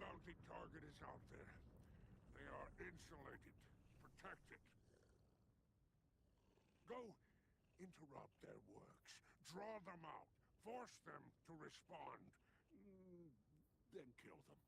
bounty target is out there. They are insulated, protected. Go interrupt their works, draw them out, force them to respond, then kill them.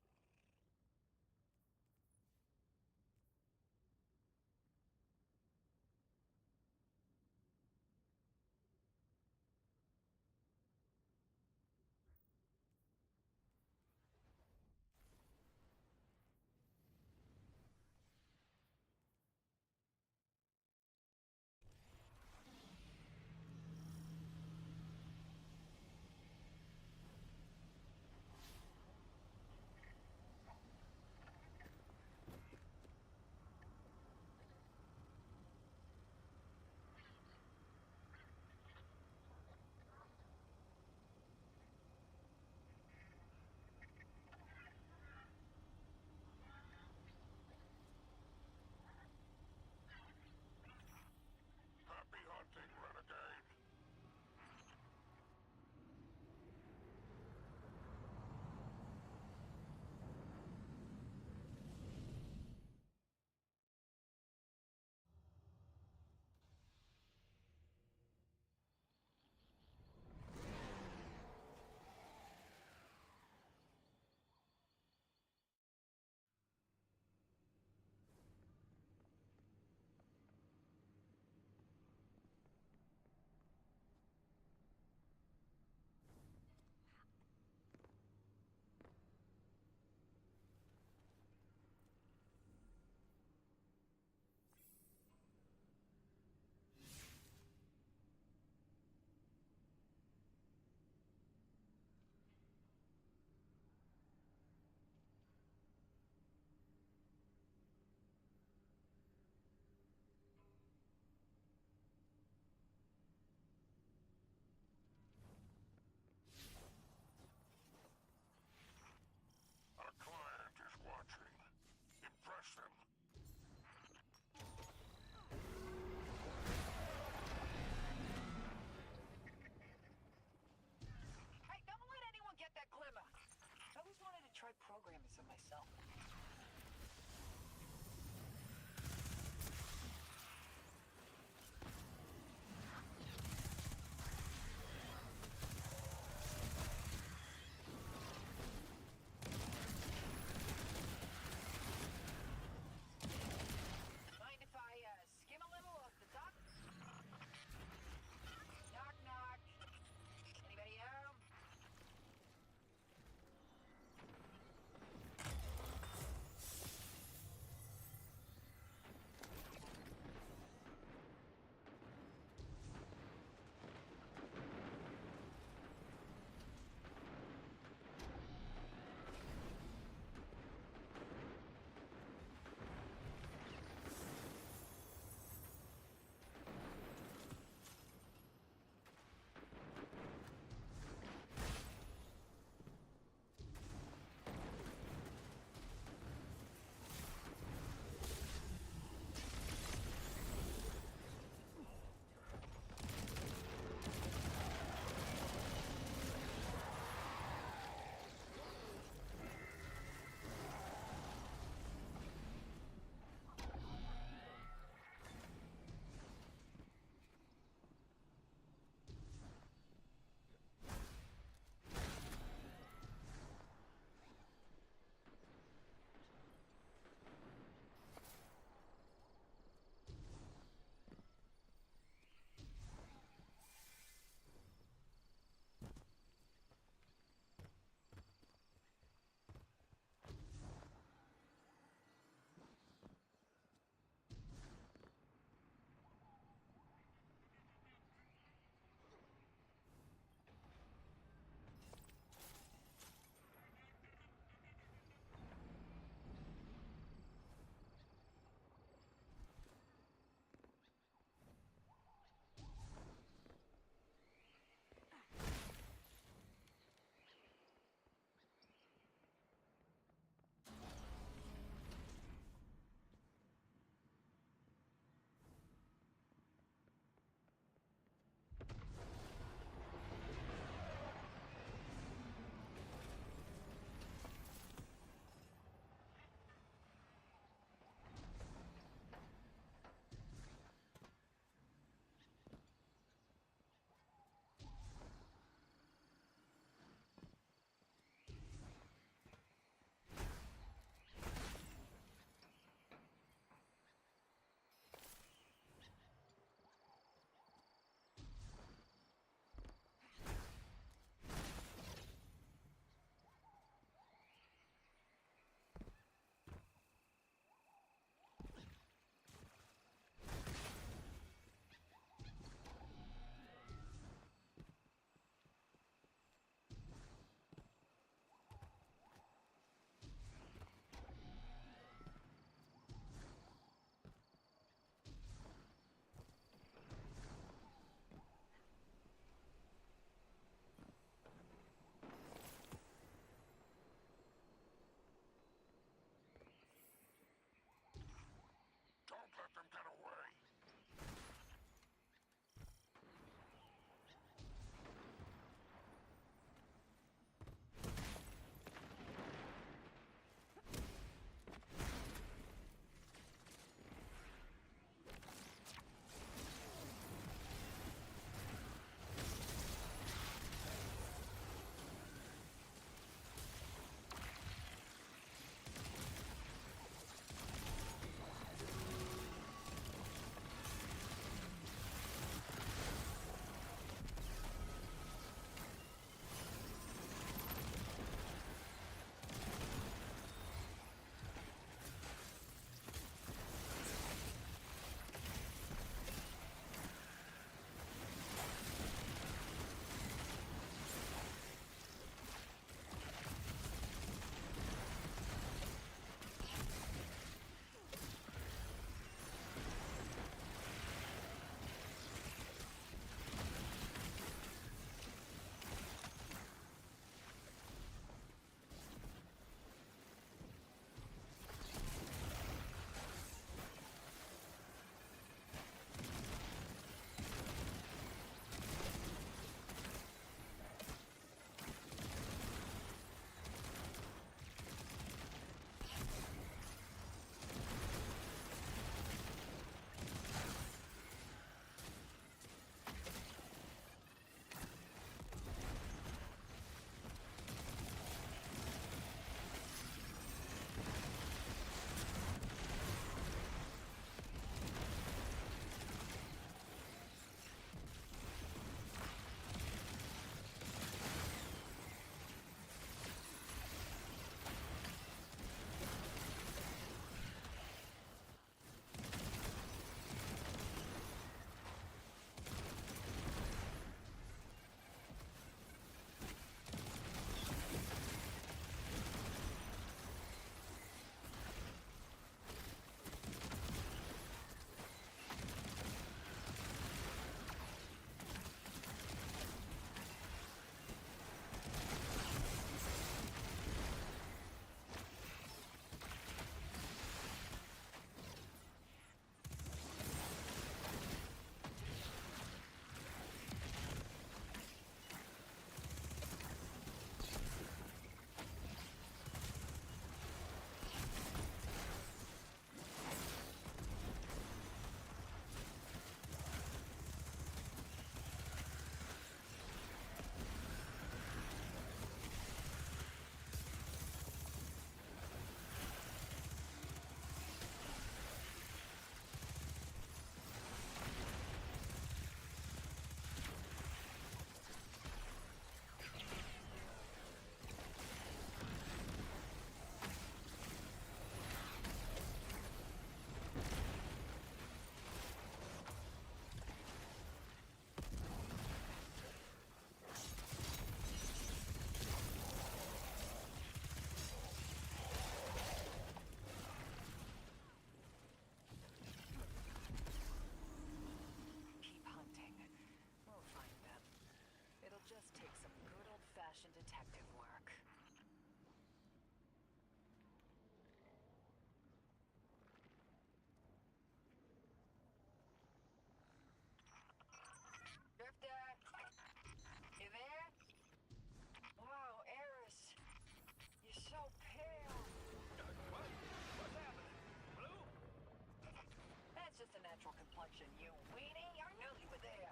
natural complexion, you weenie! I knew you were there!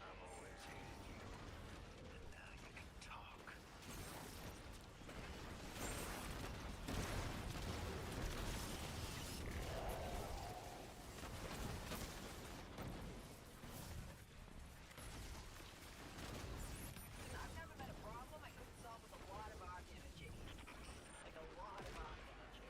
I've always hated you. And now you can talk. I've never met a problem I couldn't solve with a lot of arc energy. Like a lot of arc energy.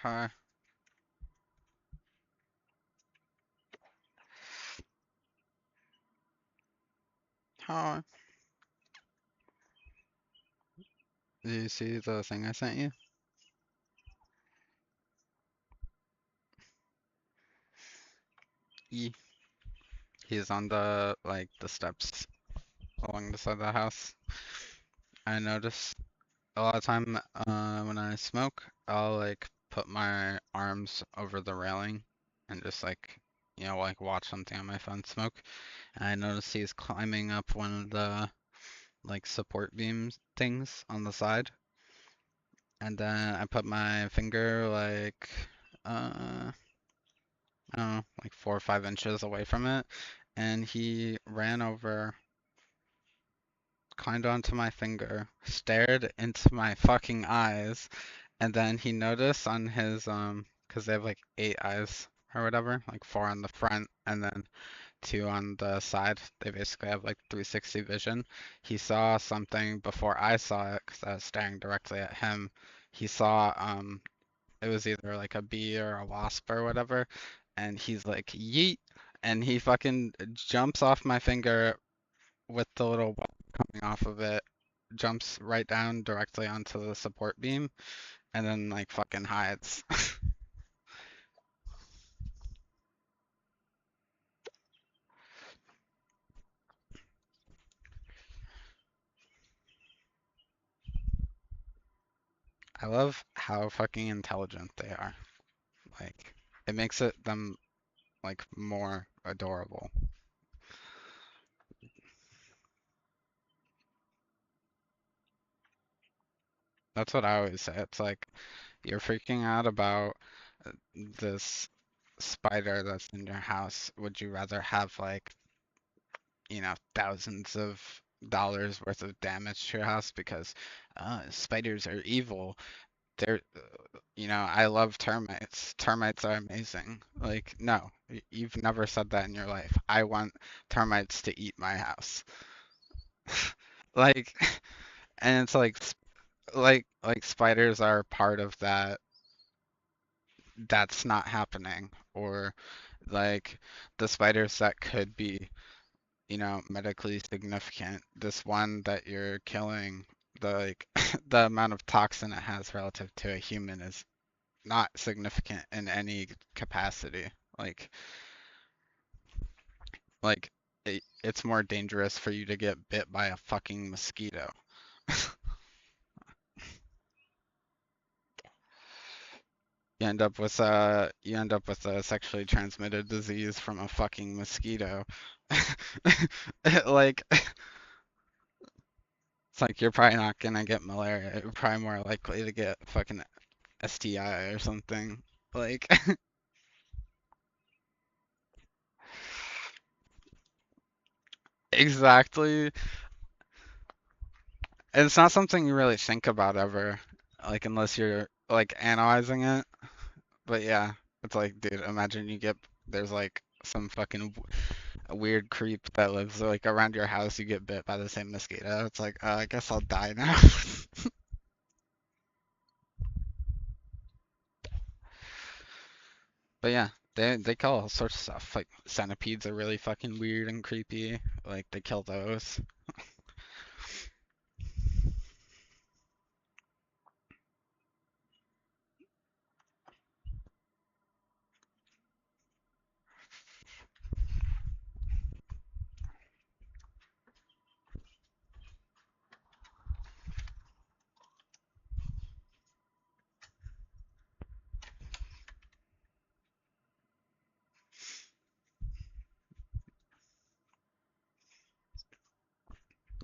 Hi. Hi. Did you see the thing I sent you? E. He's on the the steps along the side of the house. I notice a lot of time when I smoke, I'll put my arms over the railing and just watch something on my phone smoke. And I notice he's climbing up one of the support beams things on the side. And then I put my finger uh I don't know, 4 or 5 inches away from it, and he ran over, climbed onto my finger, stared into my fucking eyes, and then he noticed on his 'cause they have 8 eyes or whatever, 4 on the front and then 2 on the side. They basically have 360 vision. He saw something before I saw it 'cause I was staring directly at him. He saw it was either a bee or a wasp or whatever, and he's like, yeet, and he fucking jumps off my finger with the little web coming off of it, jumps right down directly onto the support beam, and then fucking hides. I love how fucking intelligent they are. Like, it makes them more adorable. That's what I always say. It's like you're freaking out about this spider that's in your house. Would you rather have thousands of dollars worth of damage to your house because spiders are evil? They're, I love termites. Termites are amazing. No, you've never said that in your life. I want termites to eat my house. Like, and it's spiders are part of that. That's not happening, or the spiders that could be, medically significant. This one that you're killing, the amount of toxin it has relative to a human is not significant in any capacity. Like it's more dangerous for you to get bit by a fucking mosquito. You end up with a sexually transmitted disease from a fucking mosquito. Like it's like you're probably not gonna get malaria. You're probably more likely to get fucking STI or something. Like exactly. It's not something you really think about ever, unless you're analyzing it. But yeah, it's like, dude, imagine there's some fucking weird creep that lives around your house. You get bit by the same mosquito. It's like, I guess I'll die now. But yeah, they kill all sorts of stuff. Like centipedes are really fucking weird and creepy. Like they kill those.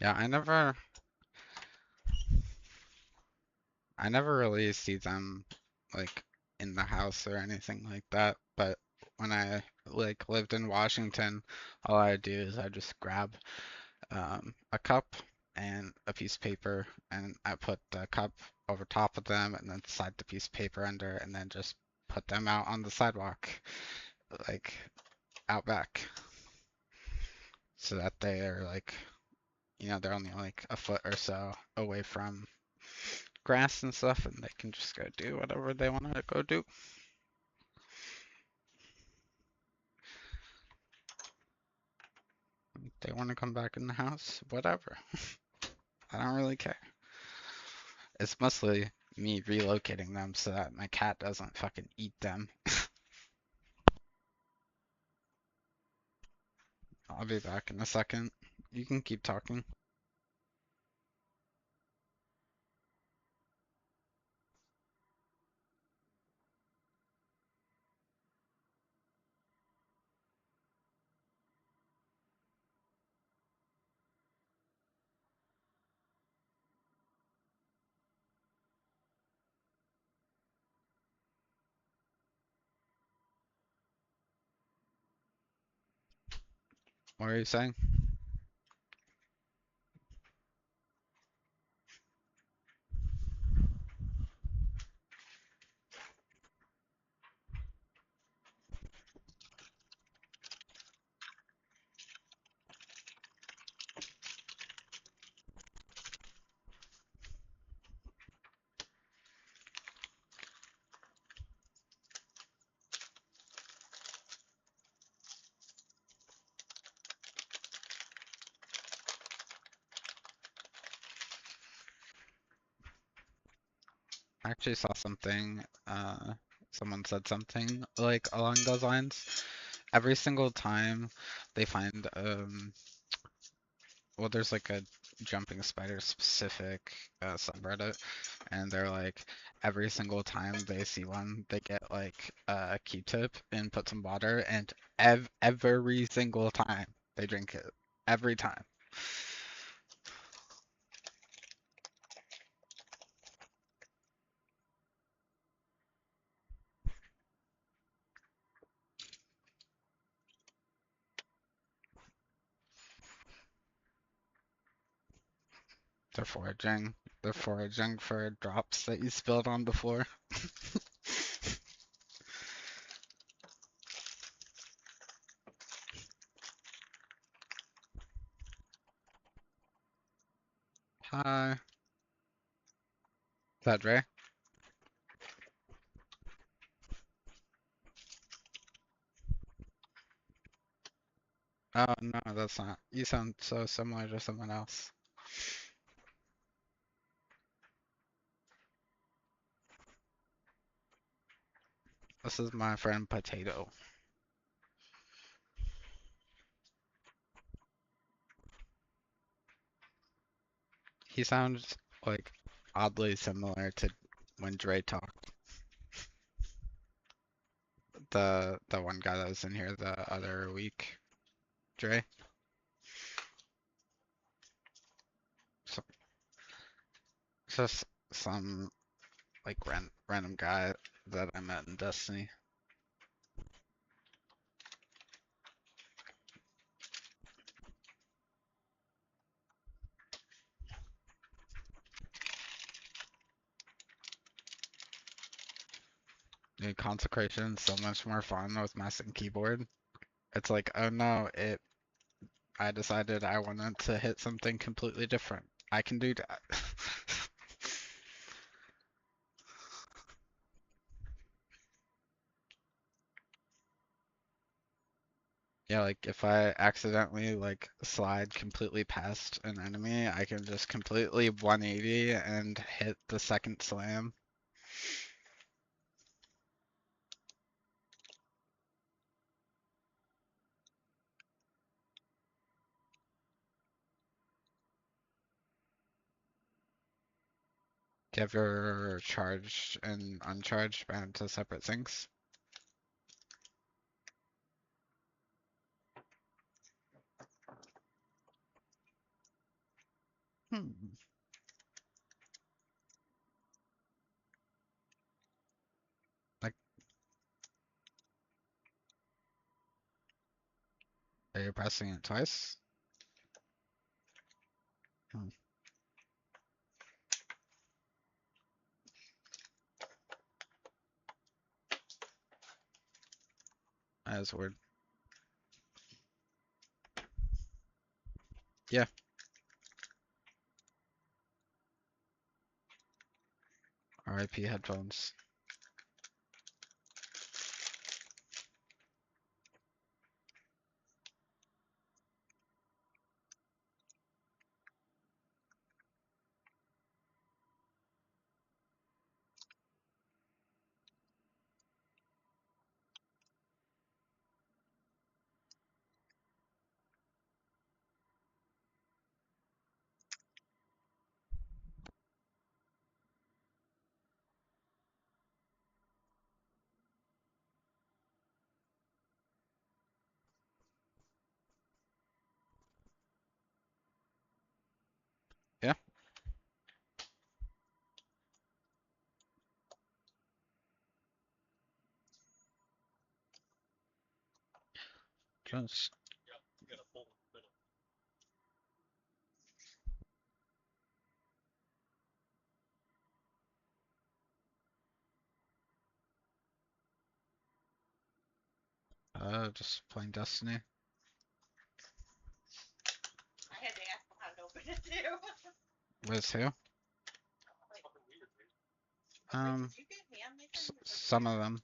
Yeah, I never really see them like in the house or anything like that. But when I lived in Washington, all I do is I just grab a cup and a piece of paper, and I put the cup over top of them, and then slide the piece of paper under, and then just put them out on the sidewalk, like out back, so that they are they're only a foot or so away from grass and stuff, and they can just go do whatever they want to go do. If they want to come back in the house, whatever. I don't really care. It's mostly me relocating them so that my cat doesn't fucking eat them. I'll be back in a second. You can keep talking. What are you saying? I actually saw something, someone said something like along those lines. Every single time they find, well, there's like a jumping spider specific subreddit, and they're like, every single time they see one, they get like a Q-tip and put some water, and every single time they drink it. Every time. They're foraging. They're foraging for drops that you spilled on the floor. Hi. Is that Dre? Oh, no, that's not. You sound so similar to someone else. This is my friend Potato. He sounds like oddly similar to when Dre talked. The one guy that was in here the other week. Dre? So, just some like random guy that I met in Destiny. Dude, Consecration is so much more fun with mouse and keyboard. It's like, oh no, I decided I wanted to hit something completely different. I can do that. Yeah, like if I accidentally like slide completely past an enemy, I can just completely 180 and hit the second slam. Do you have your charged and uncharged bound into separate things? Hmm. Like, are you pressing it twice? Hmm. That is weird. Yeah. RIP headphones. Yeah. Just just playing Destiny. I had to ask him how to open it too. With who? Did you get hand me some? Some of them.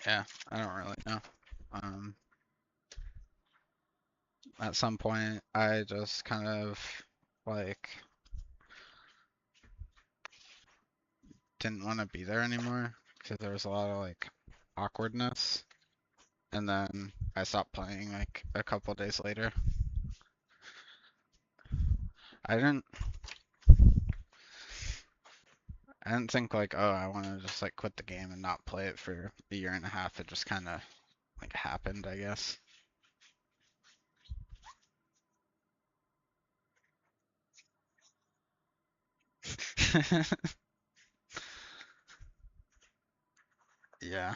Yeah, I don't really know. At some point, I just kind of like didn't want to be there anymore because there was a lot of like awkwardness, and then I stopped playing like a couple days later. I didn't think like, oh, I want to just like quit the game and not play it for a year and a half. It just kind of like happened, I guess. Yeah.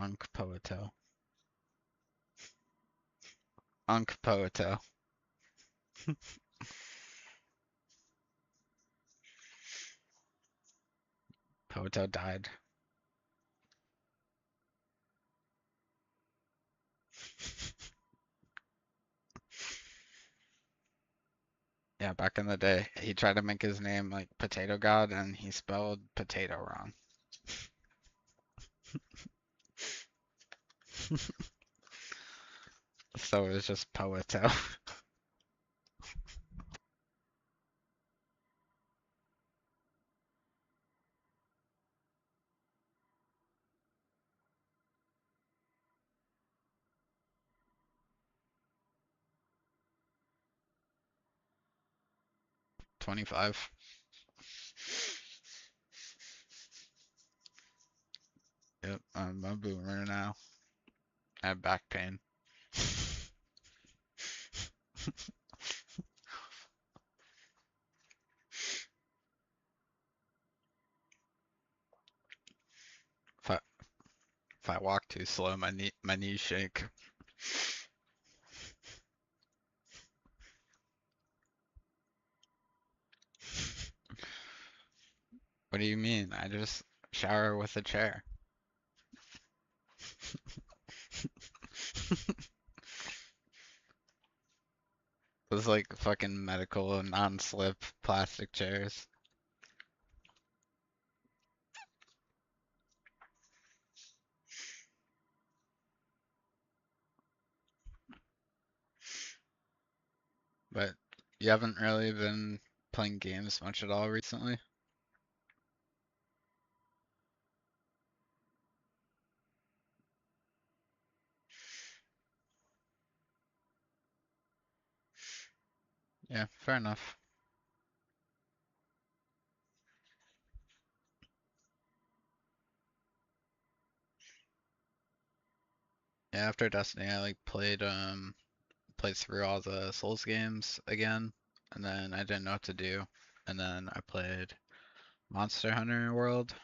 Ankh Poeto. Ankh Poeto. Poeto died. Yeah, back in the day, he tried to make his name like Potato God, and he spelled potato wrong. So it was just Poeto. $25. Yep, I'm a boomer now. I have back pain. If I walk too slow, my knees shake. What do you mean? I just shower with a chair. Those like fucking medical non-slip plastic chairs. But you haven't really been playing games much at all recently? Yeah, fair enough. Yeah, after Destiny, I like played through all the Souls games again, and then I didn't know what to do, and then I played Monster Hunter World,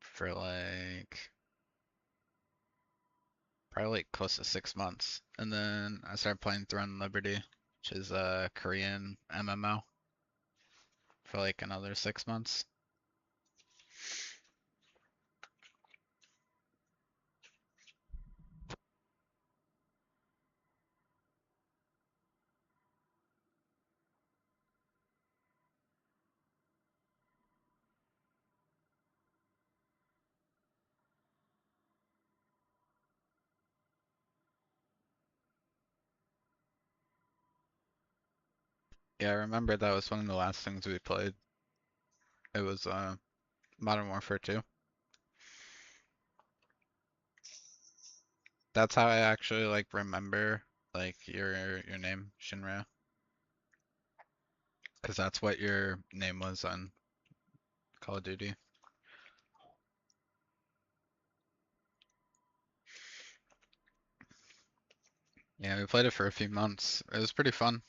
for like probably like close to 6 months. And then I started playing Throne Liberty, which is a Korean MMO, for like another 6 months. Yeah, I remember that was one of the last things we played. It was Modern Warfare 2. That's how I actually like remember like your name, Shinra, because that's what your name was on Call of Duty. Yeah, we played it for a few months. It was pretty fun.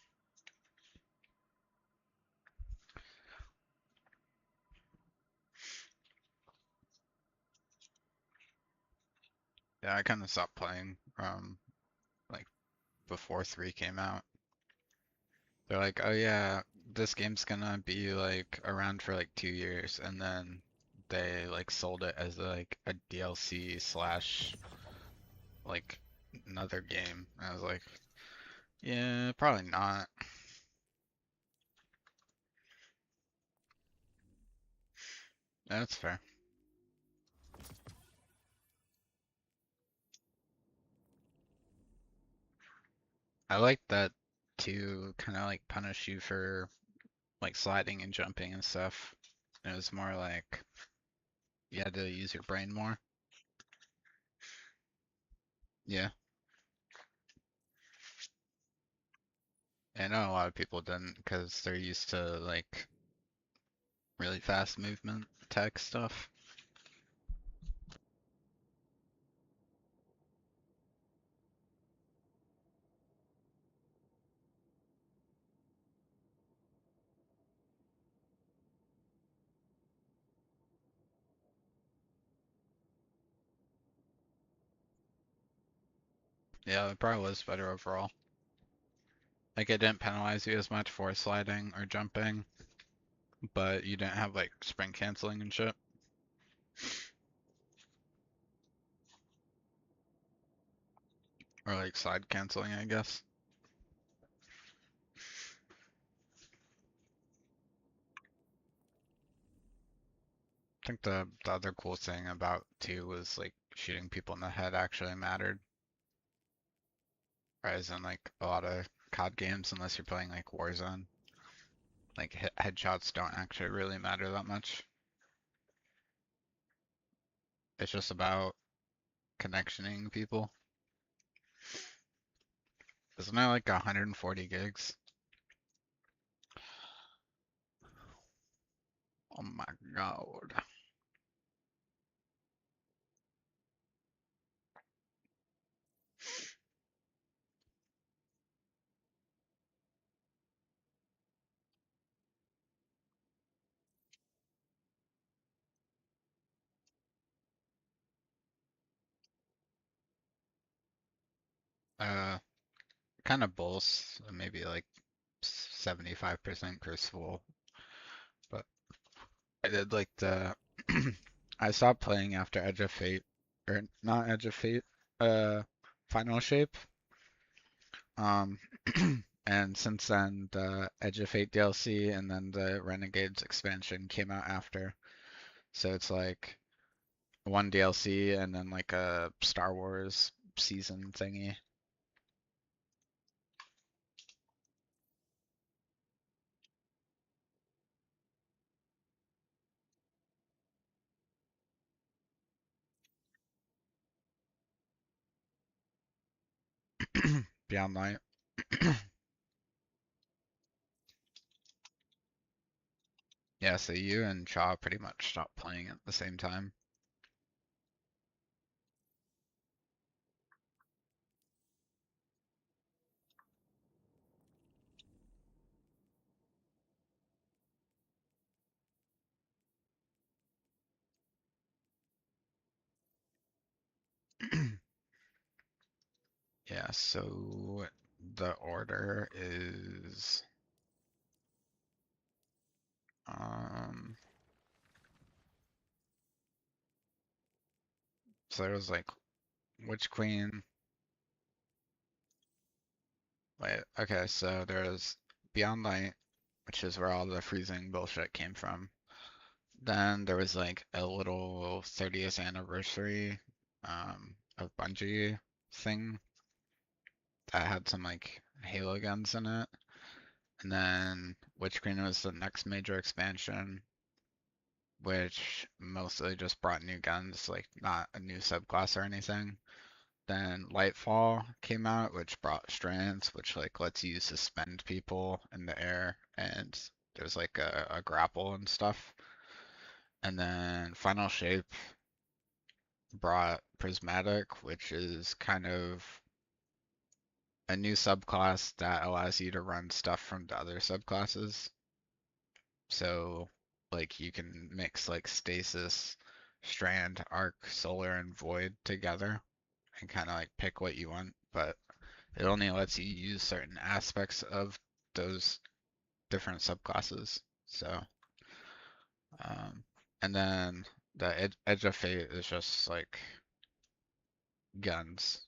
Yeah, I kind of stopped playing like before 3 came out. They're like, "Oh yeah, this game's gonna be like around for like 2 years," and then they like sold it as like a DLC slash like another game. And I was like, "Yeah, probably not." That's fair. I like that to kind of like punish you for like sliding and jumping and stuff. It was more like you had to use your brain more. Yeah. I know a lot of people didn't because they're used to like really fast movement tech stuff. Yeah, it probably was better overall. Like it didn't penalize you as much for sliding or jumping, but you didn't have like sprint canceling and shit. Or like slide canceling, I guess. I think the other cool thing about 2 was like shooting people in the head actually mattered. Whereas in like a lot of COD games, unless you're playing like Warzone, like headshots don't actually really matter that much. It's just about connectioning people. Isn't it like 140 gigs? Oh my god. Uh, kind of both. Maybe like 75% Crucible, but I did like the. I stopped playing after Edge of Fate, or not Edge of Fate, uh, Final Shape. Um, and since then, the Edge of Fate DLC and then the Renegades expansion came out after. So it's like one DLC and then like a Star Wars season thingy. Beyond Light. Yeah, so you and Shaw pretty much stopped playing at the same time. So the order is so there was like Witch Queen. Wait, okay, so there's Beyond Light, which is where all the freezing bullshit came from. Then there was like a little 30th anniversary of Bungie thing that had some like Halo guns in it. And then Witch Queen was the next major expansion, which mostly just brought new guns, like not a new subclass or anything. Then Lightfall came out, which brought strands, which like lets you suspend people in the air, and there's like a grapple and stuff. And then Final Shape brought Prismatic, which is kind of a new subclass that allows you to run stuff from the other subclasses. So like you can mix like Stasis, Strand, Arc, Solar, and Void together and kind of like pick what you want, but it only lets you use certain aspects of those different subclasses. So, um, and then the Edge of Fate is just like guns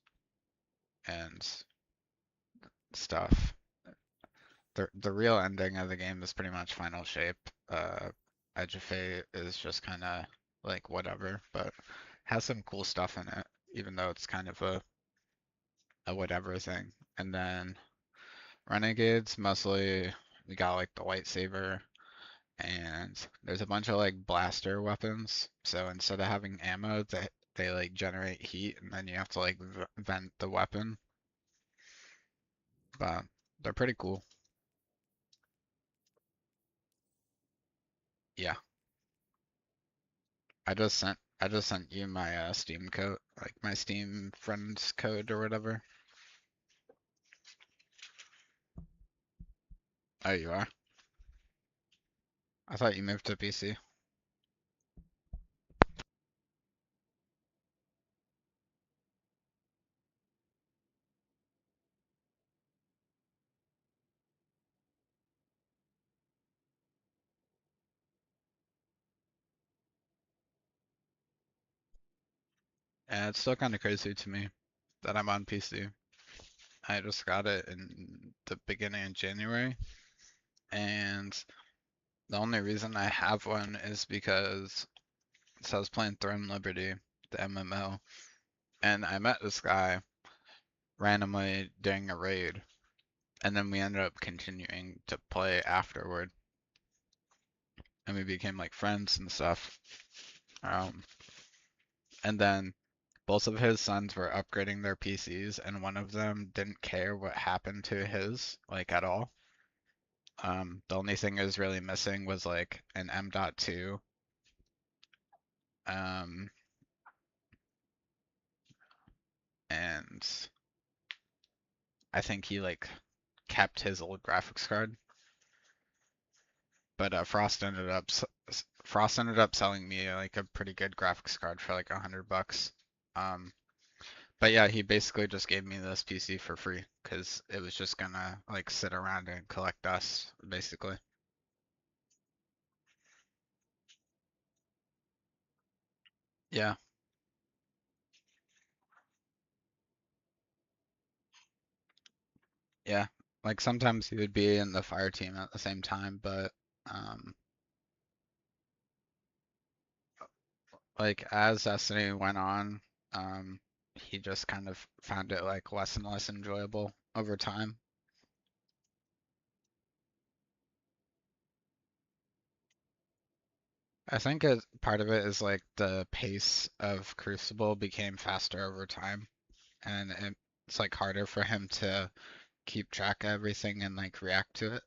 and stuff. The real ending of the game is pretty much Final Shape. Edge of Fate is just kind of like whatever, but has some cool stuff in it, even though it's kind of a whatever thing. And then Renegades, mostly we got like the lightsaber, and there's a bunch of like blaster weapons. So instead of having ammo, they like generate heat, and then you have to like vent the weapon. But they're pretty cool. Yeah, I just sent you my Steam code, like my Steam friends code or whatever. Oh, you are? I thought you moved to PC. And it's still kind of crazy to me that I'm on PC. I just got it in the beginning of January, and the only reason I have one is because so I was playing Throne Liberty, the MMO, and I met this guy randomly during a raid, and then we ended up continuing to play afterward, and we became like friends and stuff. Um, and then both of his sons were upgrading their PCs, and one of them didn't care what happened to his, like at all. The only thing it was really missing was like an M.2. Um, and I think he like kept his old graphics card, but Frost ended up selling me like a pretty good graphics card for like $100. Um, but yeah, he basically just gave me this PC for free because it was just gonna like sit around and collect dust, basically. Yeah, yeah. Like sometimes he would be in the fire team at the same time, but um, like as Destiny went on, he just kind of found it like less and less enjoyable over time. I think part of it is like the pace of Crucible became faster over time, and it's like harder for him to keep track of everything and like react to it.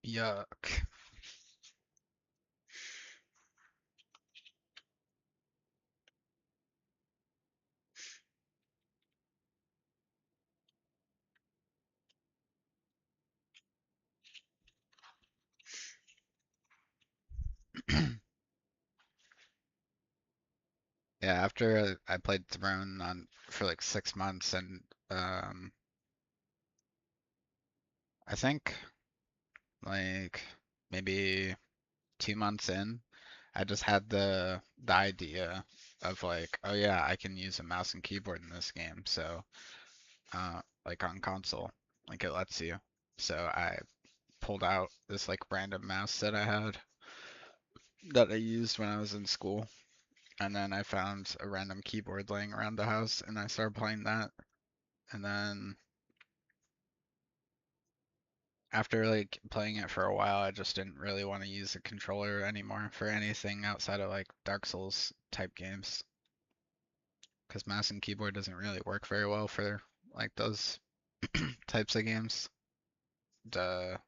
Yuck. Yeah, after I played Throne on for like 6 months, and I think like maybe 2 months in, I just had the idea of like, oh yeah, I can use a mouse and keyboard in this game. So like on console, like it lets you. So I pulled out this like random mouse that I had that I used when I was in school, and then I found a random keyboard laying around the house, and I started playing that. And then after like playing it for a while, I just didn't really want to use a controller anymore for anything outside of like Dark Souls type games, because mouse and keyboard doesn't really work very well for like those types of games. The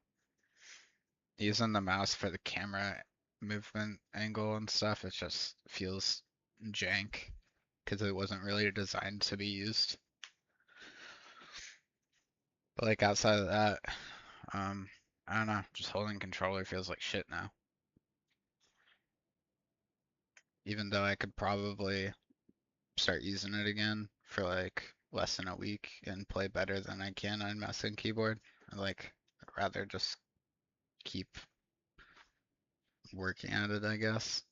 using the mouse for the camera movement angle and stuff, it just feels jank because it wasn't really designed to be used. But like outside of that, um, I don't know, just holding controller feels like shit now. Even though I could probably start using it again for like less than a week and play better than I can on mouse and keyboard. I'd rather just keep working at it, I guess.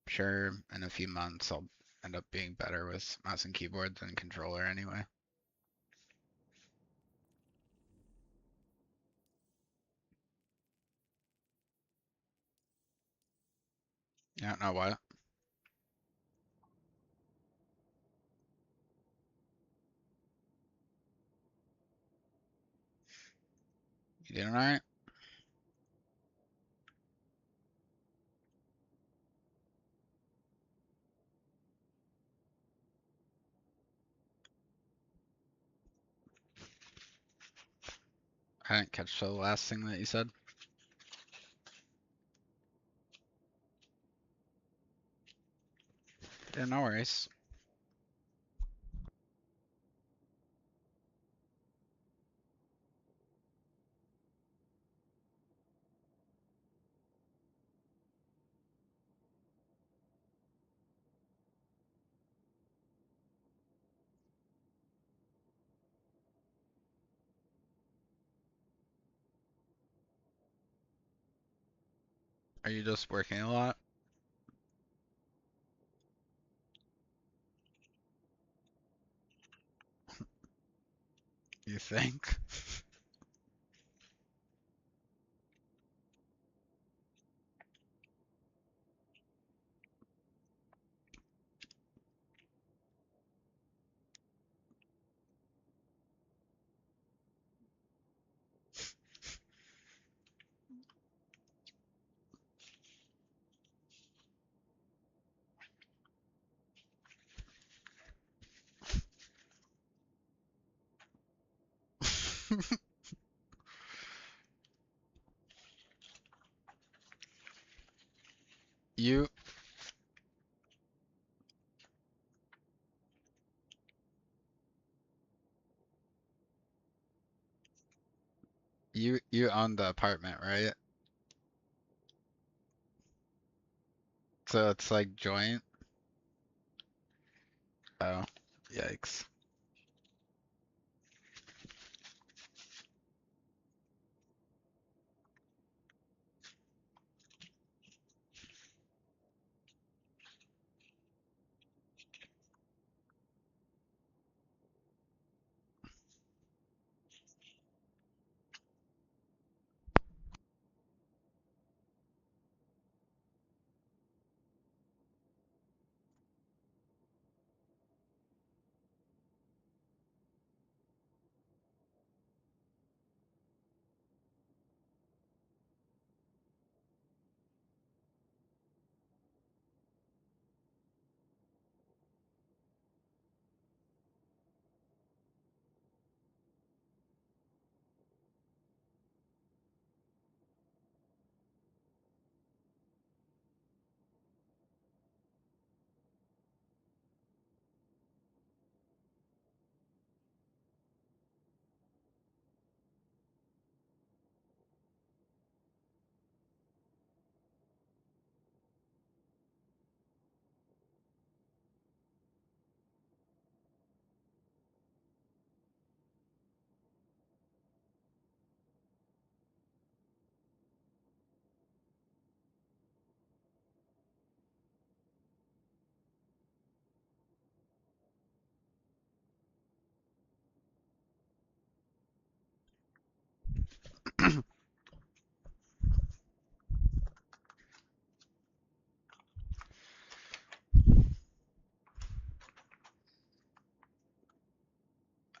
Sure, in a few months I'll end up being better with mouse and keyboard than controller anyway. You don't know what? You doing alright? I didn't catch the last thing that you said. Yeah, no worries. Are you just working a lot? You think? You you own the apartment, right? So it's like joint. Oh, yikes.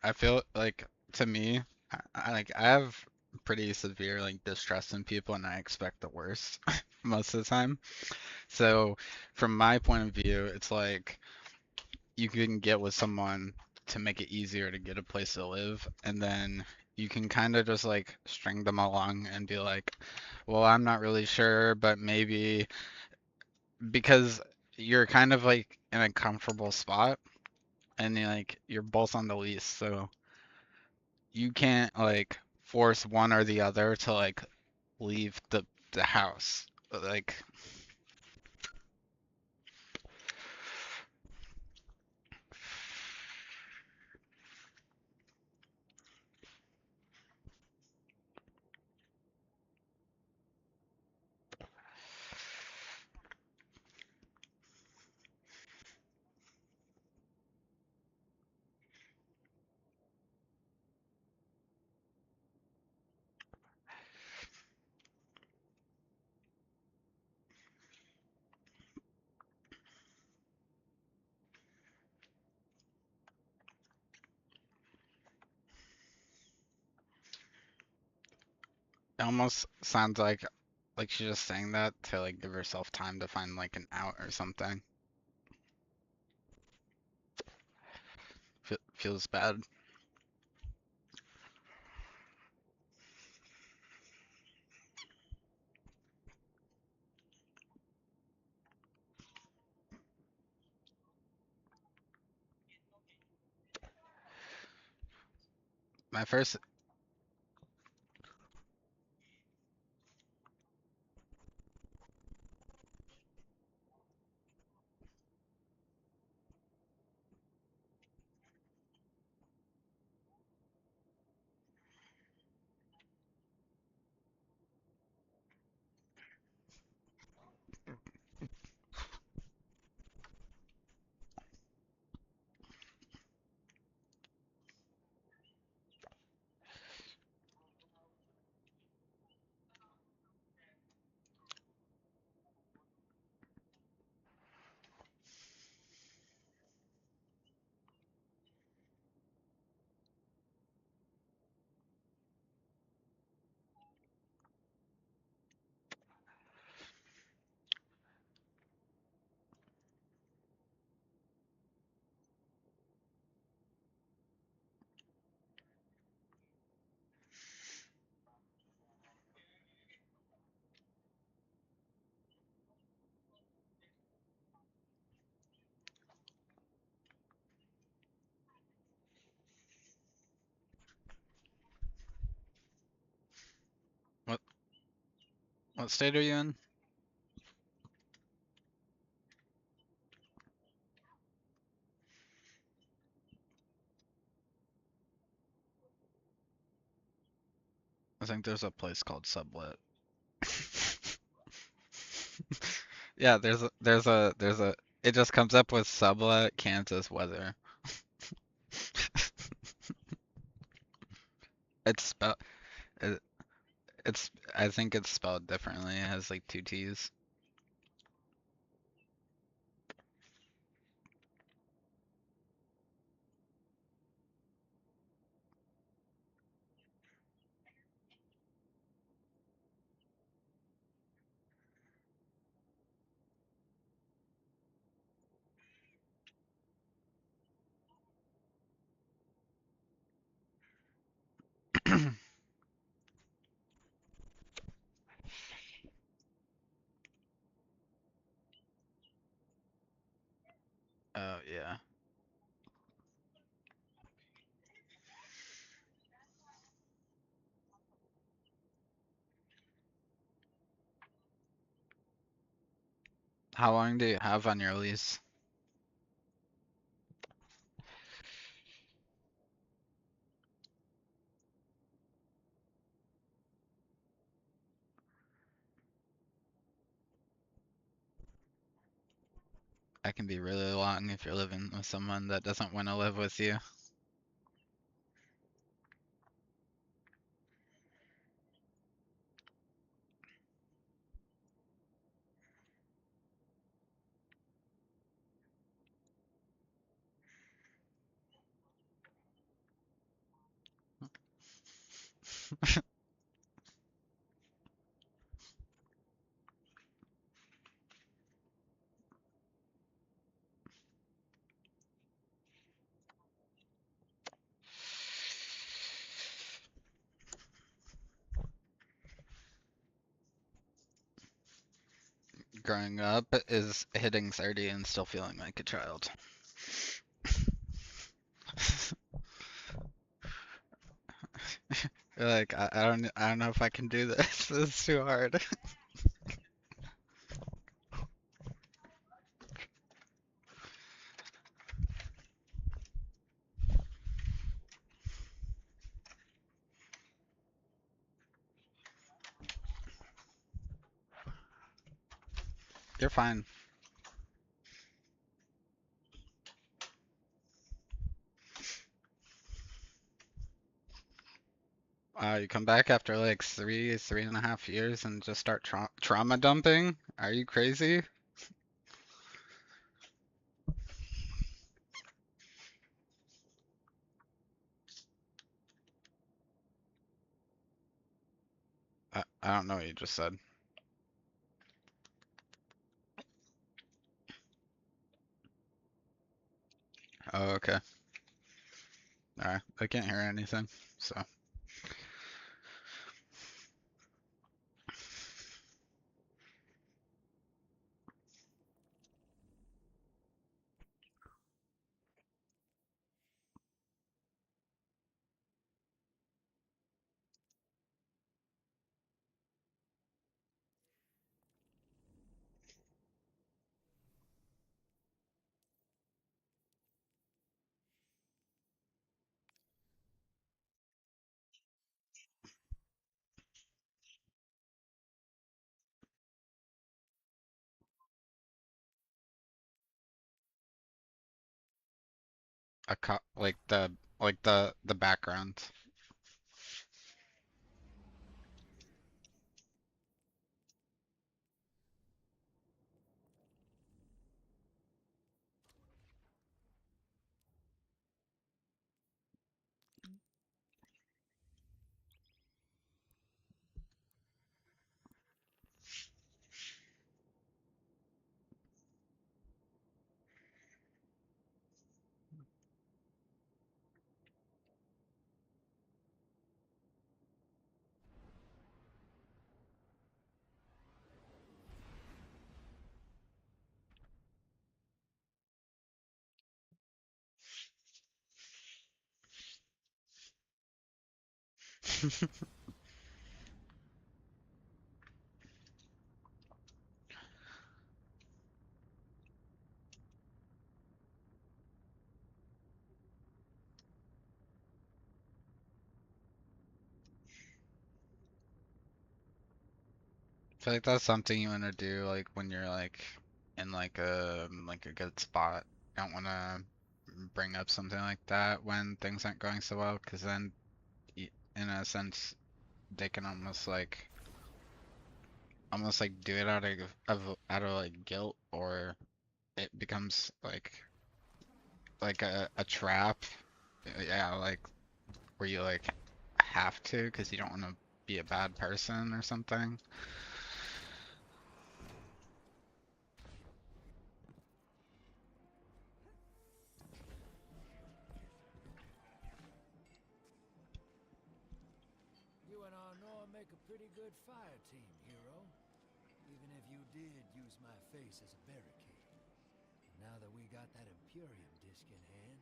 I feel like to me, I have pretty severe like distrust in people, and I expect the worst most of the time. So from my point of view, it's like you can get with someone to make it easier to get a place to live, and then you can kind of just like string them along and be like, well, I'm not really sure, but maybe because you're kind of like in a comfortable spot and you're both on the lease, so you can't like force one or the other to like leave the house. Like it almost sounds like she's just saying that to like give herself time to find like an out or something. Feels bad. My first, what what state are you in? I think there's a place called Sublet. Yeah, there's a it just comes up with Sublet, Kansas weather. It's spelled it, it's I think it's spelled differently. It has like two T's. Oh yeah. How long do you have on your lease? That can be really long if you're living with someone that doesn't want to live with you. growing up is hitting 30 and still feeling like a child. You're like, I don't know if I can do this. This is too hard. You're fine. You come back after like 3.5 years and just start trauma dumping? Are you crazy? I don't know what you just said. Oh, okay. Alright, I can't hear anything, so. Like the background. I feel like that's something you want to do like when you're like in like a good spot. You don't want to bring up something like that when things aren't going so well, because then in a sense they can almost like do it out of like guilt, or it becomes like a trap. Yeah, like where you like have to because you don't want to be a bad person or something. You and Arnor make a pretty good fire team, hero. Even if you did use my face as a barricade. Now that we got that Imperium disk in hand,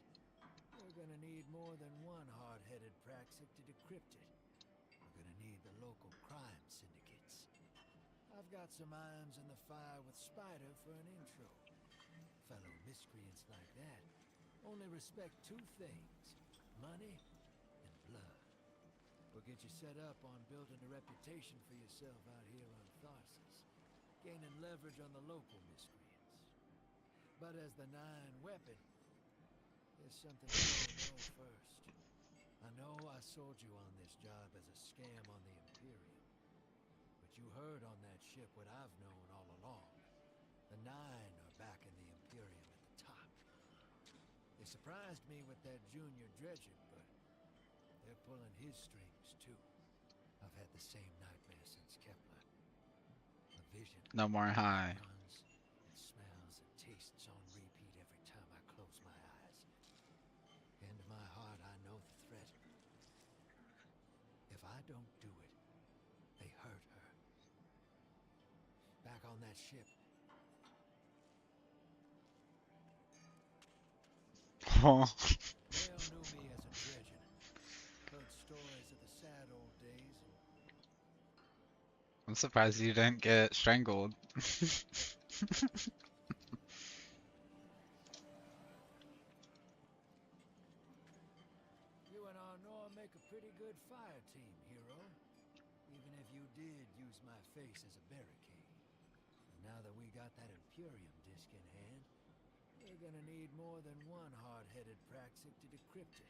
we're gonna need more than one hard-headed Praxic to decrypt it. We're gonna need the local crime syndicates. I've got some irons in the fire with Spider for an intro. Fellow miscreants like that only respect two things: money and blood. We'll get you set up on building a reputation for yourself out here on Tharsis, gaining leverage on the local miscreants. But as the Nine weapon, there's something you don't know first. I know I sold you on this job as a scam on the Imperium, but you heard on that ship what I've known all along. The Nine are backing the Imperium at the top. They surprised me with that Junior Dredgen, but they're pulling his strings too. I've had the same nightmare since Kepler. A vision No more high. runs and smells and tastes on repeat every time I close my eyes. In my heart, I know the threat. If I don't do it, they hurt her. Back on that ship, Well, They all knew me as a dredgen. Heard stories of the sad old days, and I'm surprised you didn't get strangled. you and Arnor make a pretty good fire team, hero. Even if you did use my face as a barricade. And now that we got that Imperium disk in hand, we're gonna need more than one hard-headed praxic to decrypt it.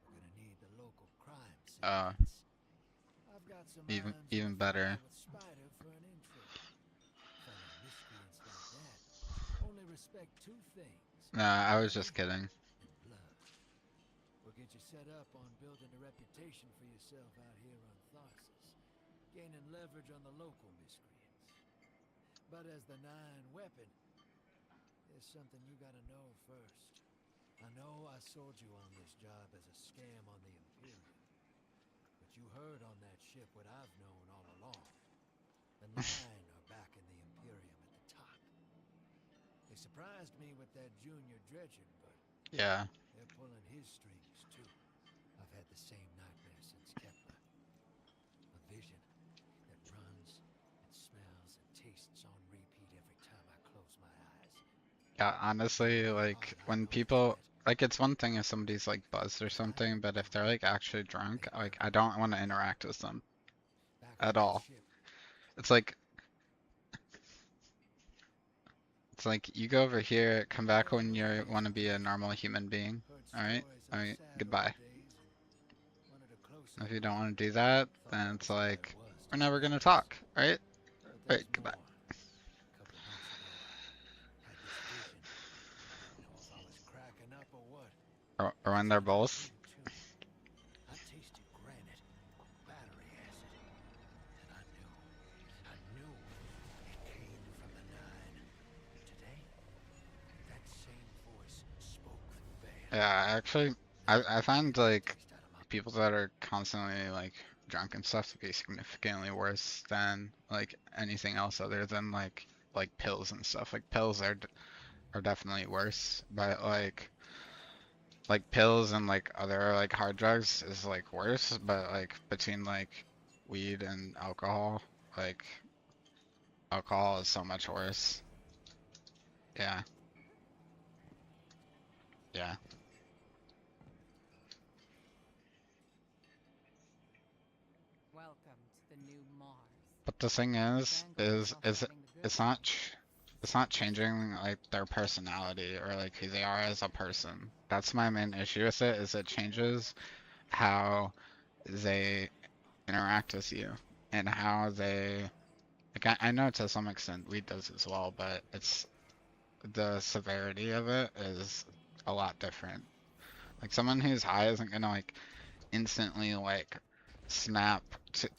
We're gonna need the local crime Uh, syndicates. I've got some even irons in even the fire better. with Spider for an intro. Fellow miscreants like that only respect two things: Nah, I was just money kidding. and blood. We'll get you set up on building a reputation for yourself out here on Tharsis, gaining leverage on the local miscreants. But as the Nine weapon, there's something you gotta know first. I know I sold you on this job as a scam on the Imperium, but you heard on that ship what I've known all along. The Nine are backing the Imperium at the top. They surprised me with that junior dredgen, but Yeah. they're pulling his strings too. I've had the same nightmare since Kepler. A vision that runs and smells and tastes on repeat every time I close my eyes. Yeah, honestly, like when people like it's one thing if somebody's like buzzed or something, but if they're like actually drunk, like I don't want to interact with them Back on at that all. ship, It's like you go over here, come they back all when knew you me as want to a be a dredgen. normal human being. Heard All right? stories I of the mean, sad goodbye. old days and wanted a closer If you look. don't want to do that, Thought then that it's was all there like was we're to never the gonna business. talk, right? But All right, there's goodbye. more. A couple months ago, I had this vision. Didn't know if I was cracking up or what. Or when Just they're then I both. knew too. I tasted granite, battery acid, and I knew it came from the Nine. Today, that same voice spoke through Van. Yeah, actually, I find Took the like taste out of my people that are constantly like drunk and stuff to be significantly worse than like anything else other than like pills and stuff. Like pills are definitely worse, but like pills and like other like hard drugs is like worse, but like between like weed and alcohol, like alcohol is so much worse. Yeah, yeah. Welcome to the new Mars. But the thing is, Vanguard is off getting the goods. it's not it's not changing like their personality or like who they are as a person. That's my main issue with it, is it changes how they interact with you and how they like I know to some extent weed does as well, but it's the severity of it is a lot different. Like someone who's high isn't gonna like instantly like snap to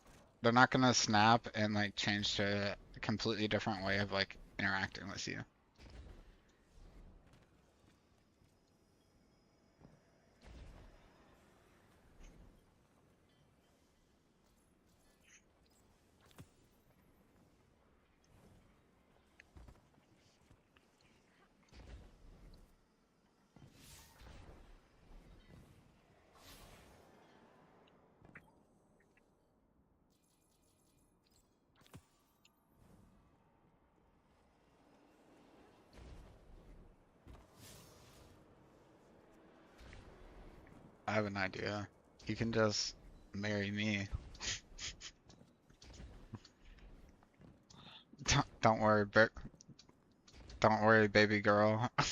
they're not gonna snap and like change to a completely different way of like interacting with you. I have an idea. You can just marry me. Don't worry, don't worry, baby girl. I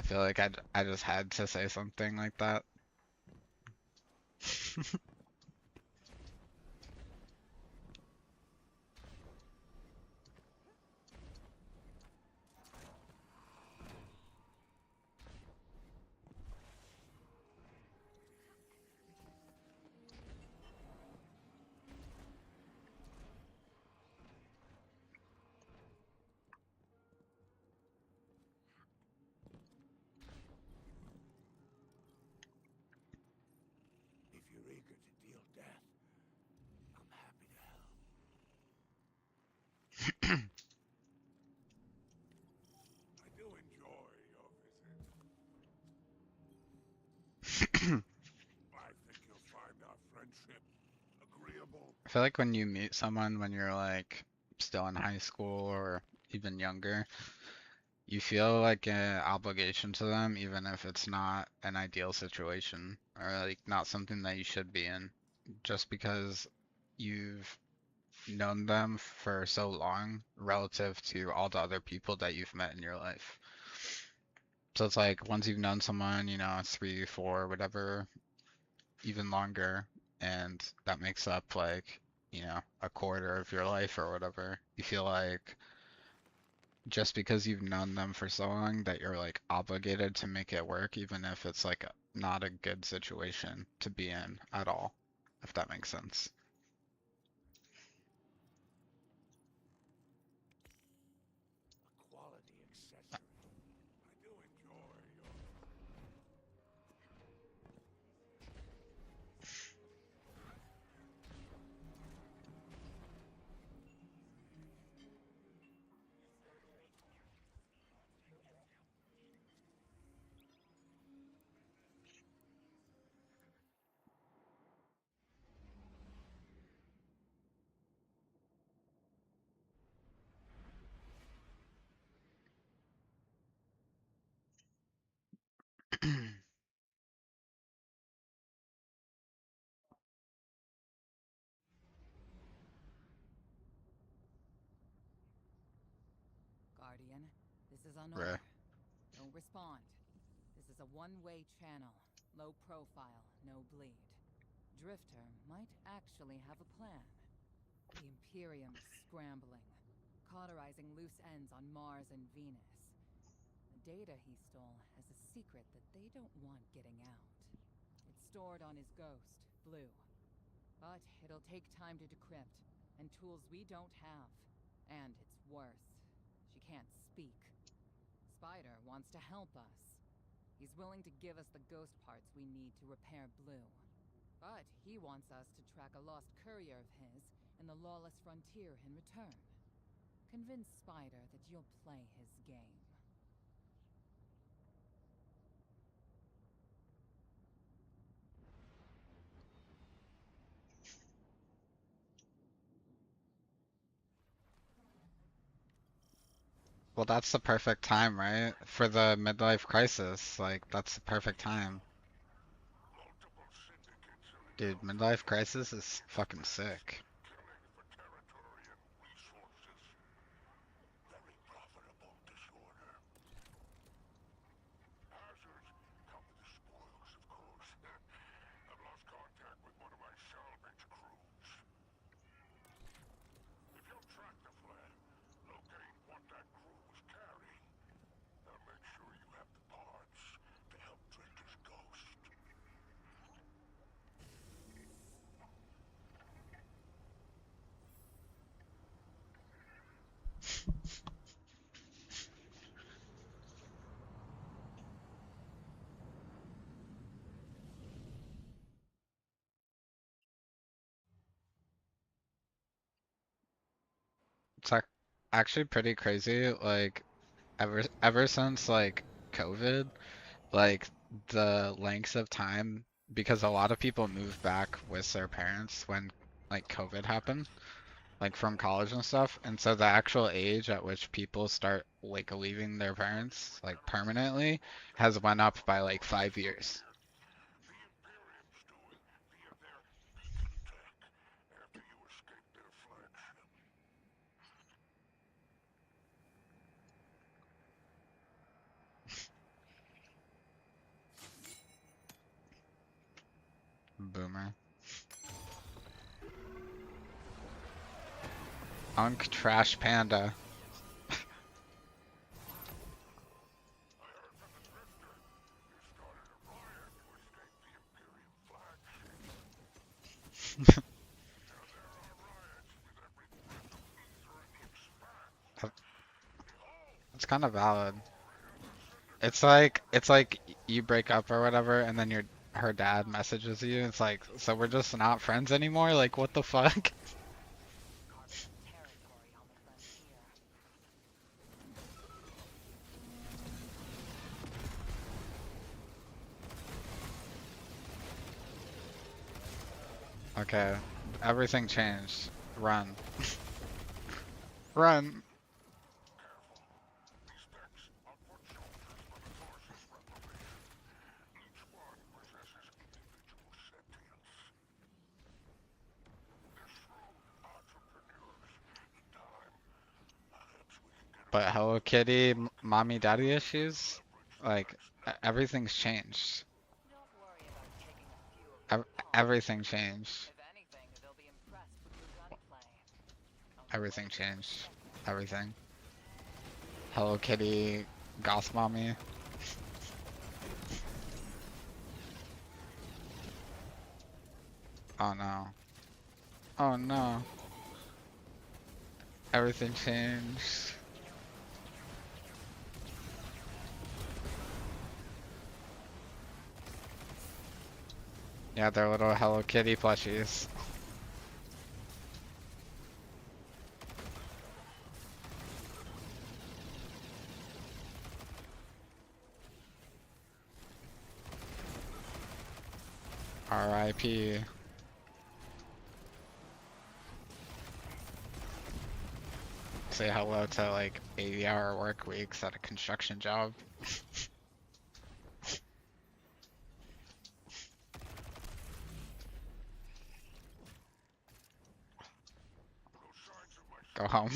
feel like I just had to say something like that. If you're eager Unforgivable. I feel like when you meet someone when you're like still in high school or even younger, you feel like an obligation to them, even if it's not an ideal situation or like not something that you should be in, just because you've known them for so long relative to all the other people that you've met in your life. So it's like once you've known someone, 3, 4, whatever, even longer, and that makes up like, a quarter of your life or whatever, you feel like just because you've known them for so long that you're like obligated to make it work, even if it's like not a good situation to be in at all, if that makes sense. A quality accessory. I do enjoy your... Guardian, this is on Right. order. Don't respond. This is a one-way channel. Low profile, no bleed. Drifter might actually have a plan. The Imperium is scrambling, cauterizing loose ends on Mars and Venus. The data he stole has a secret that they don't want getting out. It's stored on his ghost, Blue. But it'll take time to decrypt, and tools we don't have. And it's worse. She can't speak. Spider wants to help us. He's willing to give us the ghost parts we need to repair Blue. But he wants us to track a lost courier of his in the lawless frontier in return. Convince Spider that you'll play his game. Well, that's the perfect time, right? For the midlife crisis. Like, that's the perfect time. Multiple syndicates in Dude, the midlife crisis is fucking sick. killing for territory and resources. Very profitable disorder. Hazards come with the spoils, of course. I've lost contact with one of my salvage crews. If you'll track the flare, locate what that crew was carrying, I'll make sure you have the parts to help Drifter's ghost. It's actually pretty crazy. Like, ever since like COVID, like the lengths of time, because a lot of people moved back with their parents when like COVID happened, like from college and stuff, and so the actual age at which people start like leaving their parents like permanently has went up by like 5 years. The Imperium's doing via their beacon tech after you escaped their flagship. Boomer. Unk Trash Panda. I heard from the Drifter. You started a riot to escape the Imperium flagship. Now there are riots with every breath of ether in the expanse. It's kind of valid. It's like you break up or whatever, and then her dad messages you. It's like, so we're just not friends anymore? Like, what the fuck? Carving territory on the frontier. Okay, Everything changed. Run. Run. But Hello Kitty, mommy, daddy issues? Like, everything's changed. Don't worry about taking a few of their pawns. Everything changed. If anything, they'll be impressed with your gunplay. Everything changed. Everything. Hello Kitty, goth mommy. Oh no. Oh no. Everything changed. Yeah, they're little Hello Kitty plushies. R.I.P. Say hello to like 80-hour work weeks at a construction job. Go home.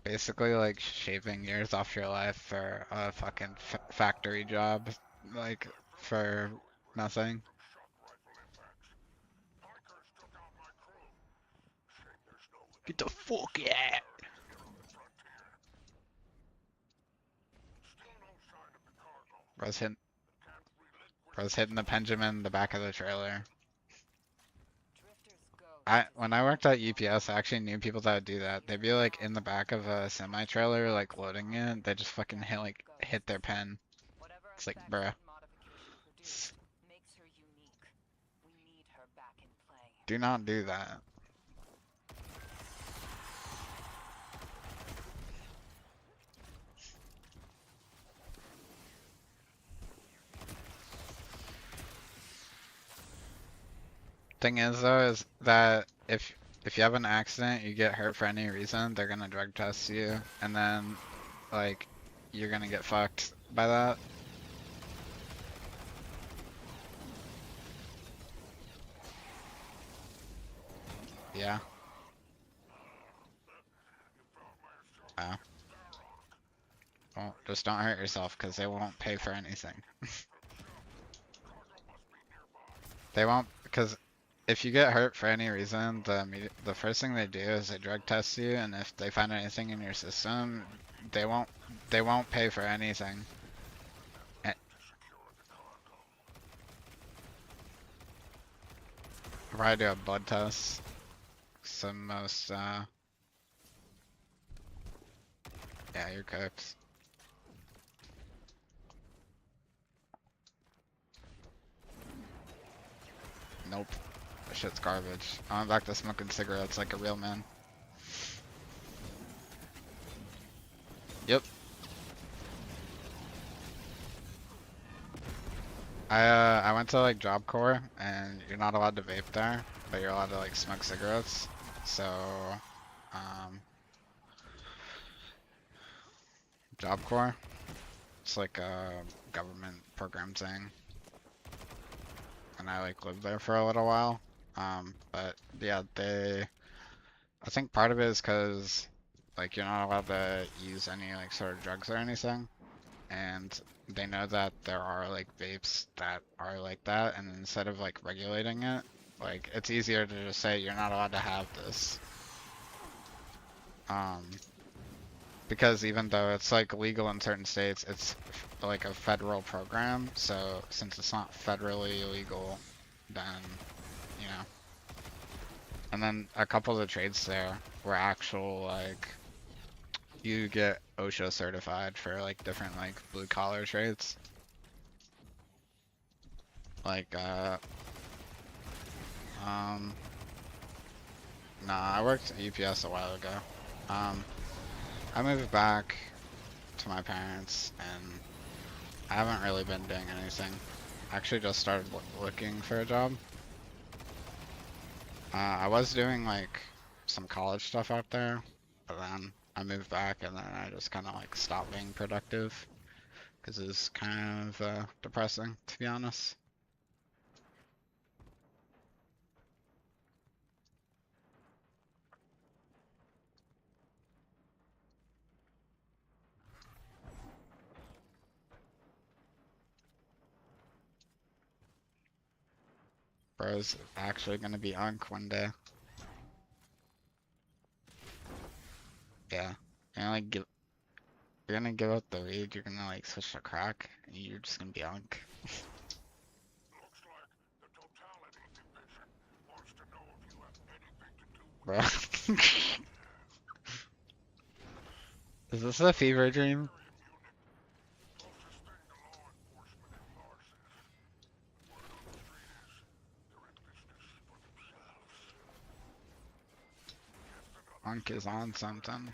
Basically like shaving years off your life for a fucking factory job, like for nothing. Get the fuck out! Bro's hitting the pendulum in the back of the trailer. When I worked at UPS, I actually knew people that would do that. They'd be like in the back of a semi trailer, like loading it. They just fucking hit their pen. It's like, bruh. Makes her unique. We need her back in play. Do not do that. Thing is though, is that if you have an accident, you get hurt for any reason, they're gonna drug test you, and then like you're gonna get fucked by that. Yeah. Oh. Well, just don't hurt yourself, because they won't pay for anything. They won't, because if you get hurt for any reason, the first thing they do is they drug test you, and if they find anything in your system, they won't pay for anything. Probably do a blood test. Some most yeah, you're cooked. Nope. That shit's garbage. I went back to smoking cigarettes like a real man. Yep. I went to like Job Corps, and you're not allowed to vape there, but you're allowed to like smoke cigarettes. So, Job Corps, it's like a government program thing, and I like lived there for a little while. But yeah, I think part of it is because like you're not allowed to use any like sort of drugs or anything, and they know that there are like vapes that are like that, and instead of like regulating it, like it's easier to just say you're not allowed to have this. Because even though it's like legal in certain states, it's like a federal program, so since it's not federally illegal, then, you know. And then a couple of the trades there were actual, like, you get OSHA certified for like different like blue collar trades. Like, nah, I worked at UPS a while ago. I moved back to my parents, and I haven't really been doing anything. I actually just started looking for a job. I was doing like some college stuff out there, but then I moved back and then I just kind of like stopped being productive because it's kind of depressing, to be honest. Bro's actually gonna be Unk one day. Yeah. You're gonna give up the lead, you're gonna like switch to crack, and you're just gonna be Unk. Looks like the Totality Division wants to know if you have anything to do with Bro. Is this a fever dream? closest thing to law enforcement in Larsis. Word on the street is they're in business for themselves. Just another Unk is on something.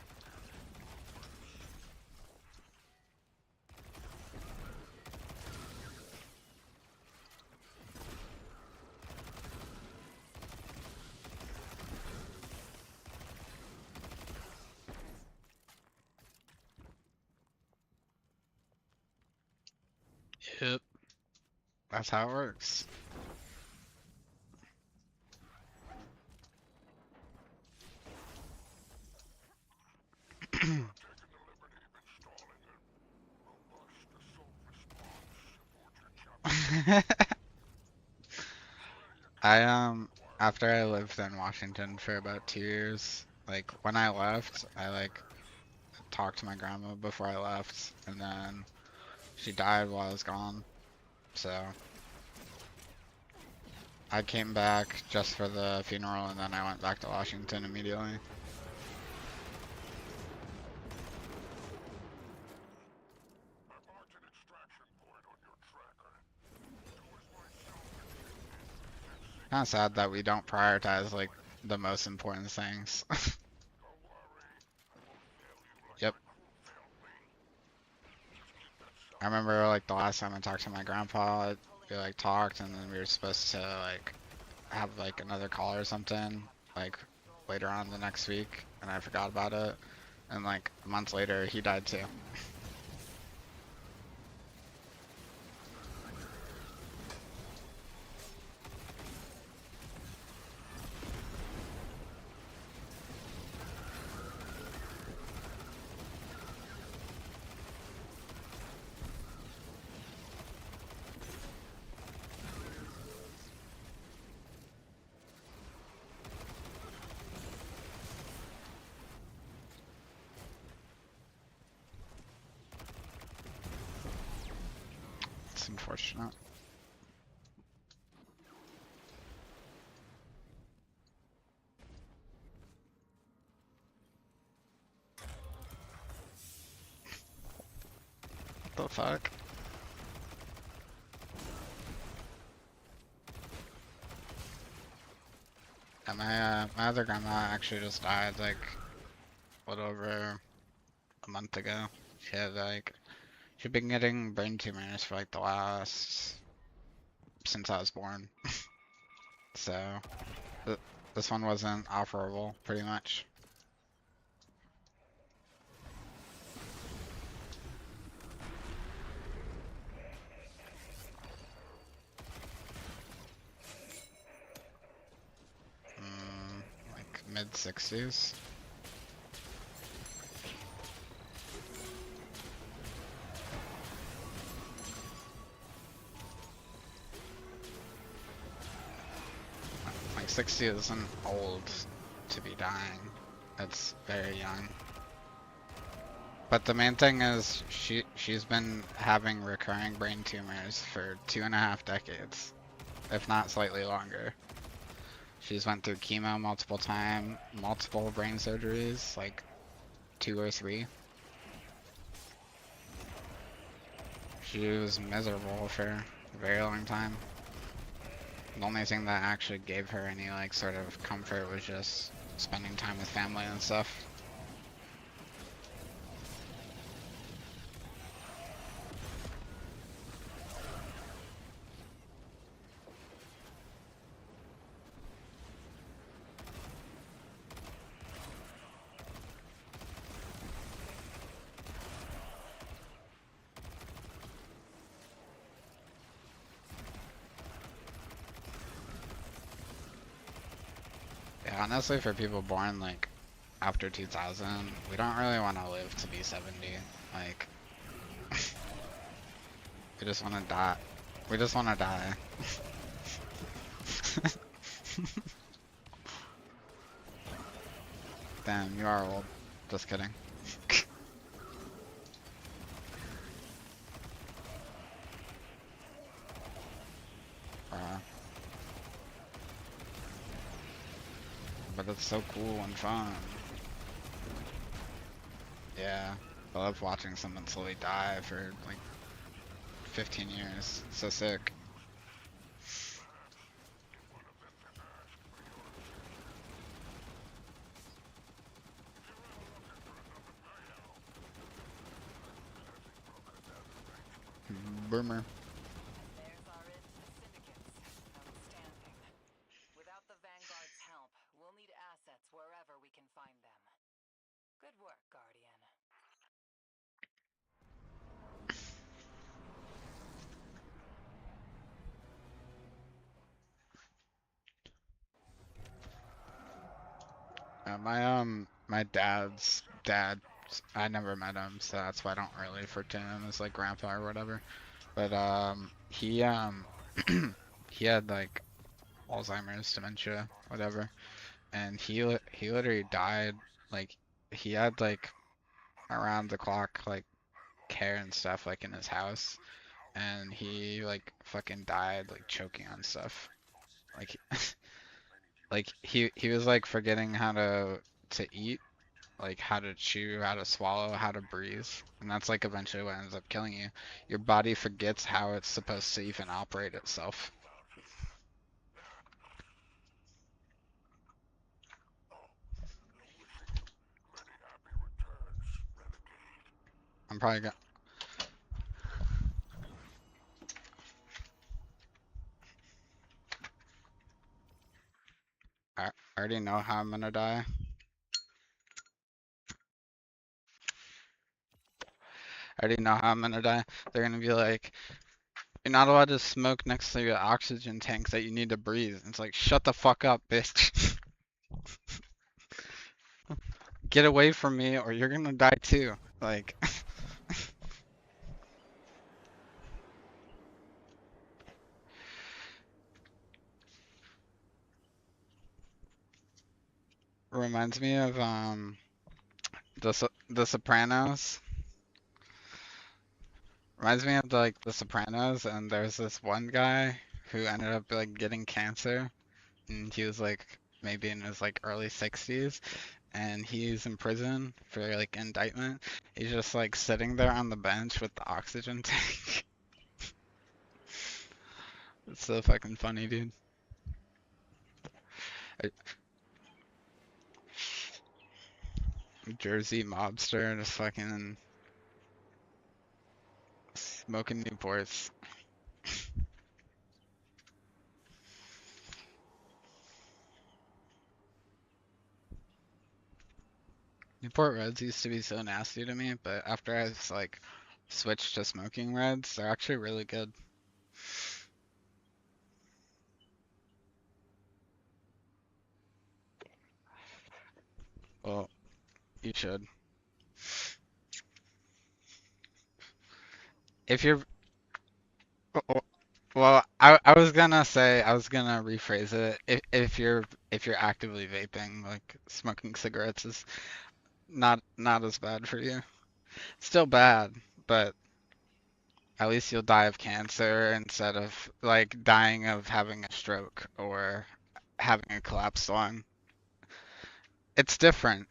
Yep. That's how it works. taking the liberty of installing a robust assault response aboard your chopper. After I lived in Washington for about 2 years, like when I left, I like talked to my grandma before I left, and then she died while I was gone. So I came back just for the funeral, and then I went back to Washington immediately. I marked an extraction point on your tracker. Do as myself Kind of sad that we don't prioritize like the most important things. Don't worry, I won't fail you like Yep. my crew failed me. Just keep that I remember like the last time I talked to my grandpa, we like talked, and then we were supposed to like have like another call or something like later on the next week, and I forgot about it, and like a month later he died too. It's unfortunate. What the fuck? Yeah, my other grandma actually just died like a little over a month ago. She had like she'd been getting brain tumors for like the last since I was born. So this one wasn't operable, pretty much. Like mid-60s. Like 60 isn't old to be dying. It's very young. But the main thing is she's been having recurring brain tumors for 2.5 decades, if not slightly longer. She's went through chemo multiple times, multiple brain surgeries, like 2 or 3. She was miserable for a very long time. The only thing that actually gave her any like sort of comfort was just spending time with family and stuff. Honestly, for people born like after 2000, we don't really want to live to be 70. Like, we just want to die. We just want to die. Damn, you are old. Just kidding. But it's so cool and fun. Yeah, I love watching someone slowly die for like 15 years. So sick. Boomer. There's our end to the syndicates. Outstanding. Without the Vanguard's help, we'll need assets wherever we can find them. Good work, Guardian. My dad's dad, I never met him, so that's why I don't really refer to him as like grandpa or whatever. But he he had like Alzheimer's, dementia, whatever, and he literally died. Like he had like around the clock like care and stuff like in his house, and he like fucking died like choking on stuff. Like like he was like forgetting how to eat, like how to chew, how to swallow, how to breathe. And that's like eventually what ends up killing you. Your body forgets how it's supposed to even operate itself. I'm probably gonna. I already know how I'm gonna die. I already know how I'm gonna die. They're gonna be like, you're not allowed to smoke next to your oxygen tanks that you need to breathe. It's like, shut the fuck up, bitch. Get away from me or you're gonna die too. Like, reminds me of the Sopranos. Reminds me of like the Sopranos, and there's this one guy who ended up like getting cancer, and he was like maybe in his like early 60s, and he's in prison for like indictment. He's just like sitting there on the bench with the oxygen tank. It's so fucking funny, dude. A Jersey mobster just fucking smoking Newports. Newport Reds used to be so nasty to me, but after I like switched to smoking Reds, they're actually really good. Well, you should. If you're, well, I was gonna say, I was gonna rephrase it. If you're actively vaping, like smoking cigarettes is not as bad for you. Still bad, but at least you'll die of cancer instead of like dying of having a stroke or having a collapsed lung. It's different.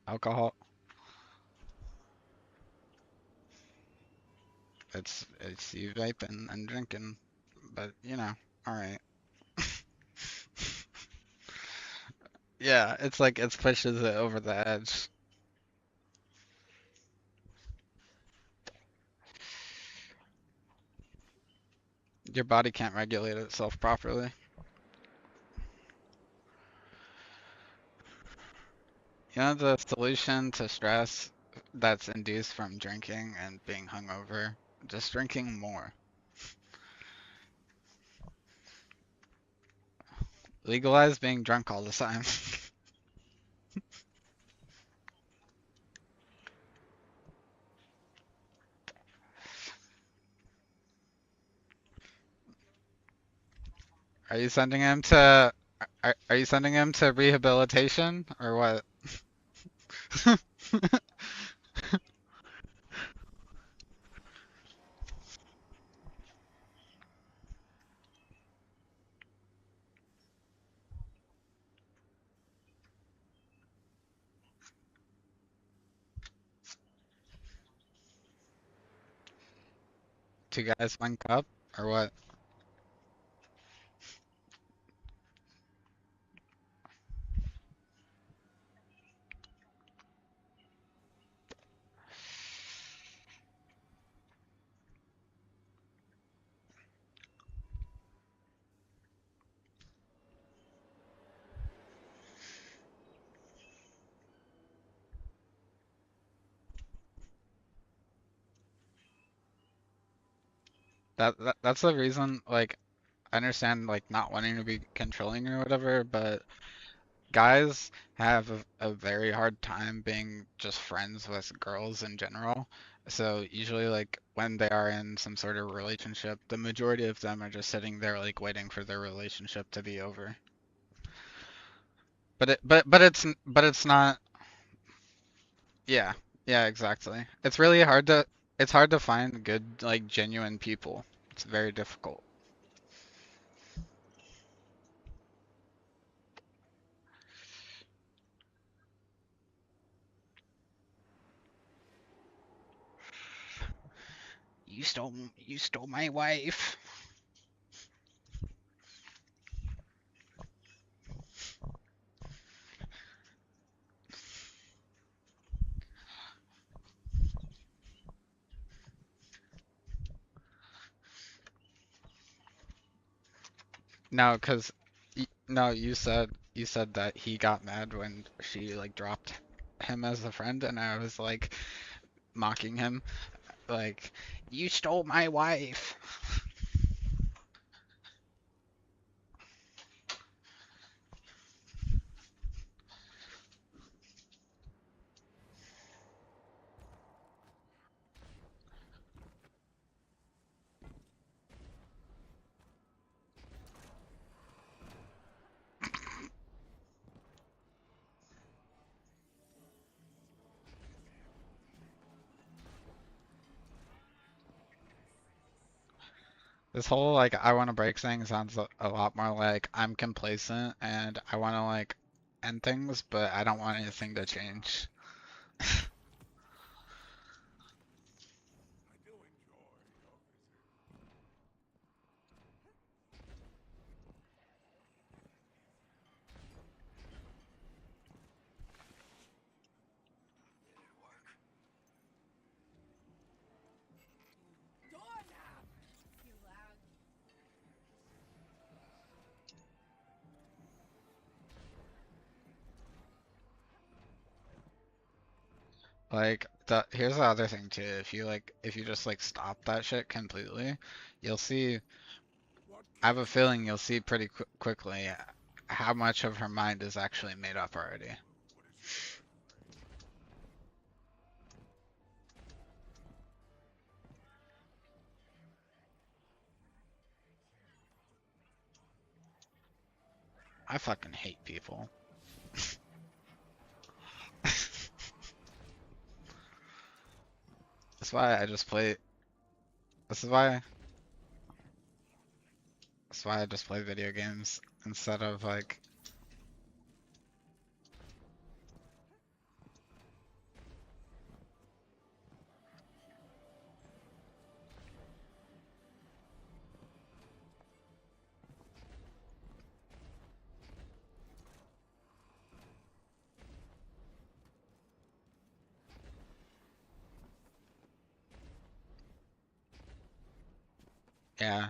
Alcohol, it's you vaping and drinking, but you know, all right. Yeah, it's like it pushes it over the edge. Your body can't regulate itself properly. You know the solution to stress that's induced from drinking and being hungover? Just drinking more. Legalize being drunk all the time. Are you sending him to are you sending him to rehabilitation or what? Two guys, one cup or what? That's the reason like I understand like not wanting to be controlling or whatever, but guys have a very hard time being just friends with girls in general. So usually like when they are in some sort of relationship, the majority of them are just sitting there like waiting for their relationship to be over. But it's not. Yeah. Yeah, exactly. It's hard to find good like genuine people. It's very difficult. You stole my wife. No, cause no, you said that he got mad when she like dropped him as a friend, and I was like mocking him, like you stole my wife. This whole like I want to break things sounds a lot more like I'm complacent and I want to like end things, but I don't want anything to change. I do enjoy your visit. Doorknob! You loud. Like here's the other thing too. If you just like stop that shit completely, you'll see. What I have a keeps you feeling so you'll see pretty quickly how much of her mind is actually made up already. what is your I fucking hate people. That's why I just play. This is why. That's why I just play video games instead of like. Yeah.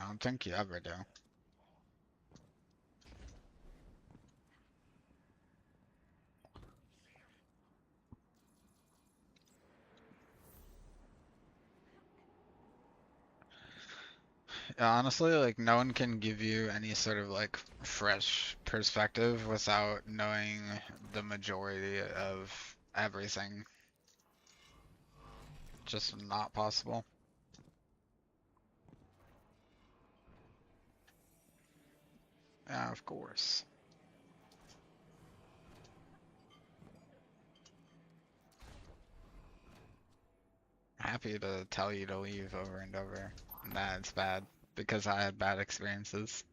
I don't think you ever do. Yeah, honestly, like no one can give you any sort of like fresh perspective without knowing the majority of everything. Just not possible. Yeah, of course. Happy to tell you to leave over and over. And that's bad because I had bad experiences.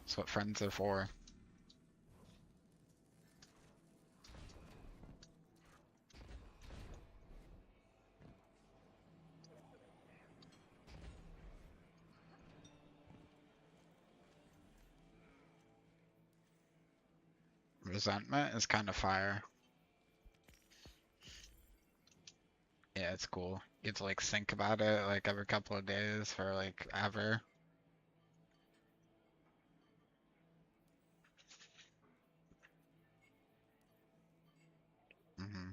That's what friends are for. Resentment is kind of fire. Yeah, it's cool. You get to like think about it like every couple of days for like ever. hmm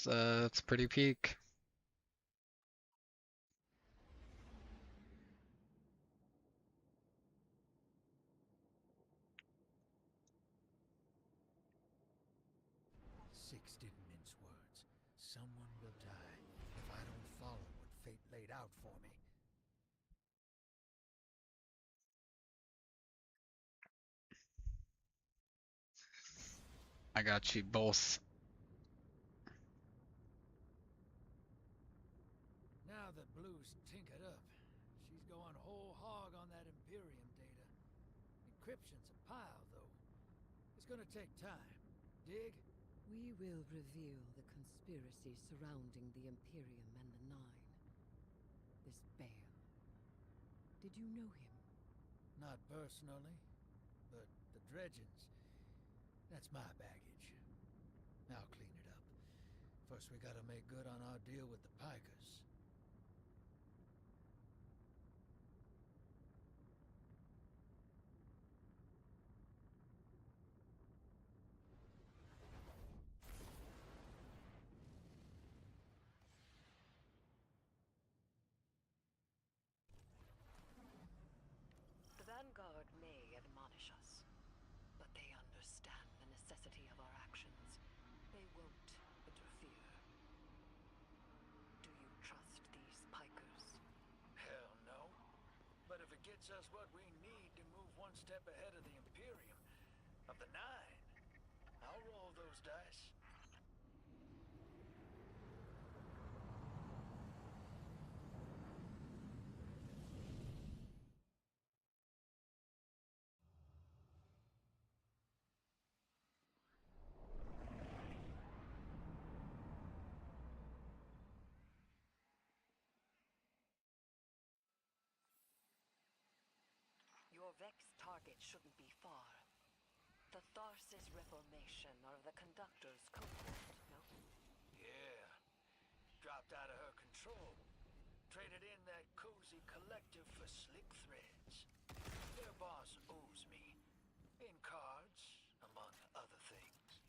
it's pretty peak. Six didn't mince words. Someone will die if I don't follow what fate laid out for me. I got you both. Now that Blue's tinkered up, she's going whole hog on that Imperium data. Encryption's a pile, though. It's gonna take time. Dig? We will reveal the conspiracy surrounding the Imperium and the Nine. This Bale. Did you know him? Not personally, but the Dredgens, that's my baggage. I'll clean it up. First we gotta make good on our deal with the Pikers. The Vanguard may admonish us, but they understand the necessity of our actions. They won't interfere. Do you trust these Pikers? Hell no. But if it gets us what we need to move one step ahead of the Imperium, of the Nine, I'll roll those dice. Your Vex target shouldn't be far. The Tharsis Reformation are the Conductor's cohort, no? Yeah. Dropped out of her control. Traded in that cozy collective for slick threads. Their boss owes me. In cards, among other things.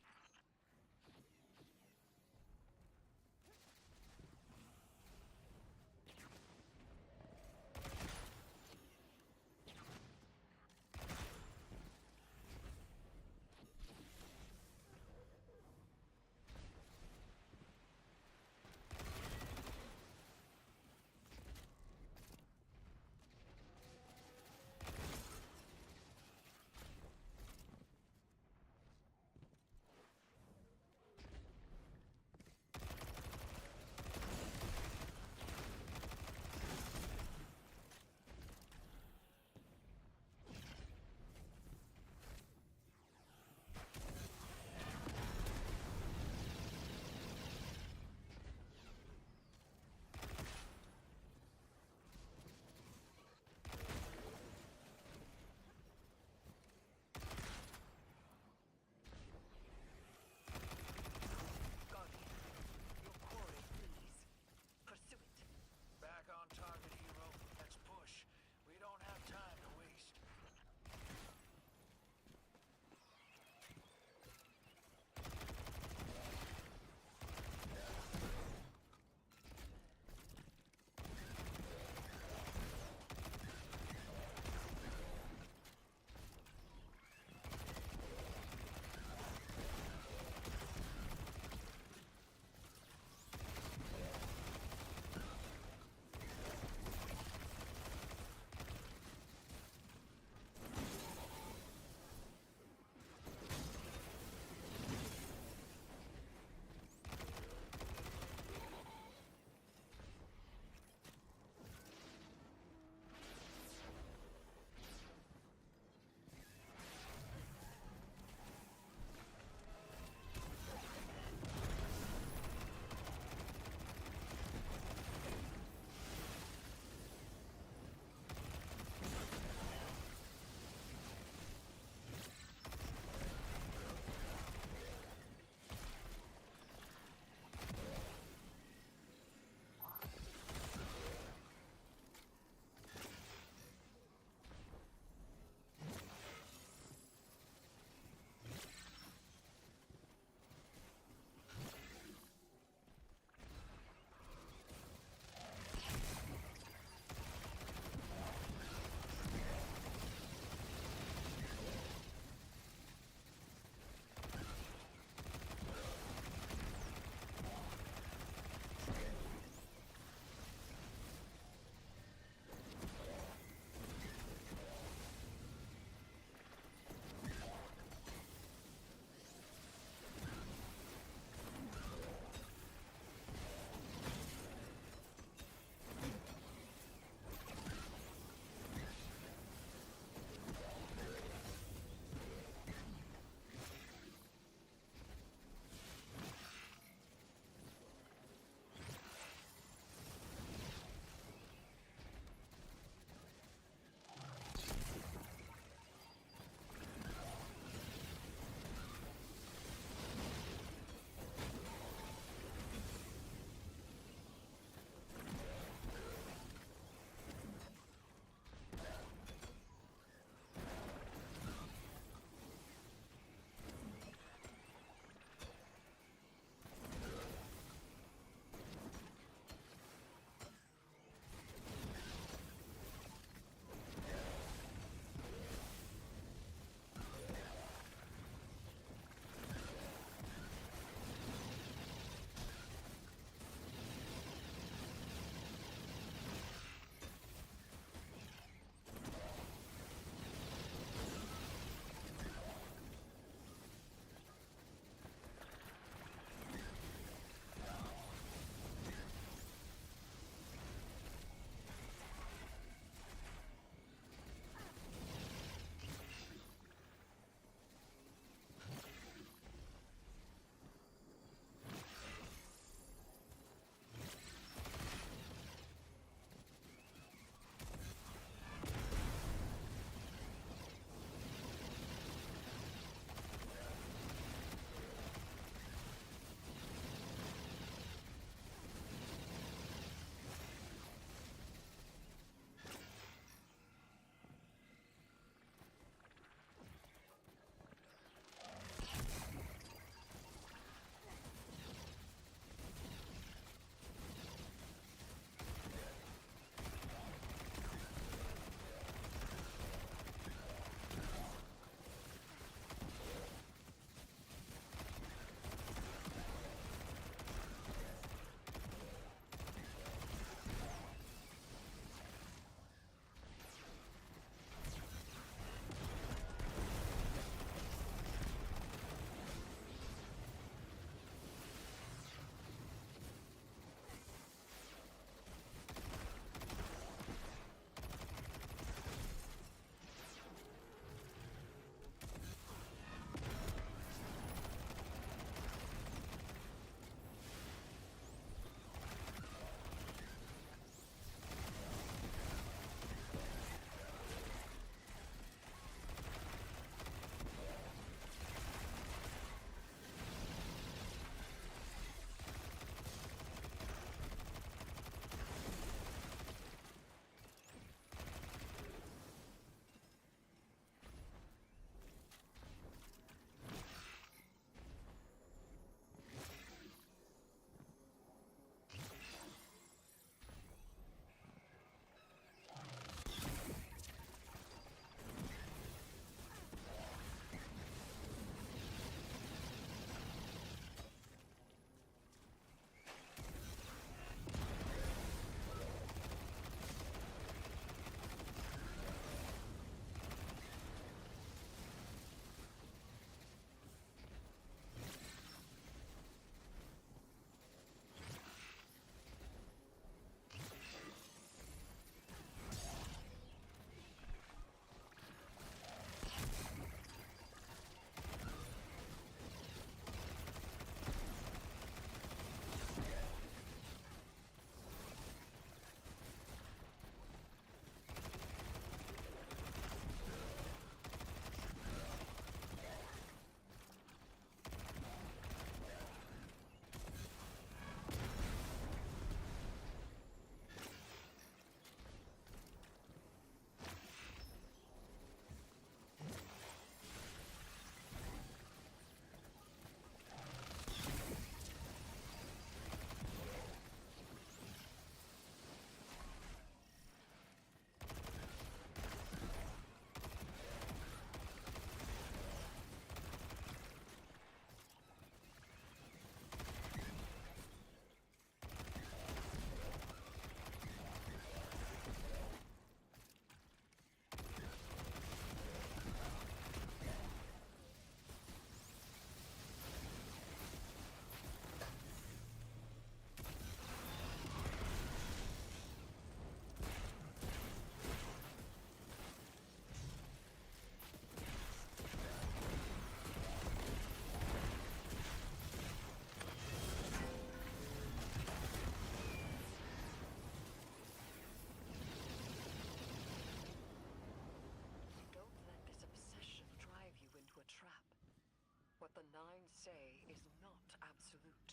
say is not absolute.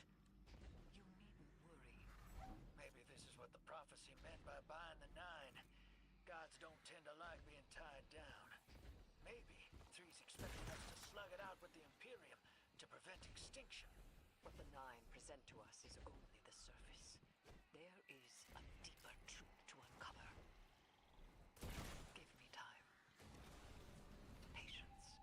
You needn't worry. Maybe this is what the prophecy meant by buying the Nine. Gods don't tend to like being tied down. Maybe Three's expecting us to slug it out with the Imperium to prevent extinction. What the Nine present to us is only the surface. There is a deeper truth to uncover. Give me time. Patience.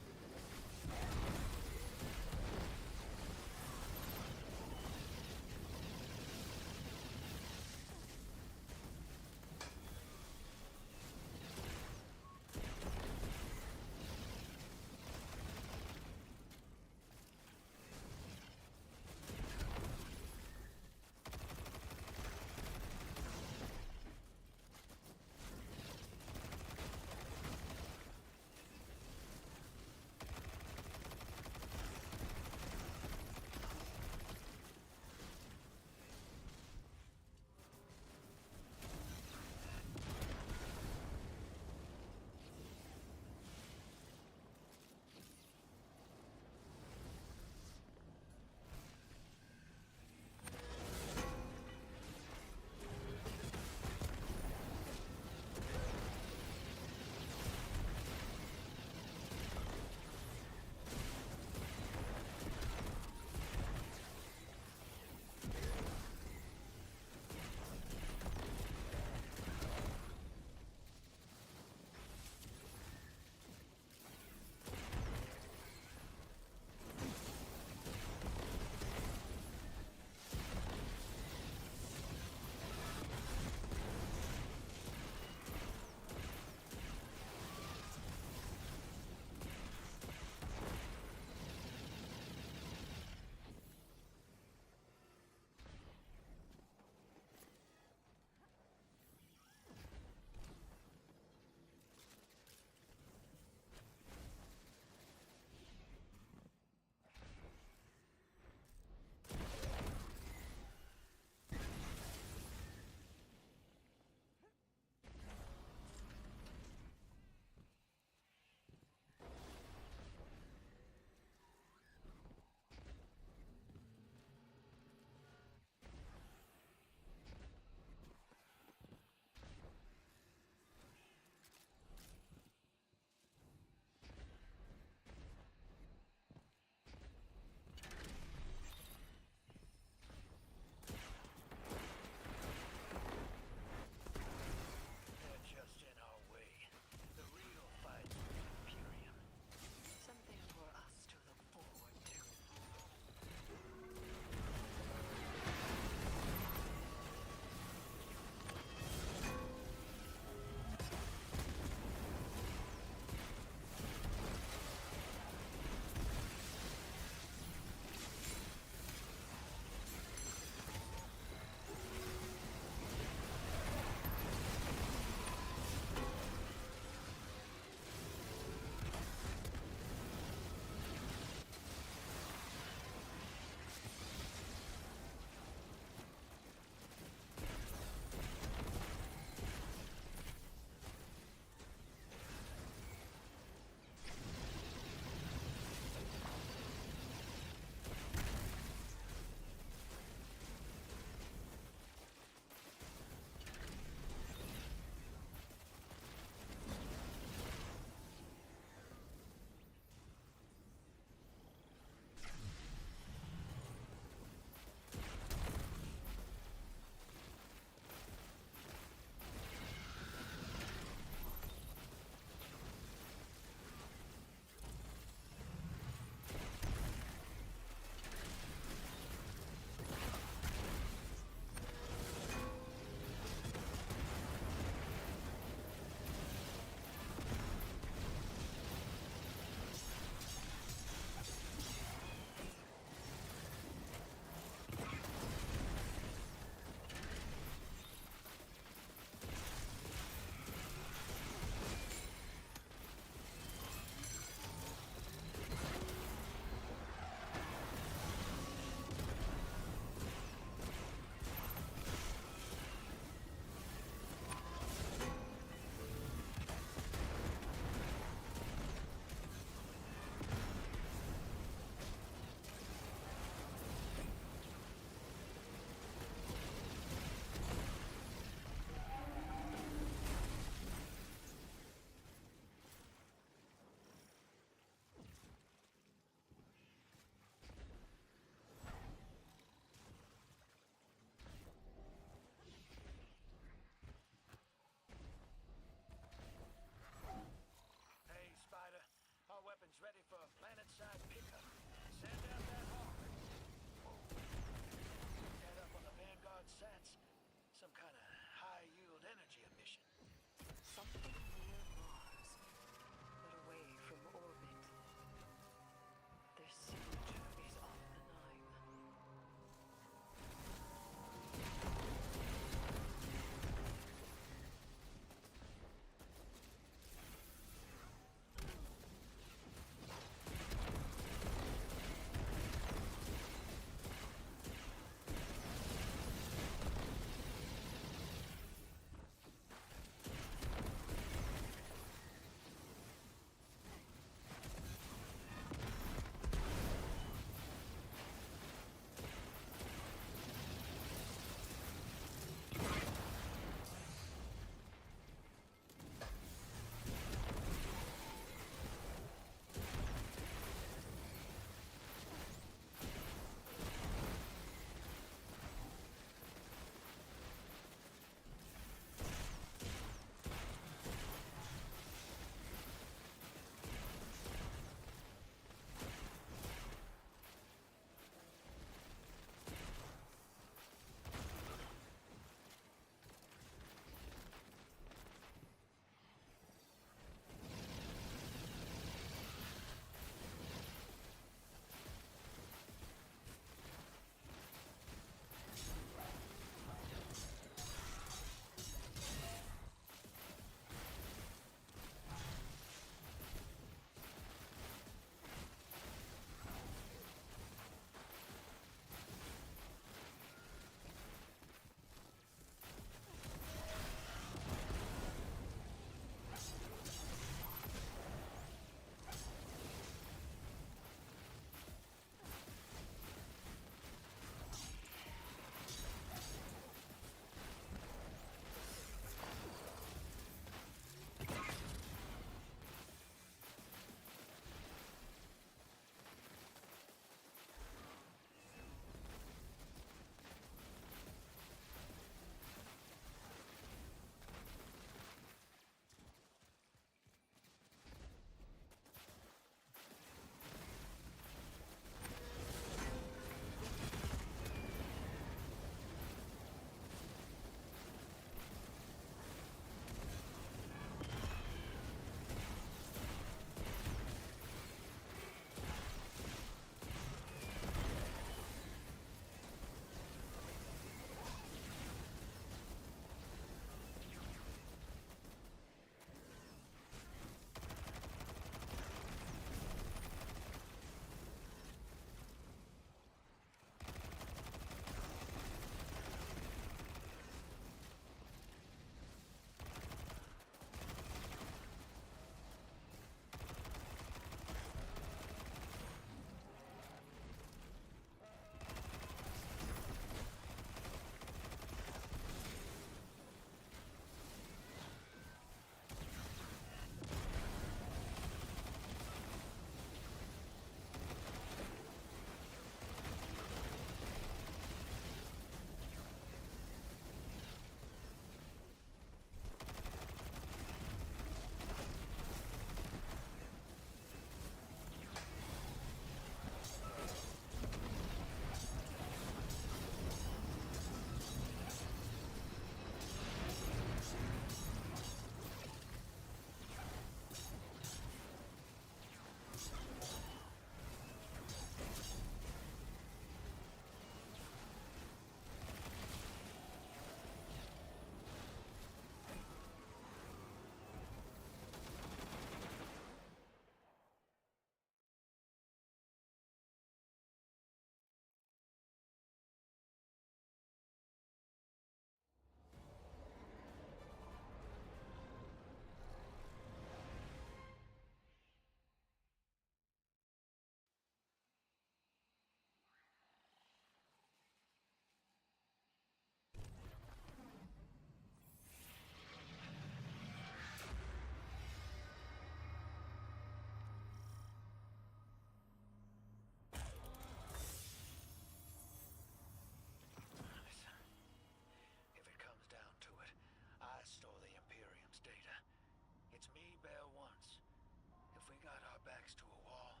got our backs to a wall.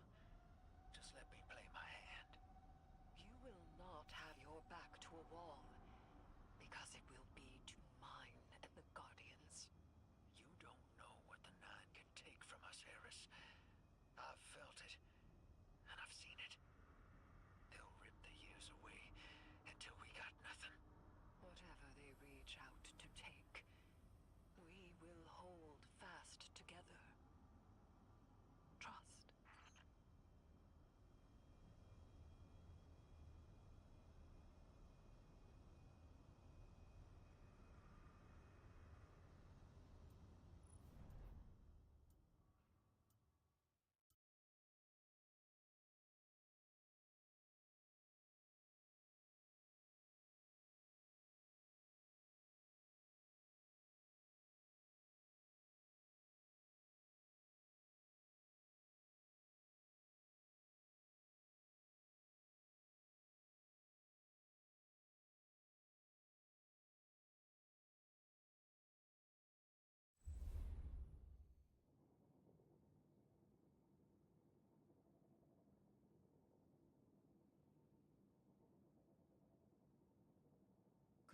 Just let me play my hand. You will not have your back to a wall, because it will be to mine and the Guardians. You don't know what the Nine can take from us, Eris. I've felt it, and I've seen it. They'll rip the years away until we got nothing. Whatever they reach out to take, we will hold fast together. Trust.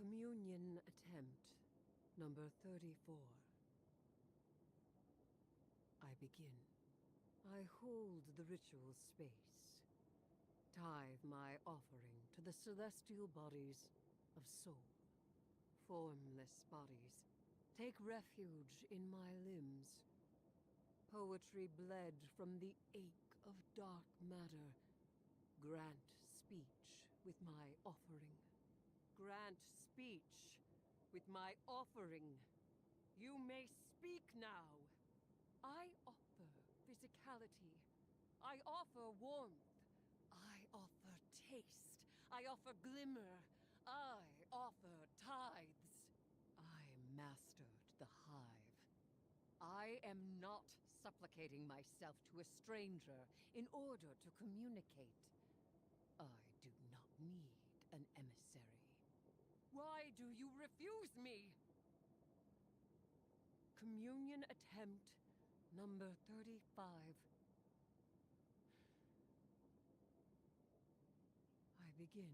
Communion attempt number 34. I begin. I hold the ritual space. Tithe my offering to the celestial bodies of soul. Formless bodies, take refuge in my limbs. Poetry bled from the ache of dark matter. Grant speech with my offering. Grant speech with my offering. You may speak now. I offer physicality. I offer warmth. I offer taste. I offer glimmer. I offer tithes. I mastered the hive. I am not supplicating myself to a stranger in order to communicate. I do not need an emissary. Why do you refuse me? Communion attempt number 35. I begin.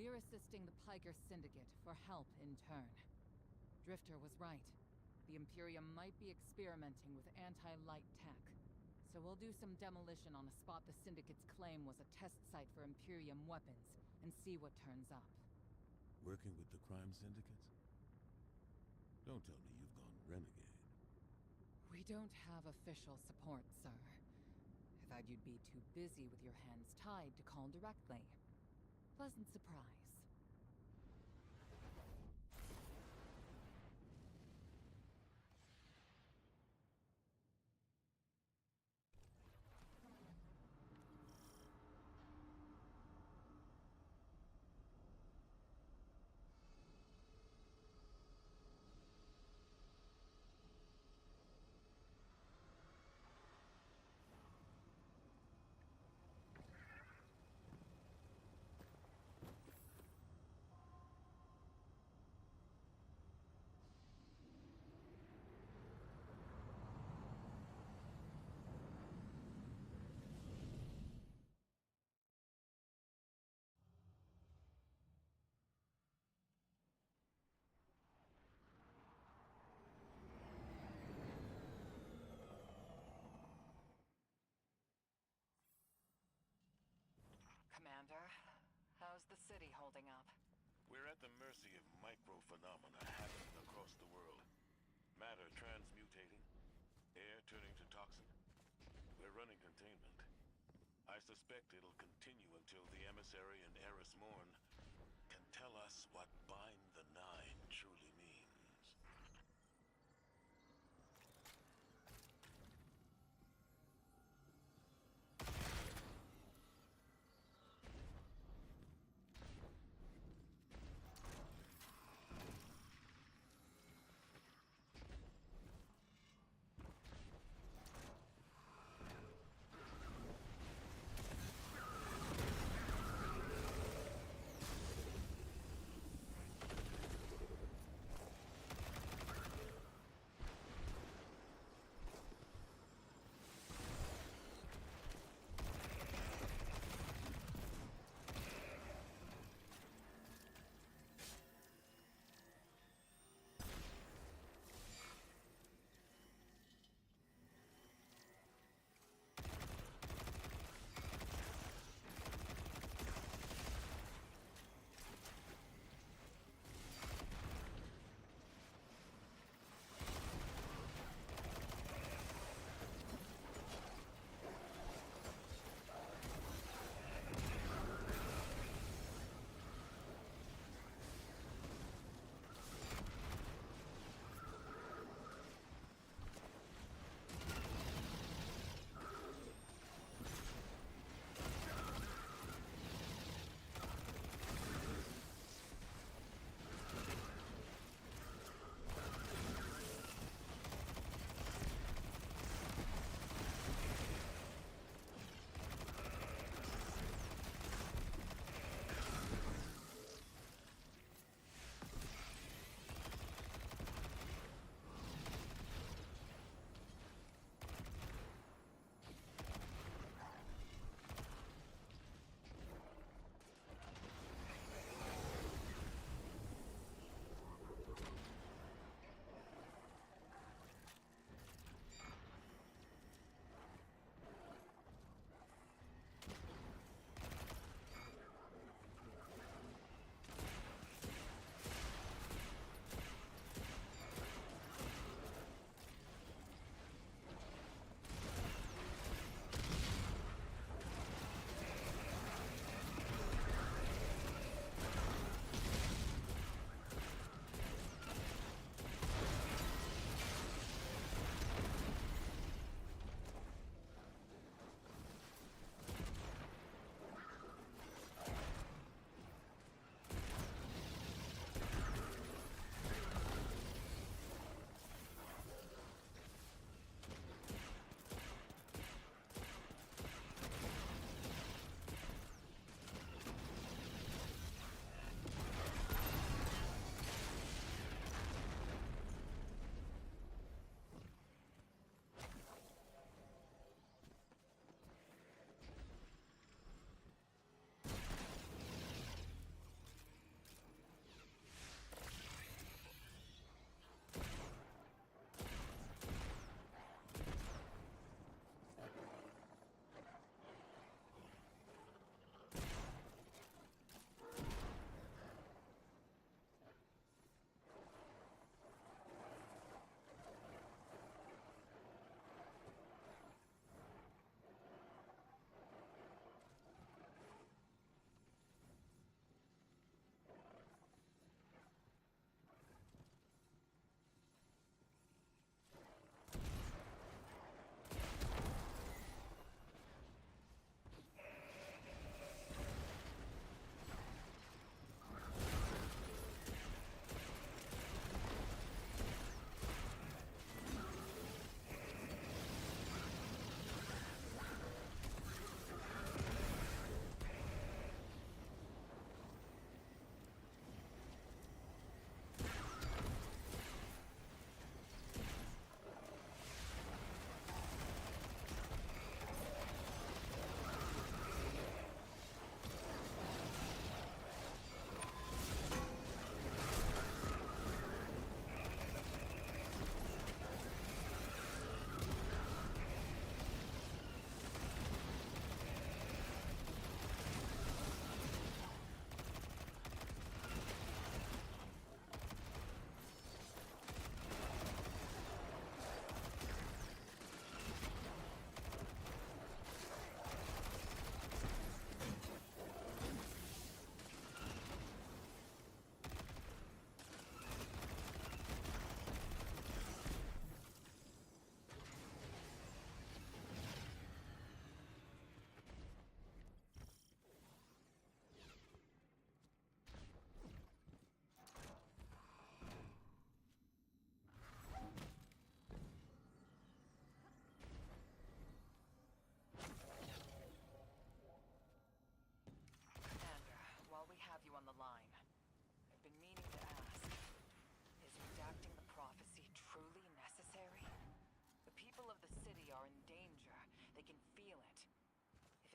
We're assisting the Piker Syndicate for help in turn. Drifter was right. The Imperium might be experimenting with anti-light tech. So we'll do some demolition on a spot the Syndicate's claim was a test site for Imperium weapons, and see what turns up. Working with the crime syndicates? Don't tell me you've gone renegade. We don't have official support, sir. I thought you'd be too busy with your hands tied to call directly. Pleasant surprise. Commander, how's the city holding up? We're at the mercy of micro-phenomena happening across the world. Matter transmutating, air turning to toxin. We're running containment. I suspect it'll continue until the emissary and Eris Morn can tell us what Bind the Nine truly means.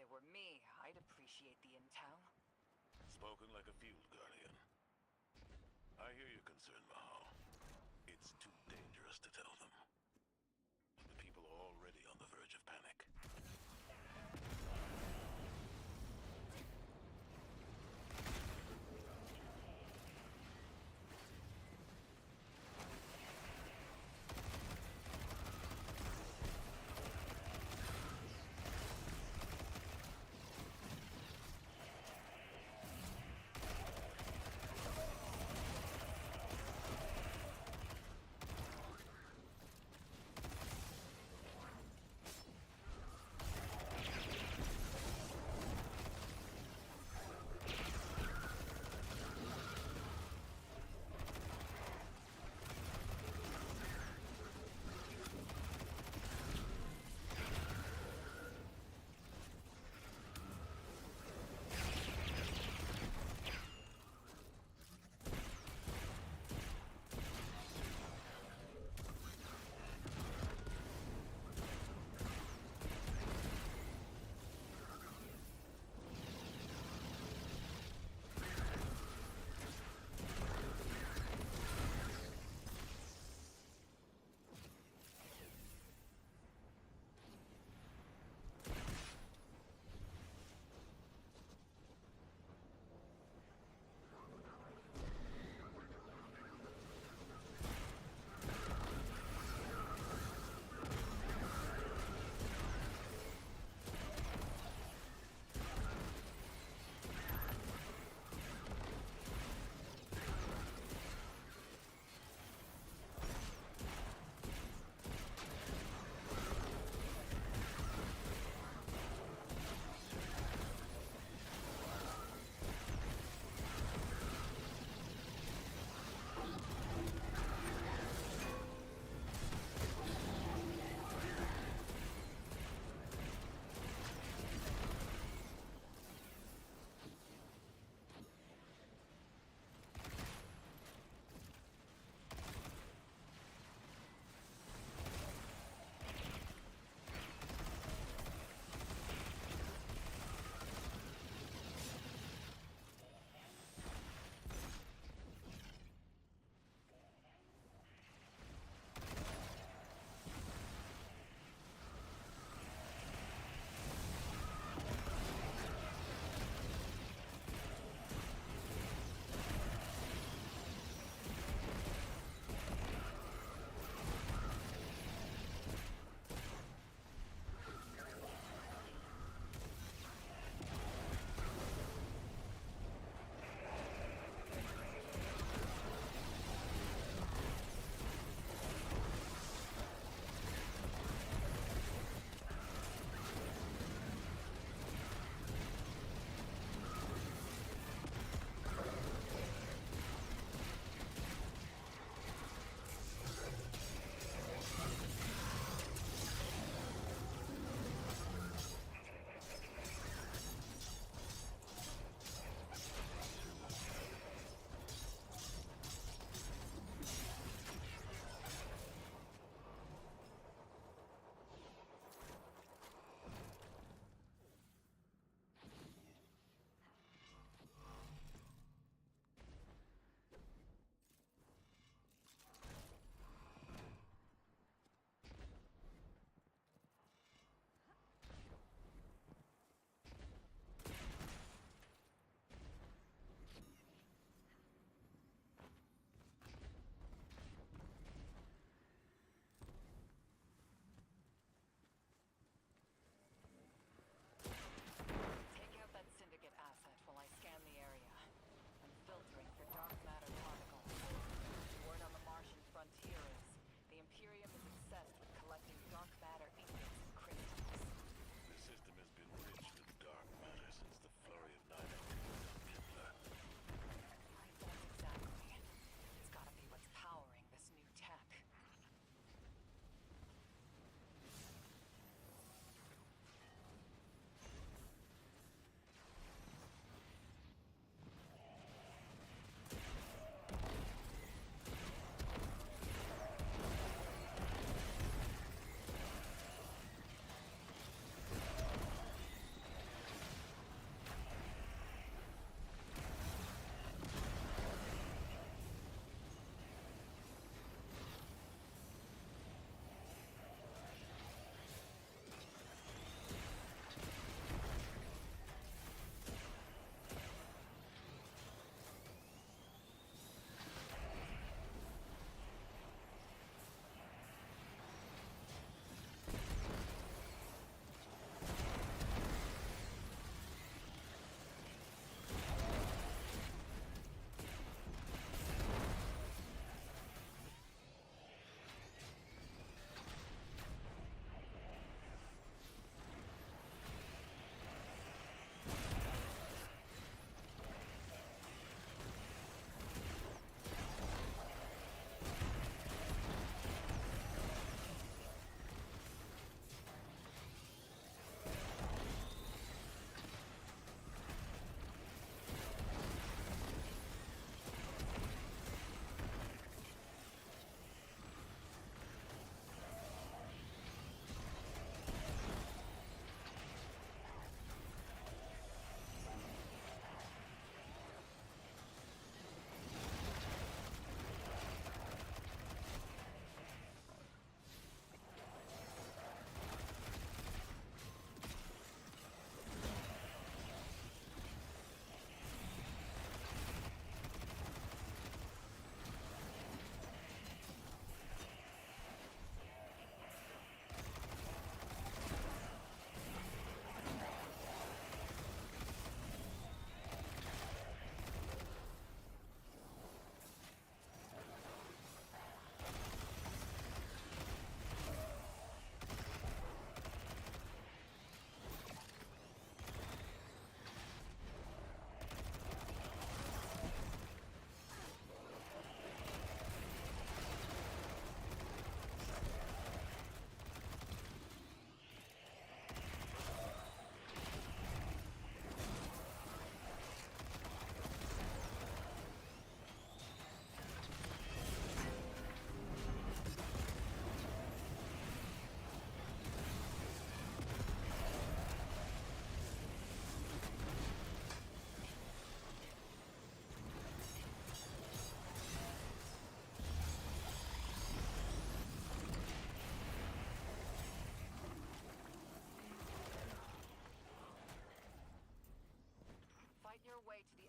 it were me, I'd appreciate the intel. Spoken like a field guardian. I hear your concern, Mahal. It's too dangerous to tell them. The people are already on the verge of panic.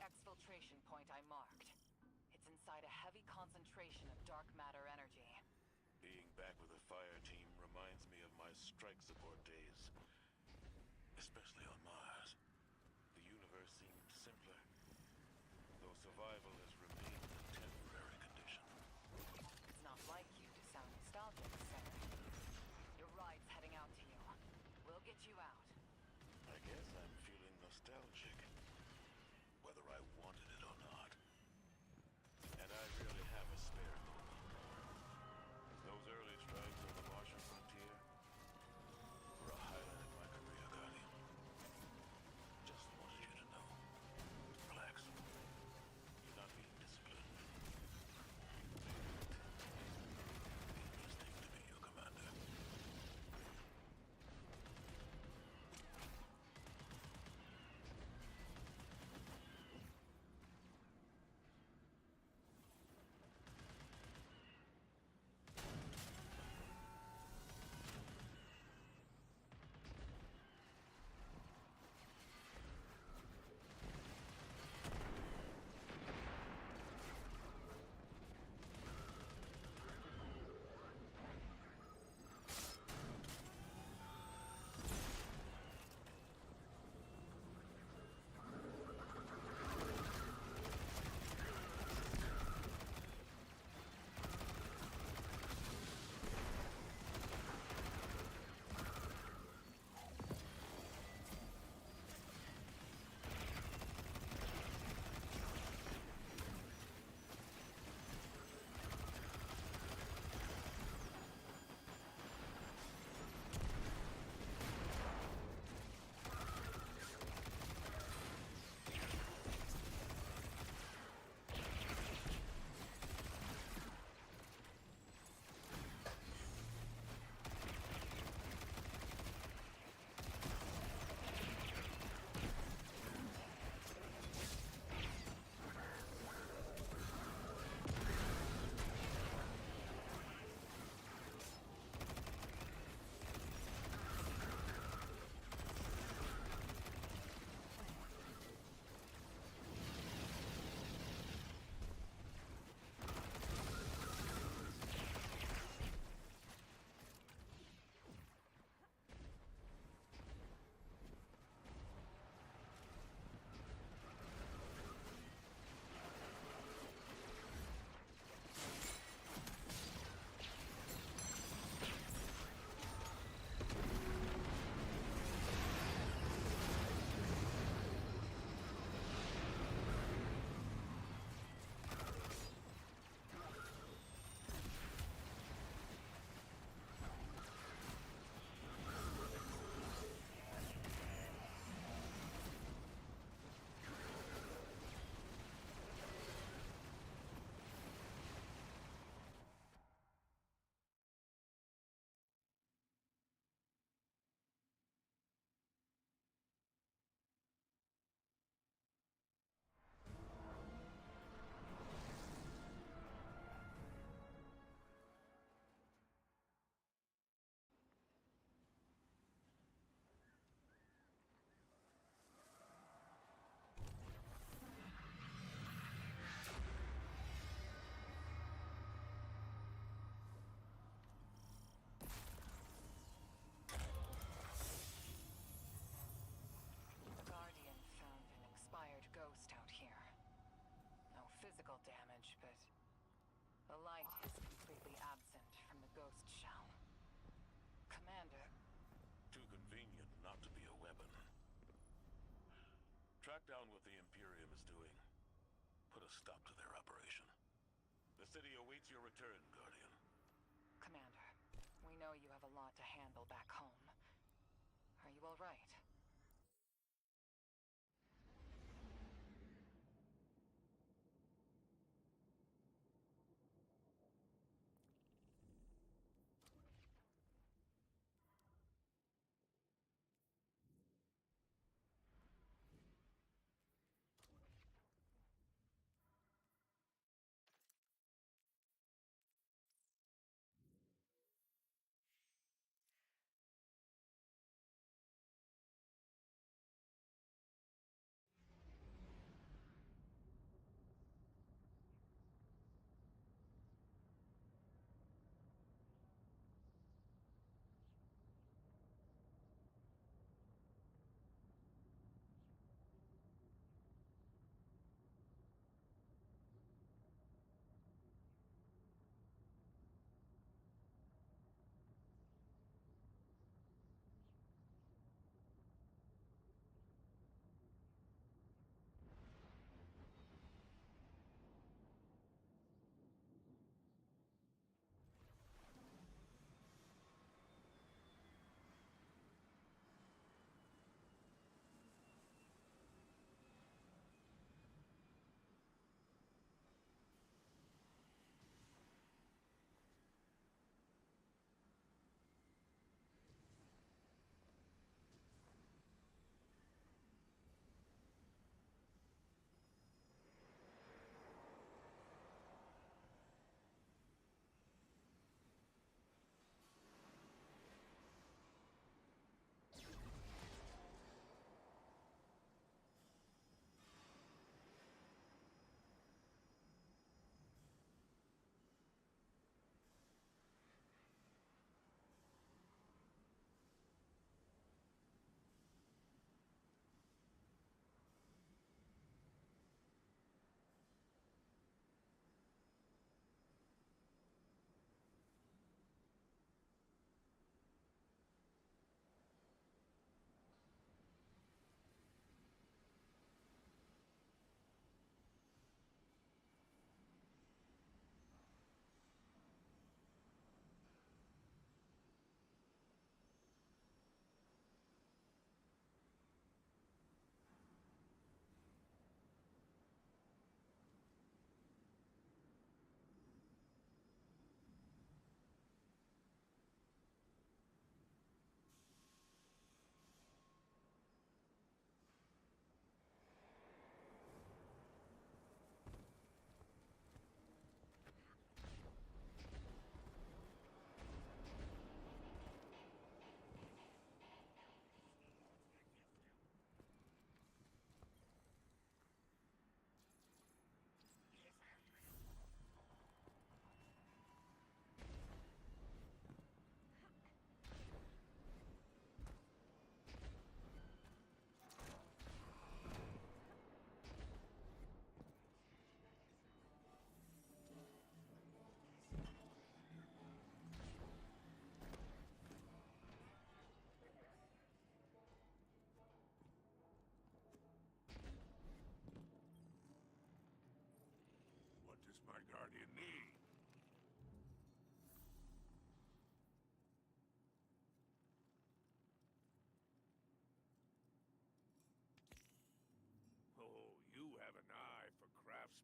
exfiltration point I marked. It's inside a heavy concentration of dark matter energy. Being back with the fire team reminds me of my strike support days. Especially on Mars. The universe seemed simpler, though survival has remained a temporary condition. It's not like you to sound nostalgic, sir. Your ride's heading out to you. We'll get you out. I guess I'm feeling nostalgic, whether I wanted it or not. And I really have a spare moment. Those early strikes on the Martian frontier were a highlight of my career, Guardian. Just wanted you to know. Relax. You're not being disciplined. Being listening to me, your commander. physical damage, but the light is completely absent from the ghost shell. Commander... Too convenient not to be a weapon. Track down what the Imperium is doing. Put a stop to their operation. The city awaits your return, Guardian. Commander, we know you have a lot to handle back home. Are you all right?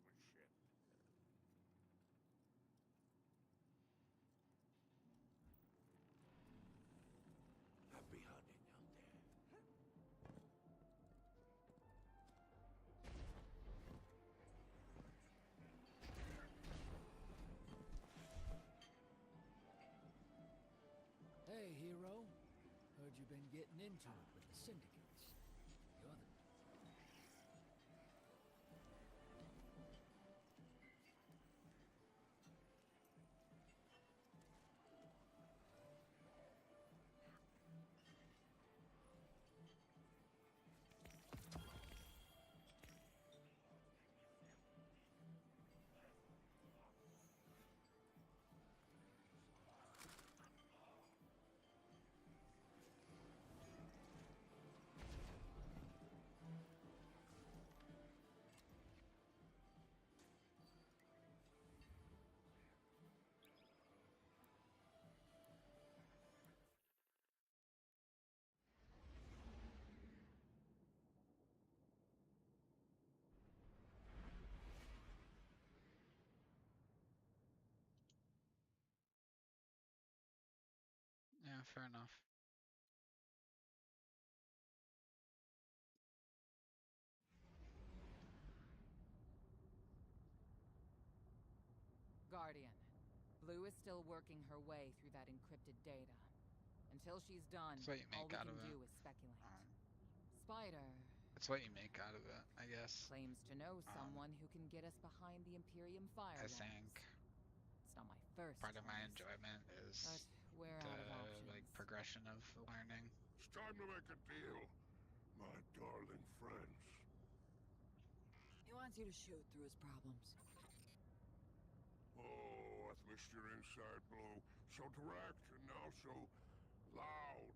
craftsmanship. Happy hunting out there. Hey, hero. Heard you've been getting into it with the syndicates. You're the... Yeah, fair enough. Guardian. Blue is still working her way through that encrypted data. Until she's done, That's what you all make we out can of it. do is speculate. Spider That's what you make out of it, I guess. claims to know someone who can get us behind the Imperium fire I walls. think It's not my first part of my choice, enjoyment is but we're out of the options. progression of learning. It's time to make a deal, my darling friends. He wants you to shoot through his problems. Oh, I've missed your inside, Blue. So direct and now so loud.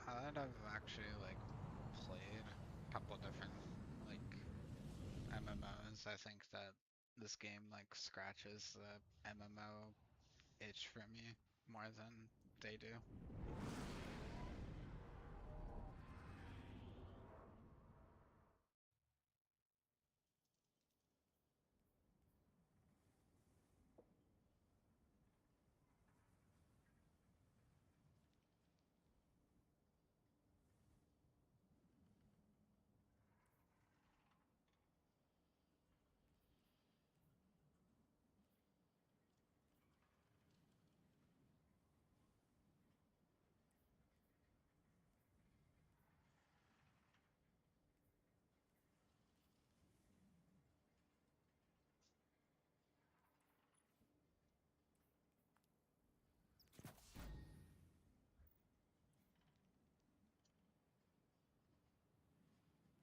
Now that I've actually like played a couple different like MMOs, I think that this game like scratches the MMO itch for me more than they do.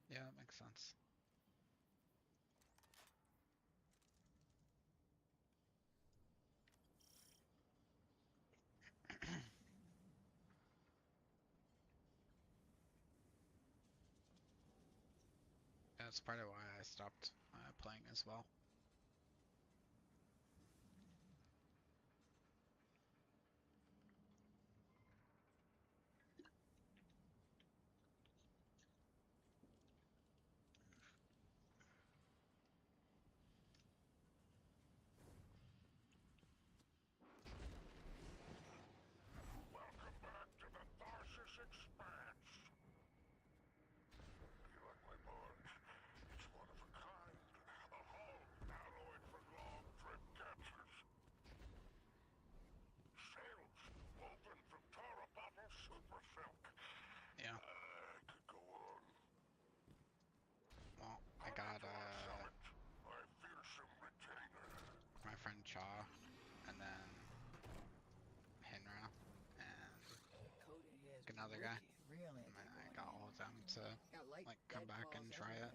Yeah, that makes sense. That's part of why I stopped playing as well. Welcome back to the Tharsis Expanse. You like my bond? It's one of a kind. A hull alloyed for long trip captures. Sails woven from Tara Bottle super silk. Yeah. I could go on. Well, I got Summit, my fearsome retainer. my friend Chaw, and then Hinra, and another guy. Really? I got all of them to like come back and try it.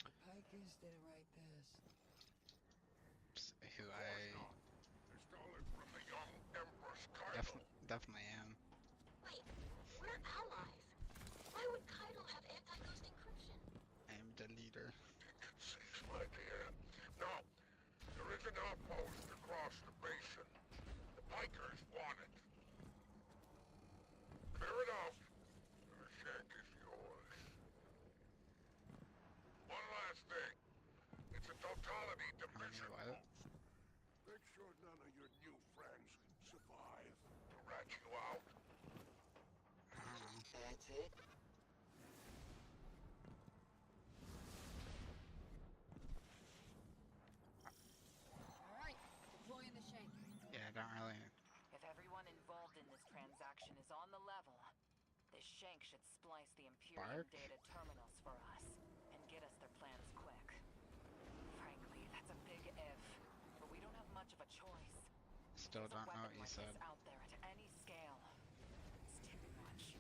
The Pikers didn't write this. Who I They stole it from the young Empress Kylo. definitely definitely am. Wait, we're allies. Why would Kaido have anti-ghost encryption? I am the leader. Seize my dear. No, there is an outpost across the basin. The Pikers want it. Clear it out. The shack is yours. One last thing. It's a totality division what? move. Make sure none of your new friends survive to rat you out. I don't know. That's it? Alright, deploying the shank. Yeah, I don't really. If everyone involved in this transaction is on the level, this shank should splice the Imperium Bark? data terminals for us and get us their plans quick. Frankly, that's a big if, but we don't have much of a choice. Still There's a don't know weapon what you like said. this out there at any scale. It's too much.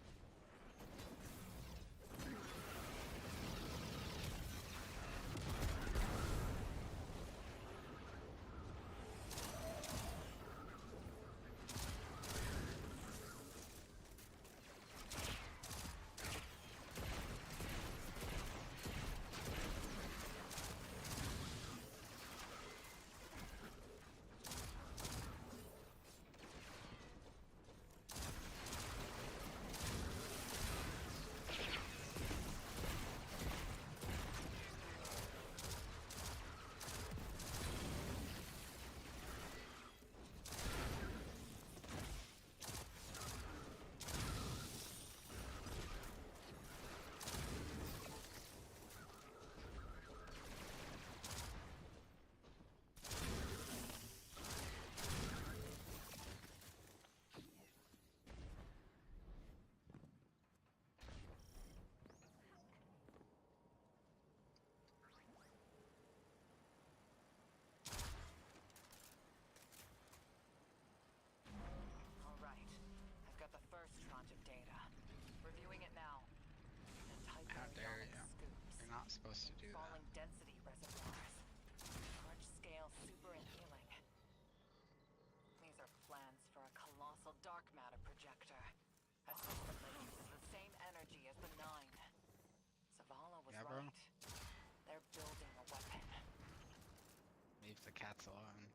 All right, I've got the first tranche of data. Reviewing it now. The type How dare baryonic you. scoops. You're not supposed to do that. Falling density reservoirs. Large-scale super-annealing. These are plans for a colossal dark matter projector. A system that uses the same energy as the Nine. Zavala was Yeah, bro. right. They're building a weapon. Leave the cats alone.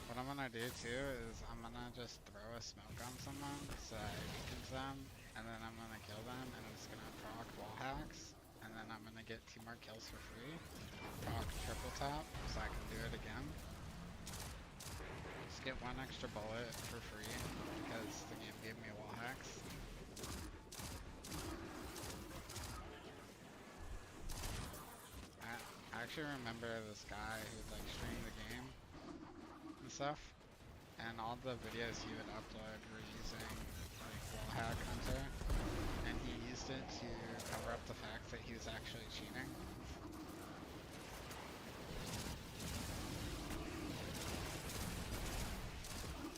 What I'm gonna do too is I'm gonna just throw a smoke on someone so I weakens them, and then I'm gonna kill them, and it's gonna proc wall hacks, and then I'm gonna get 2 more kills for free, proc triple tap so I can do it again. Just get 1 extra bullet for free because the game gave me wall hacks. I actually remember this guy who'd like stream the game and stuff, and all the videos he would upload were using like wallhack Hunter, and he used it to cover up the fact that he was actually cheating.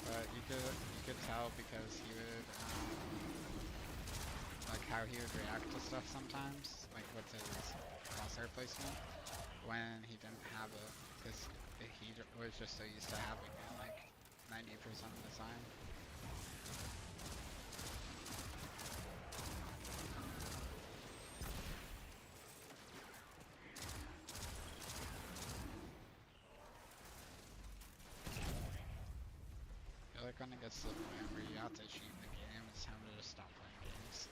But you could tell because he would like how he would react to stuff sometimes, like with his crosshair placement when he didn't have it, because he was just so used to having it like 90% of the time. I feel like when it gets to the point where you have to cheat the game, it's time to just stop playing games.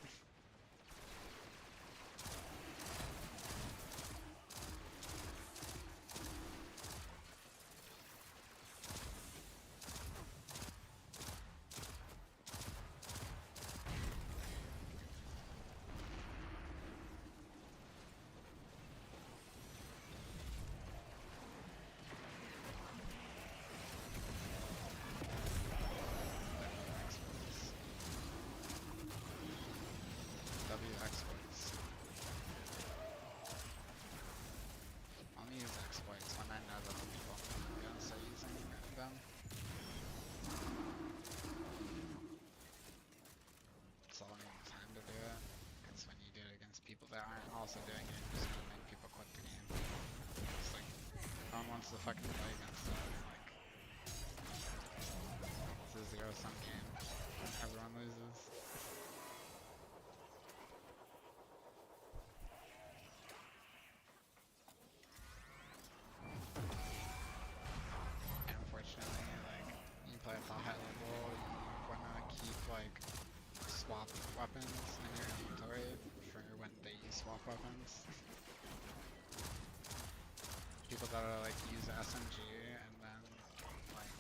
W exploits. Only use exploits when I know that people are gonna start using them. It's all need time to do it. Because when you do it against people that aren't also doing it, you're just gonna make people quit the game. It's like, no one wants to fucking play against it. Like, it's a zero-sum game. Everyone loses. Unfortunately, like, you play at the high level, you wanna keep, like, swap weapons in your inventory for when they use swap weapons. People that are, like, use SMG and then, like,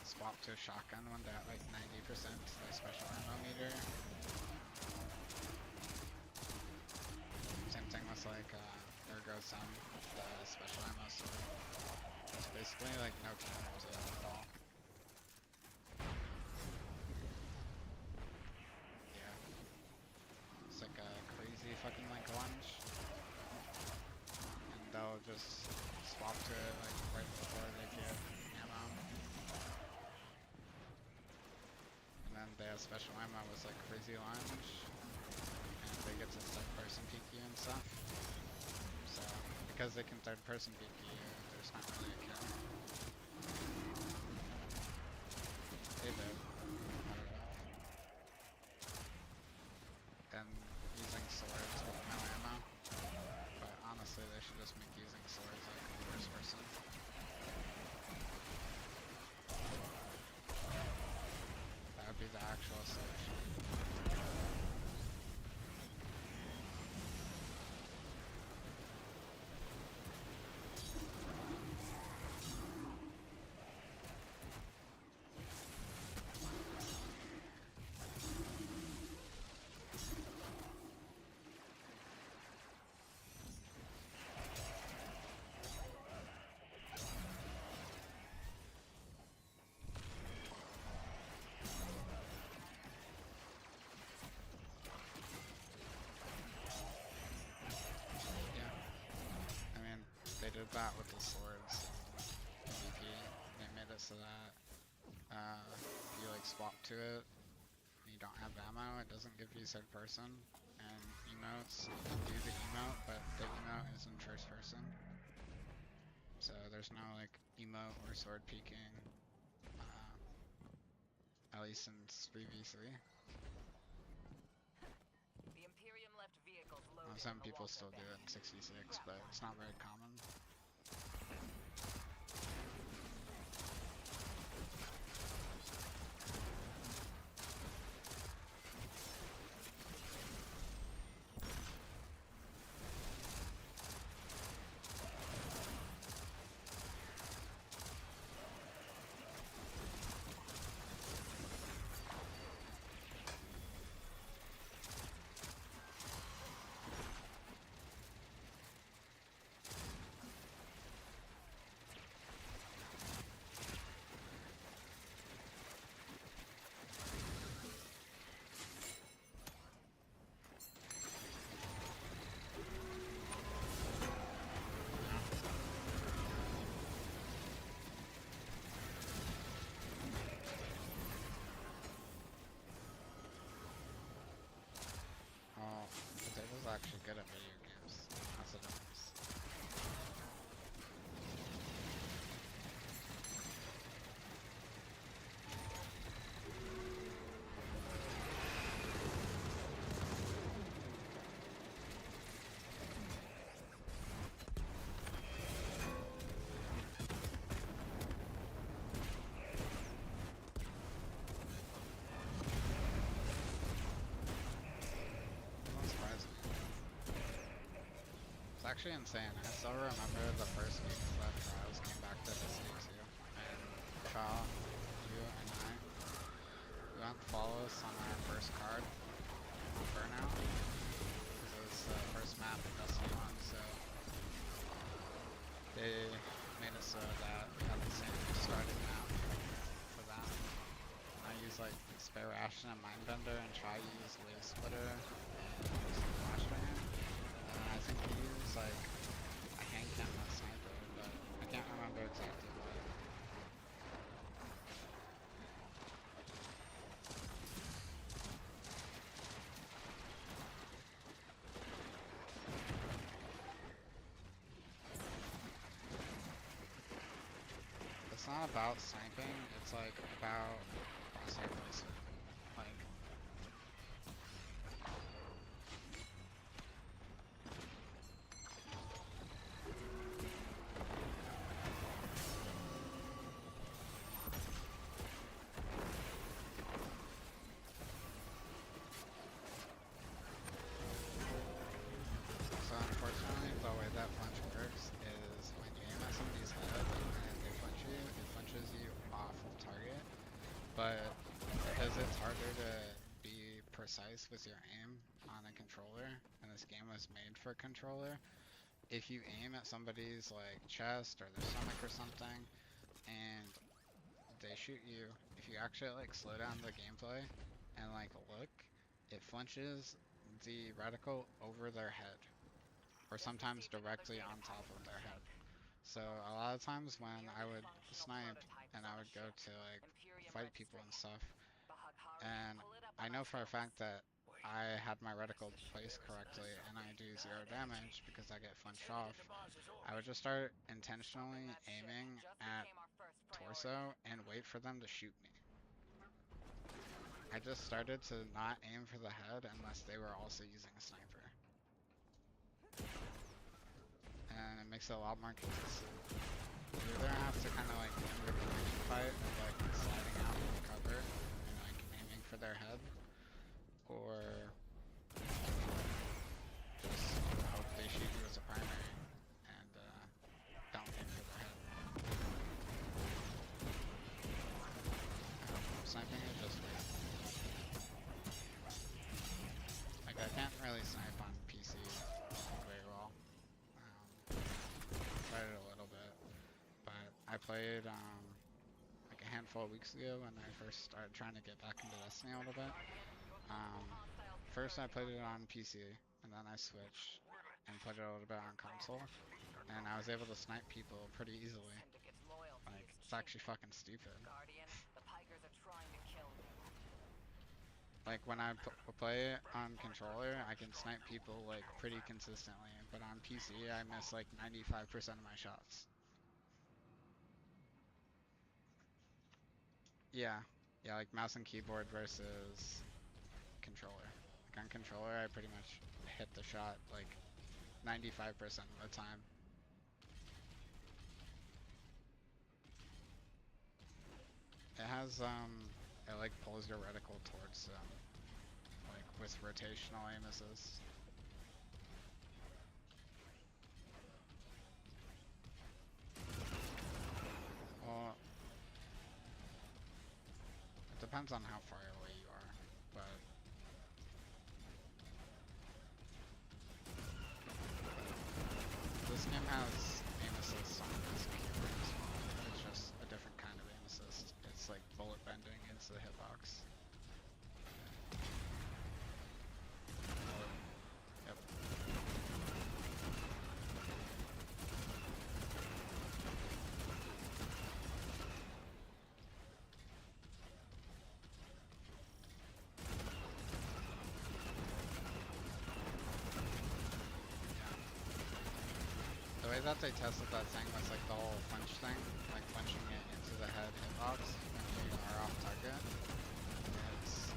swap to a shotgun when they're at, like, 90% their special ammo meter. Same thing with, like, Ergo Sun, the special ammo sword. It's basically, like, no counter to it at all. Yeah. It's like a crazy fucking, like, lunge. And they'll just swap to it, like, right before they get ammo. And then they have special ammo with, like, crazy lunge. And they get to third-person peek you and stuff. So, because they can third-person peek you, there's not really a kill. They do. I don't know. And using swords with no ammo. But honestly, they should just make using swords like first person. That would be the actual solution. They did that with the swords in PvP. They made it so that if you like swap to it and you don't have ammo, it doesn't give you third person. And emotes, you can do the emote, but the emote is in first person. So there's no like emote or sword peeking, at least in 3v3. The Imperium left vehicles loaded Some in the people Walter still do Bay. it in 6v6, but it's not very common. It's actually insane. I still remember the first week that Trials came back to Destiny 2. And Shaw, you and I, we went to follow us on our first card on Burnout. Because it was the first map in Destiny 1, so they made it so that we had the same starting map for that. And I used like Spare Ration and Mindbender, and Try used Wave Splitter and Flashbang. And then I think he used like a hand cannon and a sniper, but I can't remember exactly what. It's not about sniping, it's like about crosshair placement. Like, so unfortunately, the way that punch works is when you aim at somebody's head and they punch you, it punches you off of target. But because it's harder to be precise with your aim on a controller, and this game was made for a controller, if you aim at somebody's like chest or their stomach or something, and they shoot you, if you actually like slow down the gameplay and like look, it flinches the reticle over their head, or sometimes directly on top of their head. So a lot of times when I would snipe and I would go to like fight people and stuff, and I know for a fact that I had my reticle placed correctly and I do 0 damage because I get flinched off, I would just start intentionally aiming at torso and wait for them to shoot me. I just started to not aim for the head unless they were also using a sniper. And it makes it a lot more consistent. You either have to kind of like remember the training fight of like sliding out from cover and like aiming for their head, or just hope they shoot you as a primary and don't aim for their head. Sniping is just weird. Like I can't really snipe on PC very well. Tried it a little bit, but I played like a handful of weeks ago when I first started trying to get back into Destiny a little bit. First I played it on PC, and then I switched and played it a little bit on console, and I was able to snipe people pretty easily. Like, it's actually fucking stupid. Like, when I play on controller, I can snipe people, like, pretty consistently, but on PC, I miss, like, 95% of my shots. Yeah, like, mouse and keyboard versus controller. Like, on controller, I pretty much hit the shot, like, 95% of the time. It has, it, like, pulls your reticle towards them. Like with rotational aim assist. Well, it depends on how far away you are, but this game has aim assist on this keyboard as well. It's just a different kind of aim assist. It's like bullet bending into the hitbox. Yep. The way that they tested that thing was like the whole flinch thing, like flinching it into the head hitbox when you are off target. It's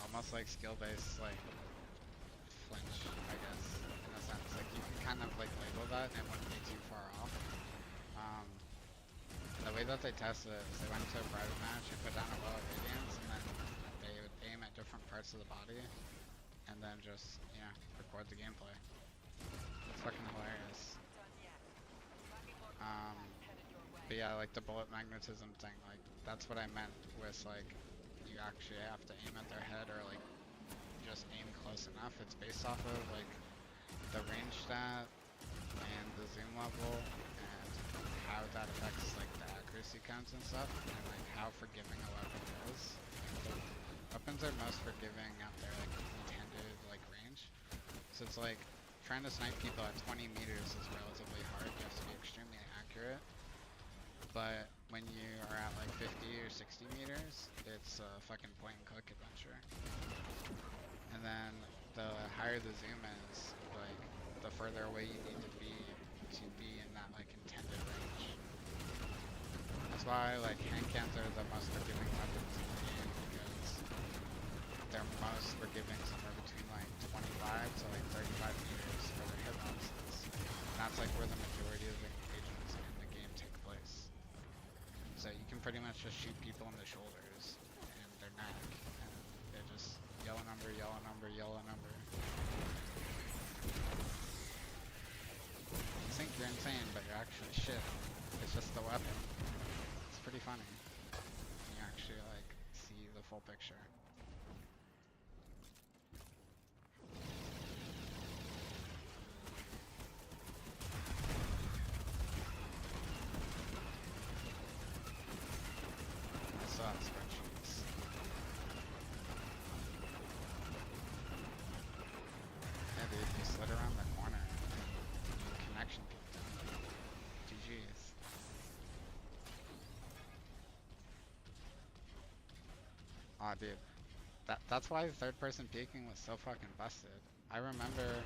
almost like skill-based, like flinch, I guess, in a sense. Like you can kind of like label that and it wouldn't be too far off. The way that they tested it is they went to a private match and put down a row of radiance, and then they would aim at different parts of the body and then just, record the gameplay. But yeah, like the bullet magnetism thing, like that's what I meant with like you actually have to aim at their head or like just aim close enough. It's based off of like the range stat and the zoom level and how that affects like the accuracy counts and stuff, and like how forgiving a weapon is. The weapons are most forgiving at their like intended like range. So it's like trying to snipe people at 20 meters is relatively hard. You have to be extremely accurate. But when you are at like 50 or 60 meters, it's a fucking point and click adventure. And then the higher the zoom is, like the further away you need to be in that like intended range. That's why like hand cannons are the most forgiving weapons in the game, because they're most forgiving somewhere between like 25 to like 35 meters for their hitboxes. And that's like where the majority of the engagements in the game take place. So you can pretty much just shoot people in the shoulders and their neck, and they just yellow number, yellow number, yellow number. You think you're insane, but you're actually shit. It's just the weapon. It's pretty funny. You actually like see the full picture. Spreadsheets. Yeah, dude, you slid around the corner and connection peaked down. GG's. Aw, dude. That's why third person peeking was so fucking busted. I remember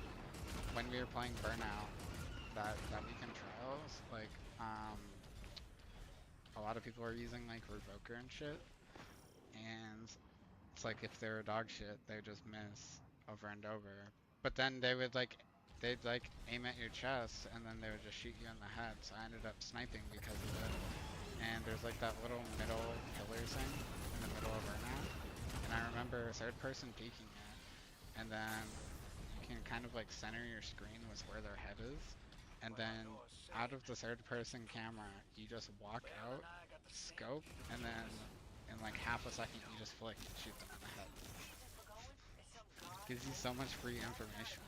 when we were playing Burnout, that weekend trials, like, a lot of people are using like Revoker and shit, and it's like if they're dog shit, they just miss over and over. But then they'd aim at your chest, and then they would just shoot you in the head. So I ended up sniping because of it. And there's like that little middle pillar thing in the middle of Burnout, and I remember third person peeking it, and then you can kind of like center your screen with where their head is. And then out of the third person camera, you just walk out, scope, and then in like half a second you just flick and shoot them in the head. Gives you so much free information.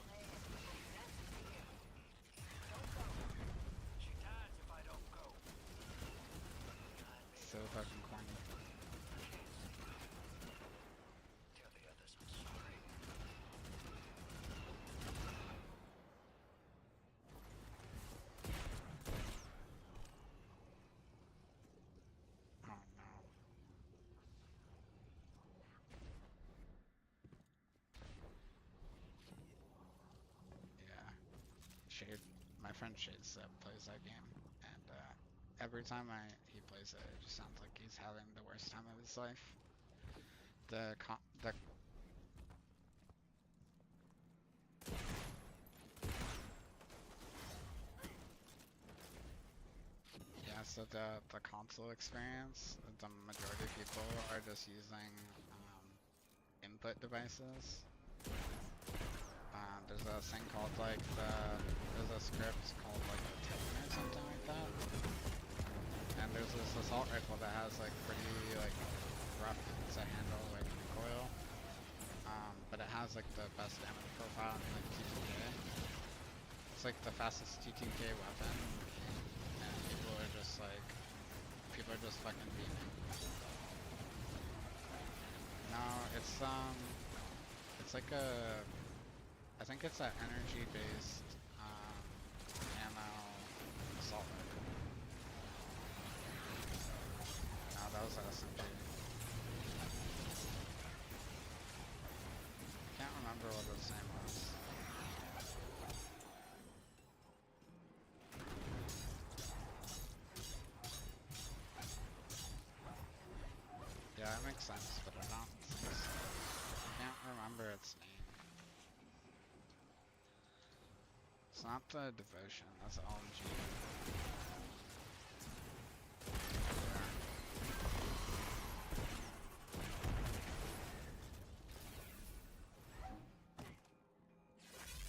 So fucking corny. Tell the others I'm sorry. Oh no. Yeah. Shade, my friend Shades plays that game, and every time he plays it, it just sounds like he's having the worst time of his life. Yeah, so the console experience, the majority of people are just using input devices. There's a thing called like there's a script called like the Titan or something like that. And there's this assault rifle that has like pretty like rough to handle like recoil. But it has like the best damage profile in like TTK. It's like the fastest TTK weapon, and people are just fucking beaming. No, it's like I think it's an energy-based ammo assault rifle. No, that was an SMG. I can't remember what its name was. Yeah, it makes sense, but I don't think so. I can't remember its name. It's not the Devotion, that's LMG.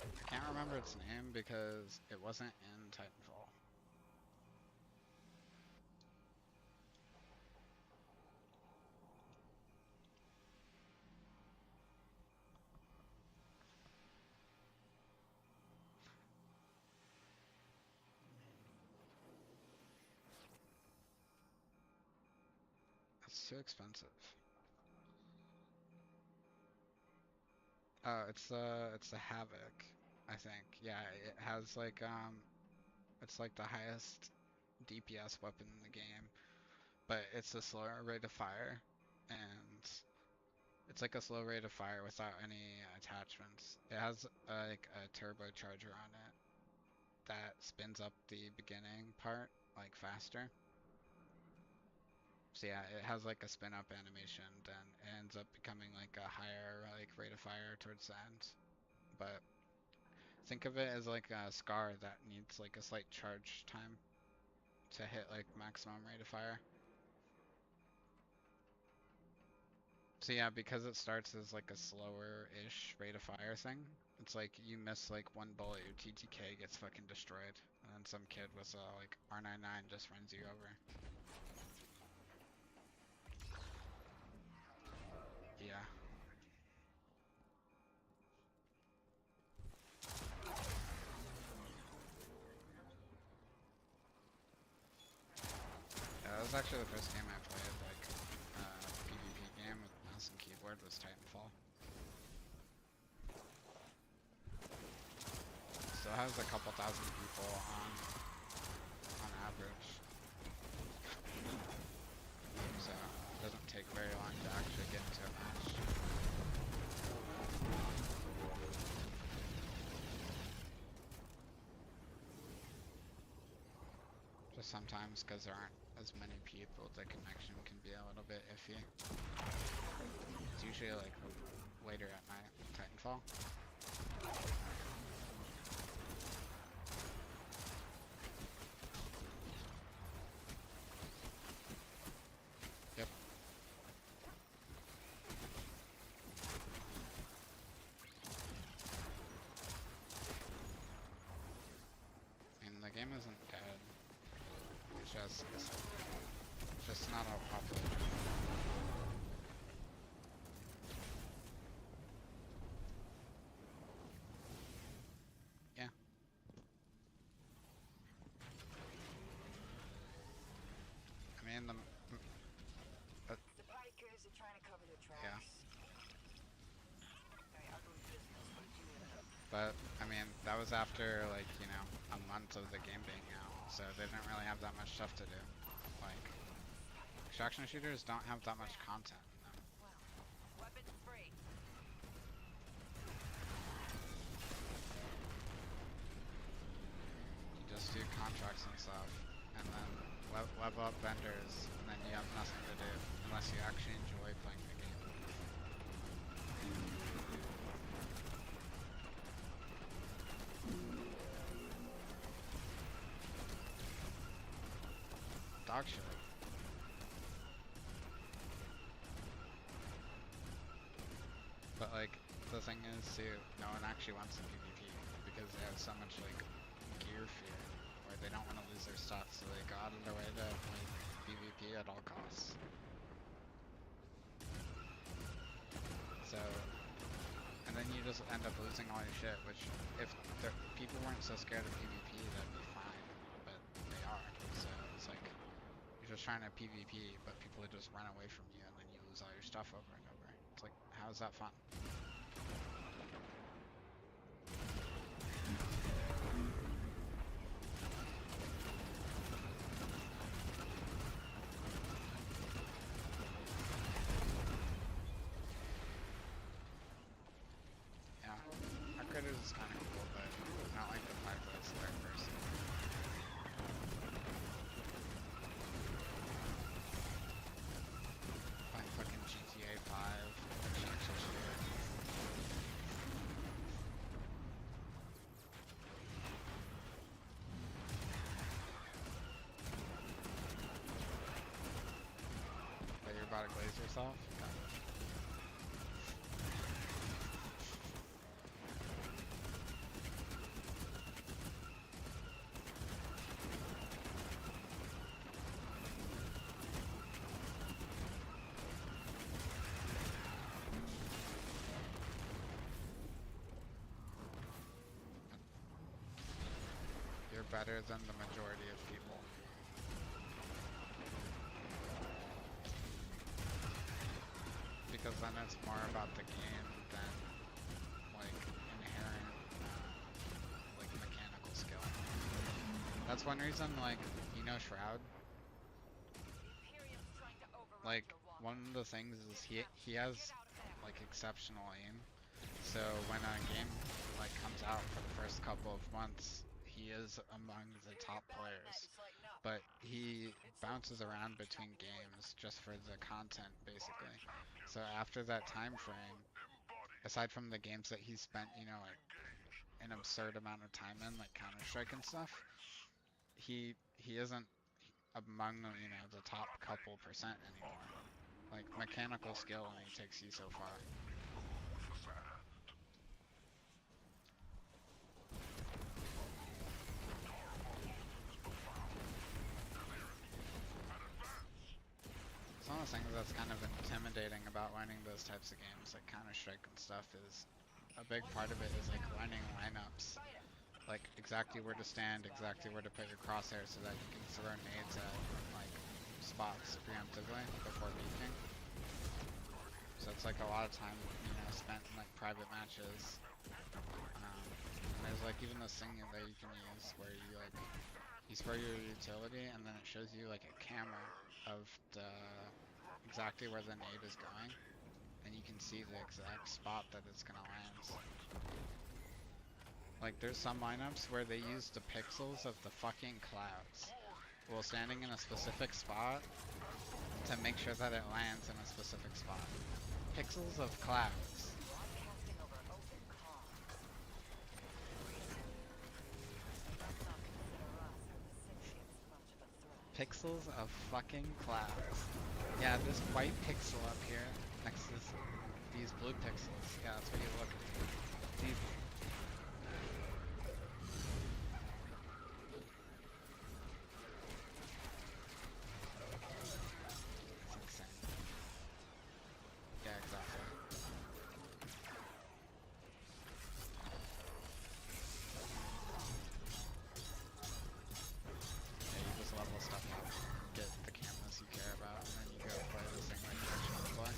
I can't remember its name because it wasn't in Titanfall. It's too expensive. Oh, it's the Havoc, I think. Yeah, it has like it's like the highest DPS weapon in the game, but it's a slower rate of fire, and it's like a slow rate of fire without any attachments. It has like a turbocharger on it that spins up the beginning part like faster. So yeah, it has like a spin up animation, then it ends up becoming like a higher like rate of fire towards the end. But think of it as like a Scar that needs like a slight charge time to hit like maximum rate of fire. So yeah, because it starts as like a slower-ish rate of fire thing, it's like you miss like one bullet, your TTK gets fucking destroyed, and then some kid with like R99 just runs you over. Yeah. That was actually the first game I played, like, PvP game with mouse and keyboard was Titanfall. Still has a couple thousand people on average. So, it doesn't take very long to actually get into a match. Just sometimes, because there aren't as many people, the connection can be a little bit iffy. It's usually like later at night, Titanfall. Yep. And the game isn't dead. It's just not all popular. Yeah. I mean, The bikers are trying to cover their tracks. Yeah. Very ugly business, but do it. But, I mean, that was after, like, you know, a month of the game being out, so they didn't really have that much stuff to do. Like, extraction shooters don't have that much content in them. Well, weapons free. You just do contracts and stuff, and then level up vendors, and then you have nothing to do, unless you actually enjoy playing the game. Dog shit. But like, the thing is too, no one actually wants a PvP because they have so much like gear fear, where they don't want to lose their stuff, so they go out of their way to play PvP at all costs. So, and then you just end up losing all your shit, which if people weren't so scared of PvP, that'd be fine, but they are. So it's like, you're just trying to PvP, but people would just run away from you, and then you lose all your stuff over and over. It's like, how is that fun? Yeah, our critters is kind of cool, but not like the 5-foot third person. Playing fucking GTA 5, extraction shooter. But you're about to glaze yourself? Yeah. You're better than the majority of people. because then it's more about the game than like inherent like mechanical skill. That's one reason, like, you know, Shroud. Like, one of the things is he has like exceptional aim. So when a game like comes out for the first couple of months, he is among the top players. But he bounces around between games just for the content, basically. So after that time frame, aside from the games that he's spent, you know, like an absurd amount of time in, like Counter-Strike and stuff, he isn't among, you know, the top couple percent anymore. Like, mechanical skill only takes you so far. Some of the things that's kind of intimidating about learning those types of games, like Counter-Strike and stuff, is a big part of it is like learning lineups. Like exactly where to stand, exactly where to put your crosshairs so that you can throw nades at like spots preemptively before peeking. So it's like a lot of time, you know, spent in like private matches. And there's like even this thing that you can use where you like you spray your utility and then it shows you like a camera of the exactly where the nade is going, and you can see the exact spot that it's gonna land. Like there's some lineups where they use the pixels of the fucking clouds while standing in a specific spot to make sure that it lands in a specific spot. Pixels of clouds. Pixels of fucking clouds. Yeah, this white pixel up here next to these blue pixels. Yeah, that's what you look at. These. It's insane. Yeah, exactly. Yeah, you just level stuff up, get the cameras you care about, and then you go play this thing like you actually want to play.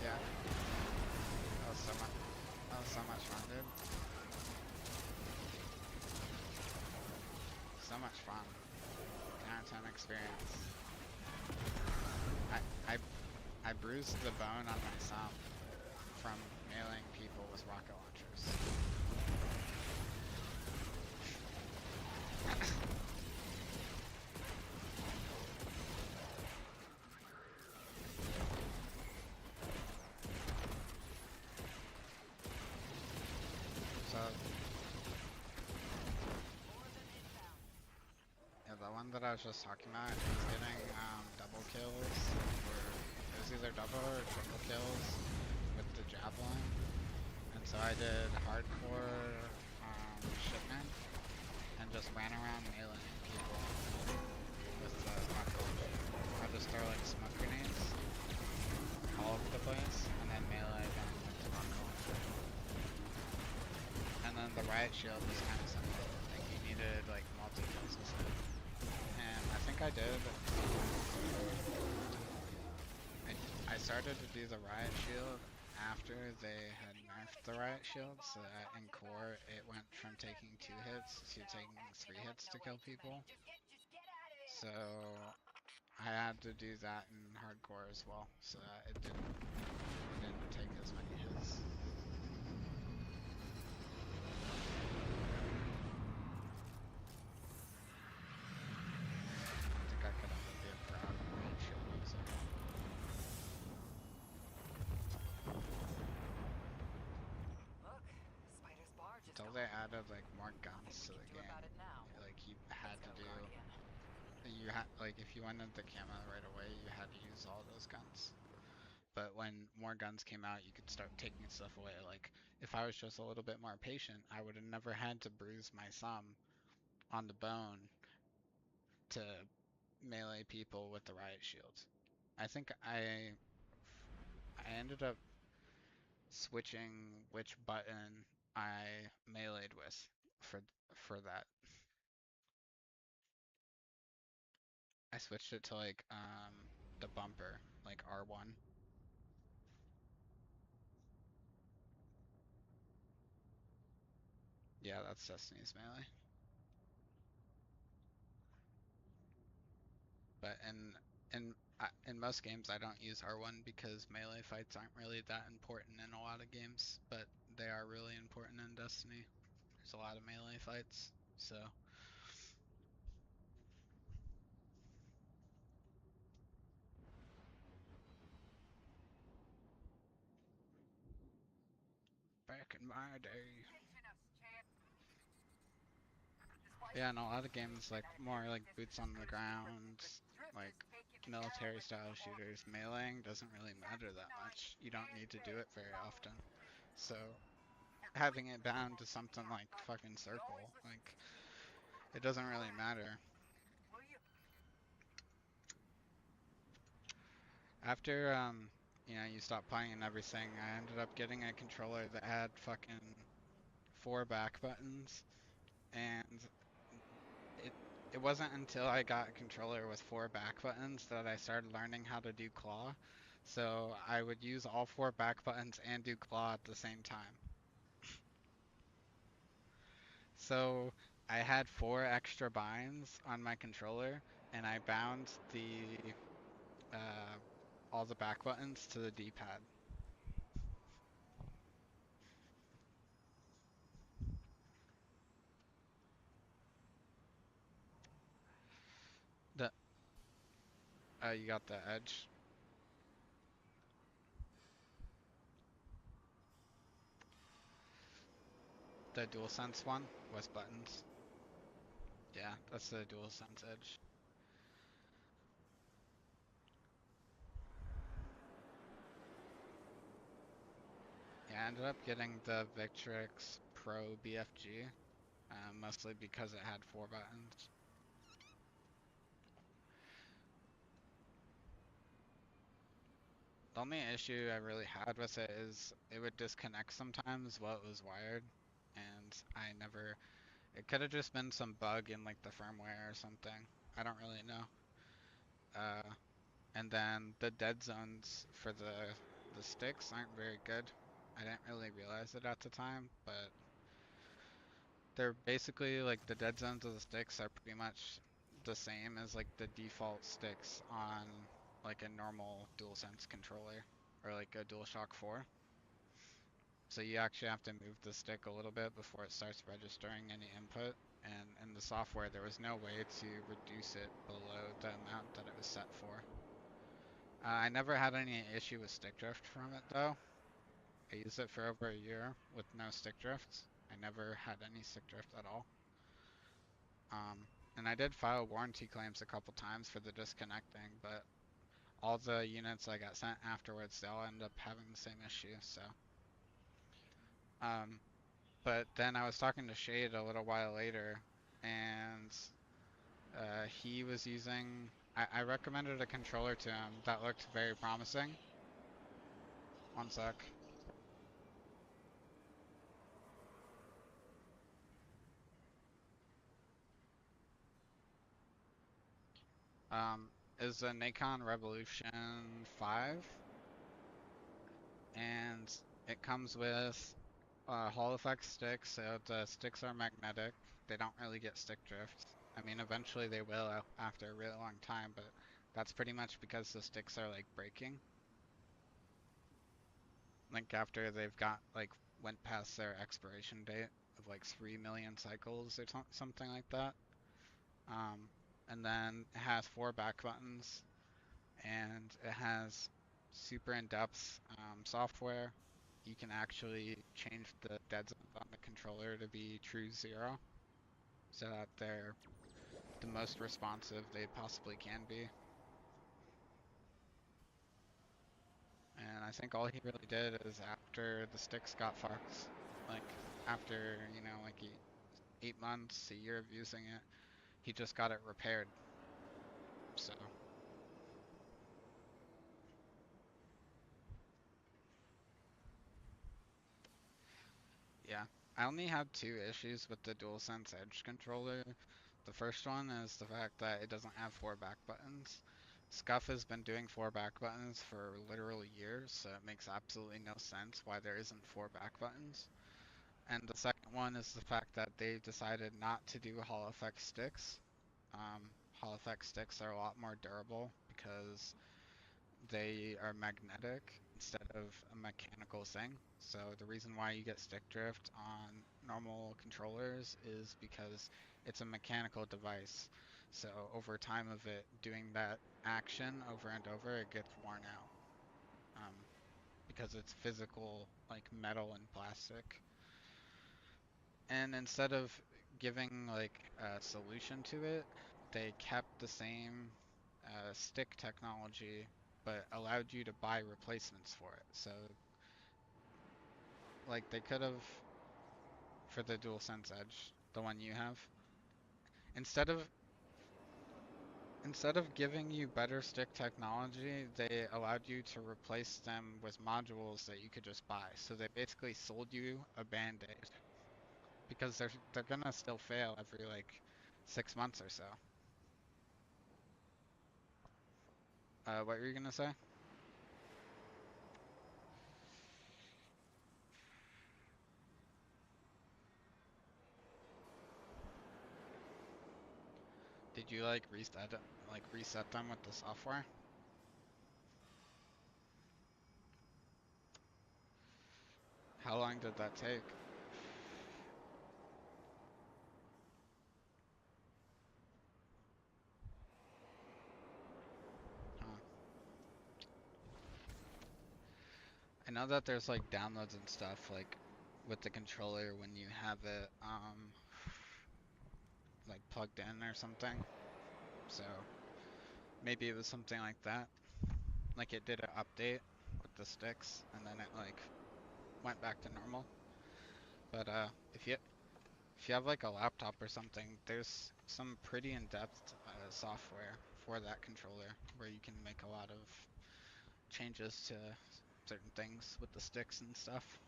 Yeah. That was so much fun, dude. So much fun. 10 out of 10 experience. I bruised the bone on my thumb from mailing people with rocket launchers. So, yeah, the one that I was just talking about, he's getting double kills, or it was either double or triple kills with the javelin. And so I did hardcore shipment and just ran around meleeing people with the rocket launcher. I just throw like smoke grenades all over the place and then melee them with the rocket launcher. And then the riot shield was kind of simple. Like you needed like multi-kills with it. And I think I did. I started to do the riot shield after they had nerfed the riot shield, so that in core it went from taking 2 hits to taking 3 hits to kill people. So I had to do that in hardcore as well, so that it didn't take as many hits. I think I could have be a proud riot shield user. Look, Spider's barge is Until gone. they added like more guns to Nothing the we can do game, about it now. like you had Let's to go, do, Guardian. you had like if you went into camo right away, you had to use all those guns. but when more guns came out, you could start taking stuff away. Like, if I was just a little bit more patient, I would have never had to bruise my thumb on the bone to melee people with the riot shields. I think I ended up switching which button I meleeed with for that. I switched it to like the bumper, like R1. Yeah, that's Destiny's melee. But in most games I don't use R1 because melee fights aren't really that important in a lot of games, but they are really important in Destiny. There's a lot of melee fights, so back in my day. Yeah, in a lot of games, like more like boots on the ground, like military style shooters, meleeing doesn't really matter that much. You don't need to do it very often. So having it bound to something like fucking circle, like it doesn't really matter. After you stop playing and everything, I ended up getting a controller that had fucking 4 back buttons, and it wasn't until I got a controller with 4 back buttons that I started learning how to do claw. So I would use all 4 back buttons and do claw at the same time. So I had 4 extra binds on my controller, and I bound all the back buttons to the D-pad. You got the edge. The DualSense one with buttons. Yeah, that's the DualSense edge. Yeah, I ended up getting the Victrix Pro BFG, mostly because it had 4 buttons. The only issue I really had with it is it would disconnect sometimes while it was wired, and it could have just been some bug in like the firmware or something. I don't really know. And then the dead zones for the sticks aren't very good. I didn't really realize it at the time, but they're basically like the dead zones of the sticks are pretty much the same as like the default sticks on like a normal DualSense controller or like a DualShock 4. So you actually have to move the stick a little bit before it starts registering any input. And in the software, there was no way to reduce it below the amount that it was set for. I never had any issue with stick drift from it though. I used it for over a year with no stick drift. I never had any stick drift at all. And I did file warranty claims a couple times for the disconnecting, but all the units I got sent afterwards, they all end up having the same issue, so. But then I was talking to Shade a little while later, and he was using, I recommended a controller to him that looked very promising. One sec. Is a Nacon Revolution 5, and it comes with Hall effect sticks, so the sticks are magnetic. They don't really get stick drift. I mean, eventually they will after a really long time, but that's pretty much because the sticks are like breaking. Like after they've went past their expiration date of like 3 million cycles or something like that. And then it has 4 back buttons, and it has super in-depth software. You can actually change the dead zones on the controller to be true 0, so that they're the most responsive they possibly can be. And I think all he really did is after the sticks got fucked, like after, you know, like 8 months, a year of using it, he just got it repaired. So. Yeah, I only have 2 issues with the DualSense Edge controller. The first one is the fact that it doesn't have 4 back buttons. Scuff has been doing 4 back buttons for literally years, so it makes absolutely no sense why there isn't 4 back buttons. And the second one is the fact that they decided not to do Hall Effect sticks. Hall Effect sticks are a lot more durable because they are magnetic instead of a mechanical thing. So the reason why you get stick drift on normal controllers is because it's a mechanical device. So over time of it doing that action over and over, it gets worn out. Because it's physical, like metal and plastic. And instead of giving like a solution to it, they kept the same stick technology but allowed you to buy replacements for it. So like they could have, for the DualSense Edge, the one you have, instead of giving you better stick technology, they allowed you to replace them with modules that you could just buy. So they basically sold you a band-aid because they're gonna still fail every like 6 months or so. What were you gonna say? Did you like reset them with the software? How long did that take? Huh. I know that there's like downloads and stuff like with the controller when you have it like plugged in or something. So maybe it was something like that. Like it did an update with the sticks and then it like went back to normal. But if you have like a laptop or something, there's some pretty in-depth software for that controller where you can make a lot of changes to certain things with the sticks and stuff.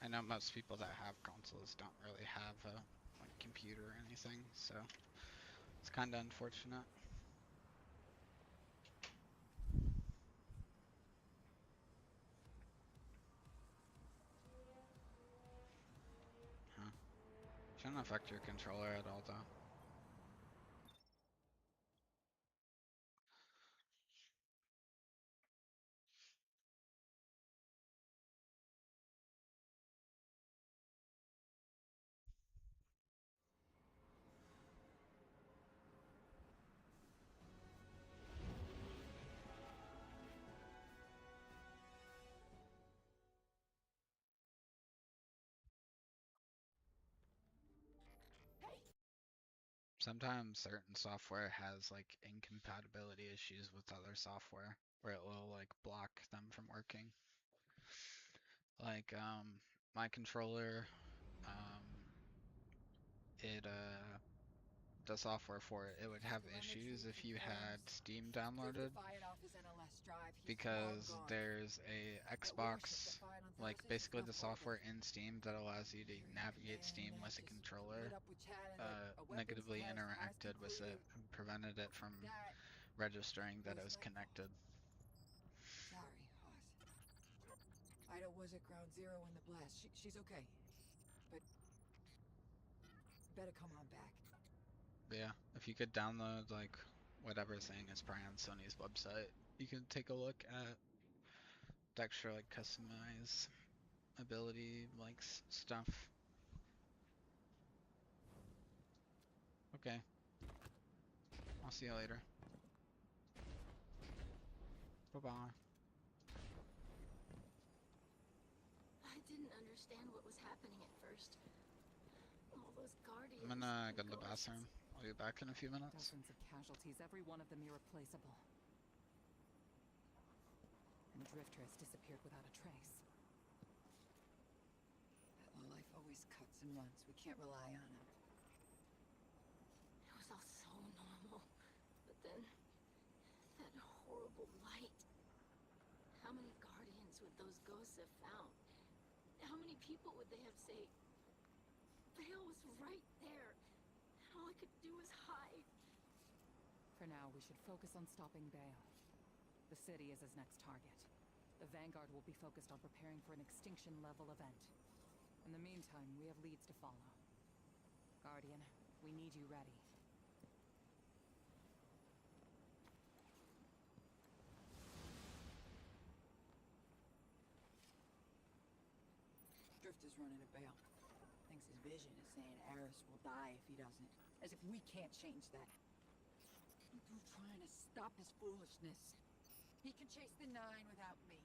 I know most people that have consoles don't really have a like computer or anything, so it's kind of unfortunate. Huh. Shouldn't affect your controller at all though. Sometimes certain software has like incompatibility issues with other software where it will like block them from working. Like my controller, it the software for it would have issues if you had Steam downloaded because there's a Xbox, like basically the software in Steam that allows you to navigate Steam with a controller negatively interacted with it and prevented it from registering that it was connected. Sorry, Ida was at ground zero in the blast. She's okay. But better come on back. Yeah, if you could download like whatever thing is probably on Sony's website, you can take a look at the extra like customize ability like stuff. Okay, I'll see you later. Bye bye. I didn't understand what was happening at first. All those guardians. I'm gonna go to the bathroom. I'll be back in a few minutes. Dozens of casualties, every one of them irreplaceable. And Drifter has disappeared without a trace. That lowlife always cuts and runs. We can't rely on him. It was all so normal. But then, that horrible light. How many Guardians would those ghosts have found? How many people would they have saved? Vale was right there. And all I could do was hide. For now, we should focus on stopping Bale. The city is his next target. The Vanguard will be focused on preparing for an extinction-level event. In the meantime, we have leads to follow. Guardian, we need you ready. Drifter's running a Bale. Thinks his vision is saying Eris will die if he doesn't. As if we can't change that. Through trying to stop his foolishness. He can chase the 9 without me.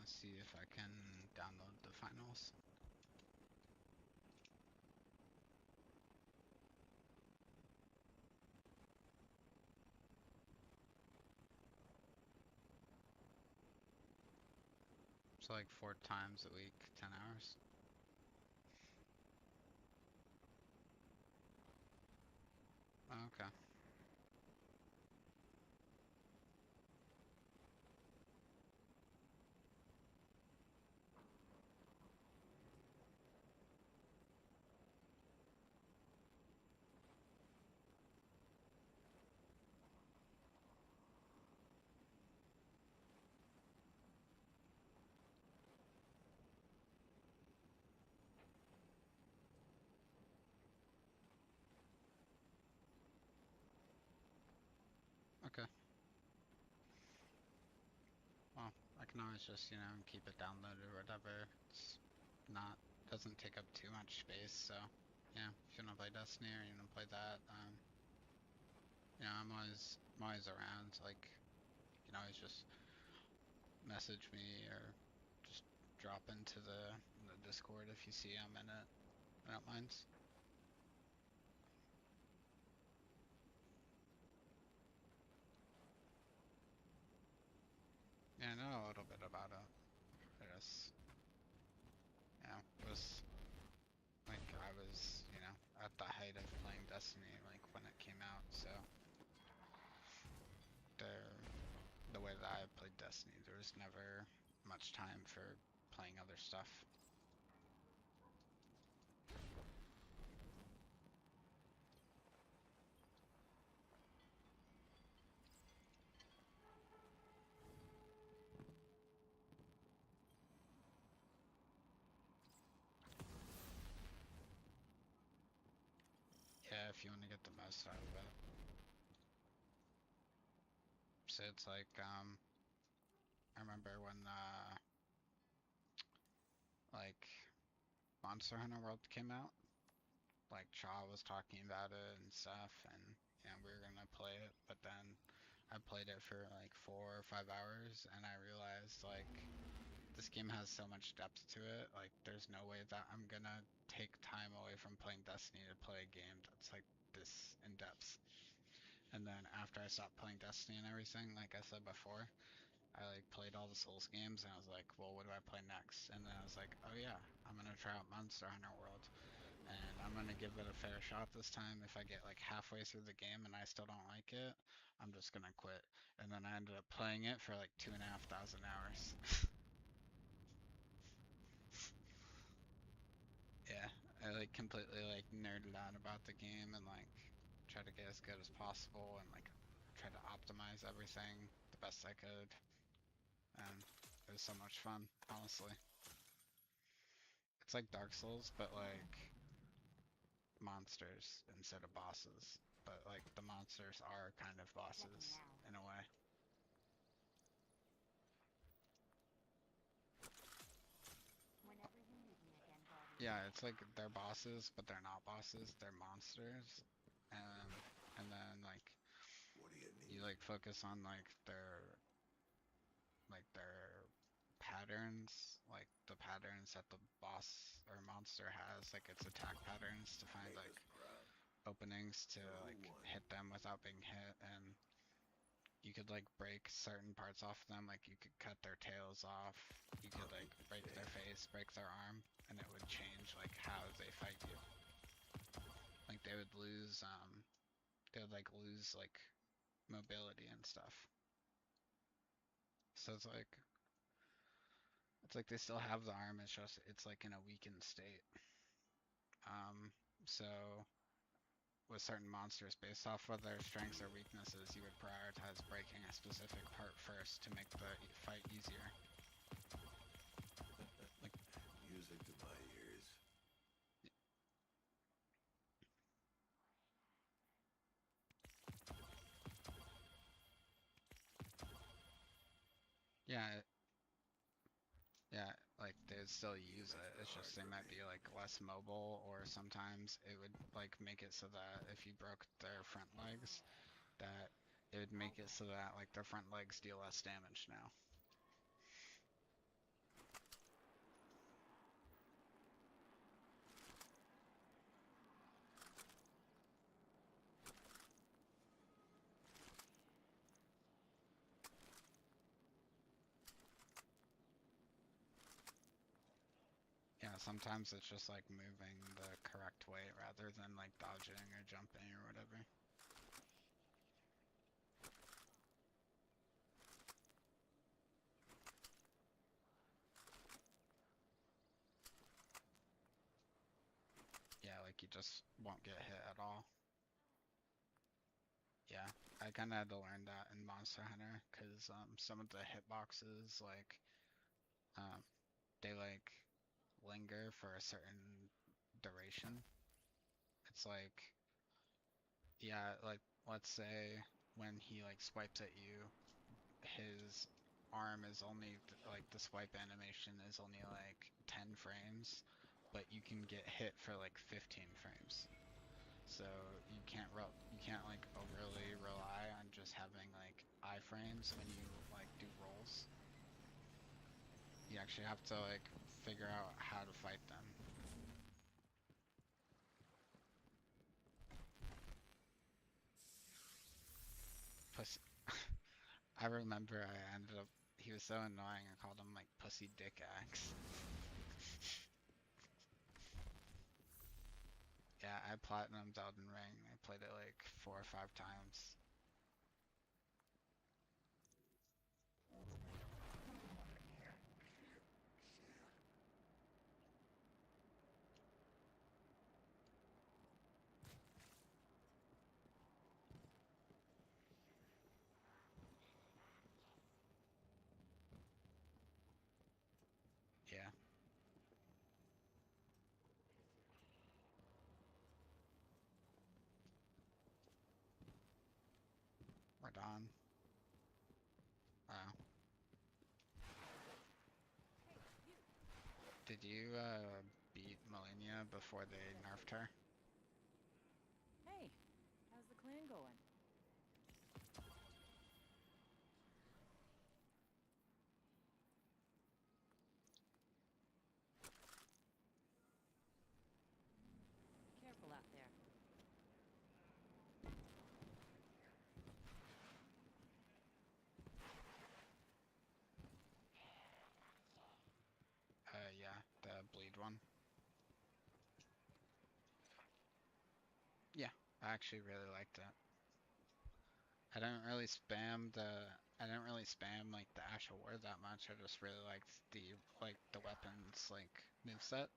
see if I can download the finals. So like 4 times a week, 10 hours. Okay. Okay. Well, I can always just, keep it downloaded or whatever. It's not, doesn't take up too much space, so yeah, if you wanna play Destiny or you wanna play that, I'm always around, like, you can always just message me or just drop into the Discord if you see I'm in it. I don't mind. Yeah, I know a little bit about it. I just, it was like I was, at the height of playing Destiny, like when it came out, so the way that I played Destiny, there was never much time for playing other stuff. Yeah, if you want to get the most out of it. So it's like, I remember when, like, Monster Hunter World came out, like, Chaw was talking about it and stuff, and, we were gonna play it, but then I played it for, like, 4 or 5 hours, and I realized, like, this game has so much depth to it, like, there's no way that I'm gonna take time away from playing Destiny to play a game that's, like, this in-depth. And then after I stopped playing Destiny and everything, like I said before, I like played all the Souls games and I was like, well, what do I play next? And then I was like, oh yeah, I'm gonna try out Monster Hunter World. And I'm gonna give it a fair shot this time. If I get like halfway through the game and I still don't like it, I'm just gonna quit. And then I ended up playing it for like 2,500 hours. Yeah, I like completely like nerded out about the game and like tried to get as good as possible and like tried to optimize everything the best I could. And it was so much fun, honestly. It's like Dark Souls, but like monsters instead of bosses. But like the monsters are kind of bosses in a way. Yeah, it's like they're bosses, but they're not bosses. They're monsters, and then like What do you you need? like focus on like their patterns, like the patterns that the boss or monster has, like its attack patterns to find Make like us proud. openings to So who like won? hit them without being hit, and you could like break certain parts off them, like you could cut their tails off, you could like break their face, break their arm, and it would change like how they fight you. Like they would lose like mobility and stuff. So it's like they still have the arm, it's just it's like in a weakened state. So with certain monsters, based off of their strengths or weaknesses, you would prioritize breaking a specific part first to make the fight easier. Like, Music to my ears. yeah, yeah, like they'd still use it. It's just they might be like less mobile, or sometimes it would like make it so that if you broke their front legs, that it would make it so that like their front legs deal less damage now. sometimes it's just like moving the correct way rather than like dodging or jumping or whatever. Yeah, like you just won't get hit at all. Yeah, I kind of had to learn that in Monster Hunter because some of the hitboxes um, they like linger for a certain duration. It's like, yeah, like let's say when he like swipes at you, his arm is only like the swipe animation is only like 10 frames, but you can get hit for like 15 frames. So you can't like overly rely on just having like iframes when you like do rolls. You actually have to like figure out how to fight them. Pussy. I remember I ended up, he was so annoying, I called him like Pussy Dick Axe. Yeah, I platinumed Elden Ring. I played it like 4 or 5 times. Yeah. We're done. Wow. Did you beat Malenia before they nerfed her? Hey, how's the clan going? Careful out there. Yeah, the bleed one. Yeah, I actually really liked it. I didn't really spam like the Ash of War that much. I just really liked the weapons like moveset.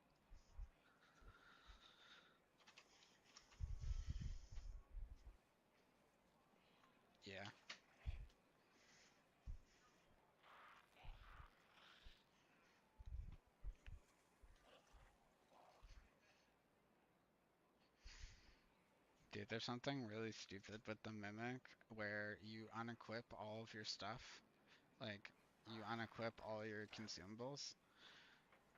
Yeah. Dude, there's something really stupid with the Mimic where you unequip all of your stuff. Like, you unequip all your consumables.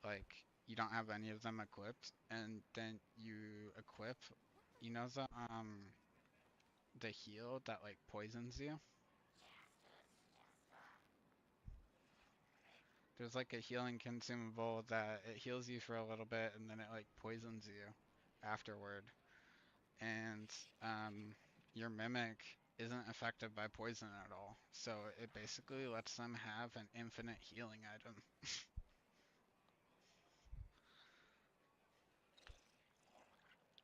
Like, you don't have any of them equipped, and then you equip, you know the heal that like poisons you? There's like a healing consumable that it heals you for a little bit and then it like poisons you afterward. And your mimic isn't affected by poison at all. So it basically lets them have an infinite healing item.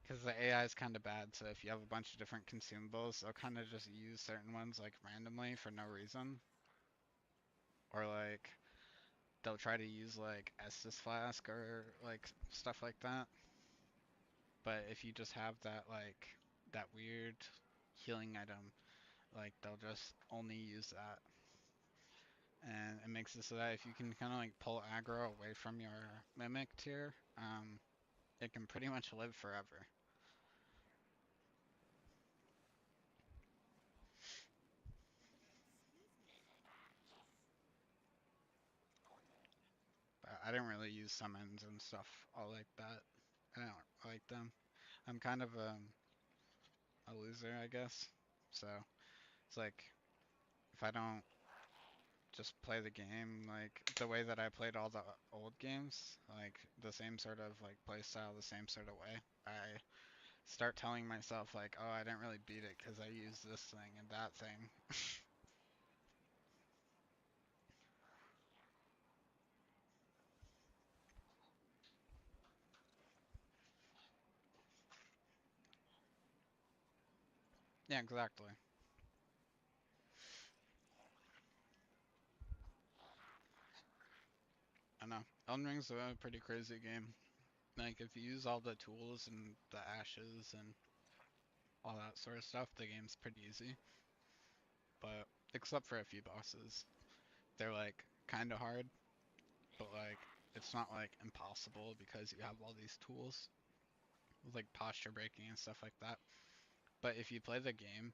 Because the AI is kind of bad, so if you have a bunch of different consumables, they'll kind of just use certain ones like randomly for no reason. Or like they'll try to use like Estus Flask or like stuff like that. But if you just have that weird healing item, like they'll just only use that. And it makes it so that if you can kind of like pull aggro away from your mimic tier, it can pretty much live forever. But I didn't really use summons and stuff all like that. I don't like them. I'm kind of a loser, I guess. So it's like if I don't just play the game like the way that I played all the old games, like the same sort of like play style, the same sort of way, I start telling myself like, oh, I didn't really beat it because I used this thing and that thing. Yeah, exactly. I know. Elden Ring's a pretty crazy game. Like, if you use all the tools and the ashes and all that sort of stuff, the game's pretty easy. But, except for a few bosses. They're, like, kinda hard, but, like, it's not, like, impossible because you have all these tools. Like, posture breaking and stuff like that. But if you play the game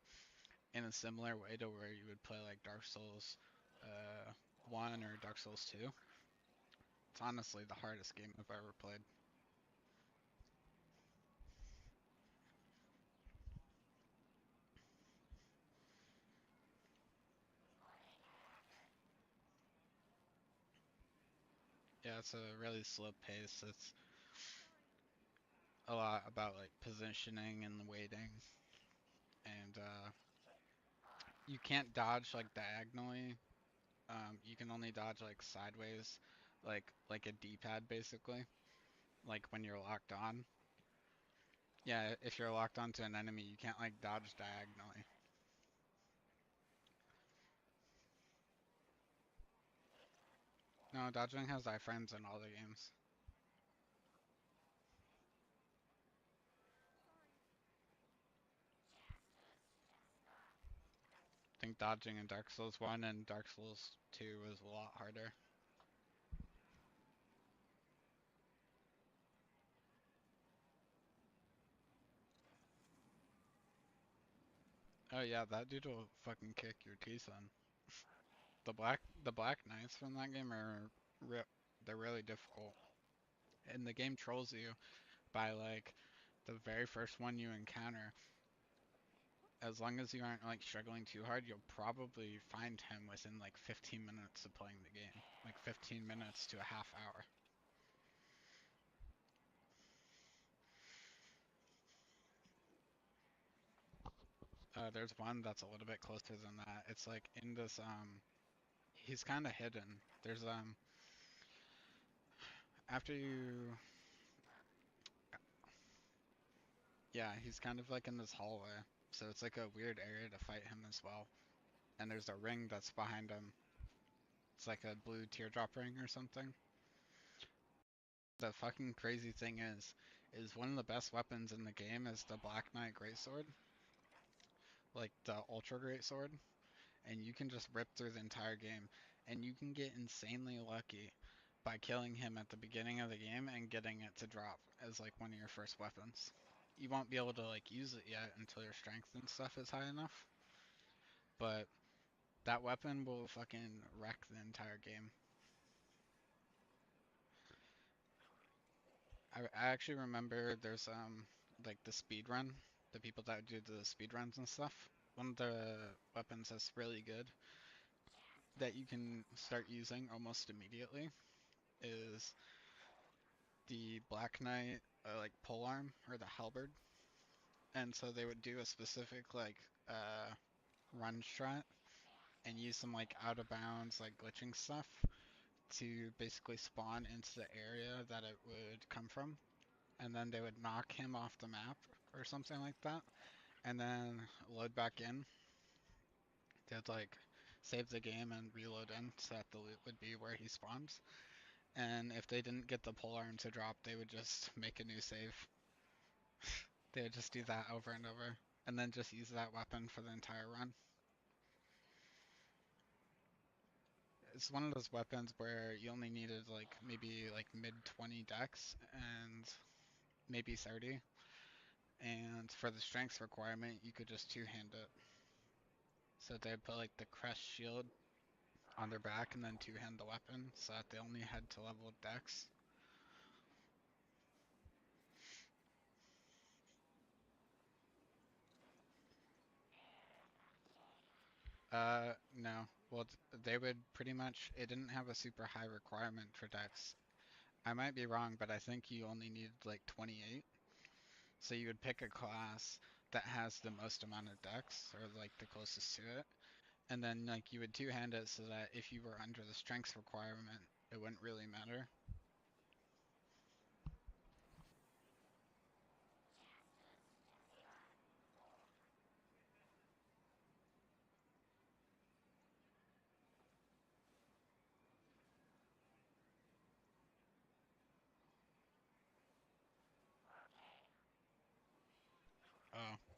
in a similar way to where you would play, like, Dark Souls 1 or Dark Souls 2, it's honestly the hardest game I've ever played. Yeah, it's a really slow pace. It's a lot about like positioning and waiting, and you can't dodge like diagonally. You can only dodge like sideways, like a D-pad basically, like when you're locked on. Yeah, if you're locked onto an enemy, you can't like dodge diagonally. No, dodging has iframes in all the games. I think dodging in Dark Souls 1 and Dark Souls 2 is a lot harder. Oh yeah, that dude will fucking kick your teeth in. The Black Knights from that game are they're really difficult. And the game trolls you by like the very first one you encounter. As long as you aren't like struggling too hard, you'll probably find him within like 15 minutes of playing the game. Like 15 minutes to a half hour. There's one that's a little bit closer than that. It's like in this he's kind of hidden. There's after you yeah, he's kind of like in this hallway. So it's like a weird area to fight him as well. And there's a ring that's behind him. It's like a blue teardrop ring or something. The fucking crazy thing is one of the best weapons in the game is the Black Knight Greatsword. Like the Ultra Greatsword. And you can just rip through the entire game. And you can get insanely lucky by killing him at the beginning of the game and getting it to drop as like one of your first weapons. You won't be able to like use it yet until your strength and stuff is high enough. But that weapon will fucking wreck the entire game. I actually remember there's like the speed run, the people that do the speed runs and stuff. One of the weapons that's really good that you can start using almost immediately is the Black Knight like polearm or the halberd. And so they would do a specific like run strat and use some like out of bounds like glitching stuff to basically spawn into the area that it would come from. And then they would knock him off the map or something like that, and then load back in. They'd like save the game and reload in so that the loot would be where he spawns. And if they didn't get the polearm to drop, they would just make a new save. They would just do that over and over, and then just use that weapon for the entire run. It's one of those weapons where you only needed like maybe like mid 20 dex and maybe 30. And for the strength requirement, you could just two-hand it. So they'd put like the crest shield on their back and then two-hand the weapon so that they only had to level dex. No. Well, they would pretty much, it didn't have a super high requirement for dex. I might be wrong, but I think you only needed like 28. So you would pick a class that has the most amount of dex, or like the closest to it, and then like you would two-hand it so that if you were under the strength requirement, it wouldn't really matter.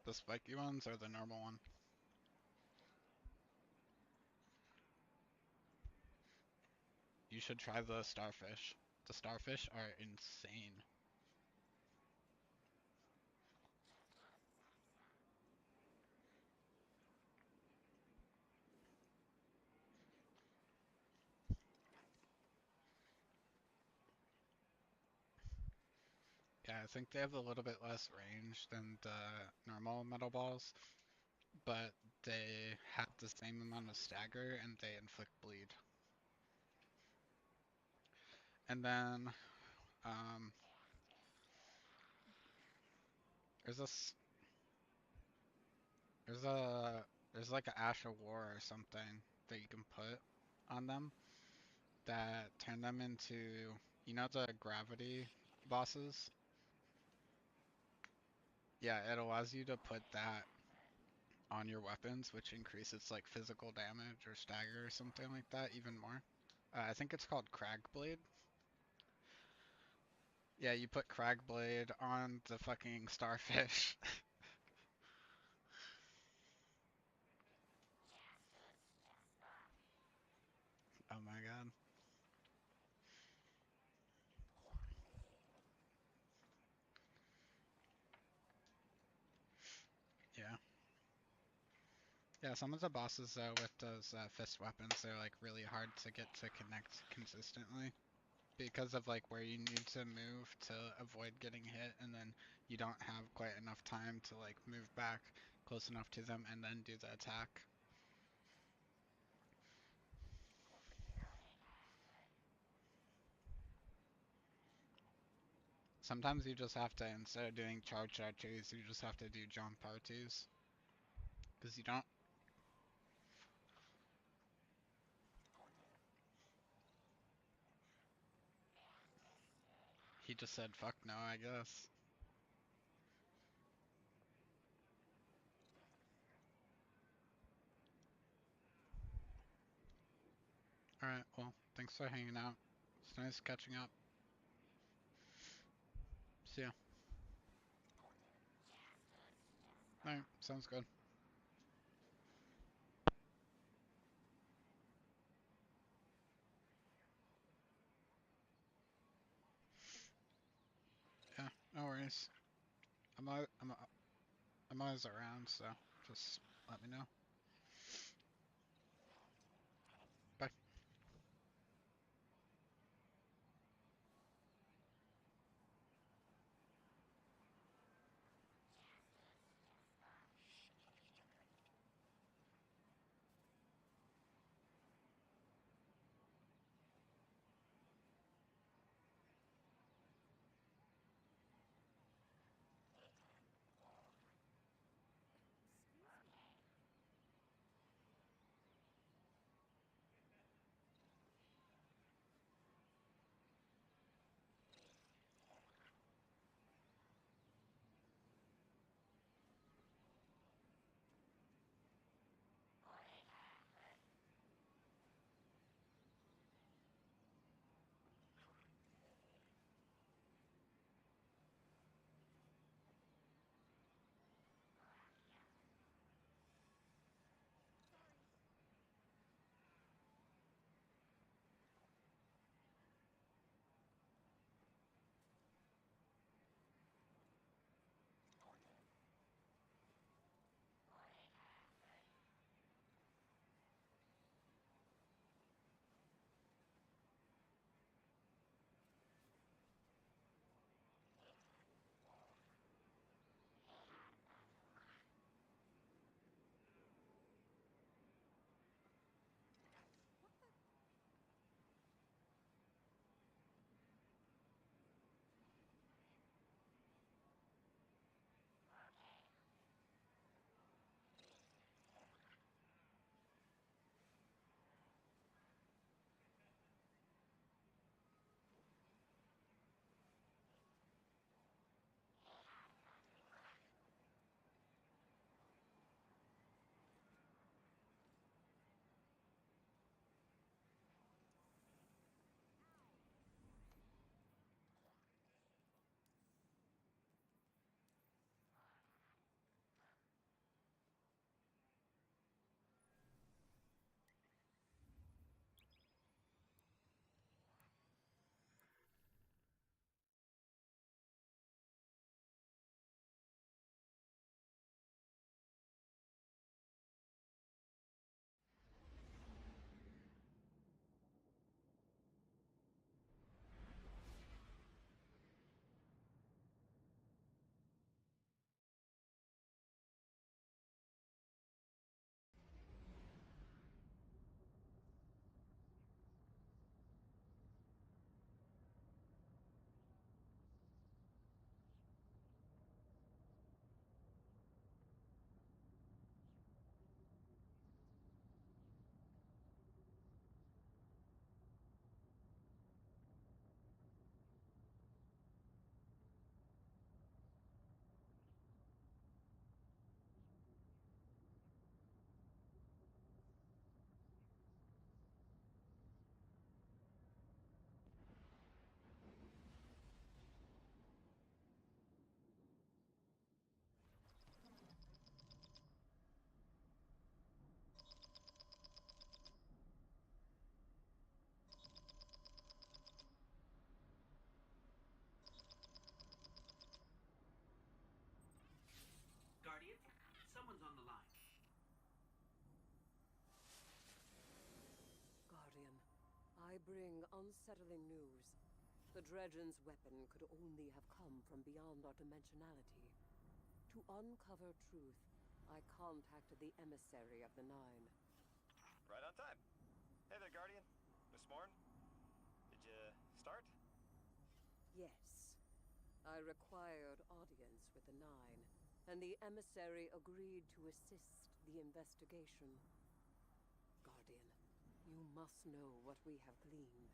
The spiky ones or the normal one? You should try the starfish. The starfish are insane. Yeah, I think they have a little bit less range than the normal metal balls, but they have the same amount of stagger and they inflict bleed. And then um, there's this there's like a Ash of War or something that you can put on them that turn them into, you know, the gravity bosses? Yeah, it allows you to put that on your weapons, which increases like physical damage or stagger or something like that even more. I think it's called Cragblade. Yeah, you put Cragblade on the fucking starfish. Oh my god. Yeah. Yeah, some of the bosses though with those fist weapons, they're like really hard to get to connect consistently because of like where you need to move to avoid getting hit, and then you don't have quite enough time to like move back close enough to them and then do the attack. Sometimes you just have to, instead of doing charge R2s, you just have to do jump R2s. Because you don't. He just said fuck no, I guess. Alright, well, thanks for hanging out. It's nice catching up. See ya. Alright, sounds good. Yeah, no worries. I'm always around, so just let me know. Bye. bring unsettling news. The Dredgen's weapon could only have come from beyond our dimensionality. To uncover truth, I contacted the emissary of the Nine. Right on time. Hey there, Guardian. Miss Morn. Did you start? Yes. I required audience with the Nine, and the emissary agreed to assist the investigation. Guardian, you must know what we have gleaned.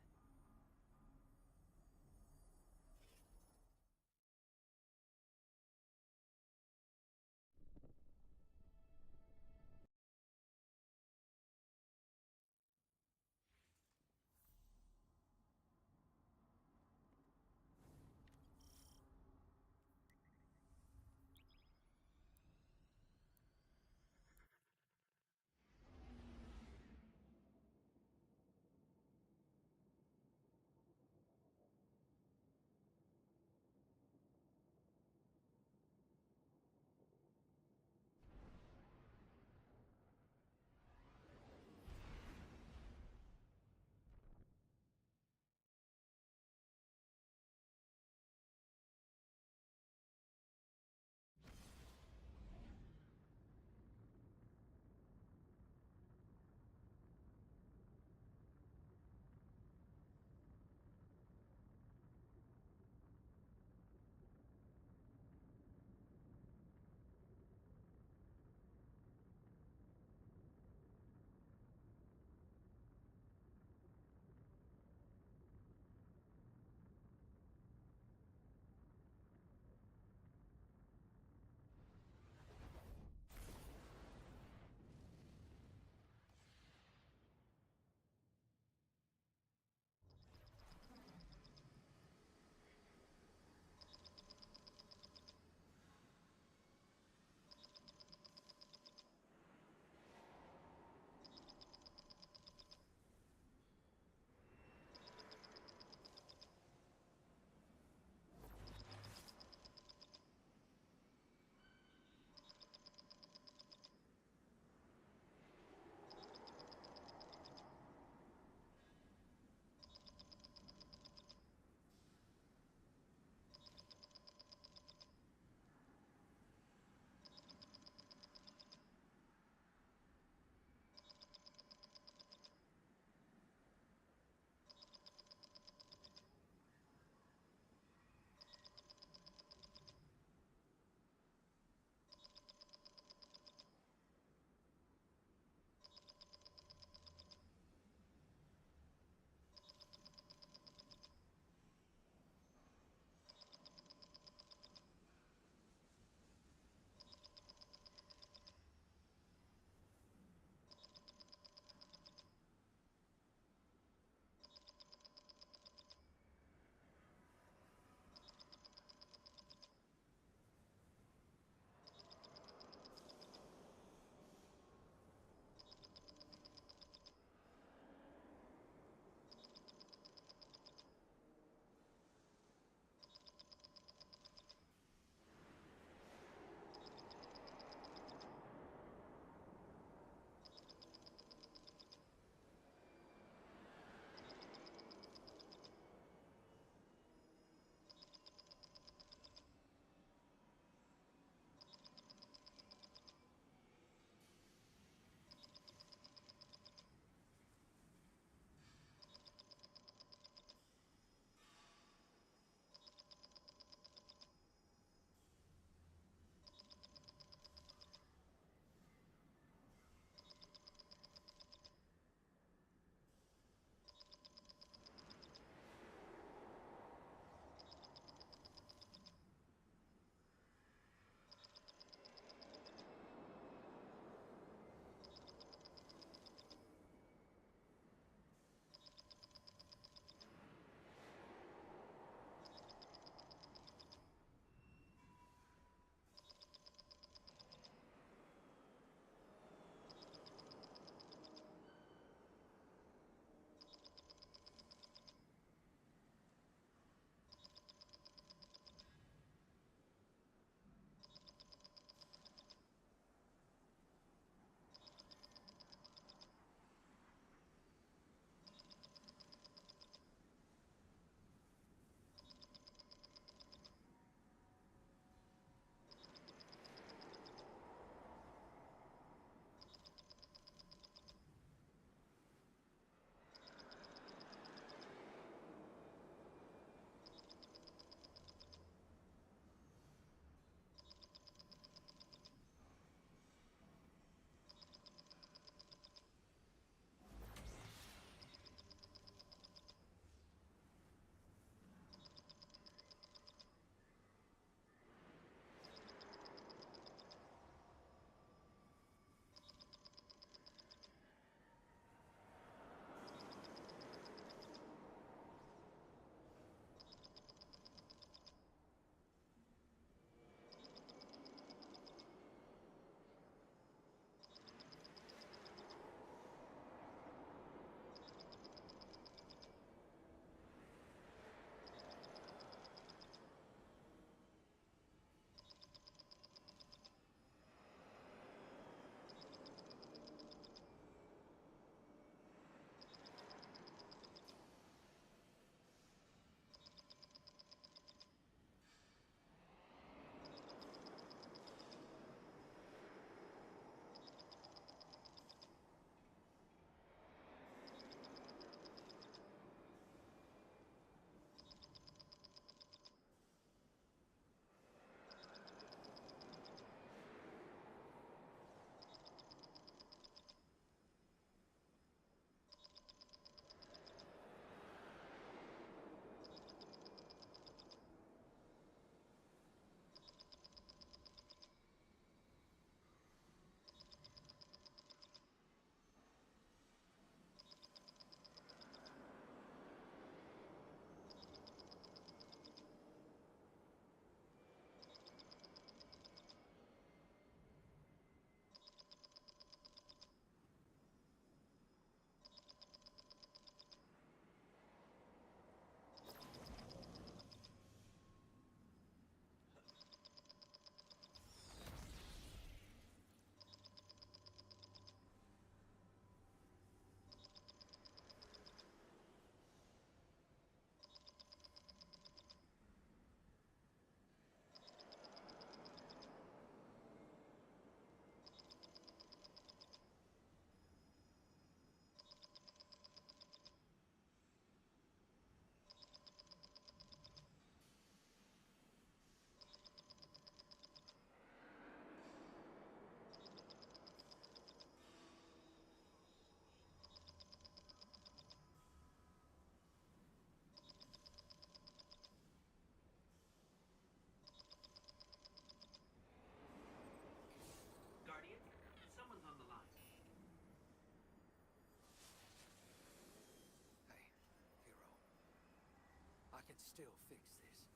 can still fix this.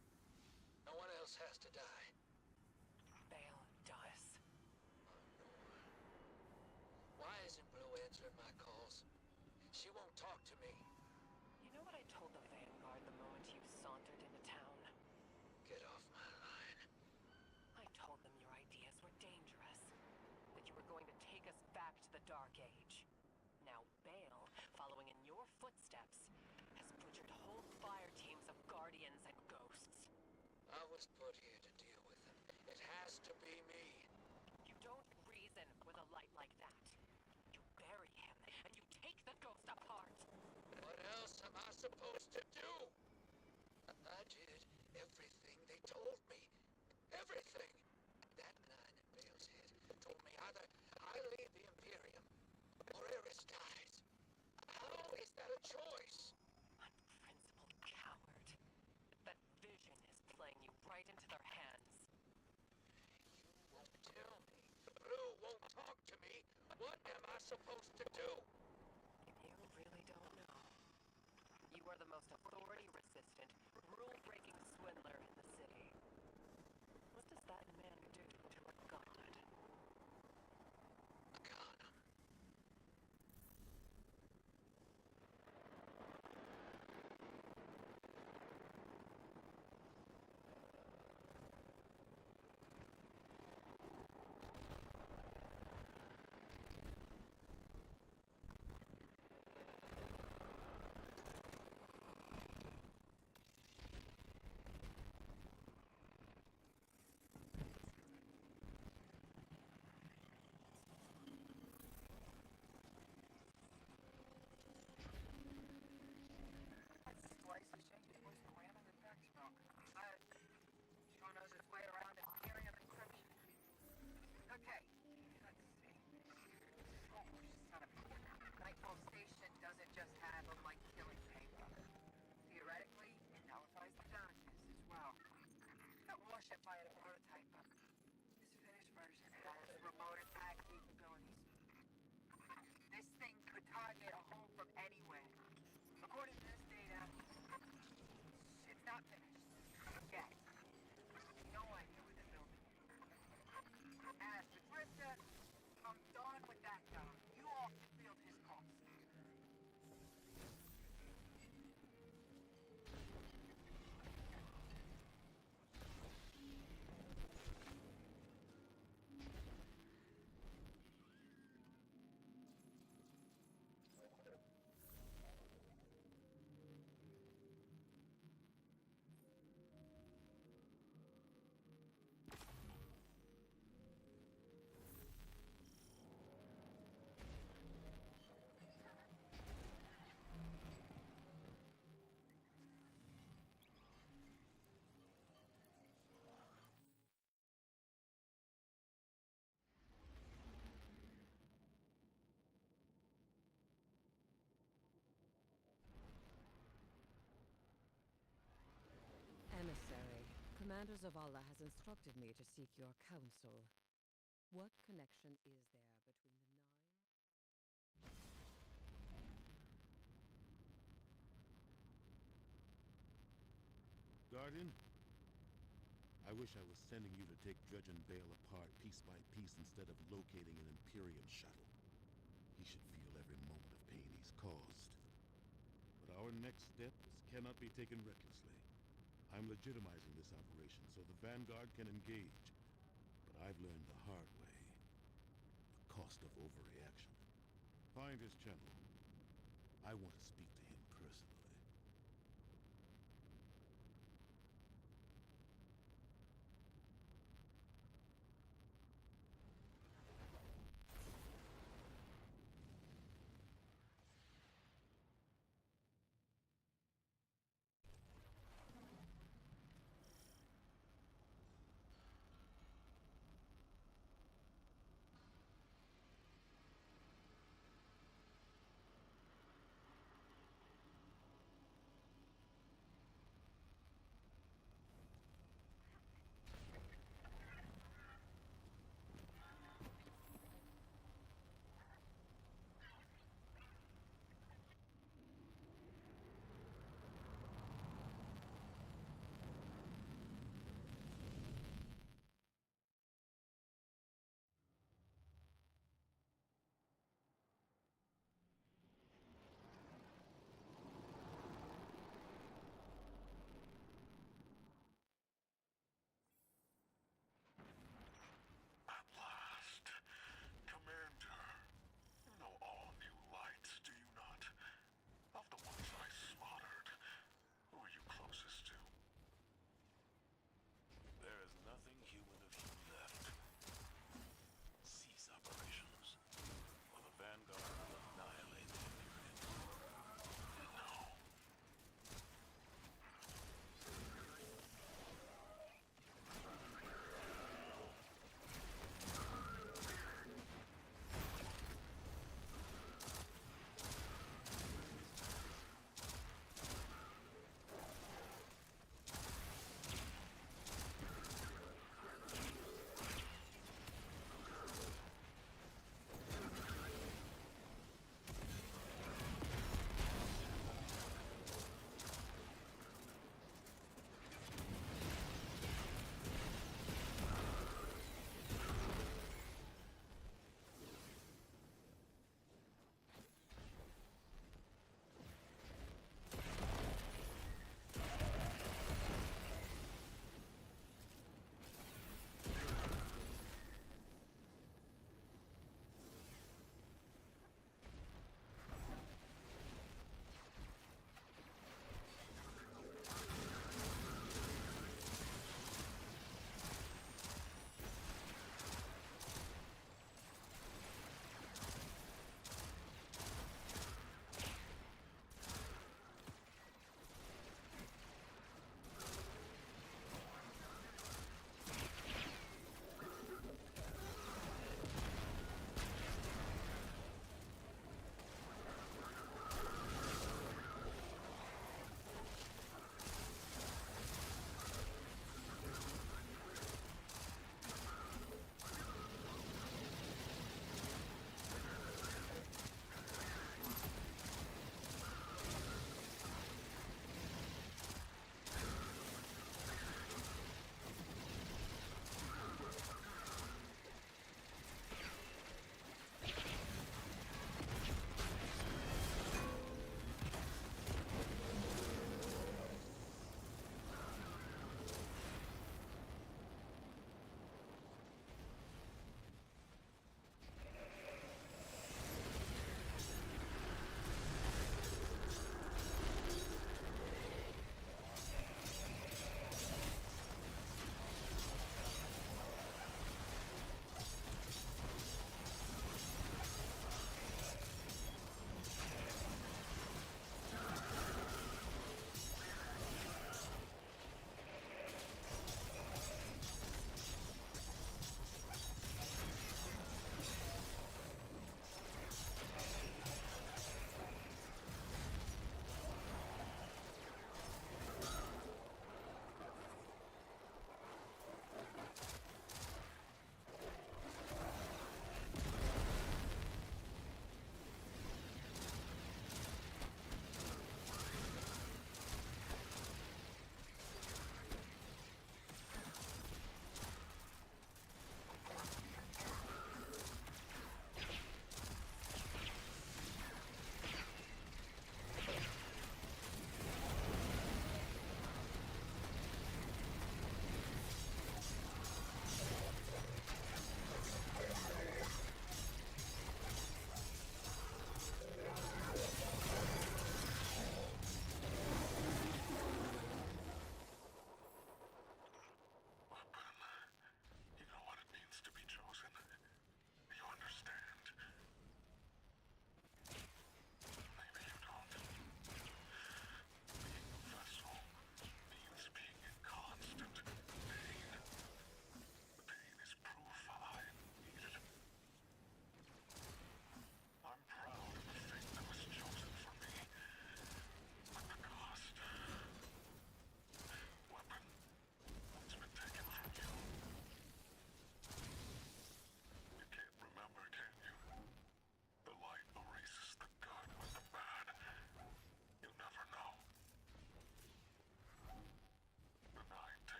No one else has to die. Bale does. Why isn't Blue answering my calls? She won't talk to me. You know what I told the Vanguard the moment you sauntered into town? Get off my line. I told them your ideas were dangerous. That you were going to take us back to the Dark Age. Now Bale, following in your footsteps, has butchered whole fire teams of Guardians and Ghosts. I was put here to deal with him. It has to be me. You don't reason with a light like that. You bury him, and you take the Ghost apart. What else am I supposed to do? I did everything they told me. Everything. That nine in Bale's head told me either I lead the Imperium or Eris dies. How is that a choice? Unprincipled coward. That vision is playing you right into their hands. You won't tell me. Blue won't talk to me. What am I supposed to do? You really don't know. You are the most authority-resistant, rule-breaking swindler in the city. What does that man do to a god? Got him. Sure knows its way around Imperium encryption. Okay, let's see. Oh, son of a... Nightfall Station doesn't just handle like killing paper. Theoretically, it nullifies the darkness as well. That warship fired a prototype, but this finished version has remote attack capabilities. This thing could target a hole from anywhere. According to this data, it's not finished. Yet. No idea what they're building. As the Drifter, I'm done with that guy. You all can field his costs. Emissary, Commander Zavala has instructed me to seek your counsel. What connection is there between the Nine? Guardian? I wish I was sending you to take Dredge and Bale apart piece by piece instead of locating an Imperium shuttle. He should feel every moment of pain he's caused. But our next step cannot be taken recklessly. I'm legitimizing this operation so the Vanguard can engage. But I've learned the hard way. The cost of overreaction. Find his general. I want to speak to him personally.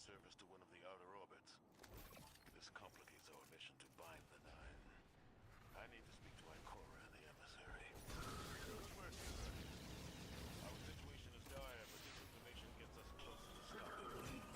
service to one of the outer orbits. This complicates our mission to bind the Nine. I need to speak to Ikora and the emissary. Good work, Guardian. Our situation is dire, but this information gets us closer to stopping them.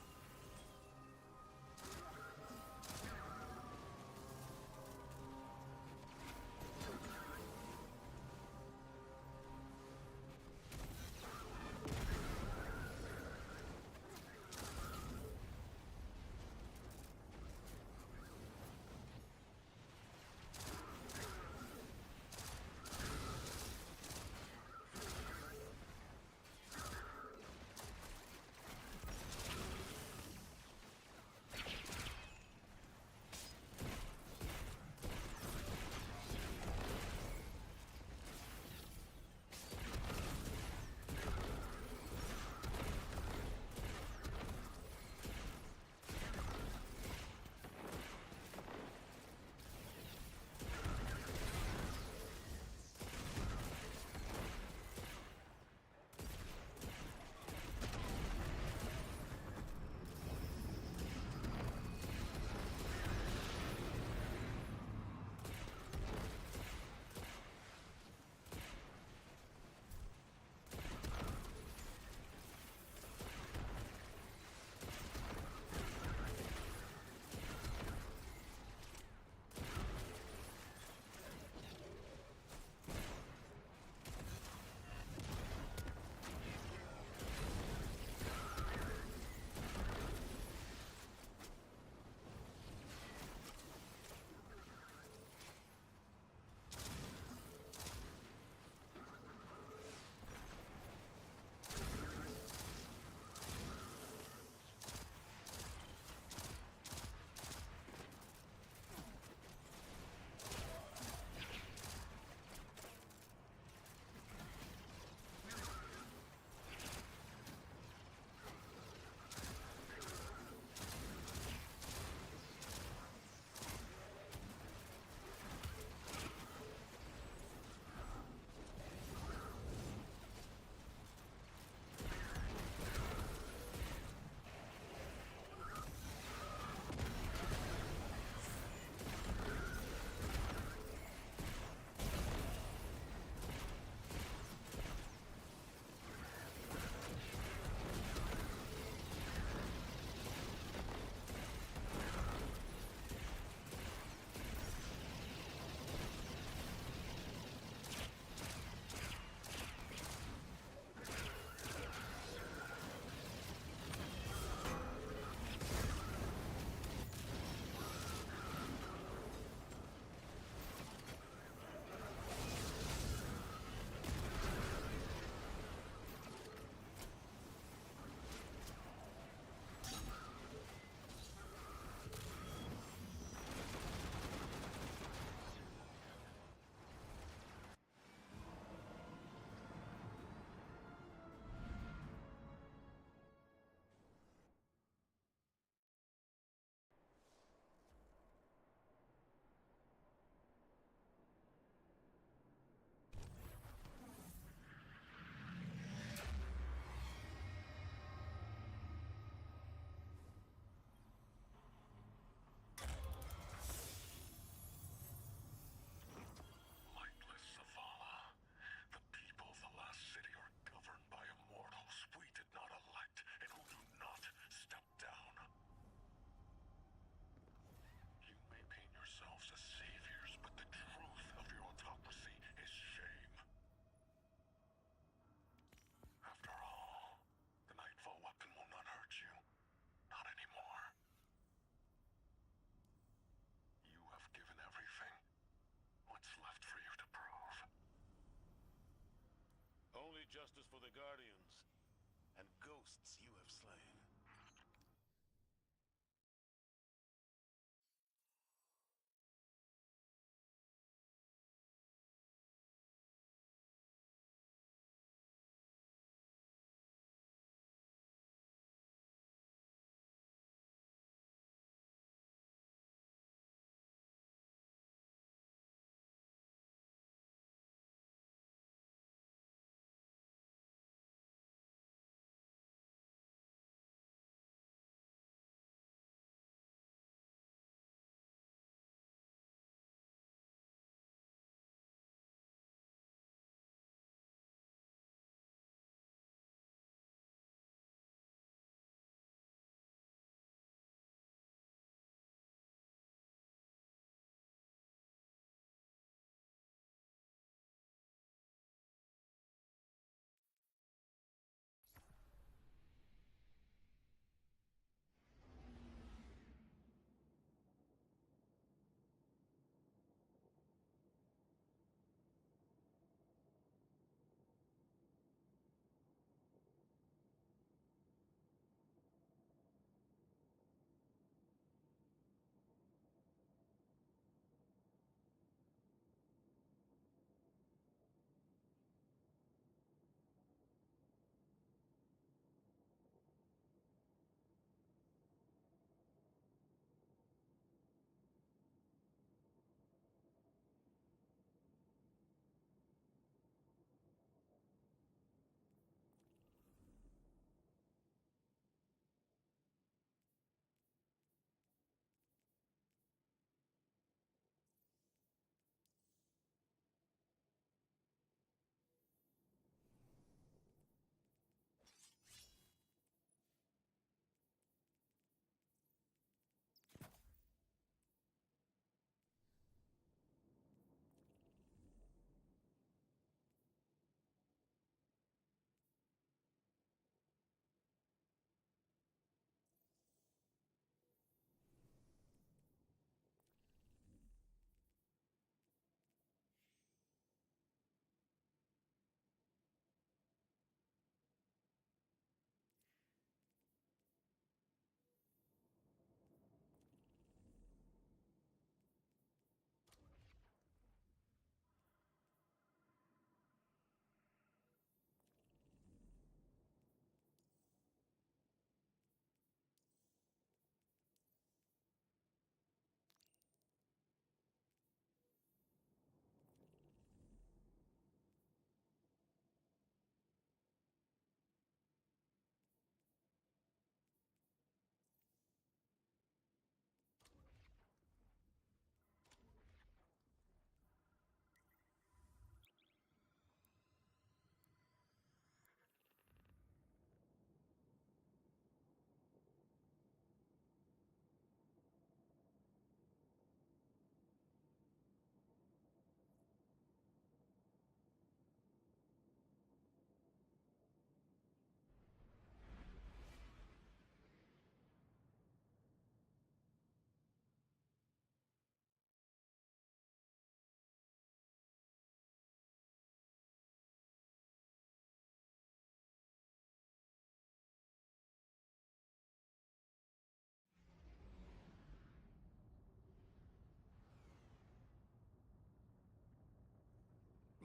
justice for the Guardians and ghosts you have slain.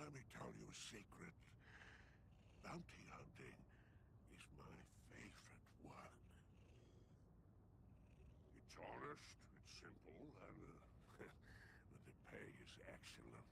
let me tell you a secret. Bounty hunting is my favorite work. It's honest, it's simple, and the pay is excellent.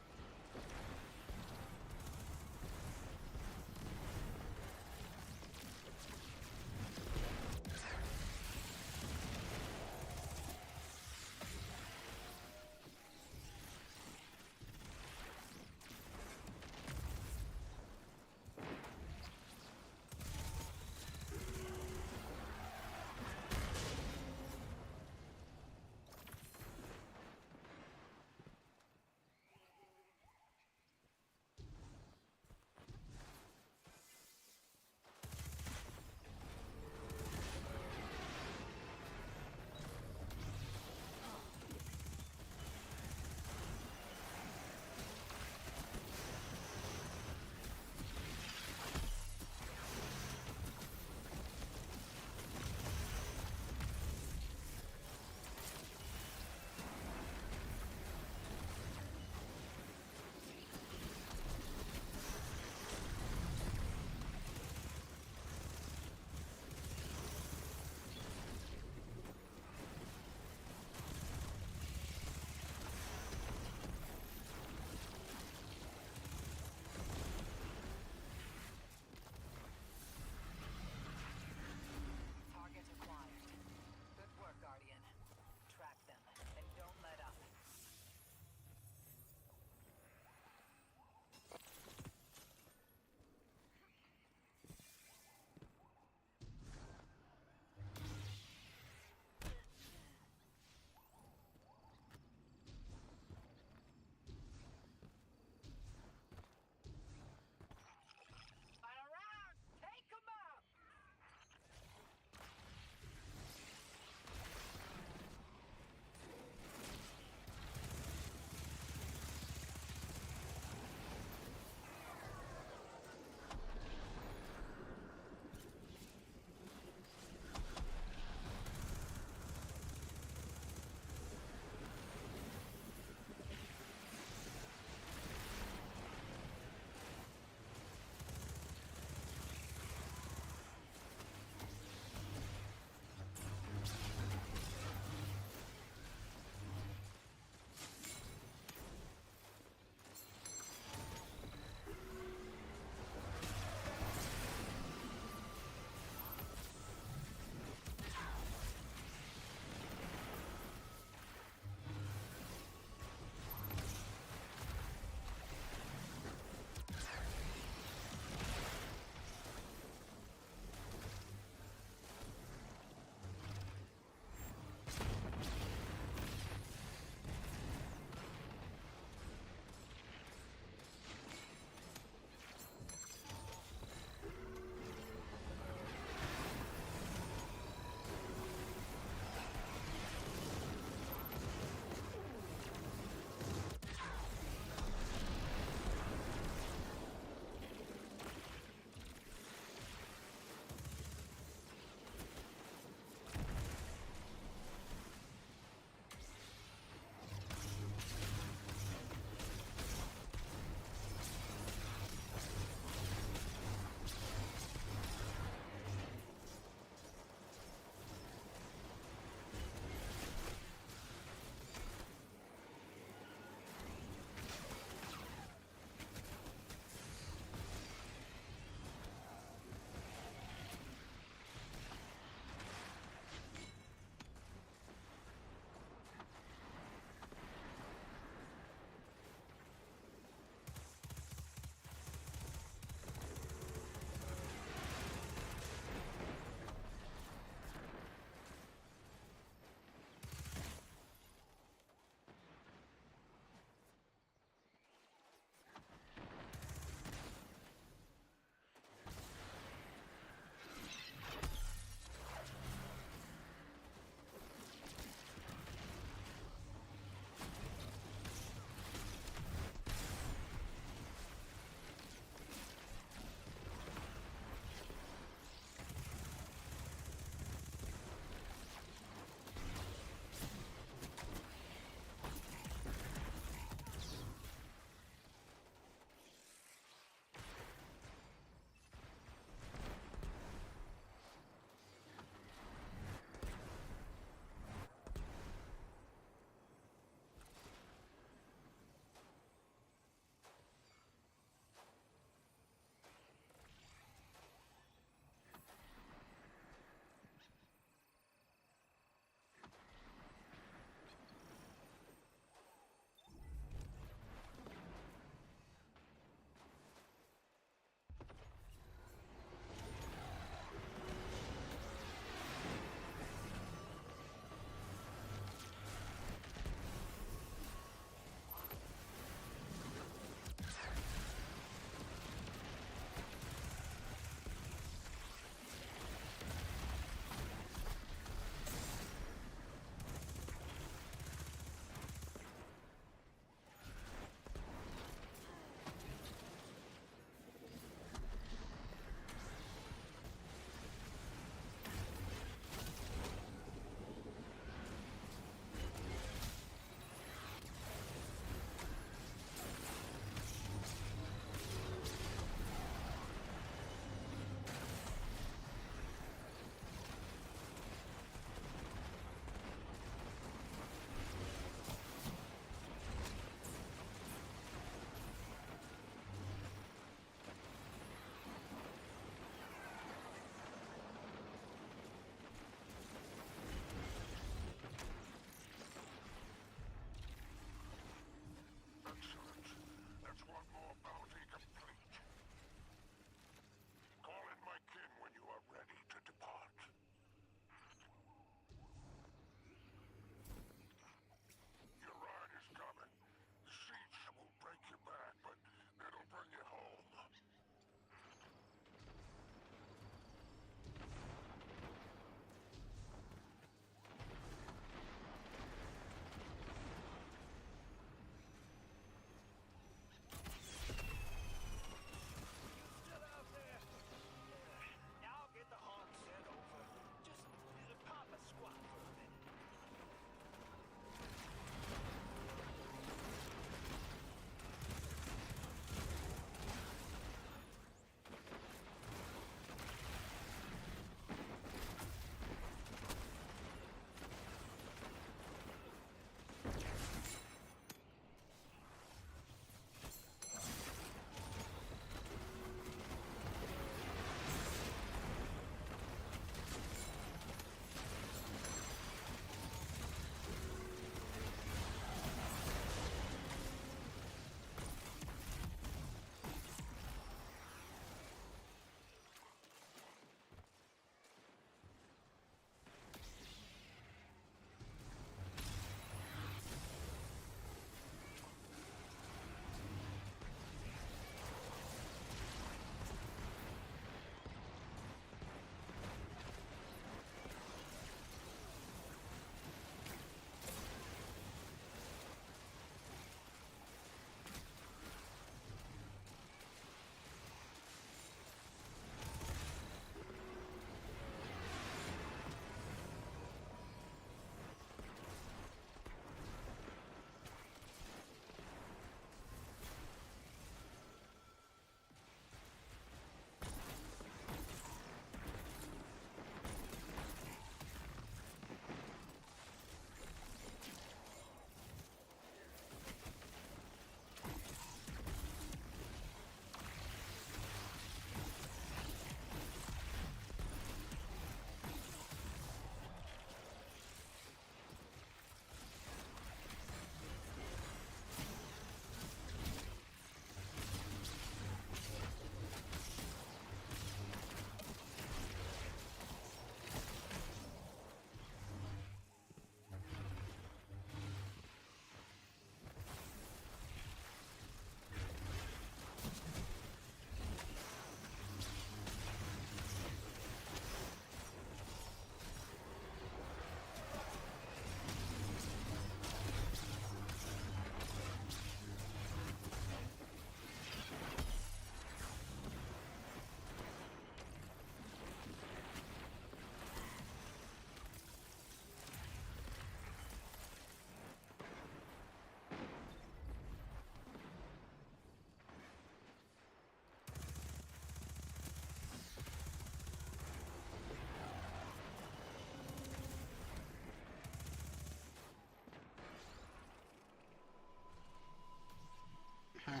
Huh.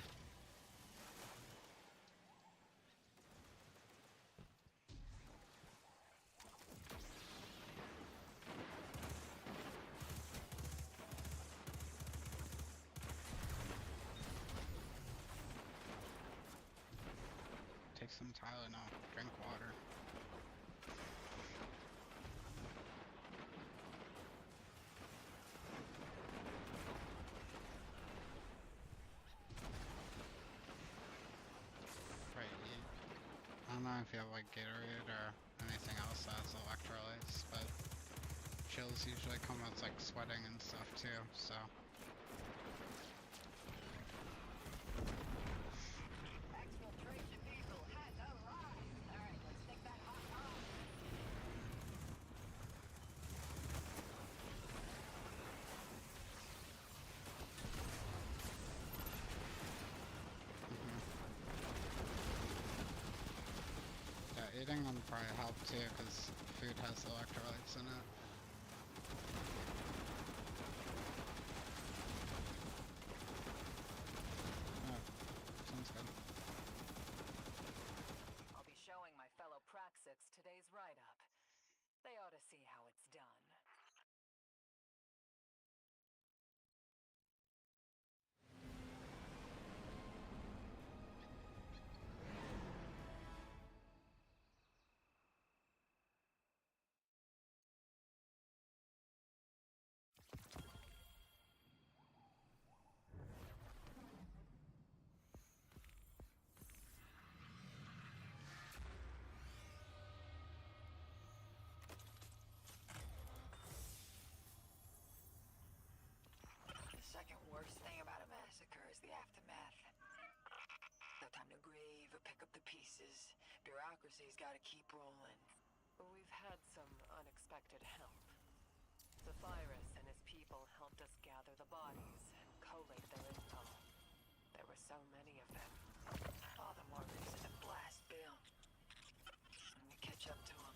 Take some Tylenol, drink water. Right, I don't know if you have like Gatorade or anything else that has electrolytes, but chills usually come with like sweating and stuff too, so. Exfiltration vehicle has arrived. Alright, let's take that hot off. Yeah, eating them probably help too, because food has electrolytes in it. Oh, sounds good. I'll be showing my fellow Praxics today's write-up. They ought to see how it's done. The second worst thing about a massacre is the aftermath. No time to grieve or pick up the pieces. Bureaucracy's gotta keep rolling. We've had some unexpected help. Zephyrus and his people helped us gather the bodies and collate their info. There were so many of them. All the more reason to blast Bill. Let me catch up to him.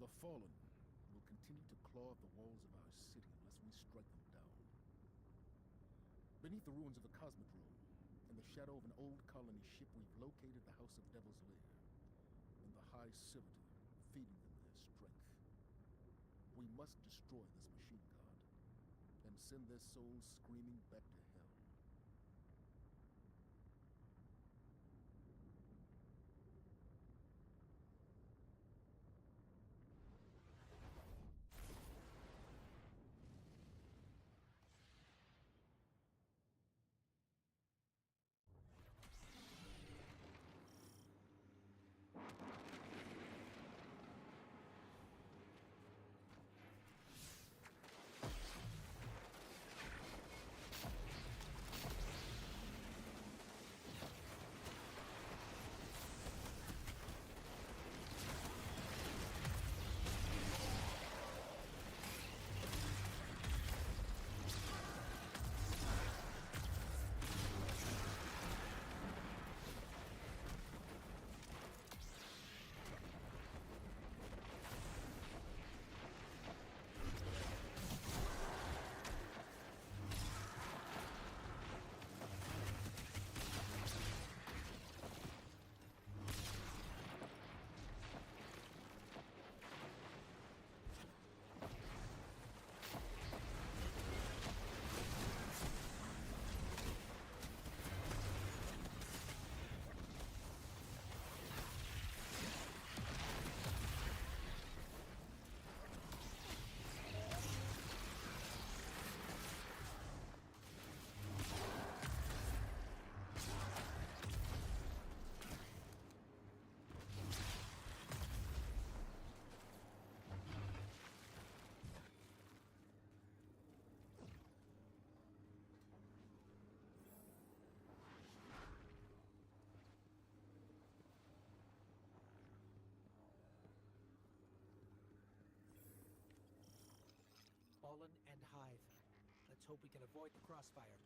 The Fallen will continue to claw at the walls of our city unless we strike them down. Beneath the ruins of the Cosmodrome, in the shadow of an old colony ship, we've located the House of Devil's Lair, and the High Servitor feeding them their strength. We must destroy this machine god, and send their souls screaming back to hell. Fallen and Hive. Let's hope we can avoid the crossfire.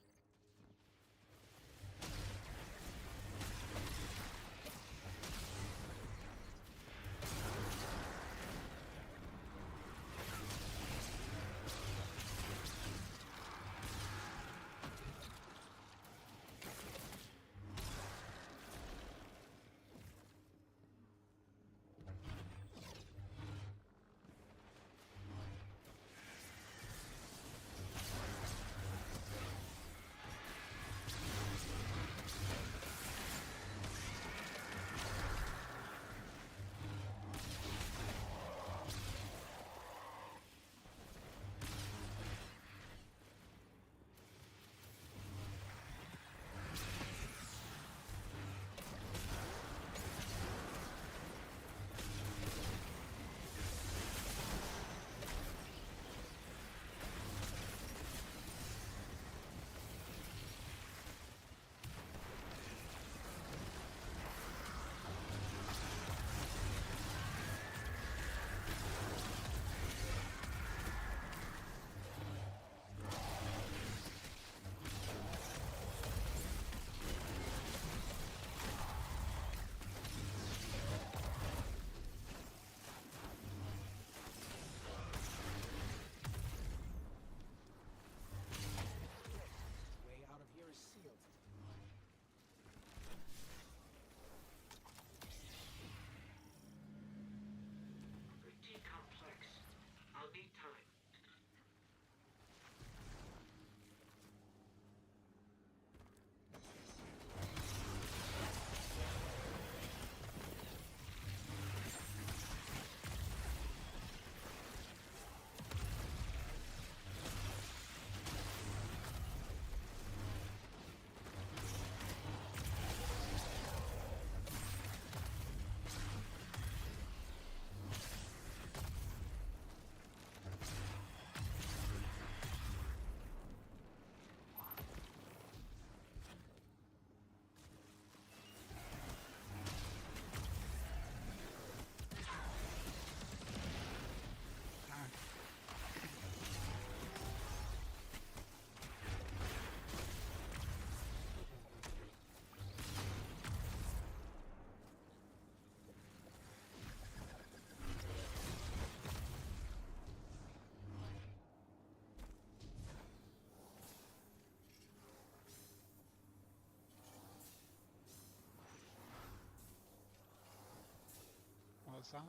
was that?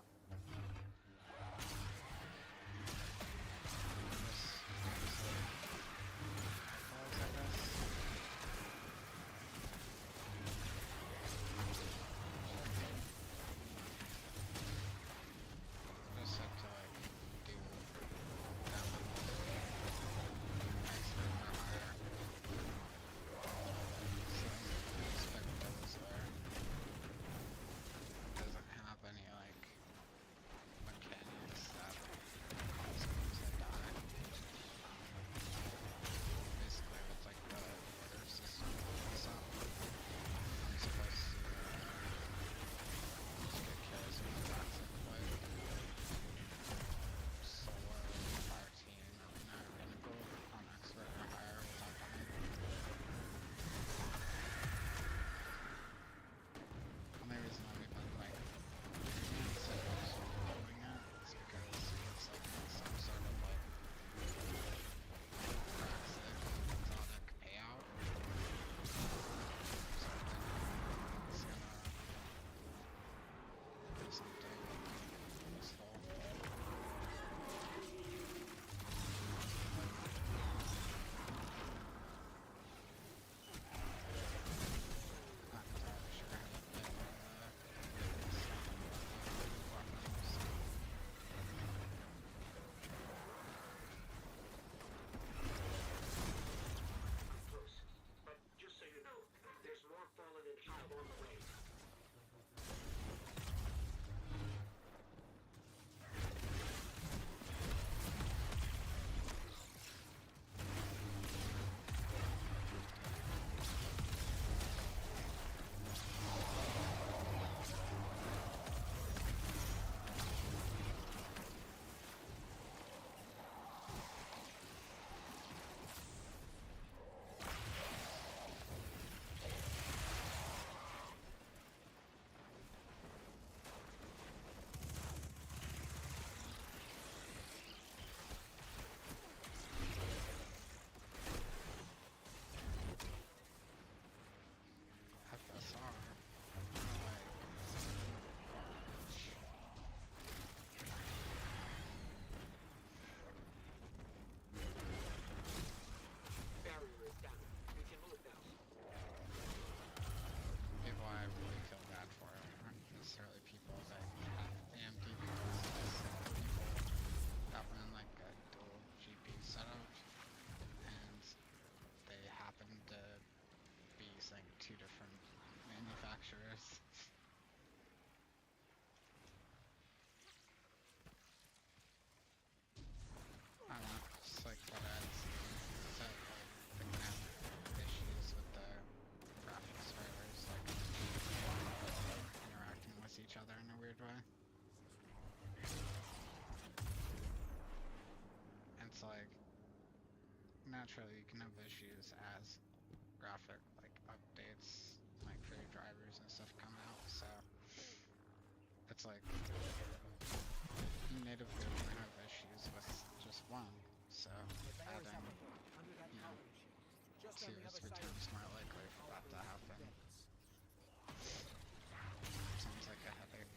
Naturally, you can have issues as graphic like updates, like for your drivers and stuff come out. So it's like native code can have issues with just one. So adding, you know, 2 or 3 times more likely for that to happen. Sounds like a headache.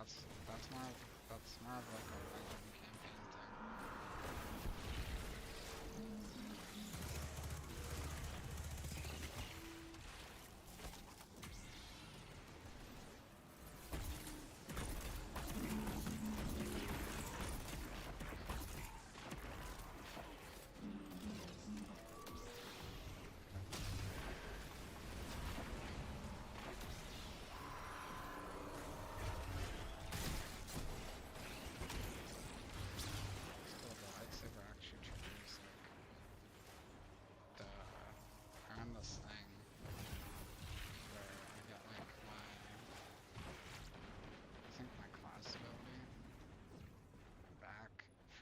That's more of like a legend campaign thing. So the lightsaber actually triggers like the horrendous thing where I get like I think my class ability back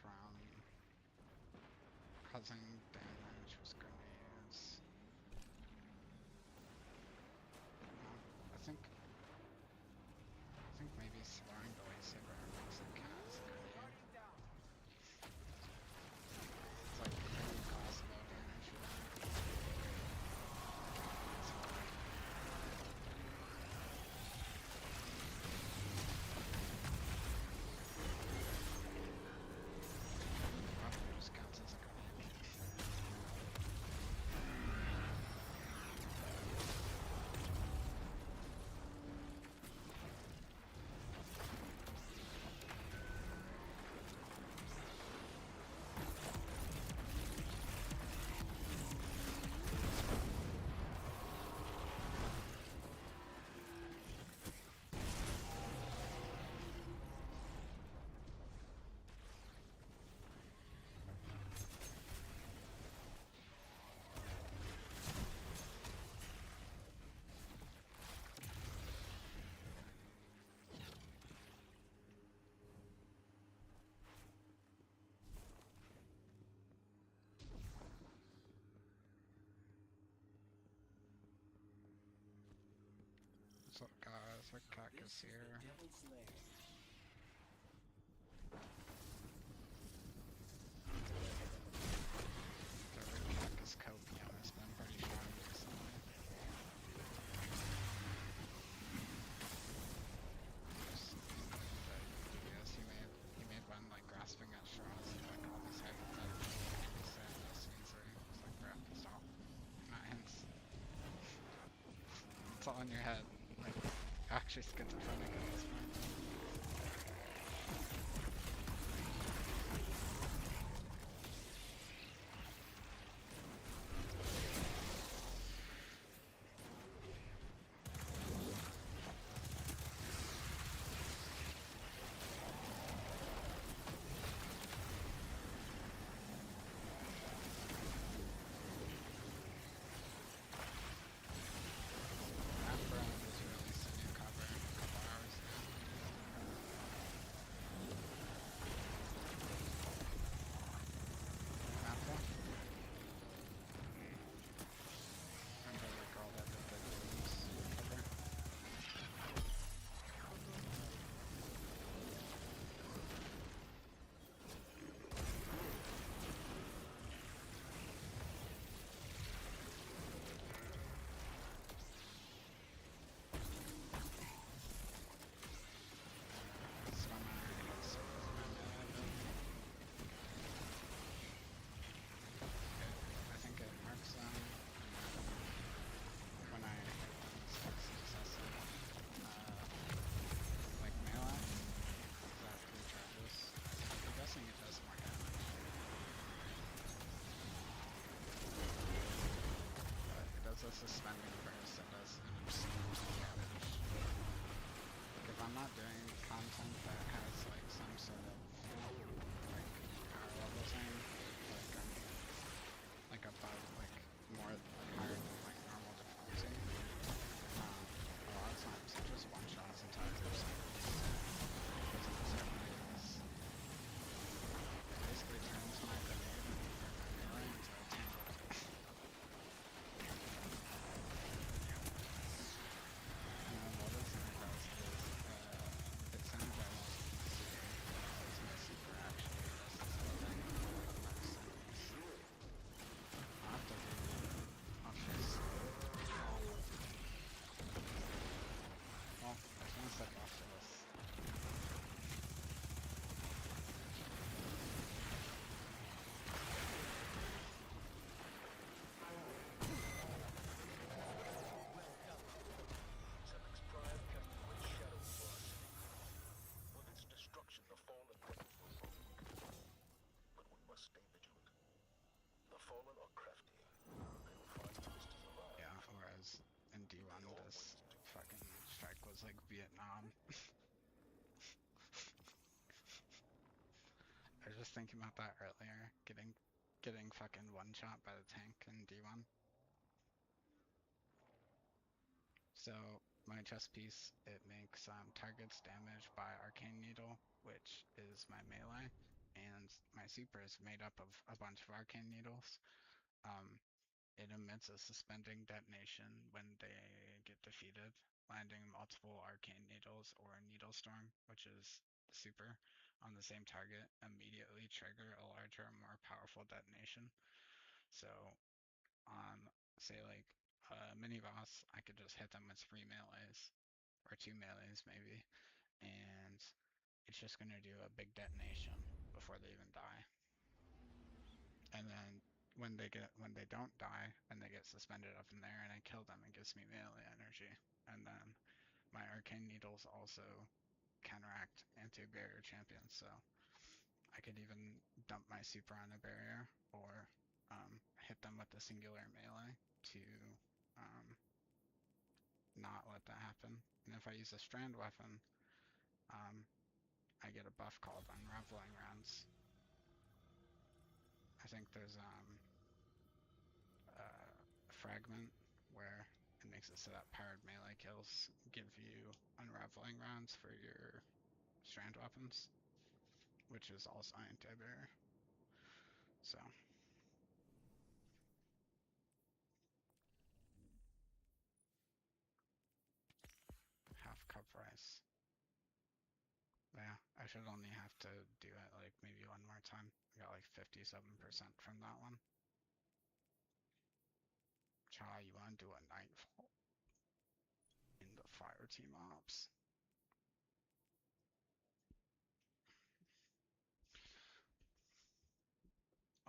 from causing damage with grenades. No, I think maybe throwing the lightsaber makes it count as a grenade. It's like any class ability damage you want. That's why. Probably just counts as a grenade. What's up guys, Cactus here. The Cactus Copium has been pretty strong recently. Just yes, he made one like grasping at straws, like all these hypotheticals he said this easily. It's like bruh, stop. Not hints. It's all in your head. Like actually schizophrenic at this point. That friend was really sitting cover a couple hours now. Mappa? Remember the girl that did the blues cover? Swimmer hits Superman I think it marks them, and then when I hit them, it's like successive, like melee, that 3 charges. I'm guessing it does more damage. But it does a suspending burst, it does an obscene damage. Like if I'm not doing content that has like some sort of like power level thing, like I'm like above like more like higher than like normal difficulty, a lot of times it just one shots entire person. Because of the ceremonies. It basically turns my grenade or my melee into a tangle. thinking about that earlier, getting fucking one-shot by the tank in D1. So my chest piece, it makes targets damaged by Arcane Needle, which is my melee, and my super is made up of a bunch of Arcane Needles. It emits a suspending detonation when they get defeated, landing multiple Arcane Needles or Needle Storm, which is the super, on the same target, immediately trigger a larger, more powerful detonation. So on, say, like a mini boss, I could just hit them with 3 melees, or 2 melees maybe, and it's just gonna do a big detonation before they even die. And then when they don't die and they get suspended up in there and I kill them, it gives me melee energy. And then my Arcane Needles also counteract anti-barrier champions, so I could even dump my super on a barrier or hit them with a singular melee to not let that happen. And if I use a strand weapon, I get a buff called Unraveling Rounds. I think there's a fragment where it makes it so that powered melee kills give you Unraveling Rounds for your strand weapons, which is also anti-barrier. So half cup rice. Yeah, I should only have to do it like maybe one more time. I got like 57% from that one. Chai, you wanna do a Nightfall in the fire team ops?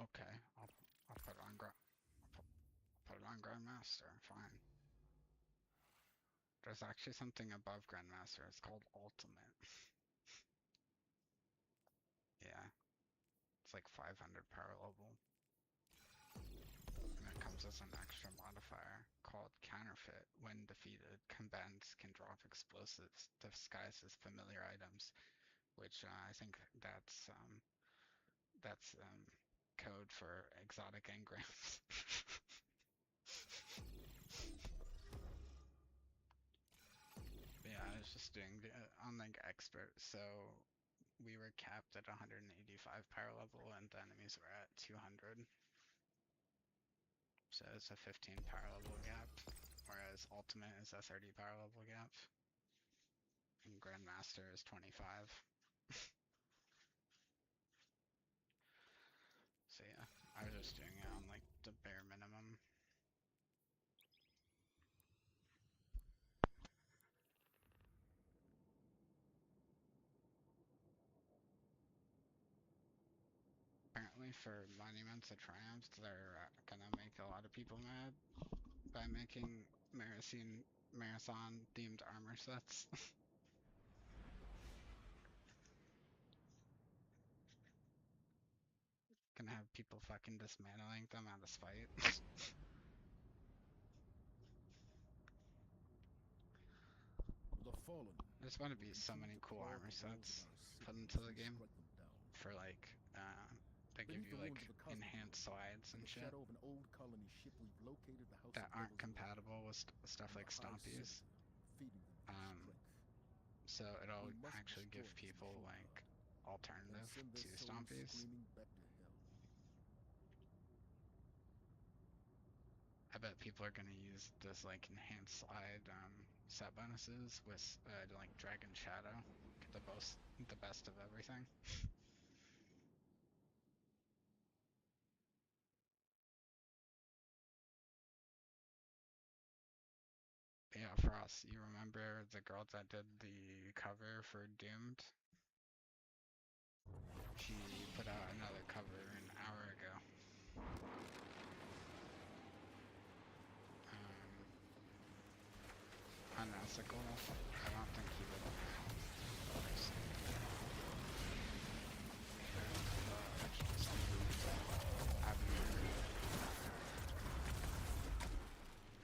Okay, I'll put it on put it on Grandmaster, fine. There's actually something above Grandmaster, it's called Ultimate. Yeah. It's like 500 power level. And it comes as an extra modifier called Counterfeit. When defeated, combatants can drop explosives disguised as familiar items, which I think that's code for exotic engrams. Yeah, I was just doing the on like expert, so we were capped at 185 power level and the enemies were at 200. So it's a 15 power level gap, whereas Ultimate is a 30 power level gap. And Grandmaster is 25. So yeah, I was just doing it on like the bare minimum. Apparently for Monuments of Triumphs, they're gonna make a lot of people mad by making Marathon themed armor sets. Gonna have people fucking dismantling them out of spite. The Fallen. There's gonna be so many cool armor sets put into the game for like that give you like enhanced slides and shit that aren't compatible with stuff like Stompies. So it'll actually give people like alternative to Stompies. I bet people are gonna use this like enhanced slide set bonuses with like Dragon Shadow, get the best of everything. Yeah, Frost, you remember the girl that did the cover for Doomed? She put out another cover an hour ago. Unethical, I don't think he would have.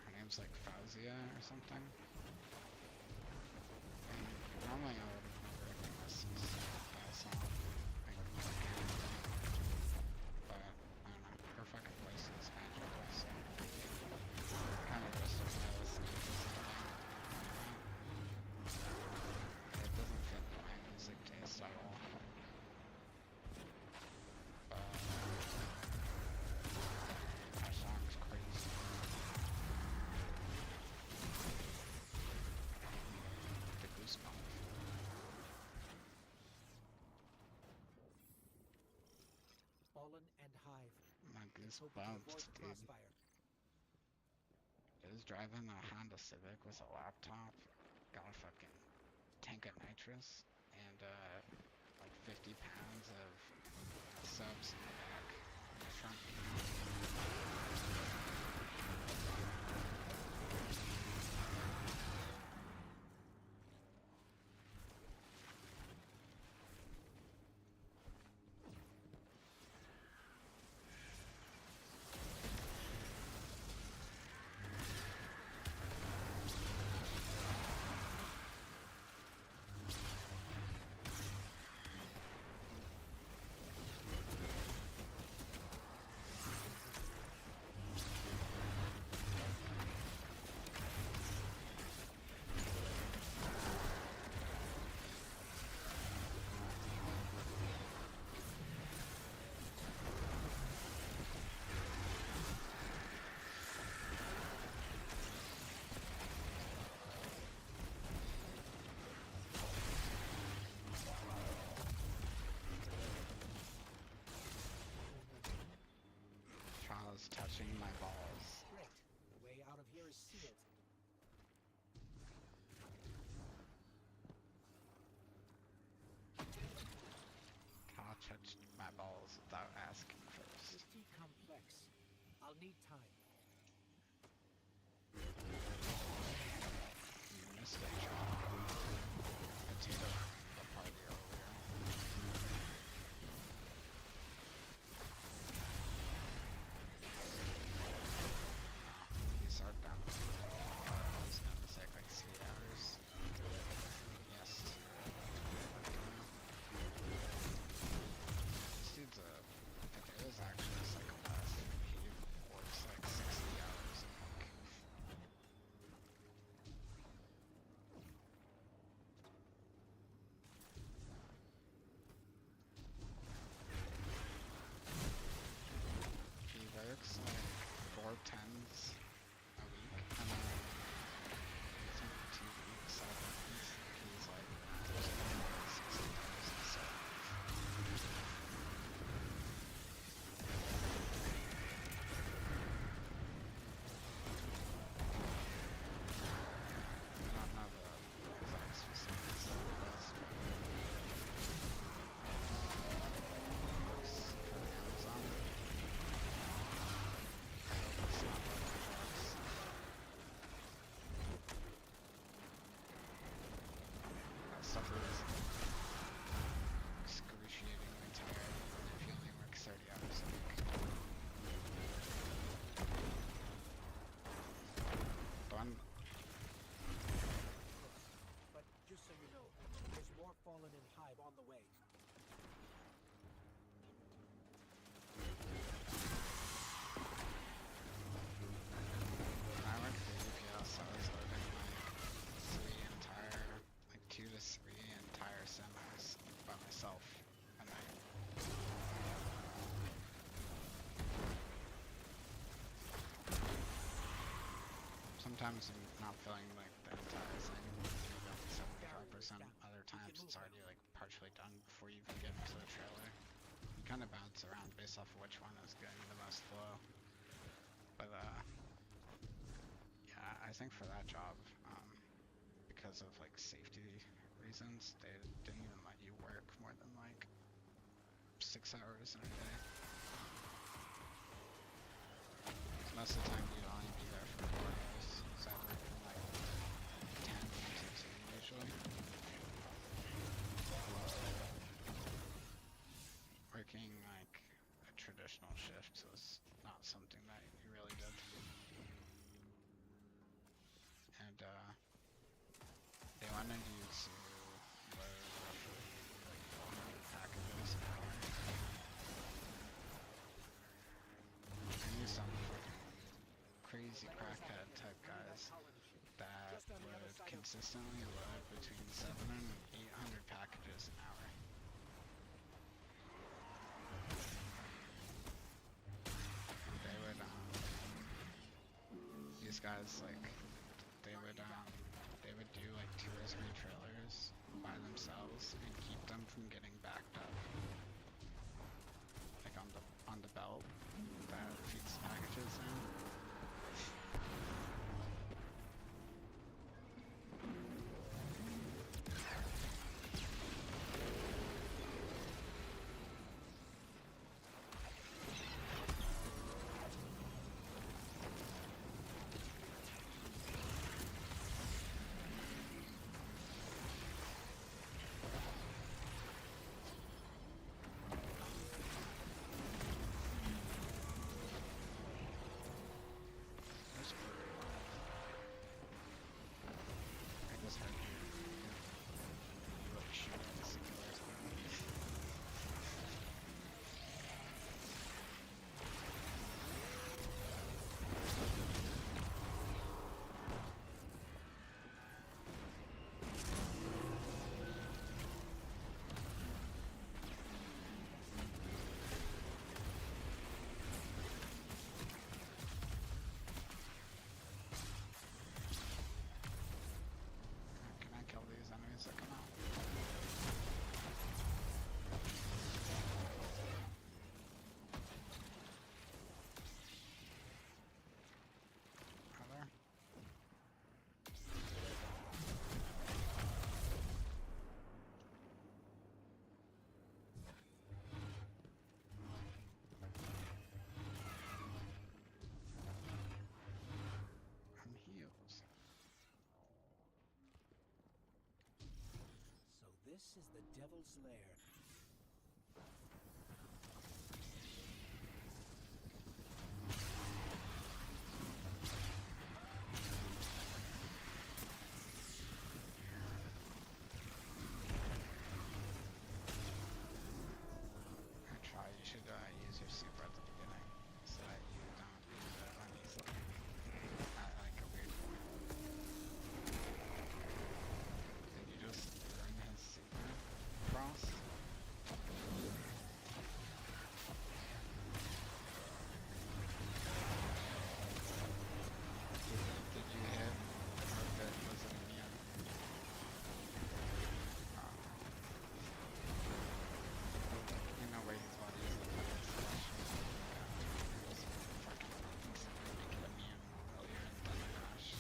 Her name's like Fauzia or something. And normally I would have never recognized this song. Fallen and Hive. My Let's hope we can avoid goosebumps, the dude. crossfire. Is driving a Honda Civic with a laptop, got a fucking tank of nitrous, and like 50 pounds of subs in the back, in the trunk. Charles touching my balls. Great. The way out of here is sealed. Charles touched my balls without asking first. Pretty complex. I'll need time. You missed it, Charles. Potato the party earlier. These are down. I was gonna say like 3 hours. Yes. This dude's if it is actually a psychopath, he works like 60 hours a week. He works like 4 tens a week, and then I think 2 weeks out of these, he's like there's like 60 hours and so. I don't know the exact specifics of the best, but works for Amazon. I hope it's not like drugs. That sucker is excruciatingly tired if he only works 30 hours a week. But I'm, But just so you know, there's more Fallen and Hive on the way. when I worked for UPS, I was loading like 2 to 3 entire semis by myself a night. Sometimes I'm not feeling like the entire thing, maybe only 75%. Other times it's already like partially done before you even get into the trailer. You kind of bounce around based off of which one is getting the most flow. But yeah, I think for that job, because of like safety reasons, they didn't even let you work more than like 6 hours in a day. So most of the time you'd only be there for 4 hours. So I work from like 10 to 2 usually. Working like a traditional shift was not something that you really did. And they wanted you to load roughly like 400 packages an hour. I knew some fucking crazy crackhead type guys that would consistently load between 700 and 800 packages an hour. They would these guys like they would do like 2 or 3 trailers by themselves and keep them from getting backed up, like on This is the Devil's Lair. Try. You should use your super at the beginning so that you don't lose it uneasily at like a weird point. Did you just bring his super across? Did you hit or if it was a minion? You know where he's about to use the fire slash. He was fucking considering making a meme earlier and then it crashed.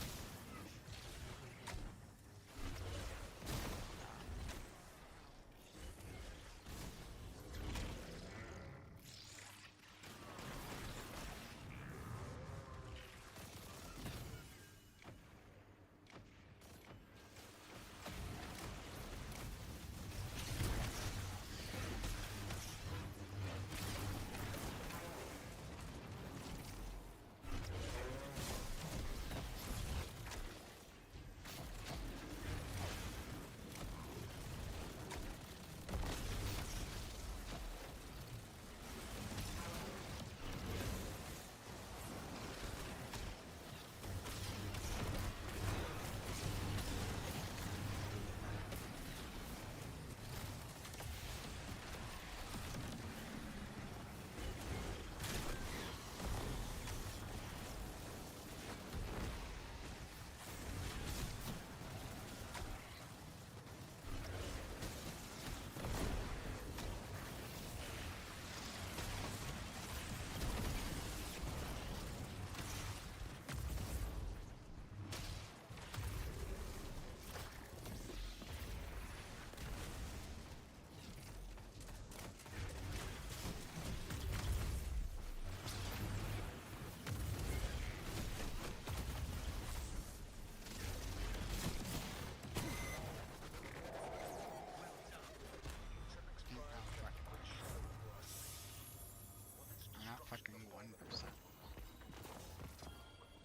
I'm not fucking 1%.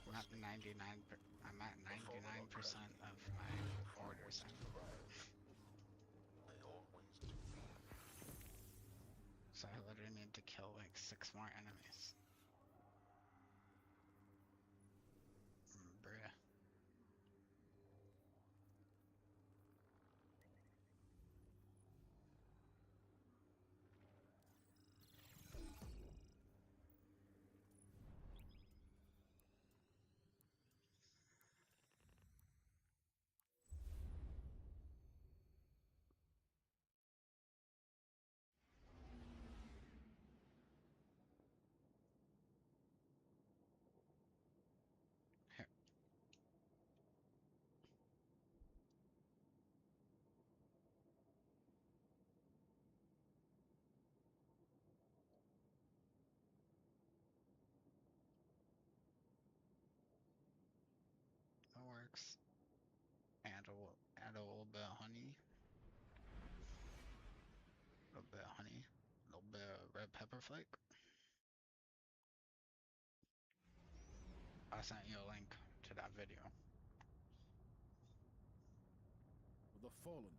I'm at 99. I'm at 99% of my orders. So I literally need to kill like 6 more enemies. Bruh. Here. That works. Add a little bit of honey. A little bit of honey. A little bit of red pepper flake. I sent you a link to that video. The Fallen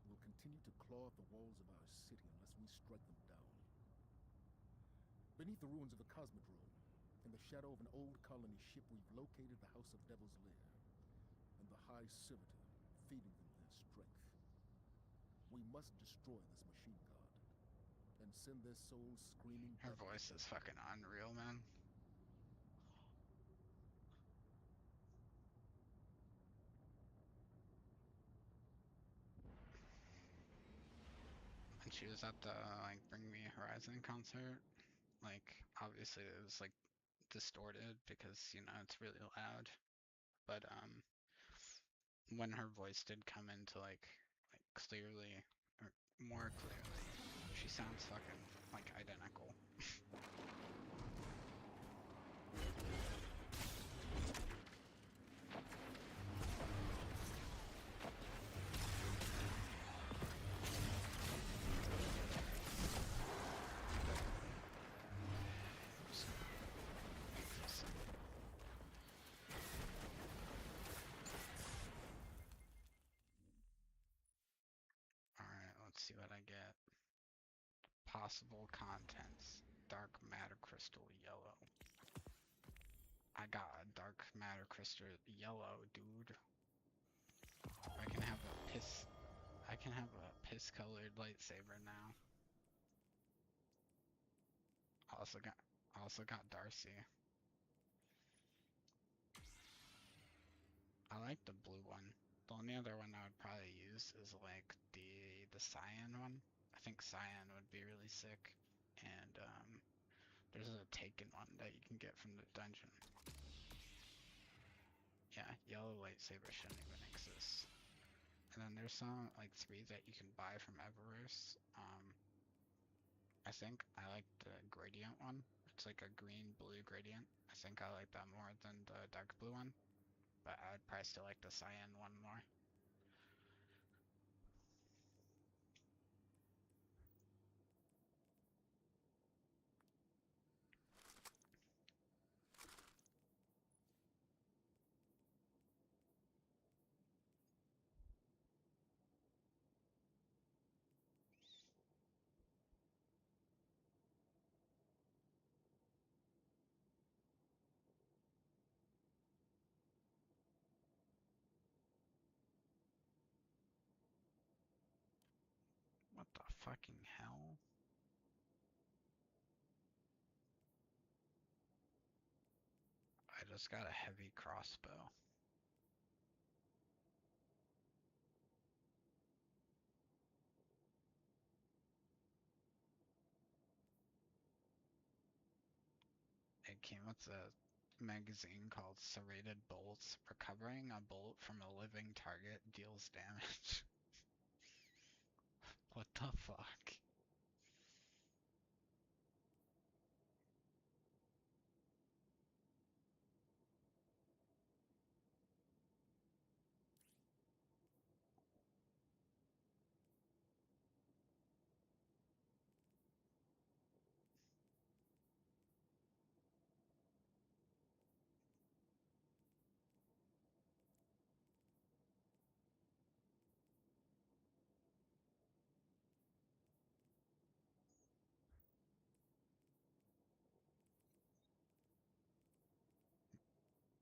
will continue to claw at the walls of our city unless we strike them down. Beneath the ruins of the Cosmodrome, in the shadow of an old colony ship, we've located the House of Devil's Lair, and the High Servitor, feeding them their strength. We must destroy this machine god, and send their souls screaming. Her voice is fucking unreal, man. When she was at the like Bring Me Horizon concert, like obviously it was like distorted because you know it's really loud, but when her voice did come into like clearly or more clearly, she sounds fucking like identical. Possible contents. Dark matter crystal yellow. I got a dark matter crystal yellow, dude. I can have a piss colored lightsaber now. Also got Darcy. I like the blue one. The only other one I would probably use is like the cyan one. I think cyan would be really sick. And there's a Taken one that you can get from the dungeon. Yeah, yellow lightsaber shouldn't even exist. And then there's some like 3 that you can buy from Eververse. I think I like the gradient one. It's like a green-blue gradient. I think I like that more than the dark blue one. But I'd probably still like the cyan one more. What the fucking hell? I just got a heavy crossbow. It came with a magazine called Serrated Bolts. Recovering a bolt from a living target deals damage. What the fuck?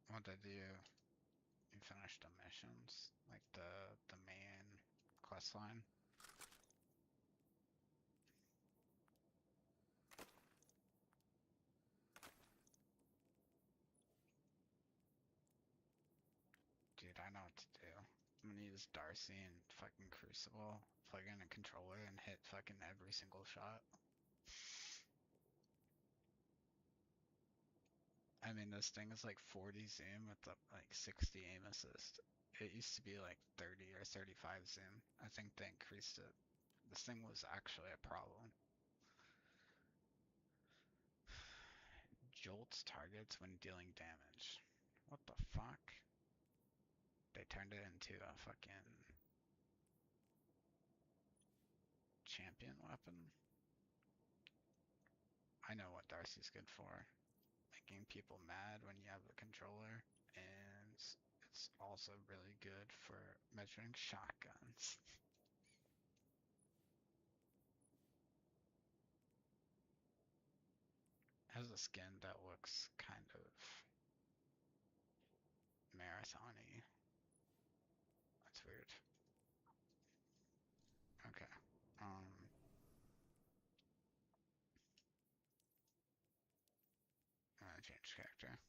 What did you finish the missions? Like the main quest line? Dude, I know what to do. I'm gonna use Darcy and fucking Crucible, plug in a controller, and hit fucking every single shot. I mean, this thing is like 40 zoom with like 60 aim assist. It used to be like 30 or 35 zoom. I think they increased it. This thing was actually a problem. Jolts targets when dealing damage. What the fuck? They turned it into a fucking champion weapon. I know what Darcy's good for. Making people mad when you have a controller, and it's also really good for measuring shotguns. Has a skin that looks kind of marathon-y. That's weird. Okay. I'm gonna change character.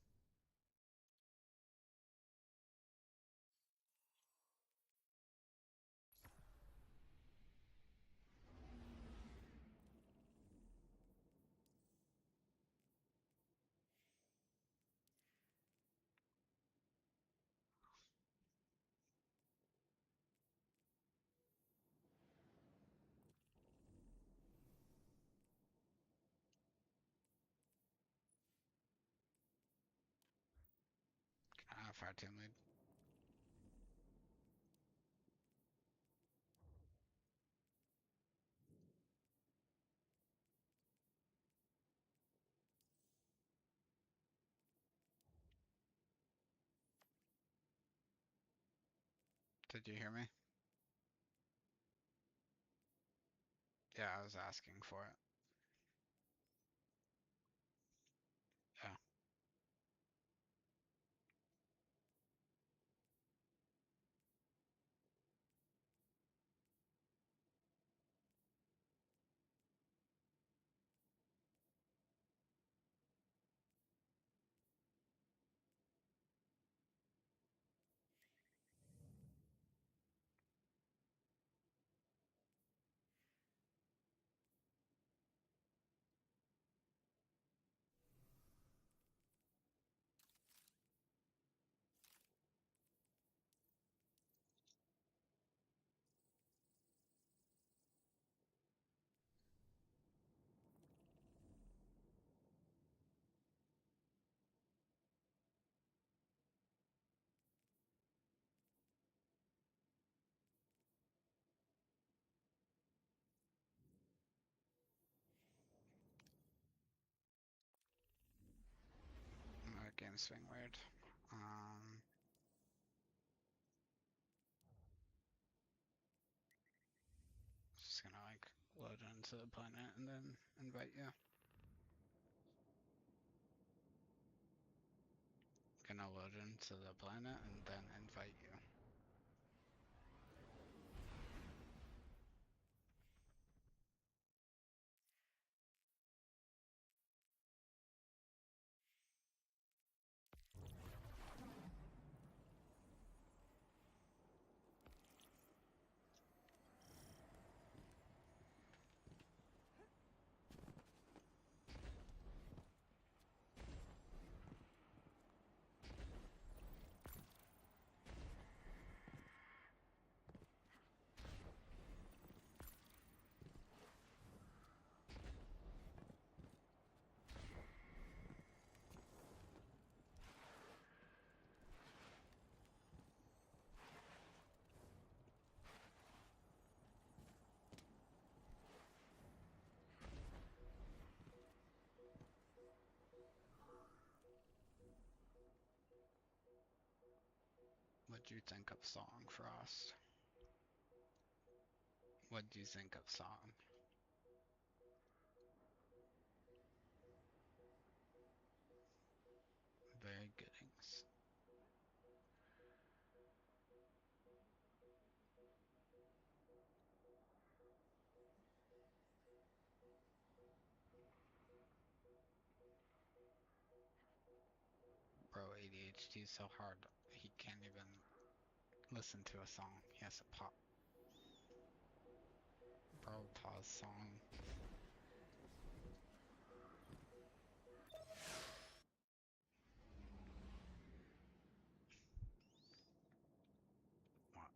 Fire team lead. Did you hear me? Yeah, I was asking for it. menus being weird. Just gonna like load into the planet and then invite you. Gonna load into the planet and then invite you. What'd you think of Song, Frost? What'd you think of Song? Very goodings. Bro, ADHD is so hard, he can't even listen to a song. He has to pop. Bro, pause song. What?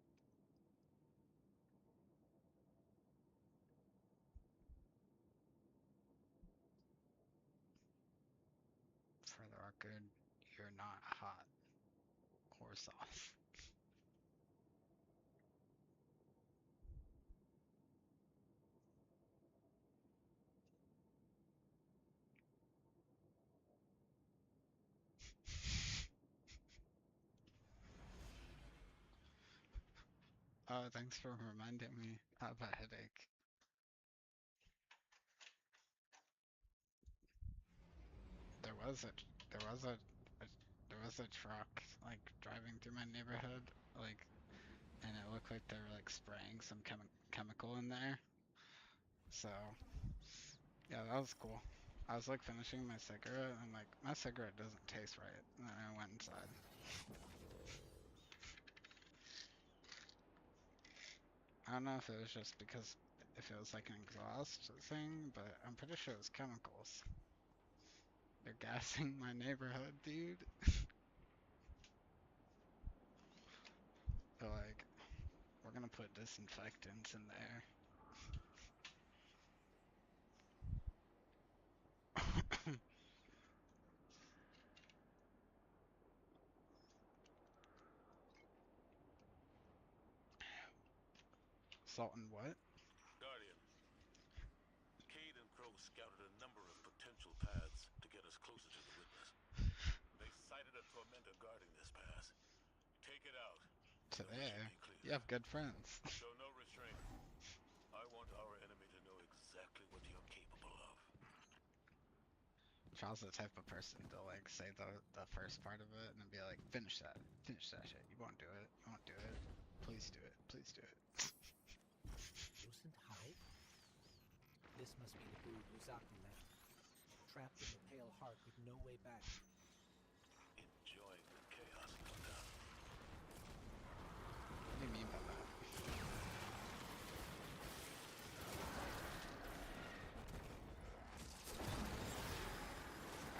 For the record, you're not hot or soft. Oh, thanks for reminding me. I have a headache. There was a truck like driving through my neighborhood, like, and it looked like they were like spraying some chemical in there. So, yeah, that was cool. I was like finishing my cigarette and like my cigarette doesn't taste right, and then I went inside. I don't know if it was just because if it was like an exhaust thing, but I'm pretty sure it was chemicals. They're gassing my neighborhood, dude. They're like, we're gonna put disinfectants in there. Salt and what? Guardian, Cade and Crow scouted a number of potential paths to get us closer to the witness. They sighted a tormentor guarding this pass. Take it out. To there. You have good friends. Show no restraint. I want our enemy to know exactly what you're capable of. Charles the type of person to like say the first part of it and then be like, finish that shit. You won't do it. You won't do it. Please do it. Please do it. Lucent Hive? This must be the brood Uzaki left. Trapped in the Pale Heart with no way back. Enjoying the chaos, no doubt. What do you mean by that?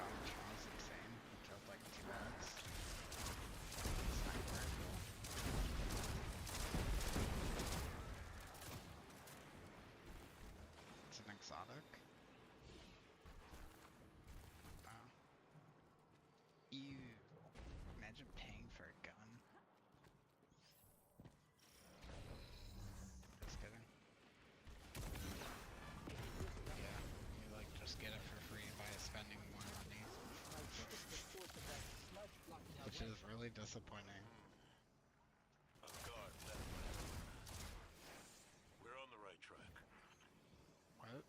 Oh, Charles insane. He killed like 2 bats. Sniper. It's an exotic. Oh. Ew. Imagine paying for a gun. Just kidding. Yeah, you like just get it for free by spending more money. I think it's the source of that disappointing. A guard left my home. We're on the right track. What?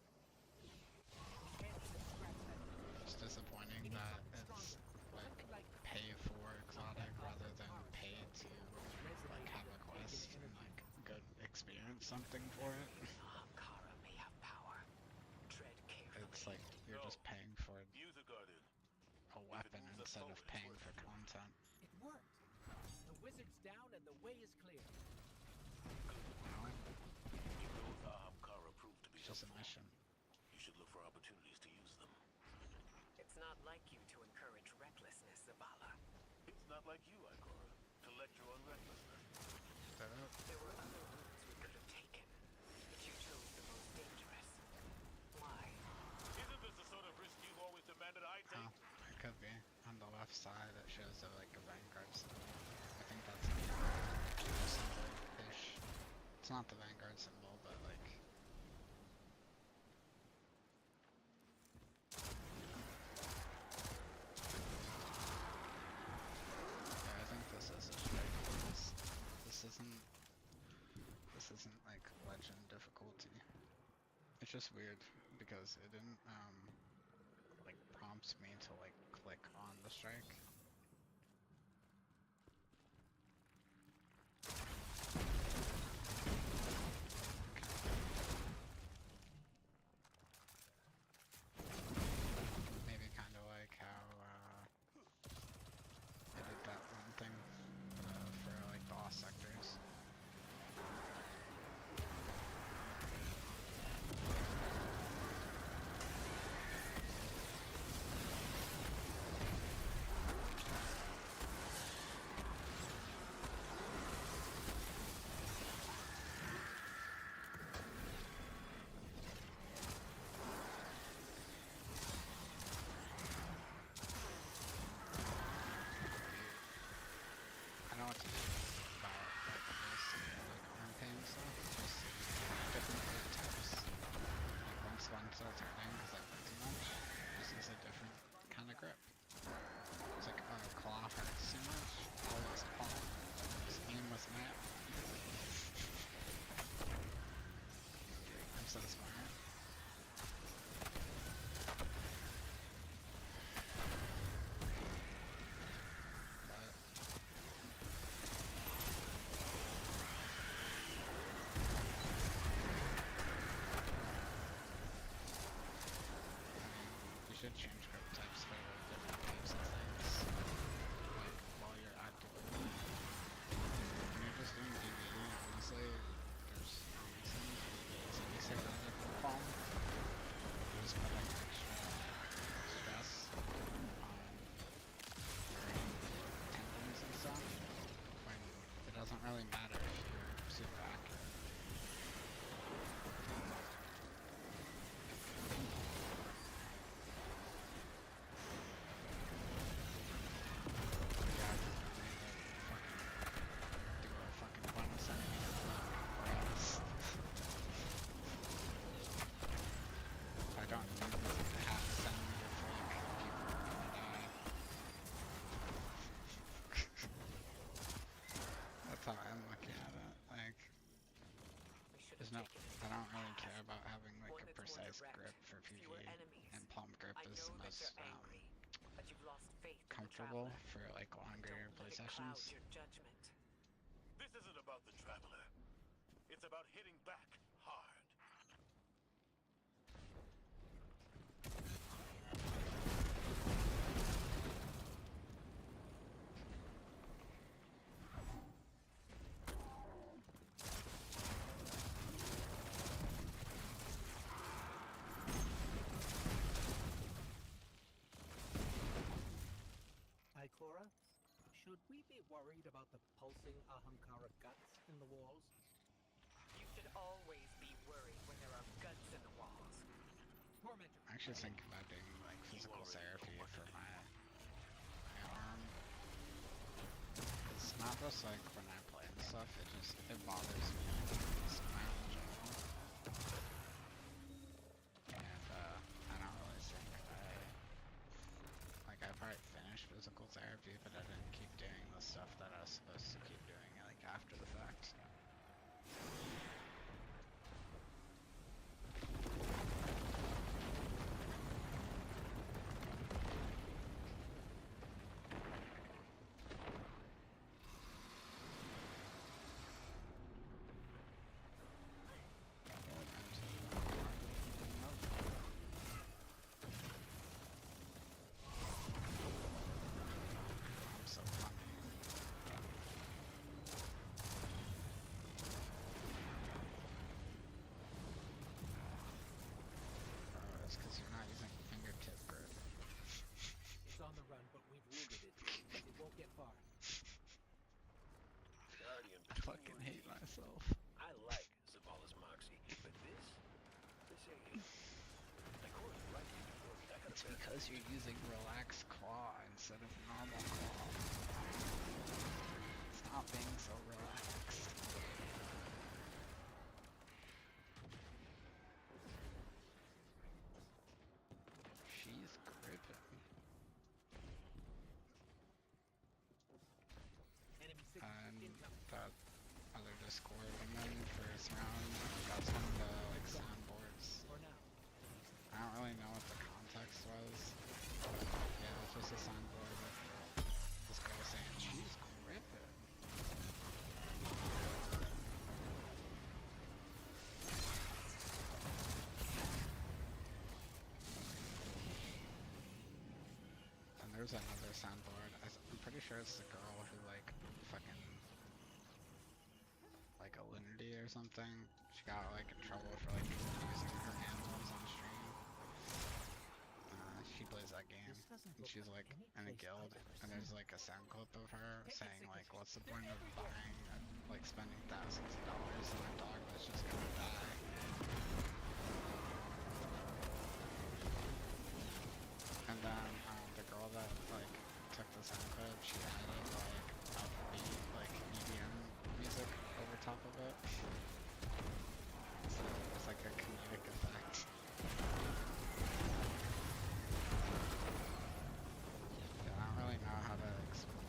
It's disappointing that it's like pay for exotic rather than pay to like have a quest and like go experience something for it. Ahamkara may have power. Tread carefully. It's like you're just paying for Use a guardian. a weapon instead of paying for content. It worked. The wizard's down and the way is clear. Wow. If those Ahamkara prove to be It's just a helpful, mission. you should look for opportunities to use them. It's not like you to encourage recklessness, Zavala. It's not like you, Ikora, to lecture on recklessness. There were other routes we could have taken, but you chose the most dangerous. Why? Isn't this the sort of risk you've always demanded I take? Oh, it could be. On the left side it shows like a Vanguard symbol. I think that's a symbol-ish. It's not the Vanguard symbol, but like... Yeah, I think this is a strike. This isn't like legend difficulty. It's just weird because it didn't like prompts me to like click on the strike. Maybe kind of like how I did that one thing for like boss sectors. I know what to do about like this, like arm pain stuff, just different food types. Like once one starts hurting because I put too much, just use a different kind of grip. It's like, oh, claw hurts too much, always palm. Just aim with map. I'm so smart. You should change grip types for different types of things, like while you're actively. When you're just doing DBE, honestly, there's no reason to use any sort of different palm. You're just putting extra stress on your tendons and stuff, when it doesn't really matter if you're super accurate. I don't need a half centimeter for like people are gonna die. That's how I'm looking at it. Like, there's no, I don't really care about having like a precise grip for PvE, and palm grip is the most But you've lost faith in the comfortable Traveler. for like longer Don't play let it cloud sessions. your judgment. This isn't about the Traveler. It's about hitting back hard. Ikora, should we be worried about the pulsing Ahamkara guts in the walls? You should always be worried when there are guts in the walls. Tormentor. I actually think about doing like physical therapy for my arm. It's not just like when I play and stuff, it bothers me somehow in general. And I don't really think I probably finished physical therapy, but I didn't keep doing this stuff that I was supposed to keep doing like after the fact. I'm so hungry. Oh, it's because you're not using fingertip grip. It's on the run, but we've wounded it. It won't get far. Guardian, I fucking hate myself. I like Zavala's moxie, but this ain't it. Like Cora's right before me. I got a It's better because you're using relaxed claw instead of normal claw. Stop being so relaxed. She's gripping. Enemy signal And incoming. that other Discord woman first round got some of the like soundboards. For now. I don't really know what the context was, but yeah, it's just a soundboard of this girl saying she's gripping. And there's another soundboard. I'm pretty sure it's the girl who like fucking like Alinity or something. She got like in trouble for like using her animals on stream. She plays that game, This doesn't and look she's like like any in a place guild, I've ever and there's seen. like a sound clip of her Taking saying like, signatures. what's the They're point of everywhere. buying, like spending thousands of dollars on a dog that's just gonna die? And then the girl that like took the sound clip, she added like upbeat like EDM music over top of it. So it's like a comedic effect. Yeah, I don't really know how to explain.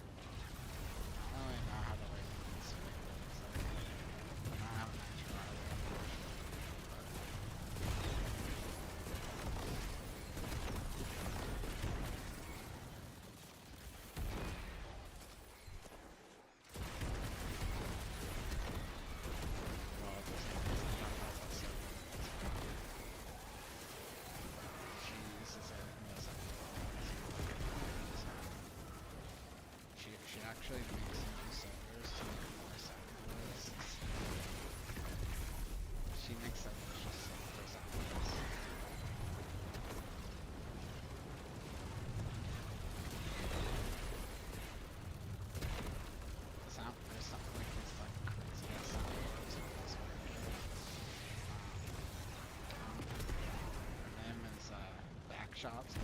I don't really know how to like explain what it's like. I don't have an actual idea, well, it doesn't. I don't know what's so good. She uses it in the second She actually makes some new servers to make more soundboards. She makes servers just for soundboards. There's something like these like crazy ass soundboards on Discord. Her name is Backshots.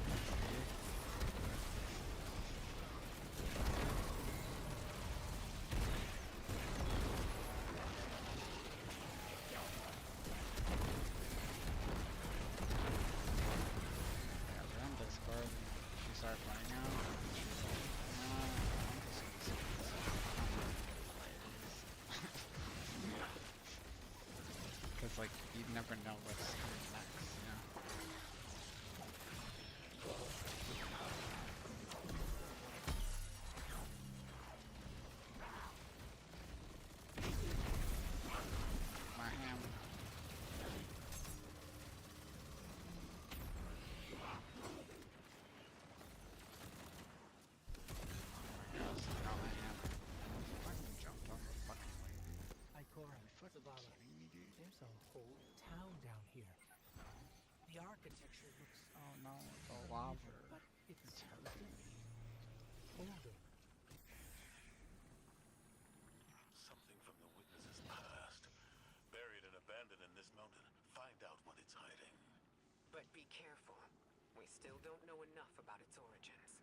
Yeah, we're on Discord and she started playing out and she was like, I'm just gonna skip this. I'm not gonna play this. Cause like, you never know what's coming next, you know? My ham. Yes, I got my ham. Fucking jumped on the fucking lady. Ikora, Are you fucking Zavala. kidding me, dude? There's a whole town down here. The architecture looks Oh no, the lava. but it's It's hurting me. older. Something from the witness's past. Buried and abandoned in this mountain. Find out what it's hiding. But be careful. We still don't know enough about its origins.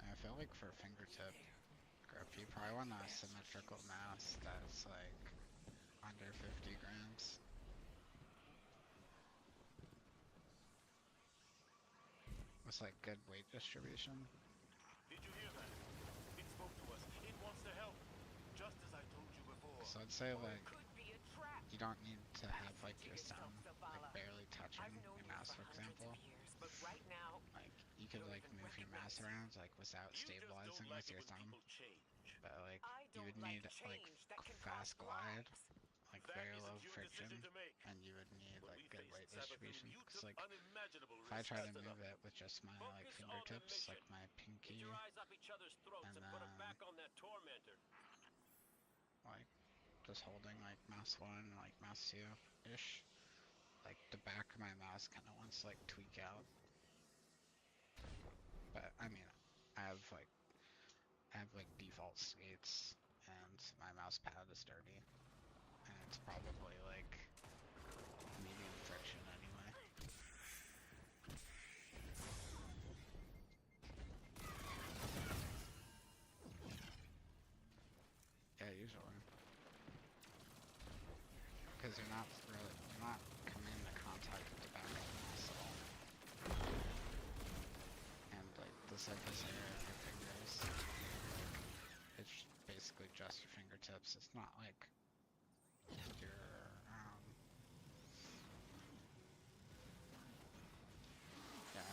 I feel like for fingertip grip. You probably want a symmetrical mouse that's like under 50 grams. With like good weight distribution. Did you hear that? It spoke to us. It wants to help. Just as I told you before. So I'd say like Could be a trap. you don't need to have like your Yourself, thumb like Zavala. barely touching I've known your you mouse, for for hundreds example. of years, but right now, Like you could don't like even move your mouse recognize around like without You just stabilizing don't like with your it when thumb. people change. But like I you don't would like need like change that can fast cost glide, lives. like That very is a low pure friction, decision to make. and you would need When like we good faced weight Savathun, distribution. you Cause took like unimaginable if I risks. try to Fast move enough. it with just my like Focus on the fingertips, mission. like my Get pinky, your eyes off each other's throats and and put them then back on that tormentor. like just holding like mouse 1 and like mouse 2 ish, like the back of my mouse kind of wants to like tweak out. But I mean, I have like default states, and my mouse pad is dirty, and it's probably like medium friction anyway. Yeah, usually. Because you're not coming into contact with the back of the mouse at all. And like the surface area of your fingers, it's basically just your fingertips. It's not like your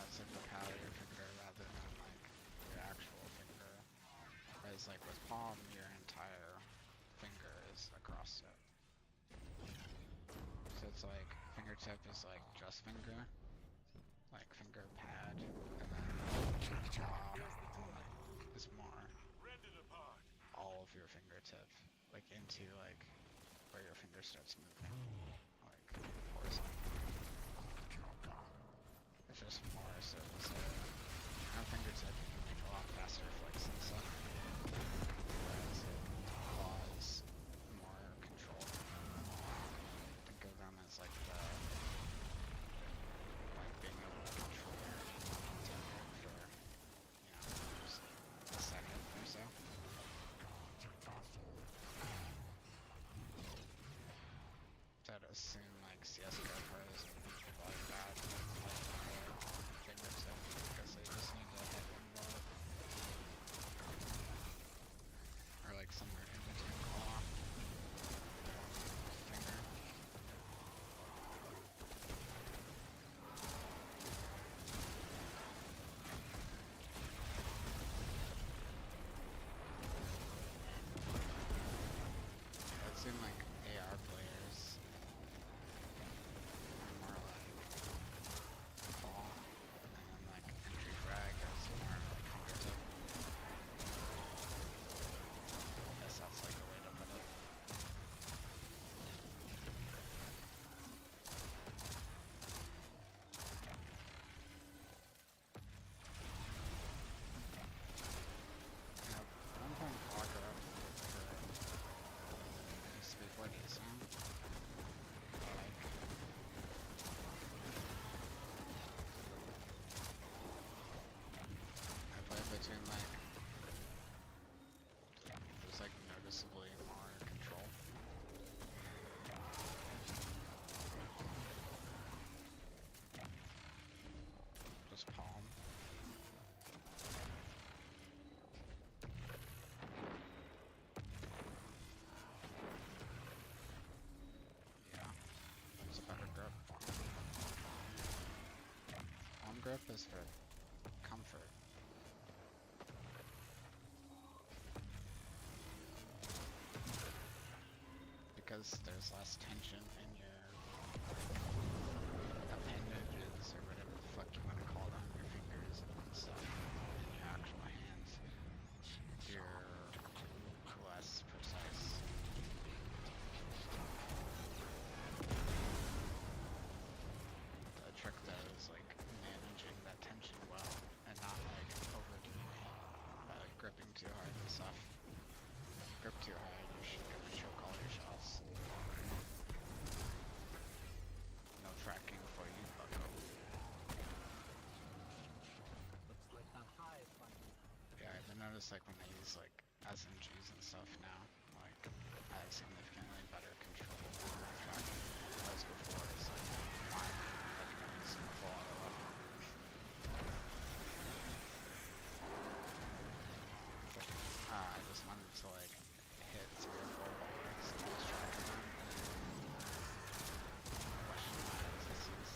it's like the pad of your finger rather than like your actual finger. Whereas like with palm, your entire finger is across it. So it's like fingertip is like just finger, like finger pad, and then palm is more all of your fingertip, like into like where your finger starts moving, like horizontally. It's just more surface area. On fingertip you can make a lot faster flicks and stuff. Whereas claw is more control. Think of them as like the being able to control your tempo for just a second or so. So I'd assume like CSGO pros and people like that fingertip because they just need to hit one bullet. Or like somewhere in between claw finger. It seemed like AR players are more like claw, and then like entry frag is more like fingertip. I guess that's like a way to put it. I'm playing Augur used to be 40s now. I play between like there's like noticeably more control. Just palm. Yeah, it's a better grip. Palm grip is for comfort. Because there's less tension in your appendages or whatever the fuck you want to call them, your fingers and stuff, in your actual hands. You're less precise. The trick though is like managing that tension well and not like overdoing it, gripping too hard and stuff. Grip too hard, you're gonna choke all your shots. No tracking for you, bucko. Looks like that hive finally. Yeah, I've noticed like when I use like SMGs and stuff now. Like, I have significantly better control over my shotgun. Whereas before, it's like, fine, like, every single bullet I left. I just wanted to, like, hit 3 or 4 bullets, lose track of them, and then question my existence.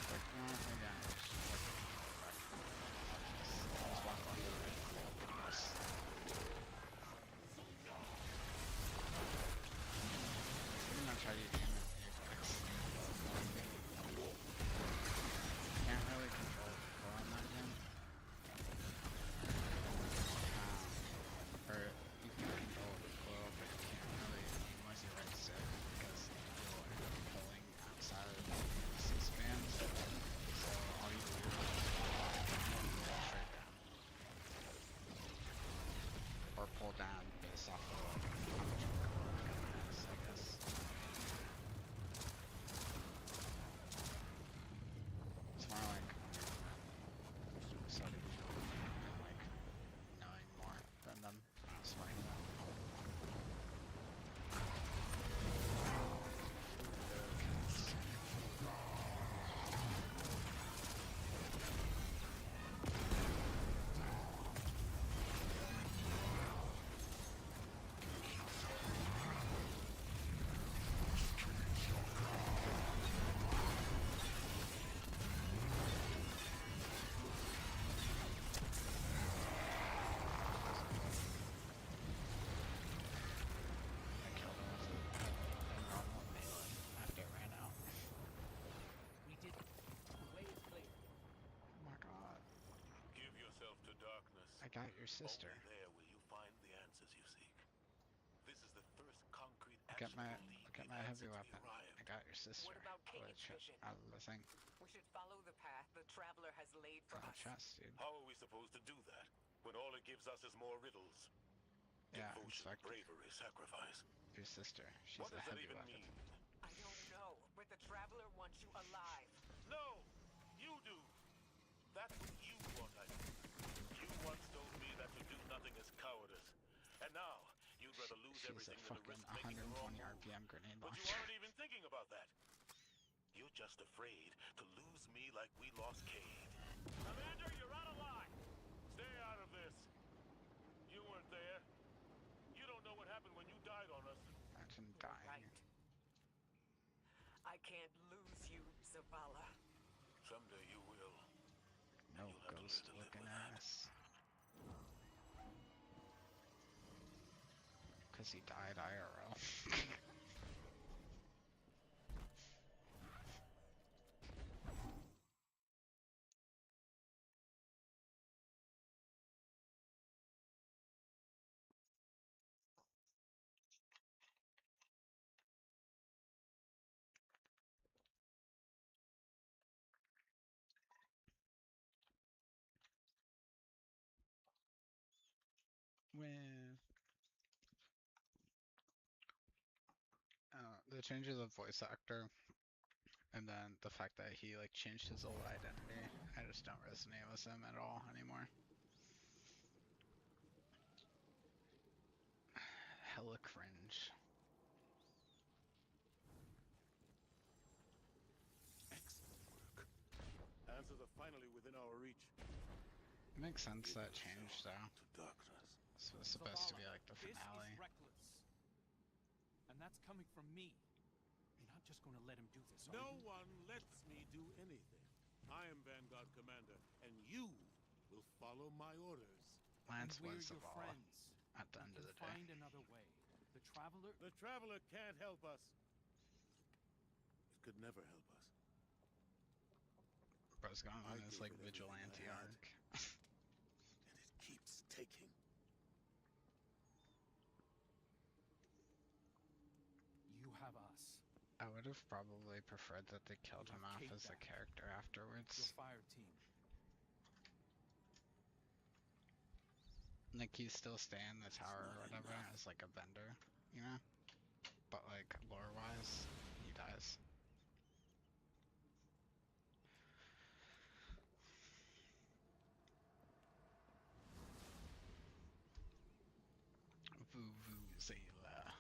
Like, no, maybe I just like the control back. I'll just walk under the recoil, of course. Pretty much how you game in Apex. Can't really control the recoil in that game. Or you can control the recoil, but you can't really aim with your right stick because you'll end up pulling outside of the assist band. So all you do is pull straight down. Or pull down based off of like how much recoil the gun has, I guess. It's more like starting to and like knowing more than them smarting them. I killed him with a normal melee after it ran out. We did it. The way is clear. Oh my god. Give yourself to darkness. I got your sister. Only there will you find the answers you seek. This is the first concrete Look at my actionable lead look at we've my had heavy since we weapon. arrived. I got your sister. What about Pull Kane's it vision? out of the thing. We should follow the path the Traveler has laid for Got a us. chest, dude. How are we supposed to do that when all it gives us is more riddles? Yeah, Devotion, inspect bravery, sacrifice. your sister. She's What a does that heavy even weapon. mean? I don't know, but the Traveler wants you alive. No, you do. That's what you want, I do. You once told me that to do nothing is cowardice. And now, you'd rather lose She's a everything than to fucking risk making the wrong 120 move. RPM grenade But you launcher. aren't even thinking about that. You're just afraid to lose me like we lost Cade. Commander, you're out of line. Stay out of this. You weren't there. You don't know what happened when you died on us. Imagine You're dying. right. I can't lose you, Zavala. Someday you will. No You'll have to learn ghost to live looking with that. ass. Cause he died IRL. With the change of the voice actor, and then the fact that he like changed his old identity, I just don't resonate with him at all anymore. Hella cringe. Excellent work. Answers are finally within our reach. It makes sense Give that yourself changed though. to darkness. So it's supposed to be like the This finale. is reckless. And that's coming from me. You're not just going to let him do this, are No you? one lets me do anything. I am Vanguard Commander, and you will follow my orders. Lance And we're was your Zavala friends. at the end of the day. Find another way. The Traveler... The Traveler can't help us. It could never help us. Bro's going on I his gave like it everything vigilante I had. arc. And it keeps taking. You have us. I would have probably preferred that they killed You him have off Kate as a back. character Your afterwards. fire team. Like he's still staying in the tower or not whatever enough. as like a vendor, you know? But like lore wise, he dies. Vuvuzela.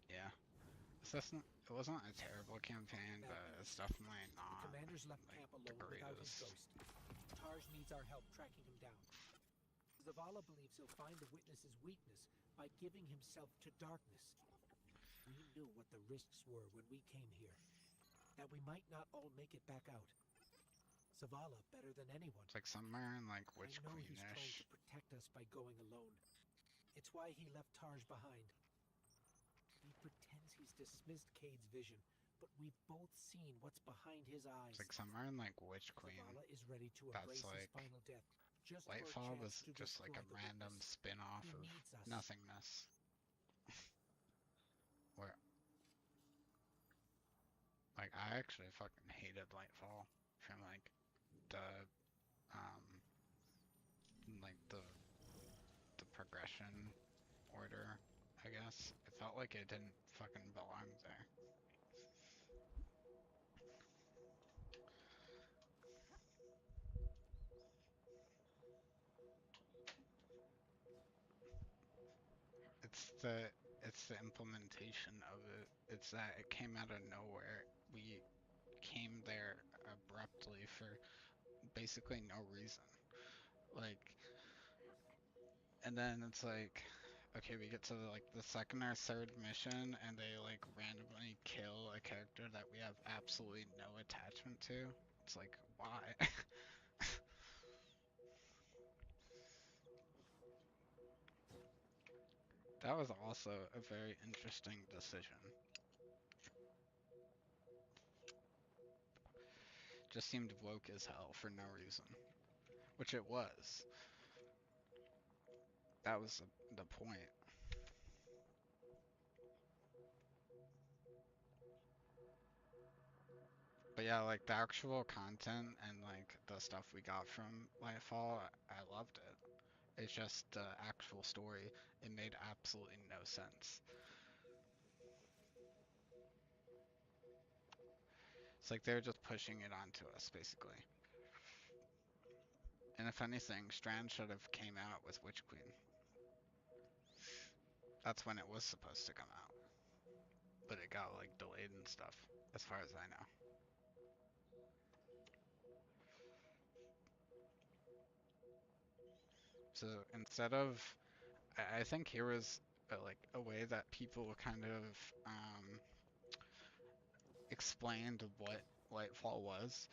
Yeah. It wasn't a terrible campaign, but it's definitely The not commanders left like camp the alone without his greatest. ghost. Tarj needs our help tracking him down. Zavala believes he'll find the witness's weakness by giving himself to darkness. We knew what the risks were when we came here, that we might not all make it back out. Zavala better than anyone. It's like somewhere in like I Witch know he's trying Queenish. to protect us by going alone. It's why he left Tarj behind. He pretends he's dismissed Cade's vision, but we've both seen what's behind his eyes. It's like somewhere in like Witch Queen. Zavala is ready to That's embrace like his final death, just for a Lightfall was chance to just like a destroy the random witness. spin-off He of needs us. nothingness. Where like I actually fucking hated Lightfall from like the um like the progression order, I guess. It felt like it didn't fucking belong there. It's the implementation of it. It's that it came out of nowhere. We came there abruptly for basically no reason. Like, and then it's like, okay, we get to like the second or third mission, and they like randomly kill a character that we have absolutely no attachment to. It's like, why? That was also a very interesting decision. Just seemed woke as hell for no reason, which it was. That was the point. But yeah, like the actual content and like the stuff we got from Lightfall, I loved it. It's just the actual story, it made absolutely no sense. It's like they were just pushing it onto us, basically. And if anything, Strand should have came out with Witch Queen. That's when it was supposed to come out. But it got like delayed and stuff, as far as I know. So instead of, I think here was like a way that people kind of explained what Lightfall was.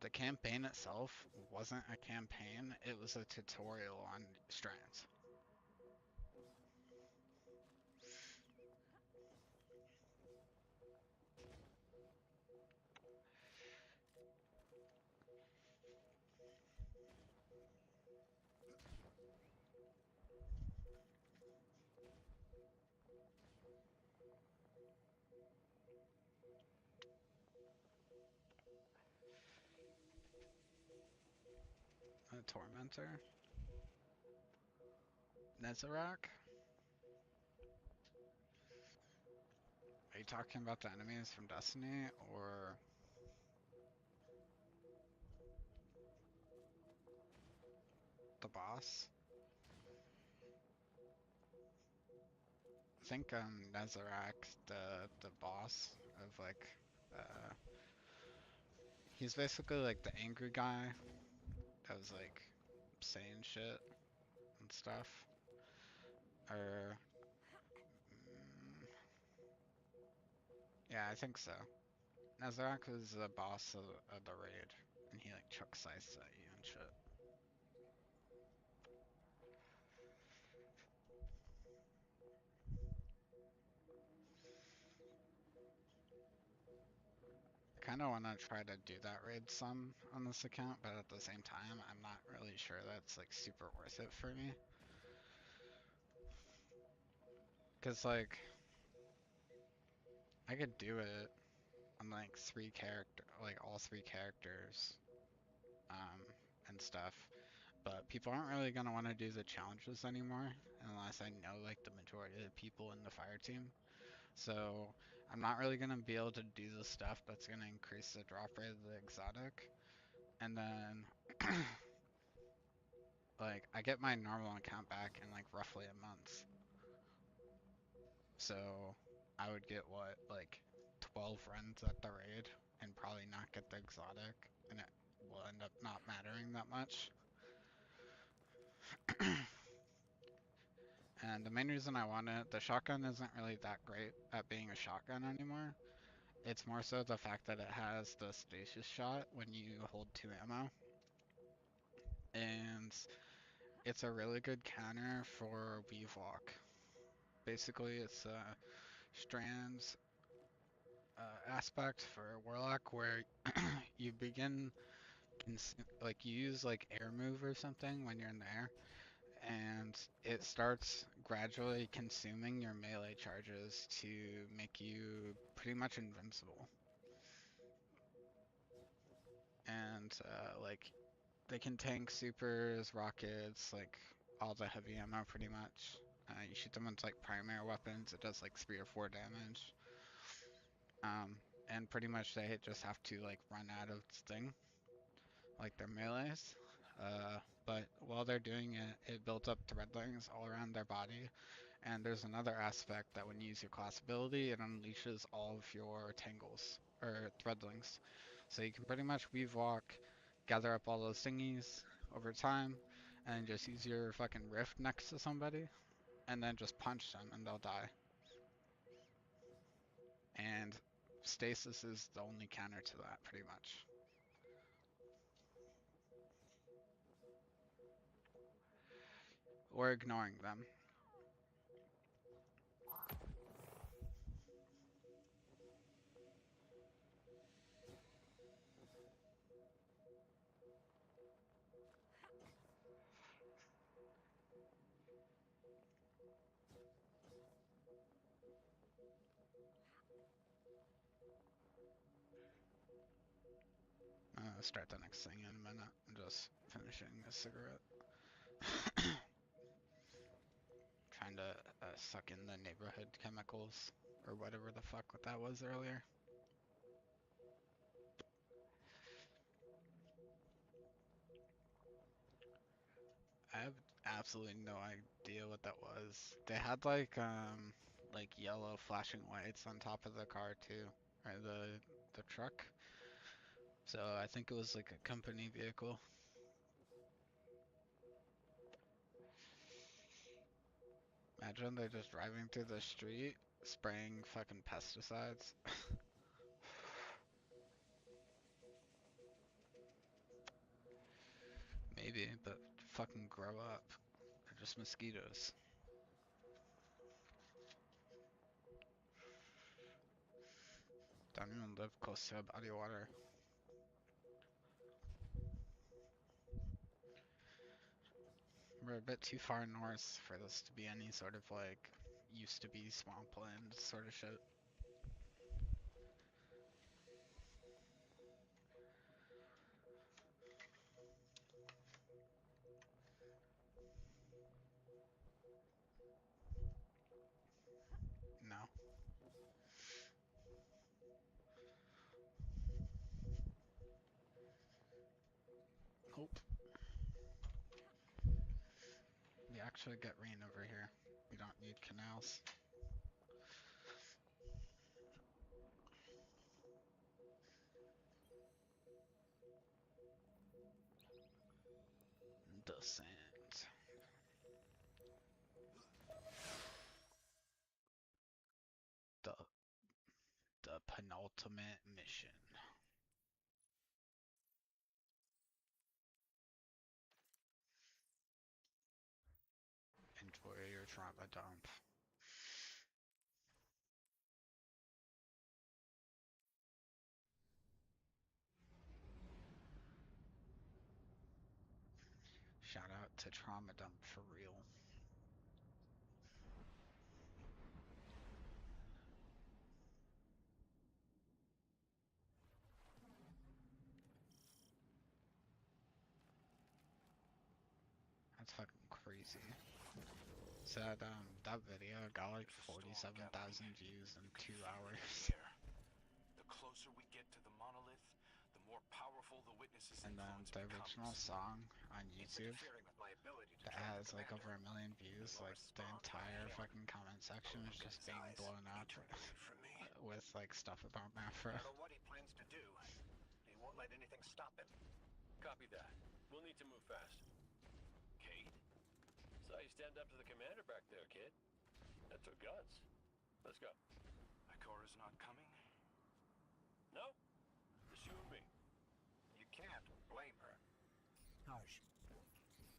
The campaign itself wasn't a campaign, it was a tutorial on strands. A Tormentor? Nezarok? Are you talking about the enemies from Destiny, or the boss? I think Nezarok, the boss of like, he's basically like the angry guy that was like saying shit and stuff. Or, yeah, I think so. Nezarok was the boss of the raid, and he like chucks scythes at you and shit. I kind of want to try to do that raid some on this account, but at the same time, I'm not really sure that's like super worth it for me. Cause like, I could do it on like all three characters, um, and stuff. But people aren't really gonna want to do the challenges anymore unless I know like the majority of the people in the fire team. So I'm not really gonna be able to do the stuff that's gonna increase the drop rate of the exotic. And then like I get my normal account back in like roughly a month. So I would get what, like 12 runs at the raid and probably not get the exotic, and it will end up not mattering that much. And the main reason I want it, the shotgun isn't really that great at being a shotgun anymore. It's more so the fact that it has the stasis shot when you hold 2 ammo. And it's a really good counter for weave walk. Basically, it's a strands aspect for Warlock where you begin, like you use like air move or something when you're in the air, and it starts gradually consuming your melee charges to make you pretty much invincible. And like they can tank supers, rockets, like all the heavy ammo pretty much. You shoot them with like primary weapons, it does like 3 or 4 damage. And pretty much they just have to like run out of sting, like their melees. But while they're doing it, it builds up threadlings all around their body. And there's another aspect that when you use your class ability, it unleashes all of your tangles, or threadlings. So you can pretty much weave walk, gather up all those thingies over time, and just use your fucking rift next to somebody, and then just punch them and they'll die. And stasis is the only counter to that, pretty much. Or ignoring them. Start the next thing in a minute. I'm just finishing this cigarette. Trying to suck in the neighborhood chemicals, or whatever the fuck that was earlier. I have absolutely no idea what that was. They had like yellow flashing lights on top of the car too, or the truck. So I think it was like a company vehicle. Imagine they're just driving through the street, spraying fucking pesticides. Maybe, but fucking grow up. They're just mosquitoes. Don't even live close to a body of water. We're a bit too far north for this to be any sort of like used to be swampland sort of shit. No. Nope. We actually get rain over here. We don't need canals. The sands. The penultimate mission. Enjoy your trauma dump. Shout out to Trauma Dump for real. That's fucking crazy. Said that video got like There's a storm 47,000 gathering. views in You can 2 feel it in hours. the air. The closer we get to the monolith, the more powerful the witness's And then influence the original becomes. song on It's YouTube interfering with my ability to that track has the like over commander. 1 million views, He will like the respond when I entire hail him. fucking comment section is Look at just his being eyes. blown He up turned away from me. with like stuff about I Mafra. don't know what he plans to do. He won't let anything stop him. Copy that. We'll need to move fast. Kate? Saw you stand up to the commander back there, kid. That took guts. Let's go. Ikora's not coming? No? Just you and me. You can't blame her. Harsh.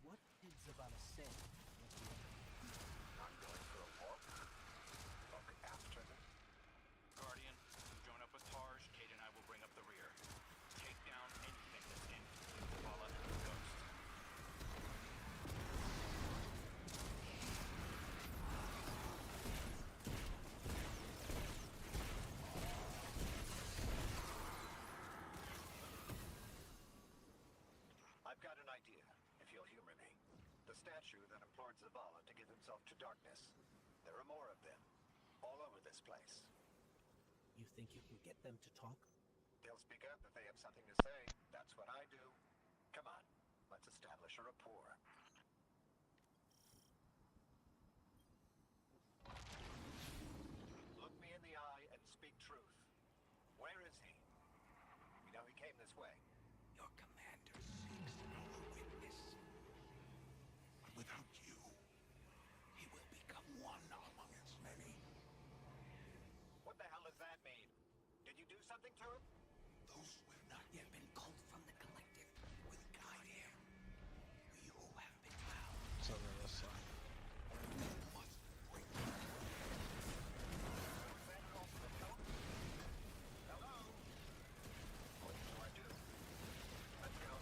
What did Zavala say? Not going for a walk. Look after them. Guardian, you join up with Tarj, Kate and I will bring up the rear. Take down anything that's in between Zavala and the Ghost. I've got an idea, if you'll humor me. The statue that implored Zavala to give himself to darkness. There are more of them, all over this place. You think you can get them to talk? They'll speak up if they have something to say. That's what I do. Come on, let's establish a rapport. Look me in the eye and speak truth. Where is he? We know he came this way. Your commander seeks no witness. Without you, he will become one among as many. What the hell does that mean? Did you do something to him? Those who have not yet been culled from the collective will guide him. We who have been found So there was must break him. Hello? What do I do? Let's go.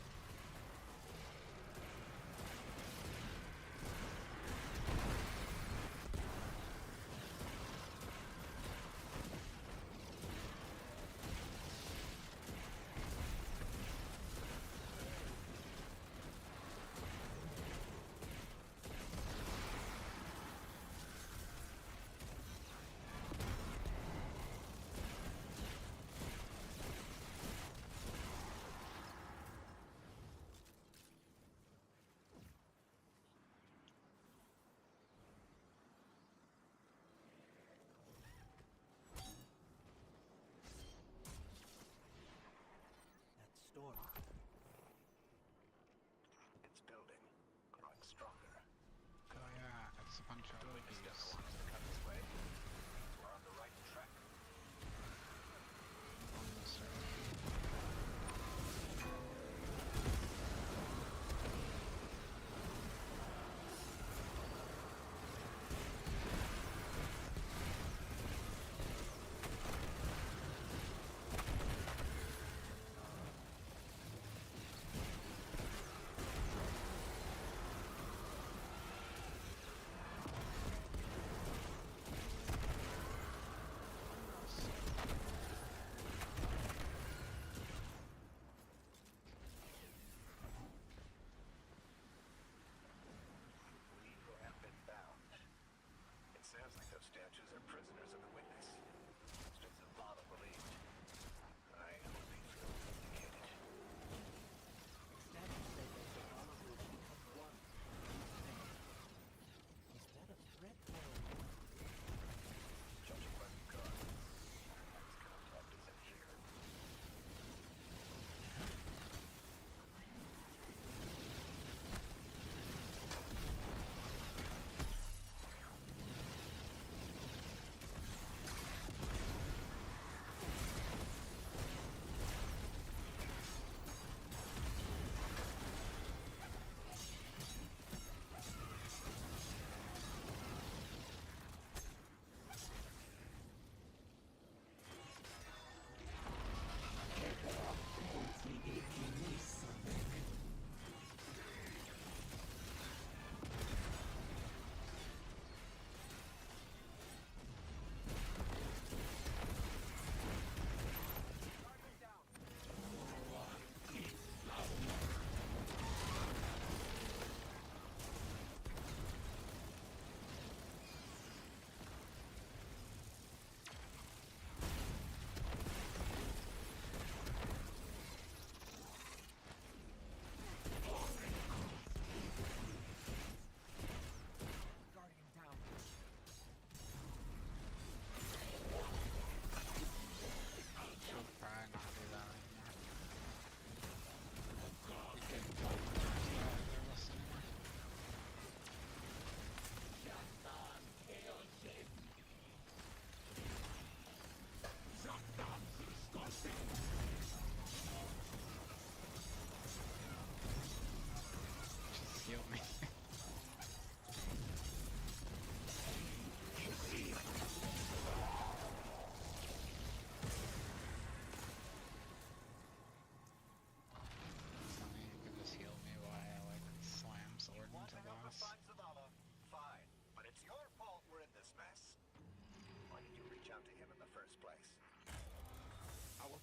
That storm. It's building, growing stronger. Oh yeah, it's a bunch of Witness reviews. never wants to come this way. We're on the right track. Almost early.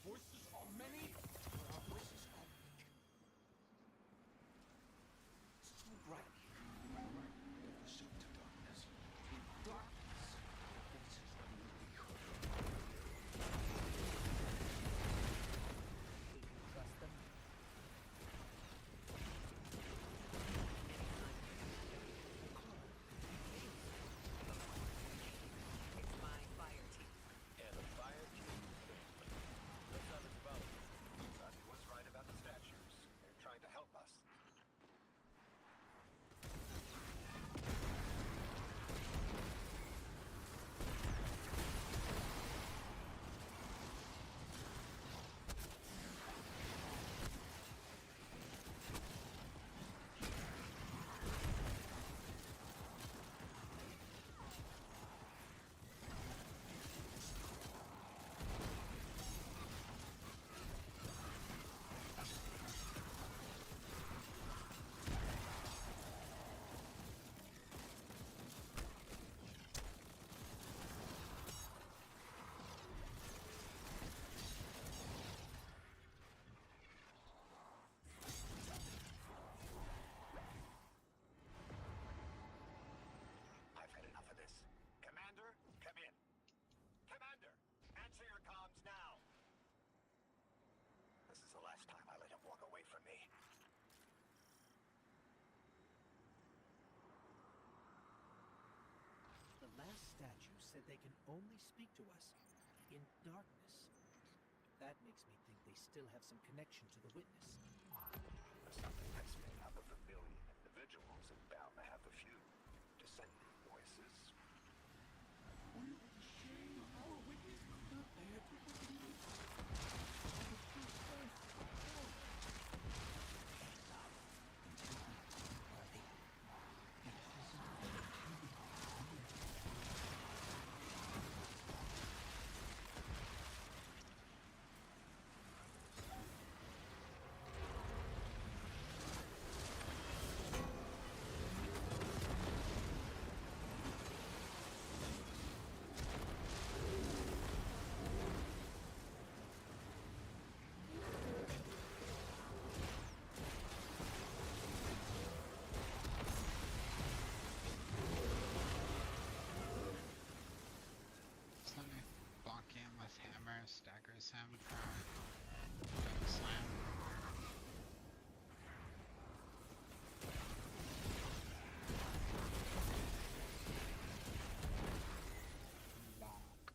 voices are many, but our voices are weak. It's too bright here. Give yourself to darkness. In darkness, your voices will be heard. Can you trust them? It's my fire team. And the fire team. Let's not about it. He was right about the statues. They're trying to help us. I've had enough of this. Commander, come in. Commander, answer your comms now. This is the last time I let him walk away from me. The last statue said they can only speak to us in darkness. That makes me think they still have some connection to the witness. Something that's made up of a million individuals and bound to have a few dissenting voices. We are the shame our witness could not bear to believe. Somebody bonk him with hammer, staggers him for double slam. Bonk.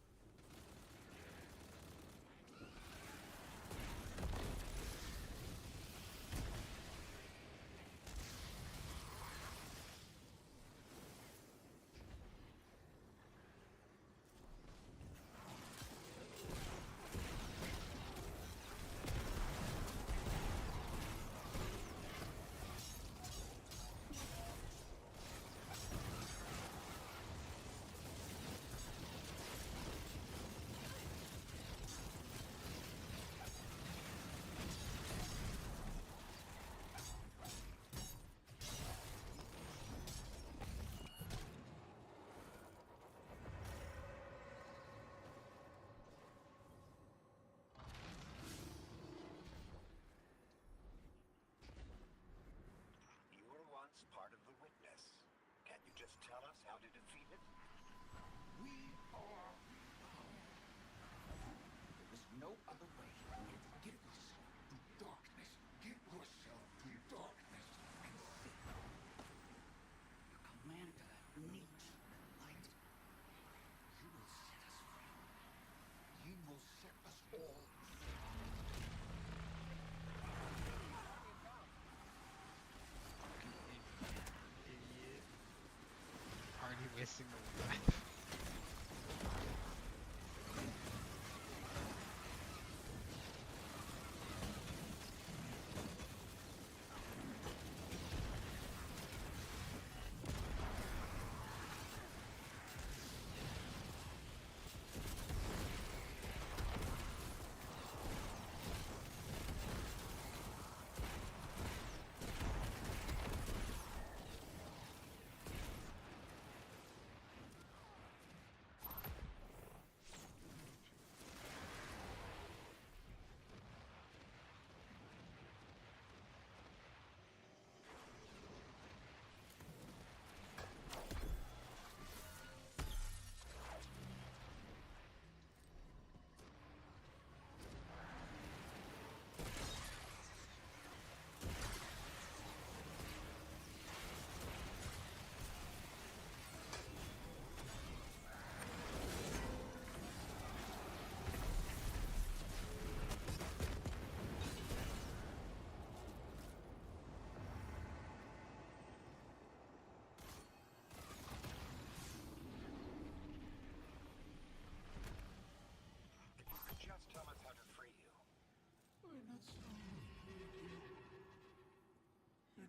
You were once part of the witness. Can you just tell us how to defeat it? We are bound. There is no other way. Give yourself to darkness. Give yourself to darkness and sin. The commander needs light. You will set us free. You will set us all free. Idiot. Already wasting a life.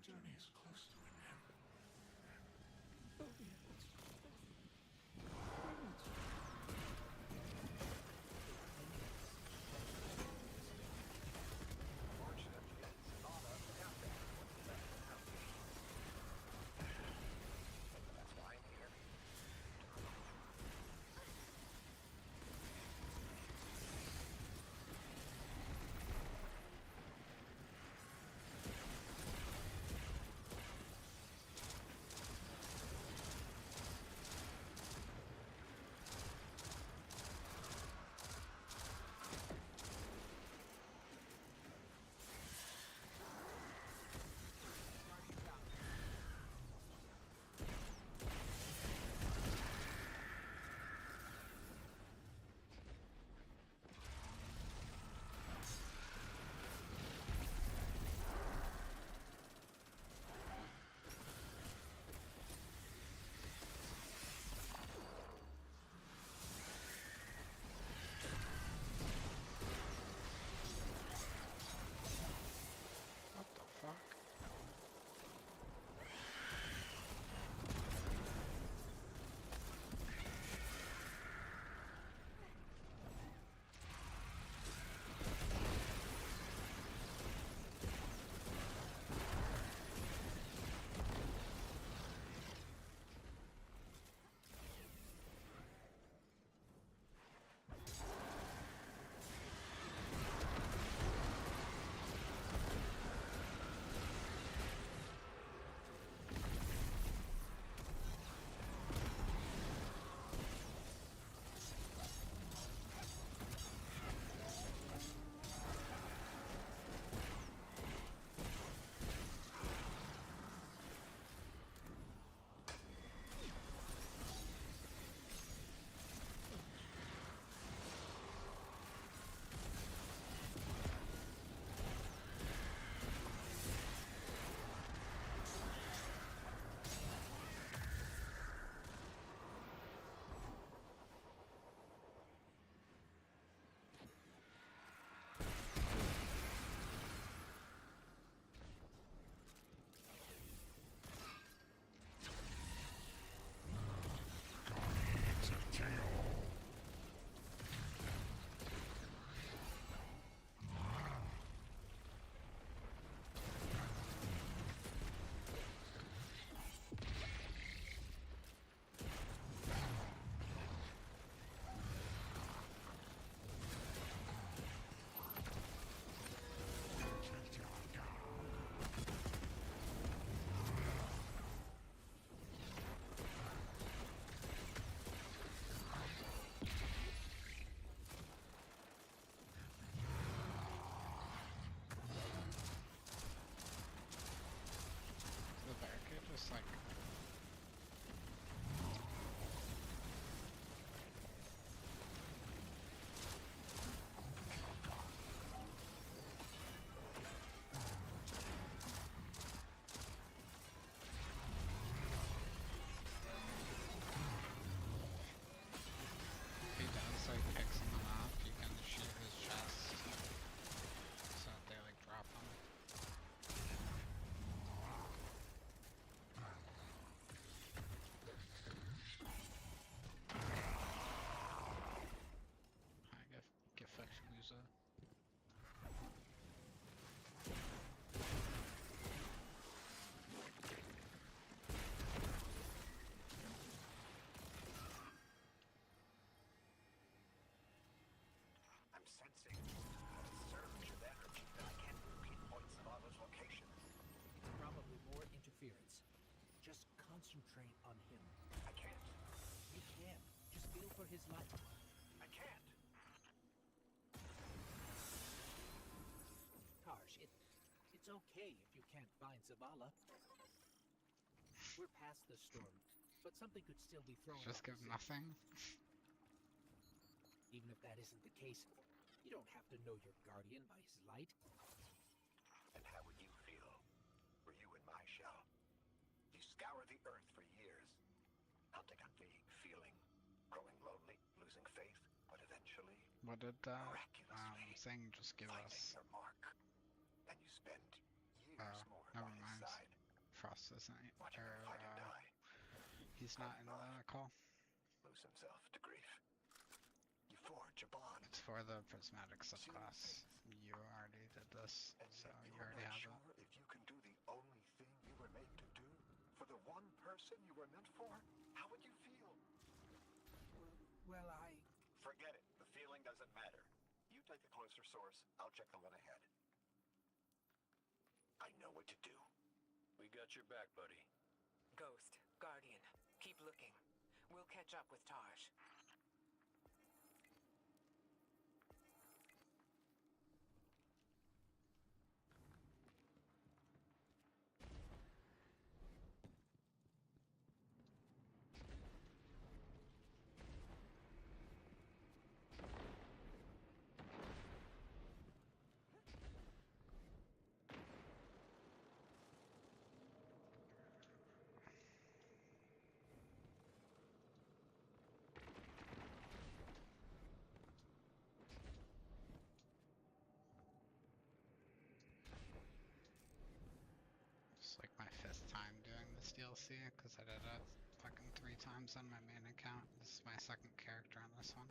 journey is close to an end. That's why I'm here. What the fuck? The barricade just like if he does like pick someone up, you can shoot his chest so that they like drop him. I get fetch loser. I'm sensing a surge of energy, but I can't pinpoint Zavala's location. Probably more interference. Just concentrate on him. I can't. You can. Just feel for his light. I can't. Tarsh, it's okay if you can't find Zavala. We're past the storm, but something could still be thrown Just off give the city. nothing. Even if that isn't the case, you don't have to know your guardian by his light. And how would you feel? Were you in my shell? You scour the earth for years, hunting a vague feeling, growing lonely, losing faith, but eventually, What did miraculously, saying just give finding us? your mark. And you spend years Oh, more never by his mind. side. isn't he? Watching him fight and die. He's not in the call. Lose himself to grief. You forge a bond. It's for the prismatic subclass. You already did this, And so yet you you're already not have sure it. if you can do the only thing you were made to do for the one person you were meant for? How would you feel? Well, I... Forget it. The feeling doesn't matter. You take the closer source. I'll check the one ahead. I know what to do. We got your back, buddy. Ghost, Guardian, keep looking. We'll catch up with Taj. It's like my 5th time doing this DLC, because I did it fucking 3 times on my main account. This is my 2nd character on this one.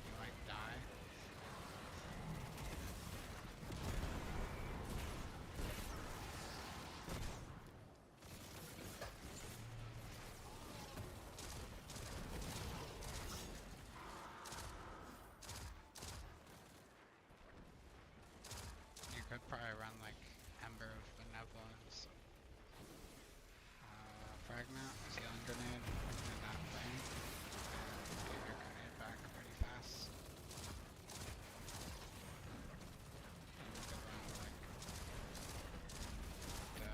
You might die. You could probably run like Ember of Benevolence, Fragment, Sealing Grenade, in that lane, and get your grenade back pretty fast. And you could run like the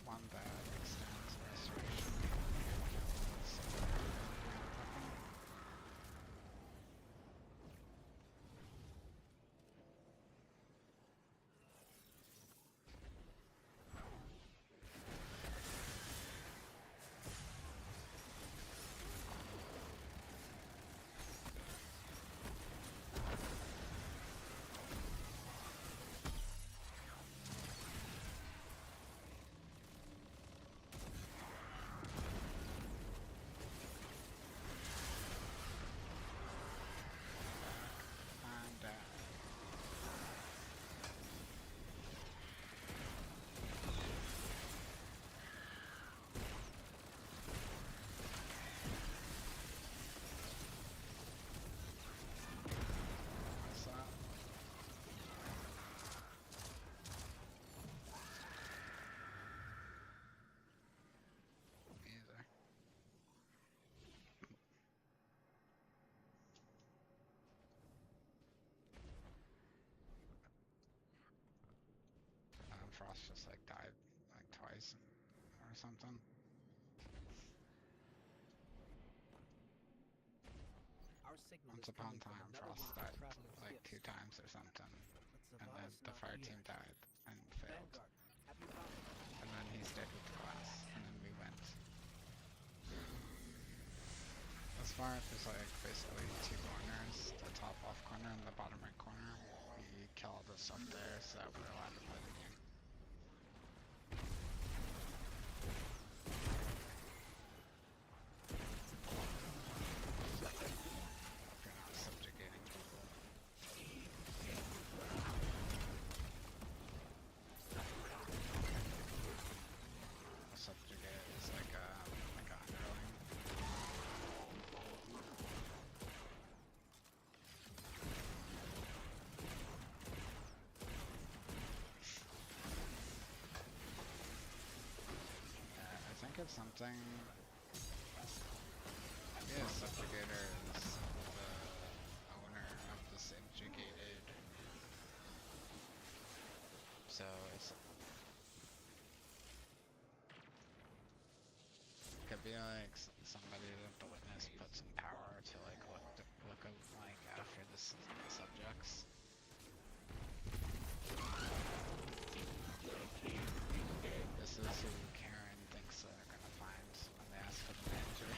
one that extends Restoration. And what's that? Either. Frost just like died like twice or something. Our signal Once is upon a coming from time, another Frost one of the died traveling like skiffs. 2 times or something, But and then Zavala's the not fire here. team died and failed, Vanguard, have you found it? and then he stayed with the class, and then we went. As far as there's like basically 2 corners, the top left corner and the bottom right corner. We kill all the stuff there so that we're allowed to play the game. If you're not subjugating people. A subjugate is like a underling. I think it's something. Yeah, subjugator is the owner of the subjugated. So it's could be like somebody that the witness test subjects. This is who Karen thinks they're gonna find when they ask for the manager.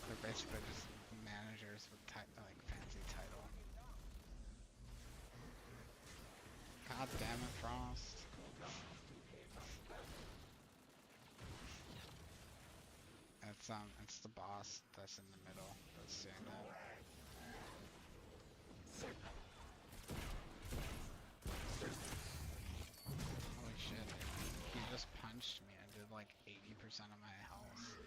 They're basically just managers with like fancy title. God damn it, Frost. It's the boss that's in the middle that's saying that. Holy shit, he just punched me and did like 80% of my health.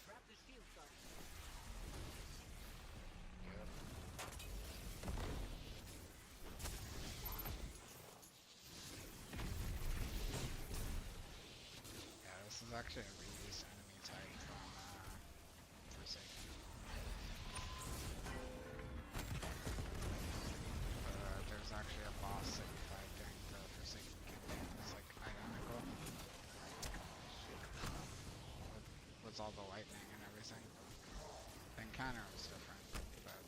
Grab the shield, Guardian. Yeah, this is actually a reuse enemy type from Forsaken. There's actually a boss that you fight during the Forsaken campaign that's like identical. With all the lightning and everything. The encounter was different, but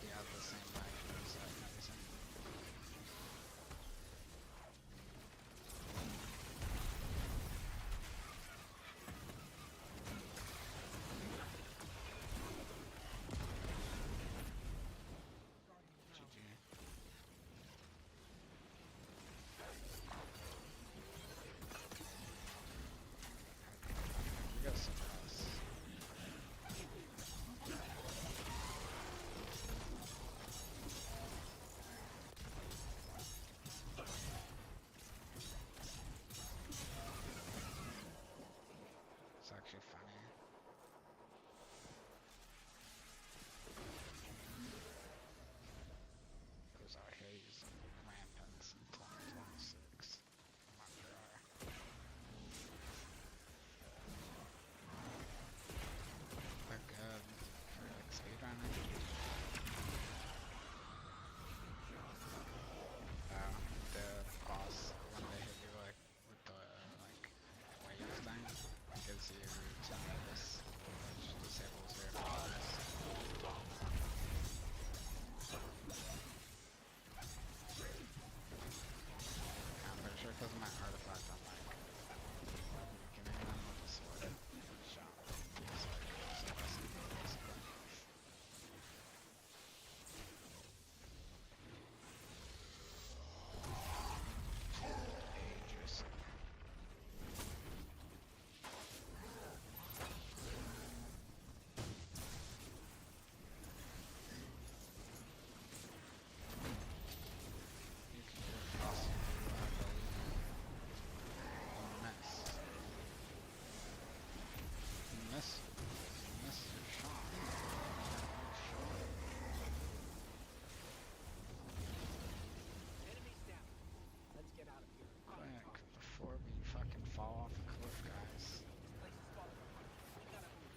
he had the same like moveset and everything. GG. We got some else. It's actually funny. Who's out here using rampants in 2026? I'm not sure. They're good for like speedrunning. The boss, when they hit you like with the like wave thing, gives you tinnitus, which disables your abilities. I'm pretty sure because of my artifact, I'm like weakening them with a sword shot. So I can use it basically. Ages. You can do it possibly, I believe. You missed. You missed. You missed your shot. Enemies down. Let's get out of here. Quick, before we fucking fall off a cliff, guys. Place is falling apart. We gotta move.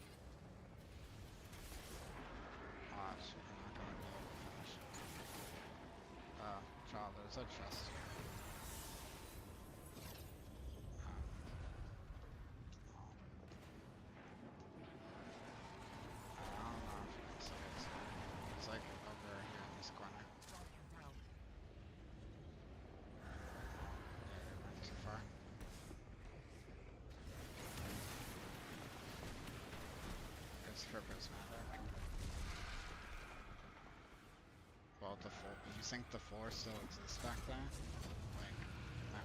Watch, we're not gonna be able to finish it. Child, there's a chest here. I don't know if you can see it. It's like over here in this corner. Guardian down. Yeah, you're going too far. It's for Prismatic. Well, you think the 4 still exists back there? Like, no.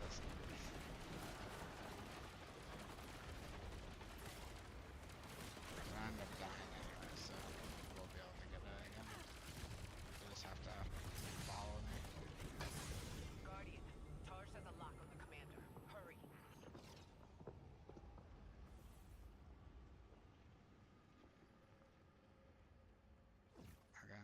That's not good. We're gonna end up dying anyway, so we'll be able to get it again. You just have to follow me. Guardian, Tarsh has a lock on the commander. Hurry. Okay.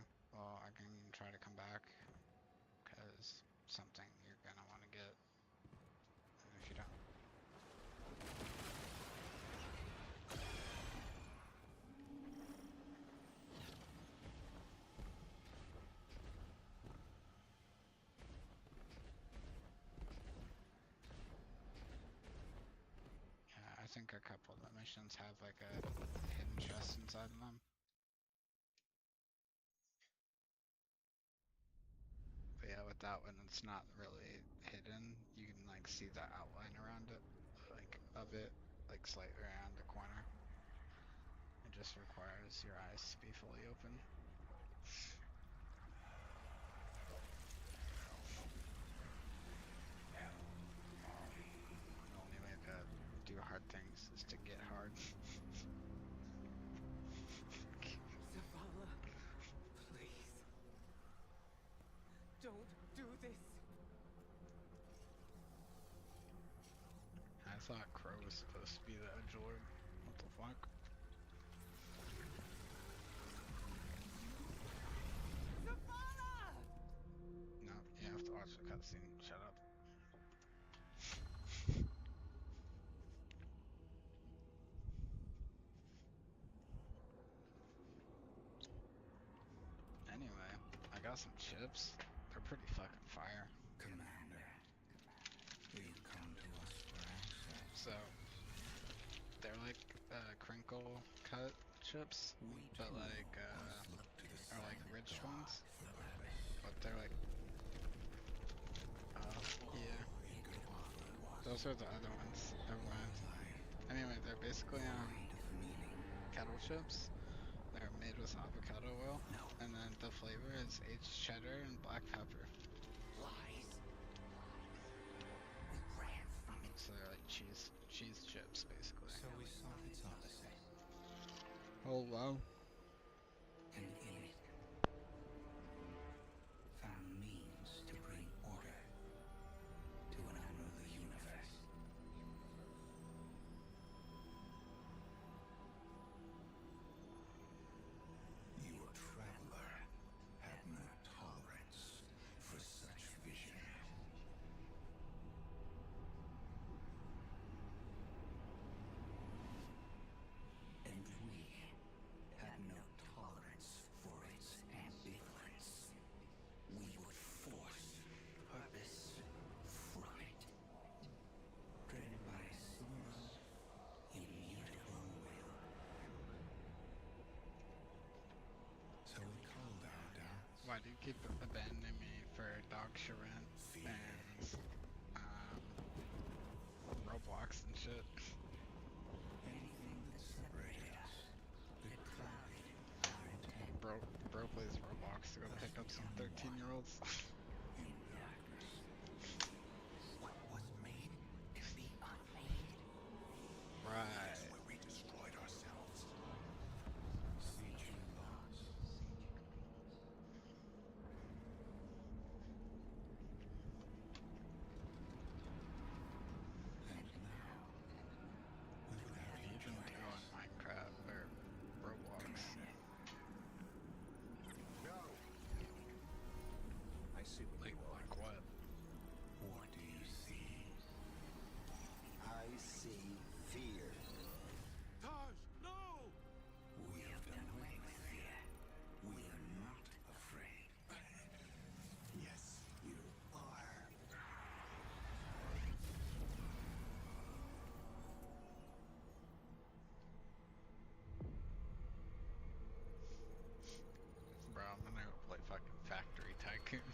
a couple of the missions have like a hidden chest inside of them. But yeah, with that one, it's not really hidden. You can like see the outline around it, like of it, like slightly around the corner. It just requires your eyes to be fully open. The only way to do hard things is to get hard. Zavala, please. Don't do this. I thought Crow was supposed to be the edgelord. What the fuck? Zavala! No, you have to watch the cutscene. Shut up. Anyway, I got some chips. They're pretty fucking fire. Commander, we've come to us for access. So, they're like crinkle cut chips, but like are like rich ones. But they're like, yeah. Those are the other ones. Never mind. Anyway, they're basically kettle chips. They're made with avocado oil, and then the flavor is aged cheddar and black pepper. Lies. We ran from it. So they're like cheese chips, basically. So we saw its opposite. Oh wow. And in it, found means to bring order to an unruly universe. Your traveler had no tolerance for such vision. And we had no tolerance for its ambivalence. We would force purpose from it, driven by a single, immutable will. So we called our doubts. Why do you keep abandoning me for Dog Sharon and Roblox and shit? Anything that separated us, that clouded our intent. Bro plays Roblox to go pick up some 13-year-olds. In darkness, what was made can be unmade. Right. Where we destroyed ourselves. Siege lost. And now, without You can do on Minecraft or Roblox. No. I see what Like you are. what? What do you see? I see fear. Taj, no! We have done away with fear. We are not afraid. Yes, you are. Bro, I'm gonna go play fucking Factory Tycoon.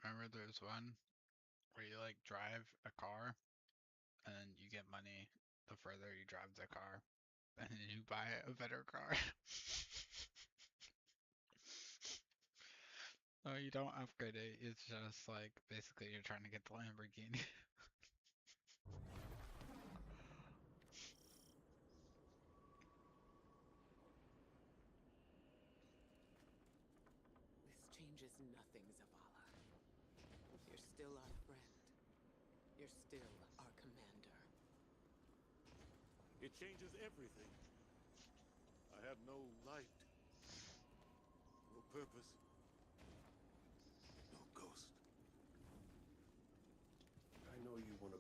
Remember there's one where you like drive a car and you get money the further you drive the car and then you buy a better car. No, you don't upgrade it. It's just like basically you're trying to get the Lamborghini. This changes nothing, Zavala. You're still our friend. You're still our commander. It changes everything. I have no light, no purpose, no ghost.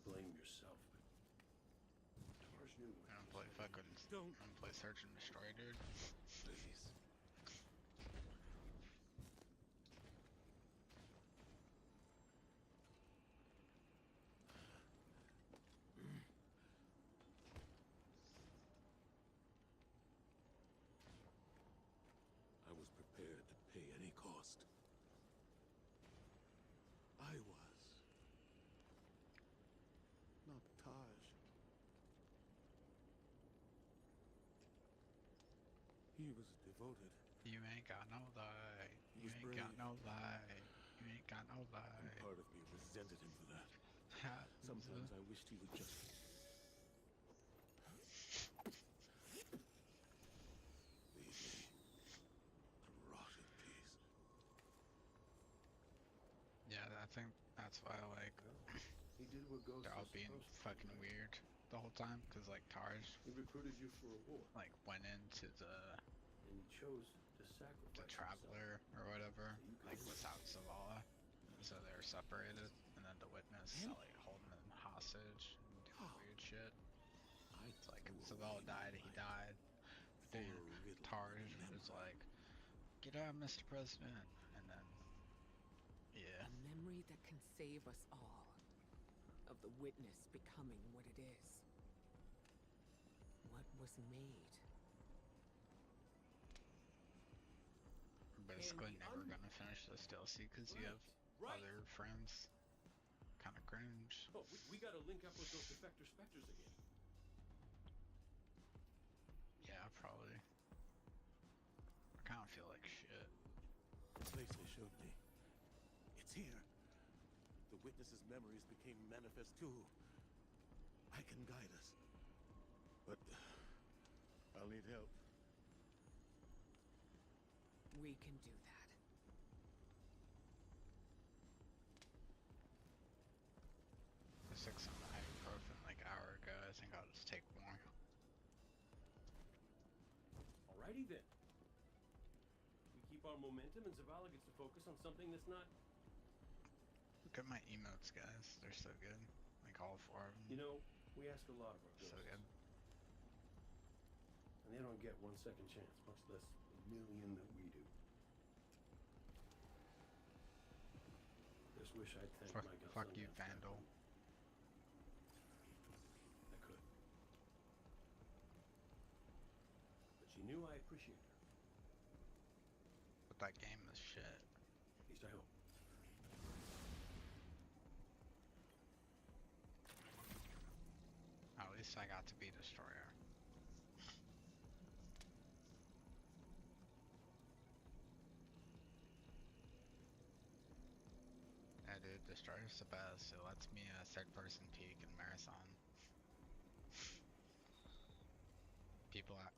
blame yourself, but Tarj knew what I'm he gonna play was fucking. heading into. I'm gonna play Search and Destroy, dude. Please. I was prepared to pay any cost. I was. Not Taj. He was devoted. You ain't got no lie. He You was ain't got brave. no lie. You ain't got no And lie. part of me resented him for that. Ha, Sometimes I wished he would just leave me to rot in peace. Yeah, I think that's why like He did what ghosts they're are all being supposed to do, fucking right? weird the whole time, cause like Tarj He recruited you for a war, like went into and he chose to the sacrifice Traveler or whatever, so you could like live. without Zavala, so they were separated, and then the Witness Him? like holding them hostage and doing weird shit. I It's like threw Zavala away my died, he life died. for Then a riddle Tarj of was memory. like, "Get out, Mr. President," and then yeah, A memory that can save us all. Of the witness becoming what it is. What was made. we're basically And the never gonna finish this DLC because you have Right. other friends. Kind of cringe. Oh, we gotta link up with those defector specters again. Yeah, probably. I kind of feel like shit. The place they showed me. It's here. The witness's memories became manifest too. I can guide us. But I'll need help. We can do that. I took some ibuprofen like an hour ago. I think I'll just take more. Alrighty then. We keep our momentum and Zavala gets to focus on something that's not... Look at my emotes, guys. They're so good. Like all four of them. You know, we ask a lot of our So ghosts. good. And they don't get 1 second chance, much less a million that we do. Just wish I'd thanked Fuck, my fuck Sundance you, back Vandal. when I could. But she knew I appreciated her. But that game is shit. At least I hope. At least I got to be Destroyer. Yeah, dude, Destroyer's the best. It lets me third person peek in Marathon. People at...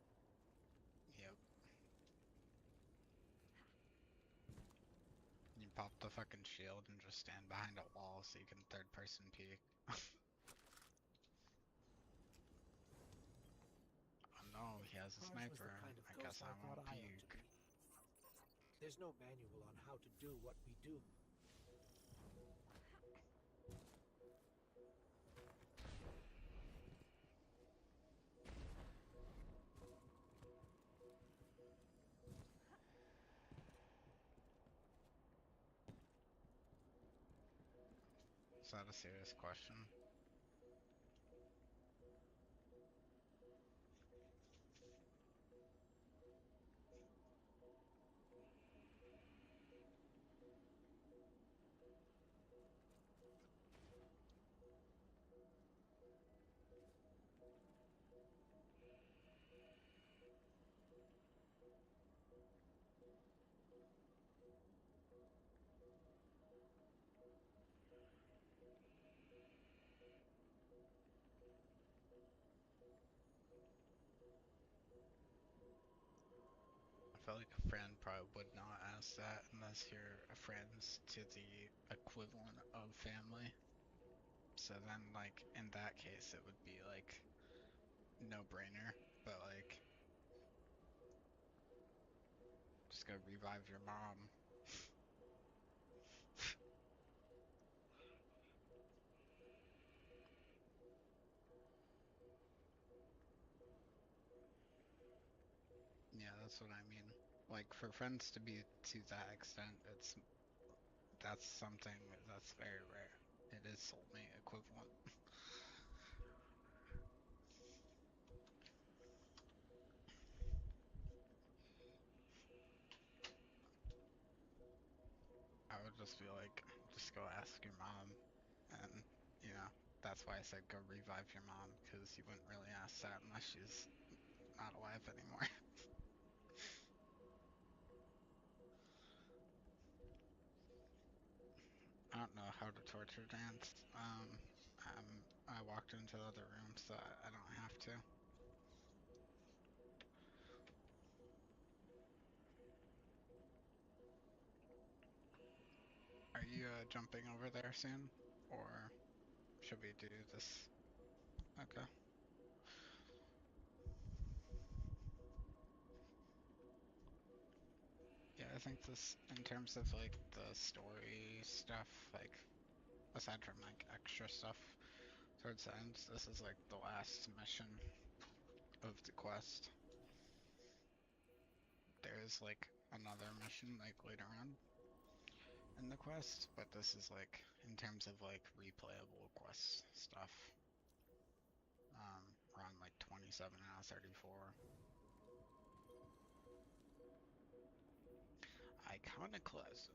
Yep. You pop the fucking shield and just stand behind a wall so you can third person peek. Oh no, he has a Tarj was sniper. the kind of I ghost guess I thought won't I ought to puke. be. There's no manual on how to do what we do. Is that a serious question? I feel like a friend probably would not ask that unless you're friends to the equivalent of family. So then, like, in that case, it would be like no-brainer. But like, just go revive your mom. Yeah, that's what I mean. Like, for friends to be to that extent, that's something that's very rare. It is soulmate equivalent. I would just be like, just go ask your mom, and you know, that's why I said go revive your mom, because you wouldn't really ask that unless she's not alive anymore. I don't know how to torture dance. I walked into the other room, so I don't have to. Are you jumping over there soon, or should we do this? Okay. Yeah, I think this, in terms of like the story stuff, like aside from like extra stuff towards the end, this is like the last mission of the quest. There's like another mission like later on in the quest, but this is like in terms of like replayable quest stuff. Around like 27 out of 34. Iconoclasm.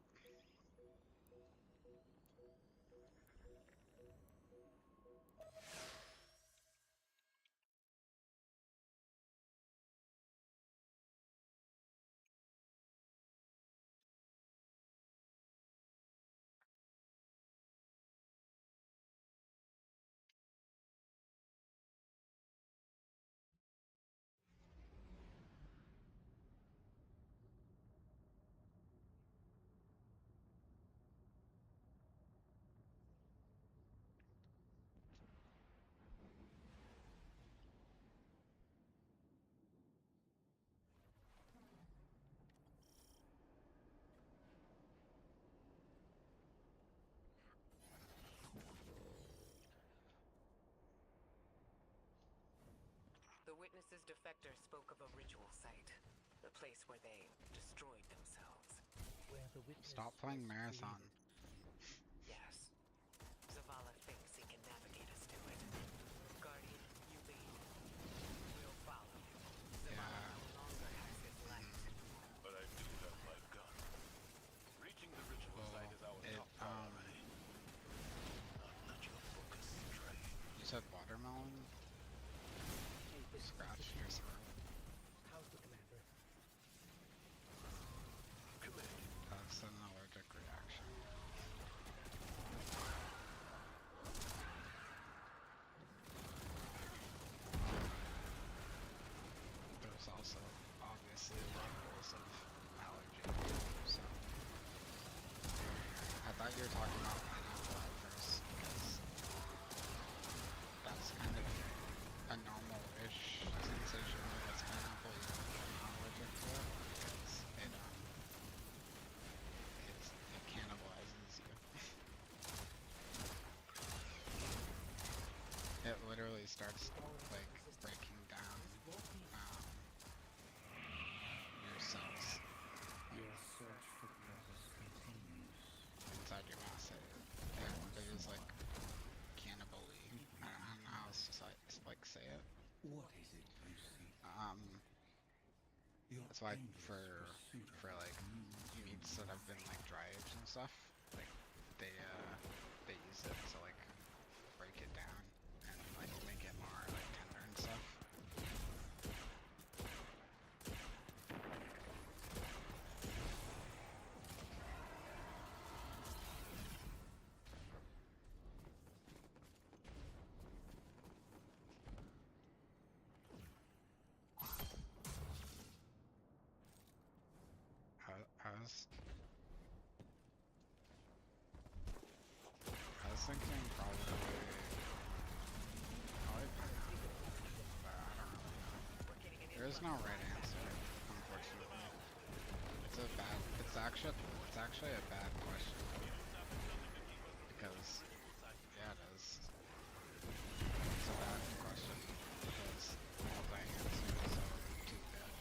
The Witness's defector spoke of a ritual site, the place where they destroyed themselves. Where the witness Stop playing was Marathon. created. Yes. Zavala thinks he can navigate us to it. Guardian, you lead. We'll follow. Zavala no longer has his light. But I do have my gun. Reaching the ritual site is our top priority. Not let your focus stray. You said watermelon? Scratch your throat. How's the commander? That's an allergic reaction. There's also obviously levels of allergy, so I thought you were talking about pineapple at first, because that's kind of a normal-ish sensation when it's pineapple, even if you're not allergic to it, because it cannibalizes you. It literally starts like breaking down your cells. Your search for purpose continues. Inside your mouth, it is like cannibal-y. I don't know how else to like say it. What is it you seek? That's why for like meats that have been like dry aged and stuff, like they use it to like break it down and like make it more like tender and stuff. I was thinking probably pineapple, but I don't really know. There is no right answer, unfortunately. It's actually a bad question. Because, yeah, it is. It's a bad question, because all the answers are too good.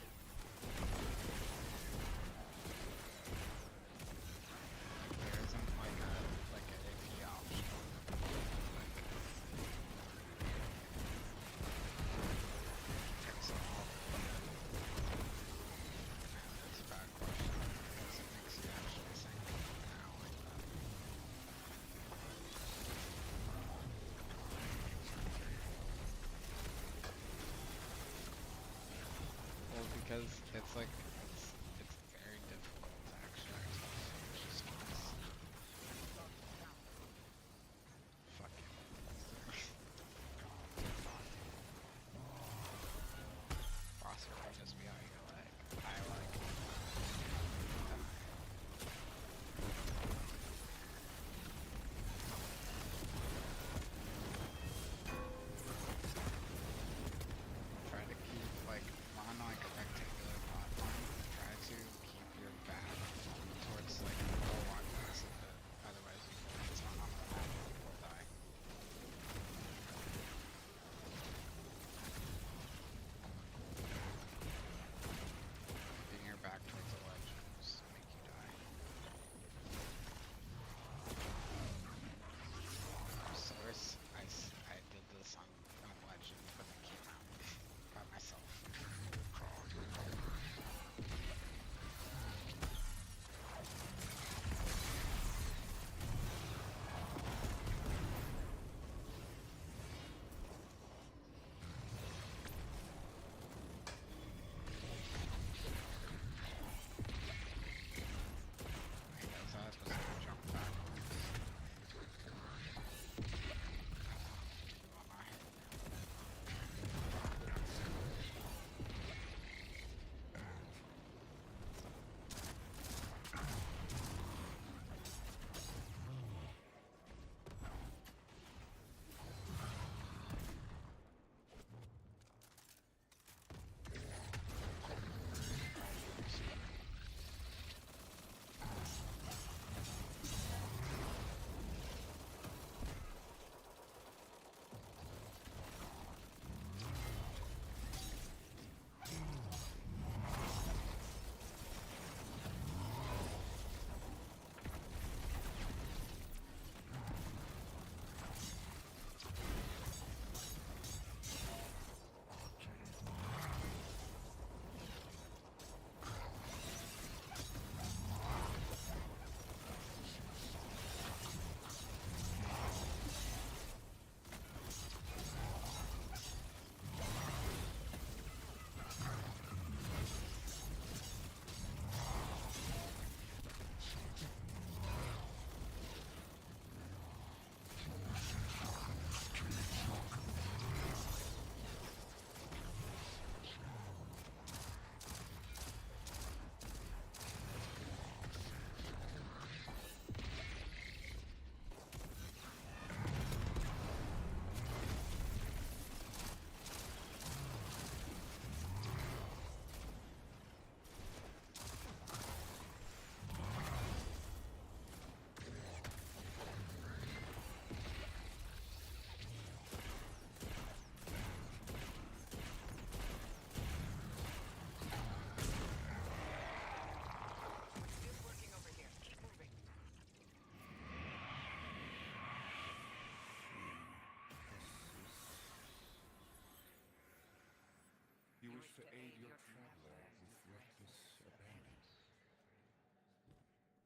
wish to aid your traveler with reckless abandon.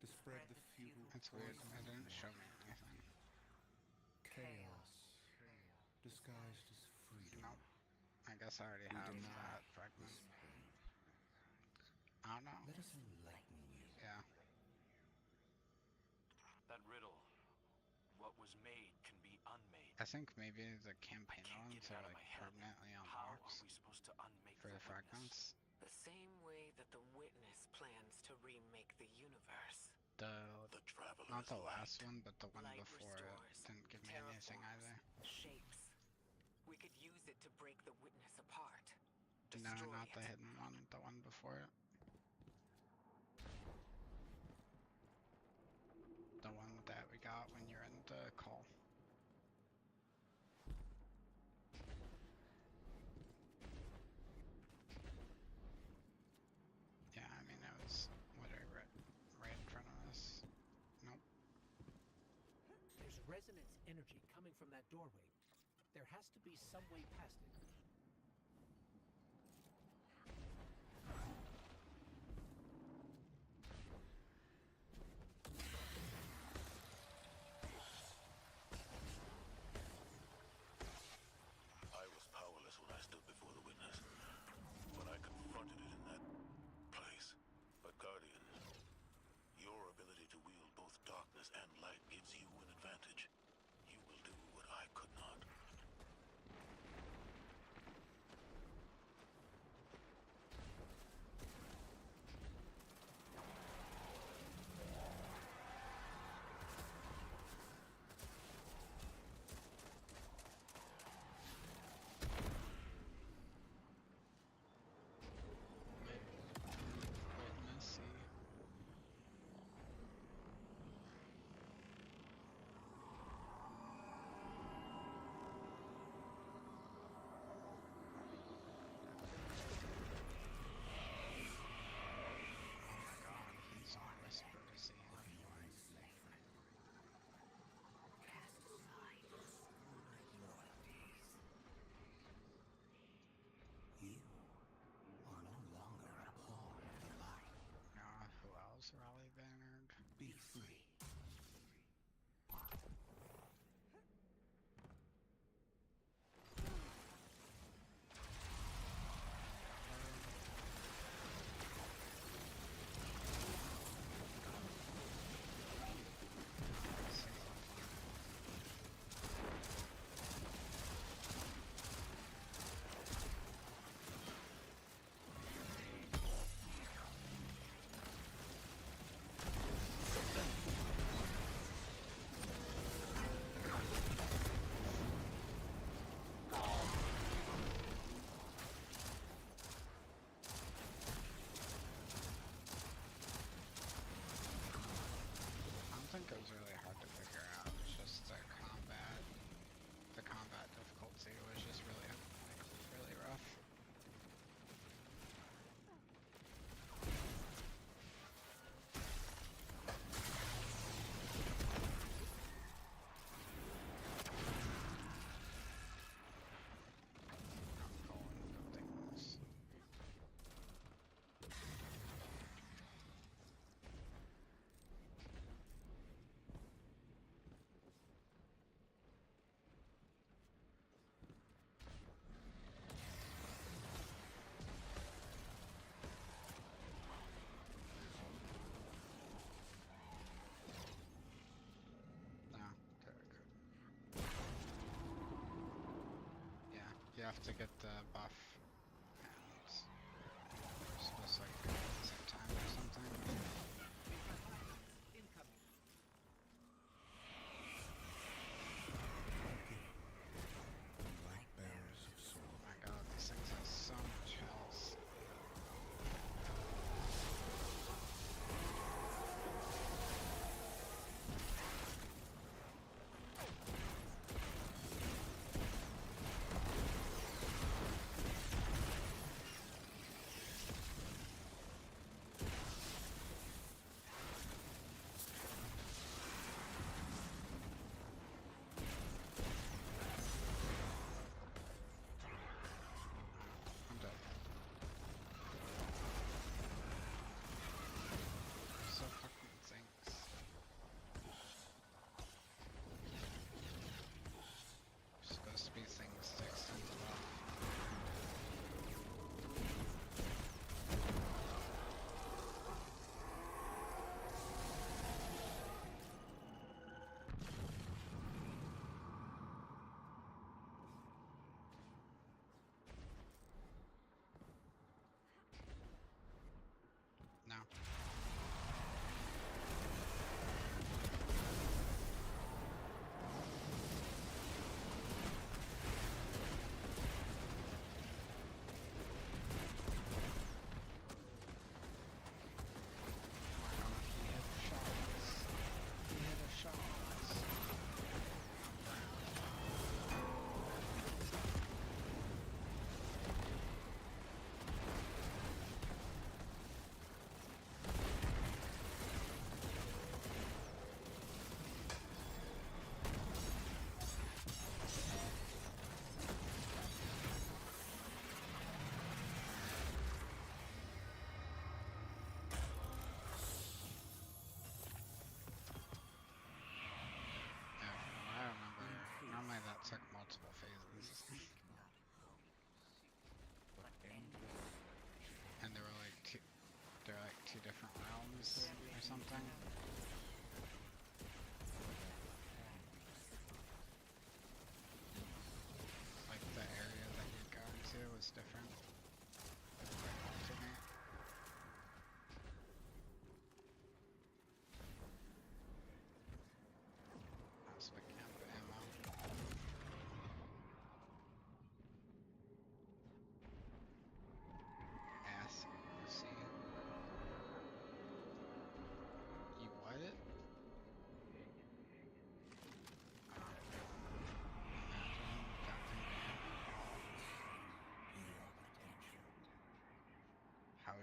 To spread the futile It's weird, poison it didn't of show me anything. chaos, disguised as freedom. Nope. I guess I already We have deny that fragment. this pain. I don't know. Let us enlighten you. Yeah. That riddle. What was made can be unmade. I think maybe the campaign Can't ones get it are out of like my head. permanently How are unlocked we supposed to unmake for the witness? fragments. The same way that the Witness plans to remake the universe. The Traveler's not the light. last one, but the one Light before it restores, didn't give me anything terraforms, either. shapes. We could use it to break the Witness apart. No, Destroy not the it. hidden one, the one before it. The one that we got when you're in the call. Yeah, I mean, it was literally right in front of us. Nope. There's resonance energy coming from that doorway. There has to be some way past it. I was powerless when I stood before the witness, but I confronted it in that place. But Guardian, your ability to wield both darkness and light gives you an advantage. You will do what I could not. Witnessy. Oh my god, he's on Whispersy. Cast aside your school-night loyalties. You are no longer a pawn of the light. Who else? Raleigh Bannard. Be free. I don't think it was really hard to figure out. It's just the combat difficulty was just really, like, really rough. I'm calling buildings. No, good. Yeah, you have to get the buff, and we're supposed to like go at the same time or something. Incoming. Light bearers of soul. Oh my god, these things have so much health.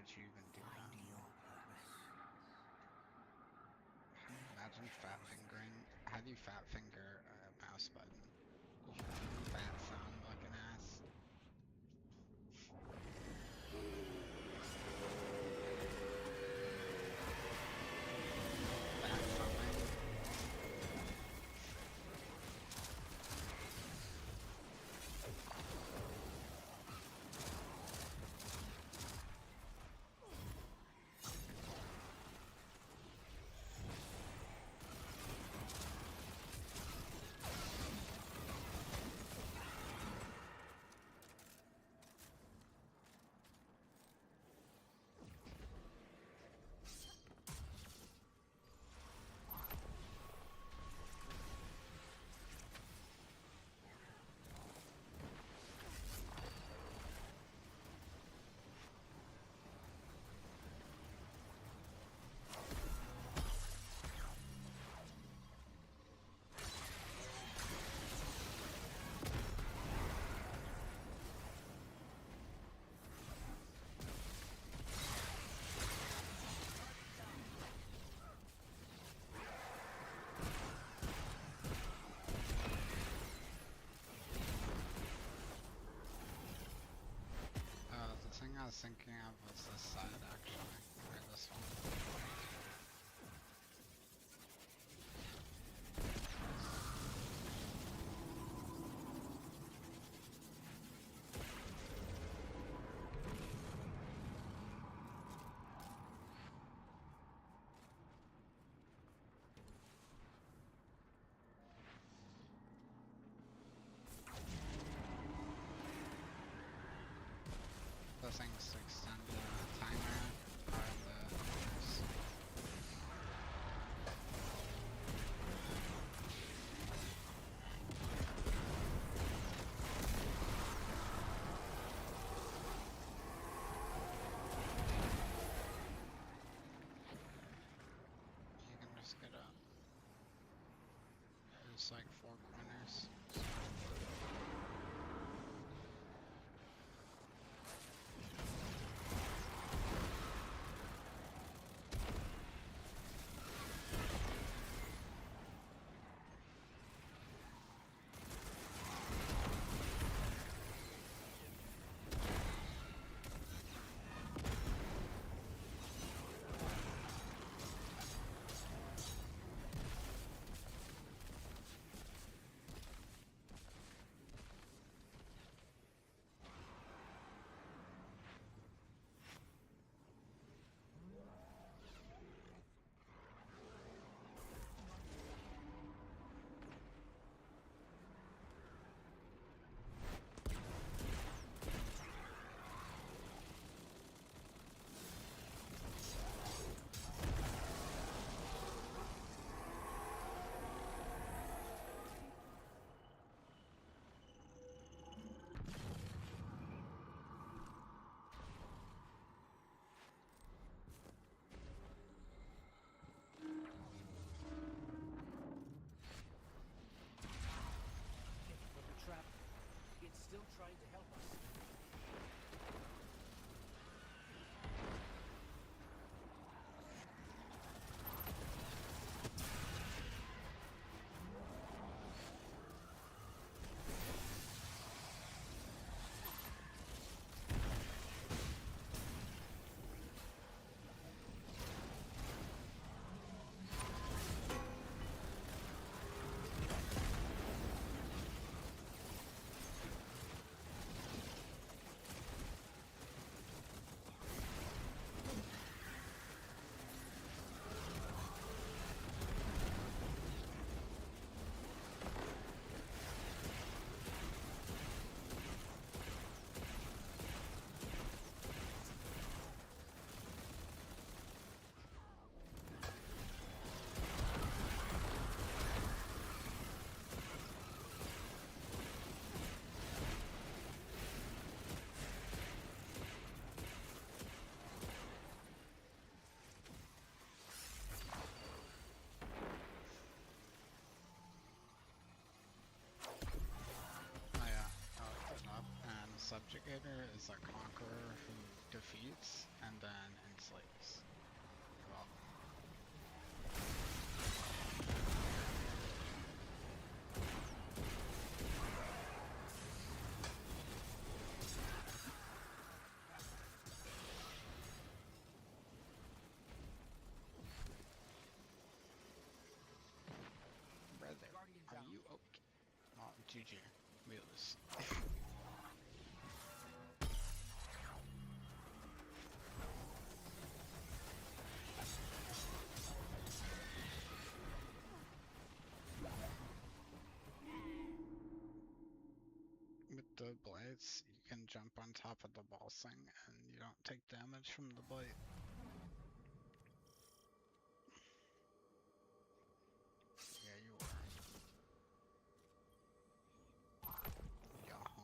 would you even do that? Find your purpose. Imagine fat fingering. How do you fat finger a mouse button? You fat thumb looking ass. Fat thumbing. The thing I was thinking of was this side actually, or this one. The things to extend the timer are the others. You can just get up. There's like 4 corners. From the trap, it's still trying to help us. Subjugator is a conqueror who defeats and then enslaves. Well, brother, are you okay? Oh, GG. We lose. With the blades, you can jump on top of the ball thing and you don't take damage from the bite. Yeah, you are. Yaha.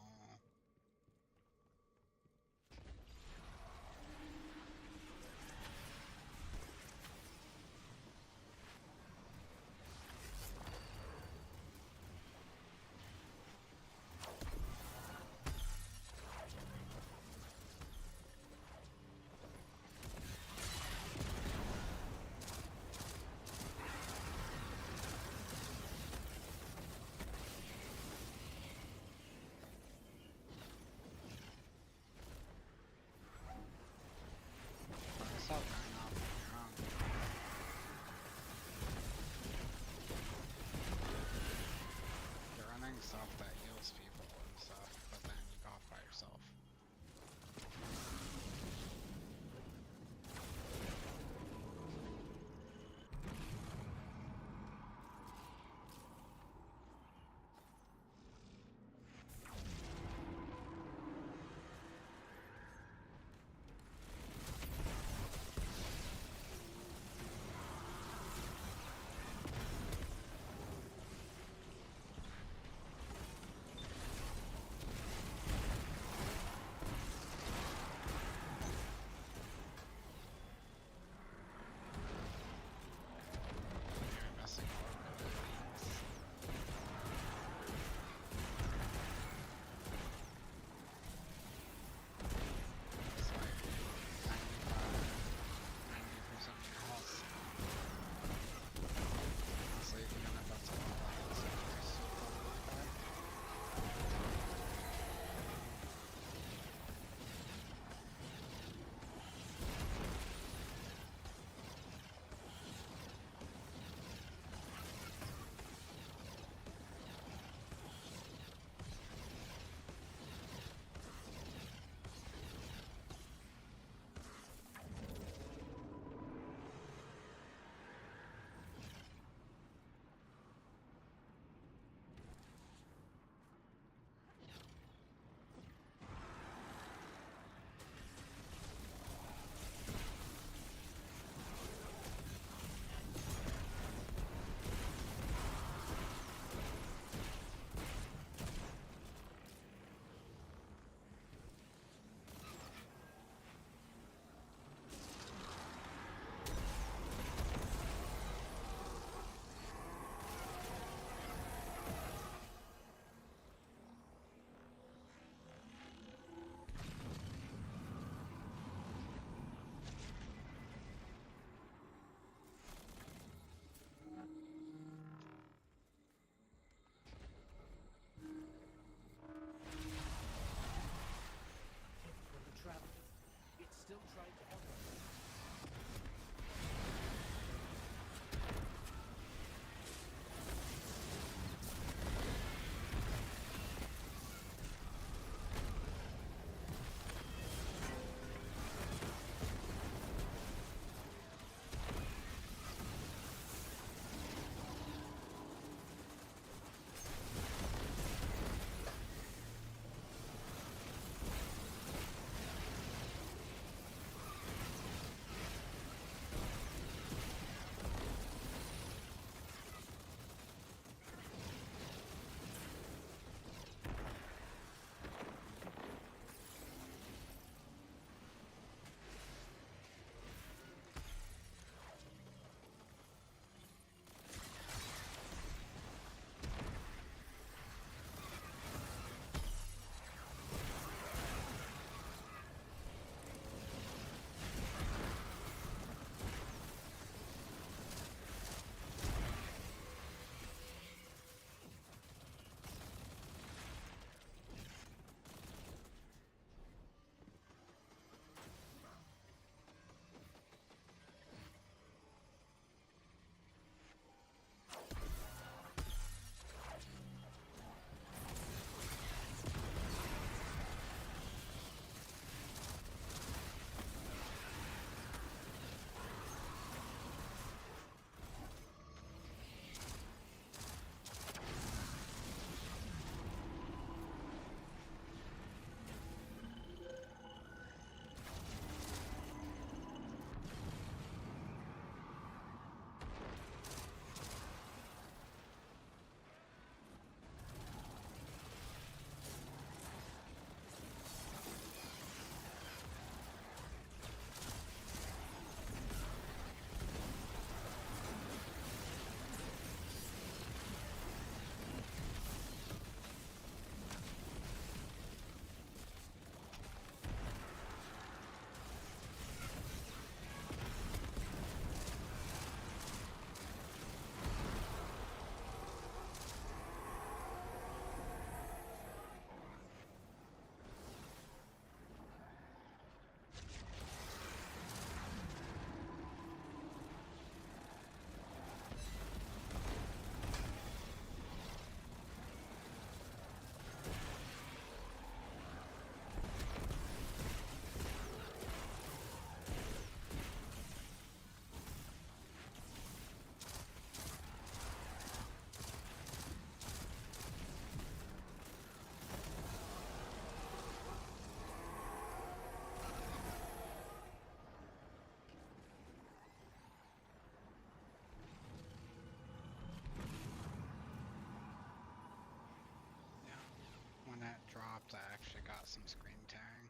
some screen tearing.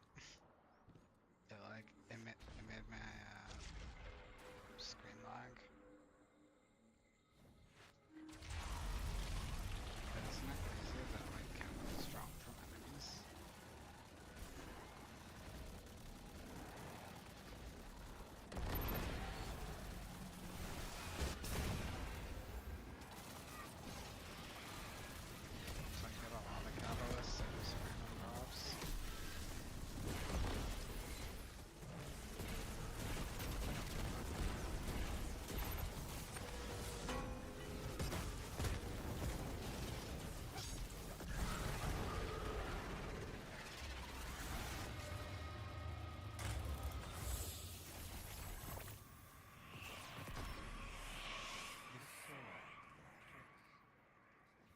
It made my screen lag. But isn't it crazy that like cannons drop from enemies? So I get a lot of catalysts and just random drops.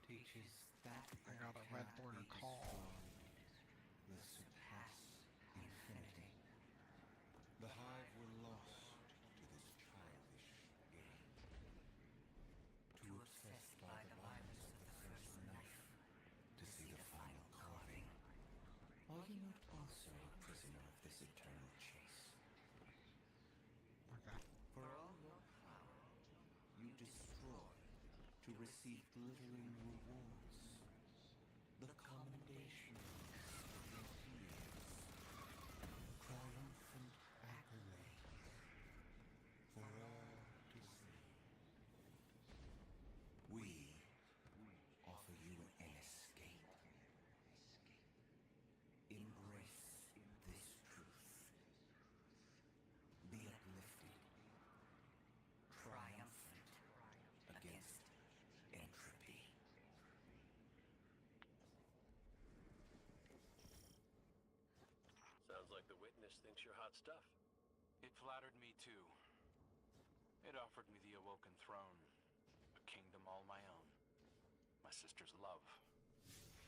Teaches that I got a red border call. will surpass infinity. The Hive were lost to this childish game. Too obsessed by the violence of the first knife to see the final carving. Are you not also a prisoner of this eternal chase? Okay. For all your power, you destroy to receive glittering rewards. The commendations of your peers. Triumphant accolades for all to see. We offer you an escape. Embrace this truth. Be uplifted. Triumphant against entropy. Sounds like the witness thinks you're hot stuff. It flattered me too. It offered me the Awoken Throne, a kingdom all my own. My sister's love.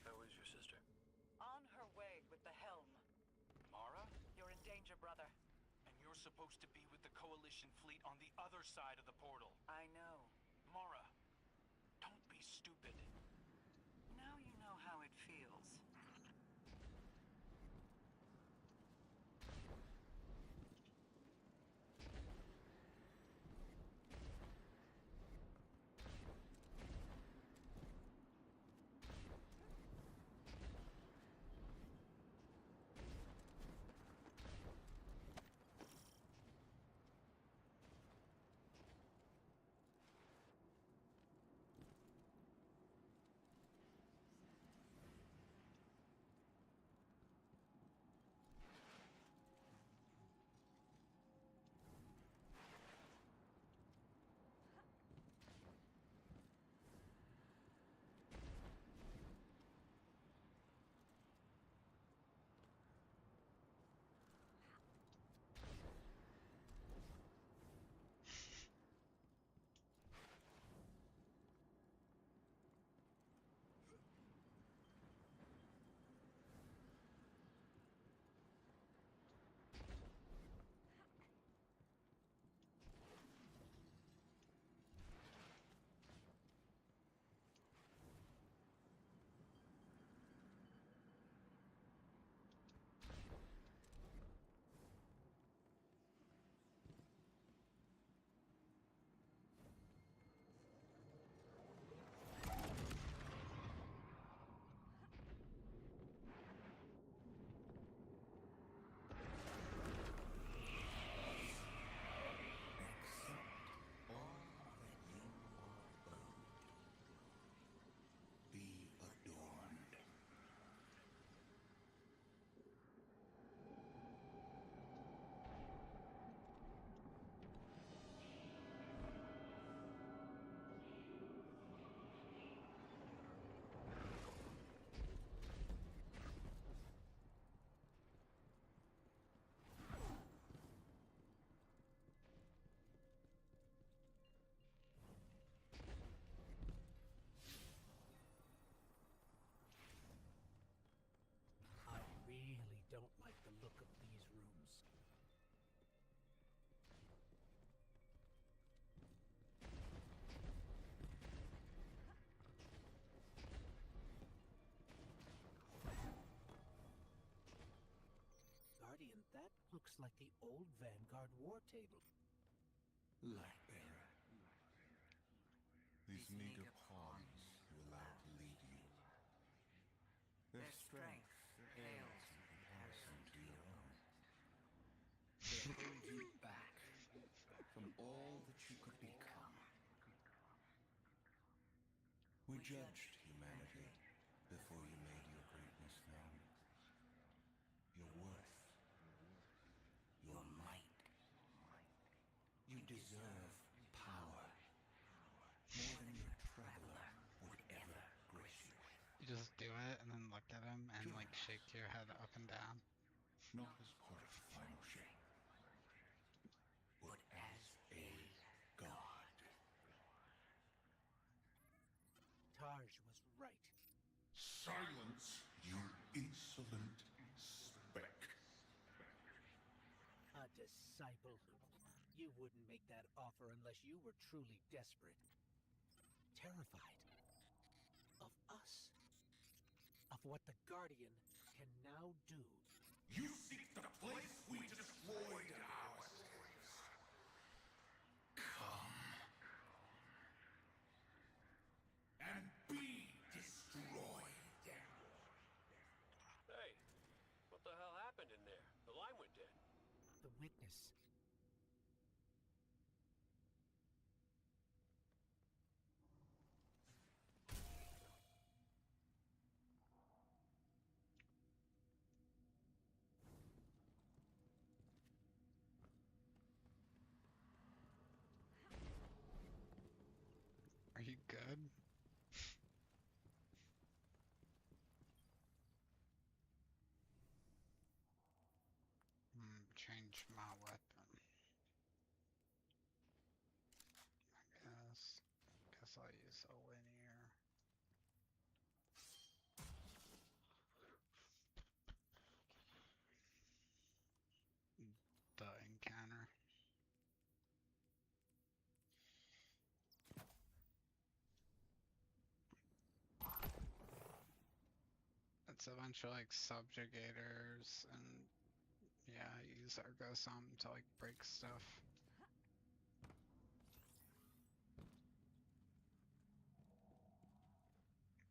How is your sister? On her way with the helm. Mara? You're in danger, brother. And you're supposed to be with the Coalition fleet on the other side of the portal. I know. Mara, don't be stupid. Now you know how it feels. looks like the old Vanguard war table. Lightbearer. These meager pawns you allow to lead you. Their strength pales in comparison to your own. They hold you back from all that you could become. We judged humanity before you made your greatness known. Your worth. Your might. You deserve power. More than your traveler would ever grace you with. You just do it and then look at him and like shake your head up and down. Not as part of the final shape, but as a god. Tarj was right. Silence, you insolent speck. A disciple. You wouldn't make that offer unless you were truly desperate. Terrified. Of us. Of what the Guardian can now do. You seek the place we destroyed ourselves. Come. And be destroyed. Hey, what the hell happened in there? The line went dead. The witness. Are you good? Change my weapon. Guess I'll use a linear. The encounter. It's a bunch of like subjugators and yeah, use Ergosum to like break stuff.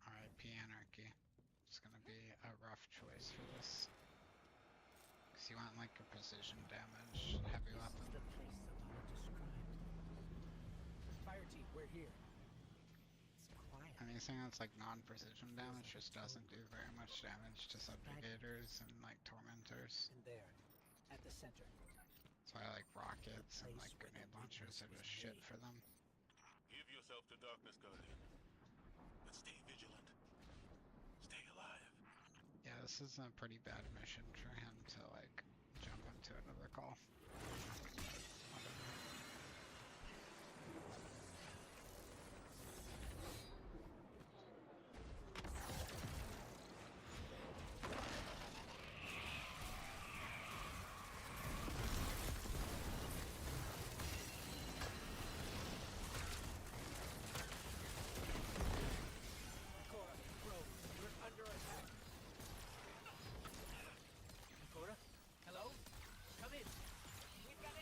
RIP Anarchy. It's gonna be a rough choice for this. Cause you want like a precision damage heavy weapon. The place Zavala described. Fire team, we're here. It's quiet. Anything that's like non-precision damage just doesn't do very much damage to subjugators and like tormentors. And there, at the center. That's why like rockets and like grenade launchers are just shit for them. Give yourself to darkness, Guardian. But stay vigilant. Stay alive. Yeah, this is a pretty bad mission for him to like jump into another call. Ikora, bro, we're under attack. Ikora? Hello? Come in. We've got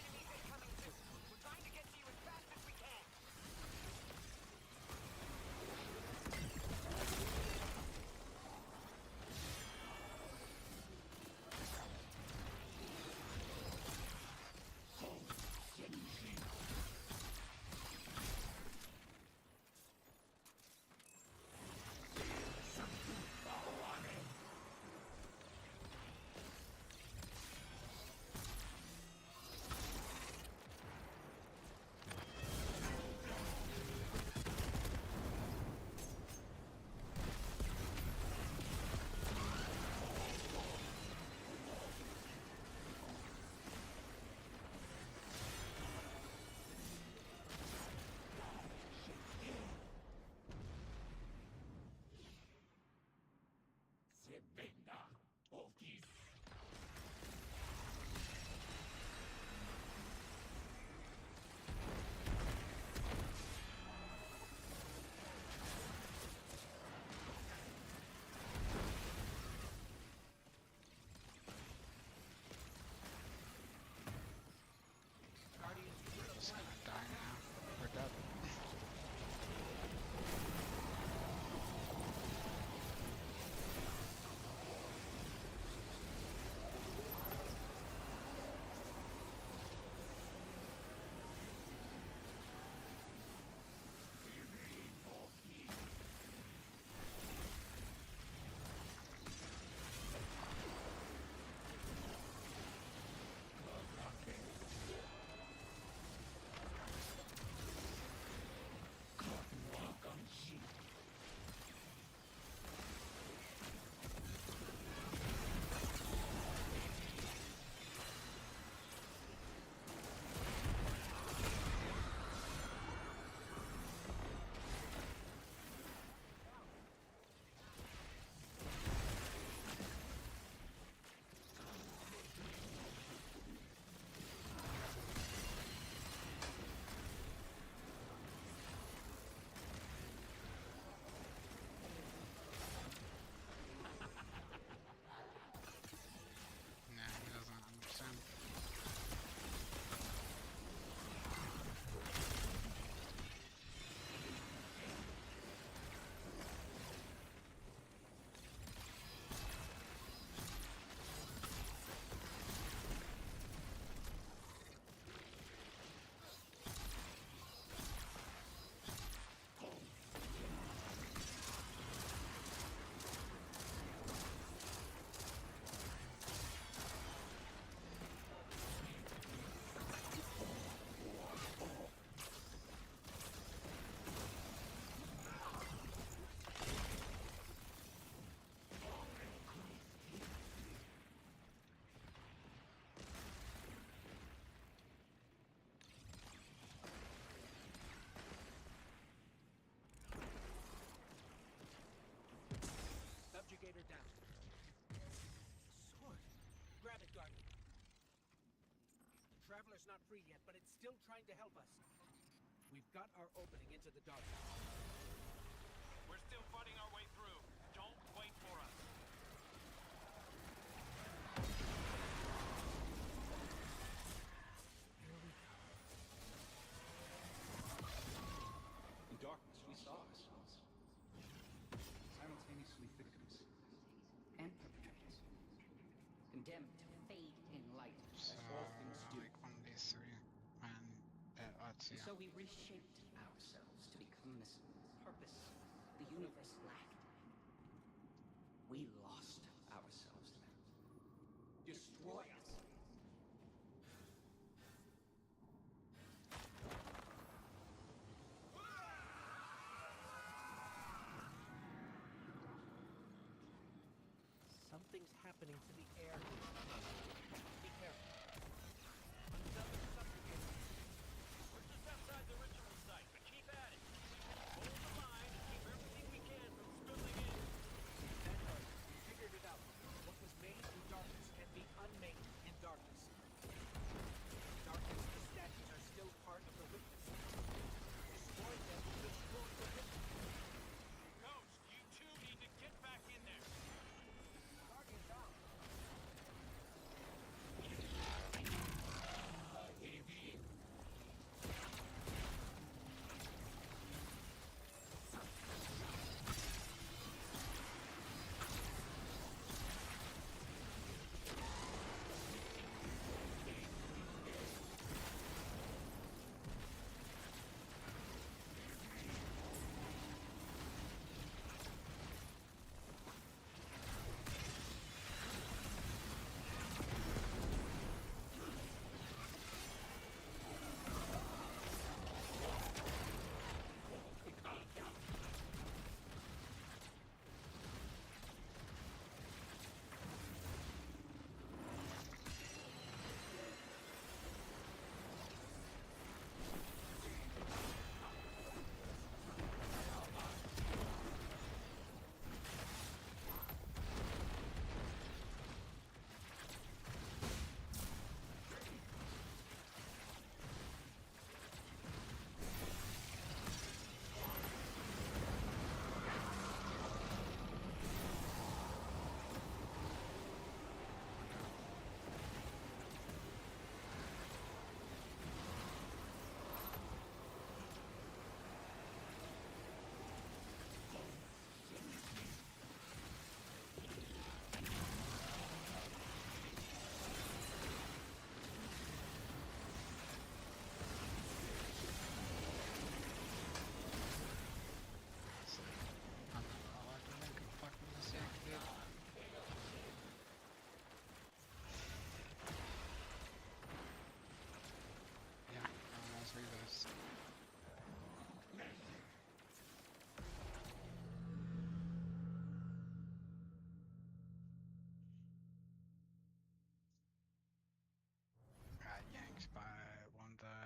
free yet, but it's still trying to help us. We've got our opening into the dark. We're still fighting our way through. Don't wait for us. Here we go. In darkness, we saw ourselves. Simultaneously victims and perpetrators. Condemned to fade in light So, as all things do. like one of these three, and let's see. And so we reshaped ourselves to become this purpose the universe lacked. We lost ourselves to them. Destroy us. Something's happening to the air. Be careful. Another subjugate. We're just outside the ritual site, but keep at it. Hold the line and keep everything we can from spilling in. Vanguard, we figured it out. What was made in darkness can be unmade in darkness. In darkness, the statues are still part of the witness. Destroy them, destroy the witness. Ghost, you two need to get back in there. Guardian down.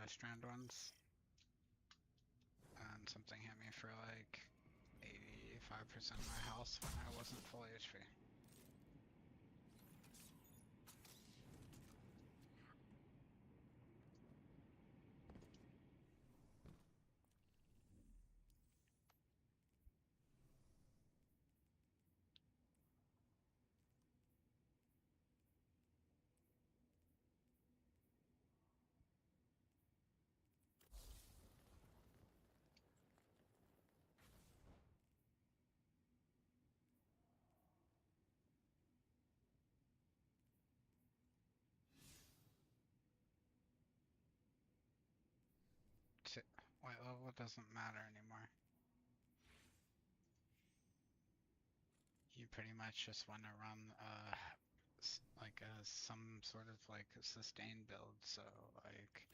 Strand ones. And something hit me for like 85% of my health when I wasn't full HP. White level doesn't matter anymore. You pretty much just want to run like some sort of like sustain build, so like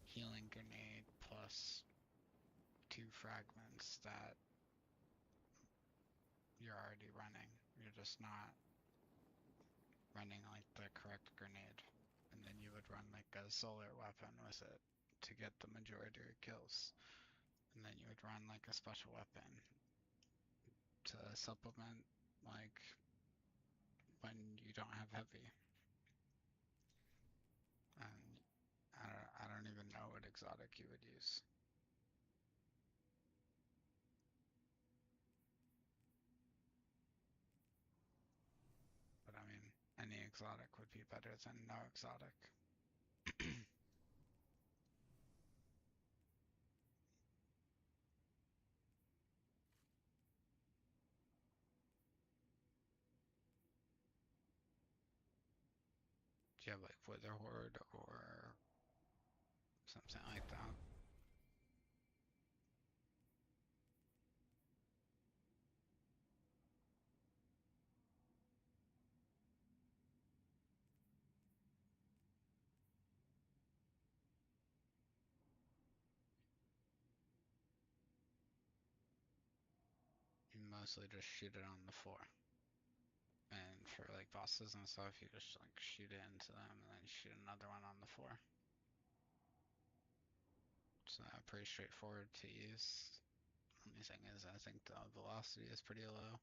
healing grenade plus 2 fragments that you're already running. You're just not running like the correct grenade, and then you would run like a solar weapon with it to get the majority of kills, and then you would run like a special weapon to supplement like when you don't have heavy. And I don't don't even know what exotic you would use. But I mean, any exotic would be better than no exotic. Do you have like Wither Horde or something like that? You mostly just shoot it on the floor. And for like bosses and stuff, you just like shoot it into them and then shoot another one on the floor. It's pretty straightforward to use. Only thing is, I think the velocity is pretty low.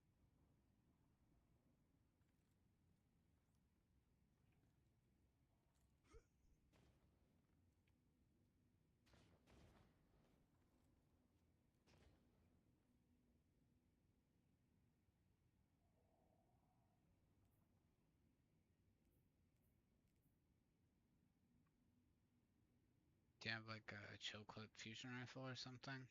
Do you have like a chill clip fusion rifle or something?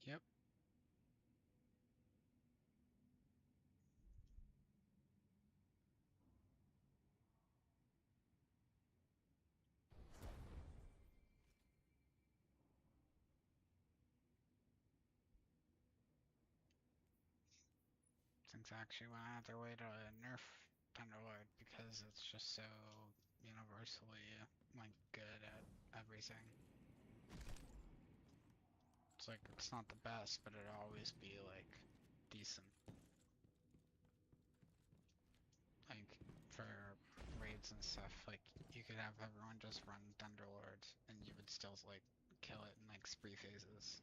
Yep. Things actually went out of their way to nerf Thunderlord because it's just so universally like good at everything. It's like it's not the best, but it'll always be like decent. Like for raids and stuff, like you could have everyone just run Thunderlord and you would still like kill it in like spree phases.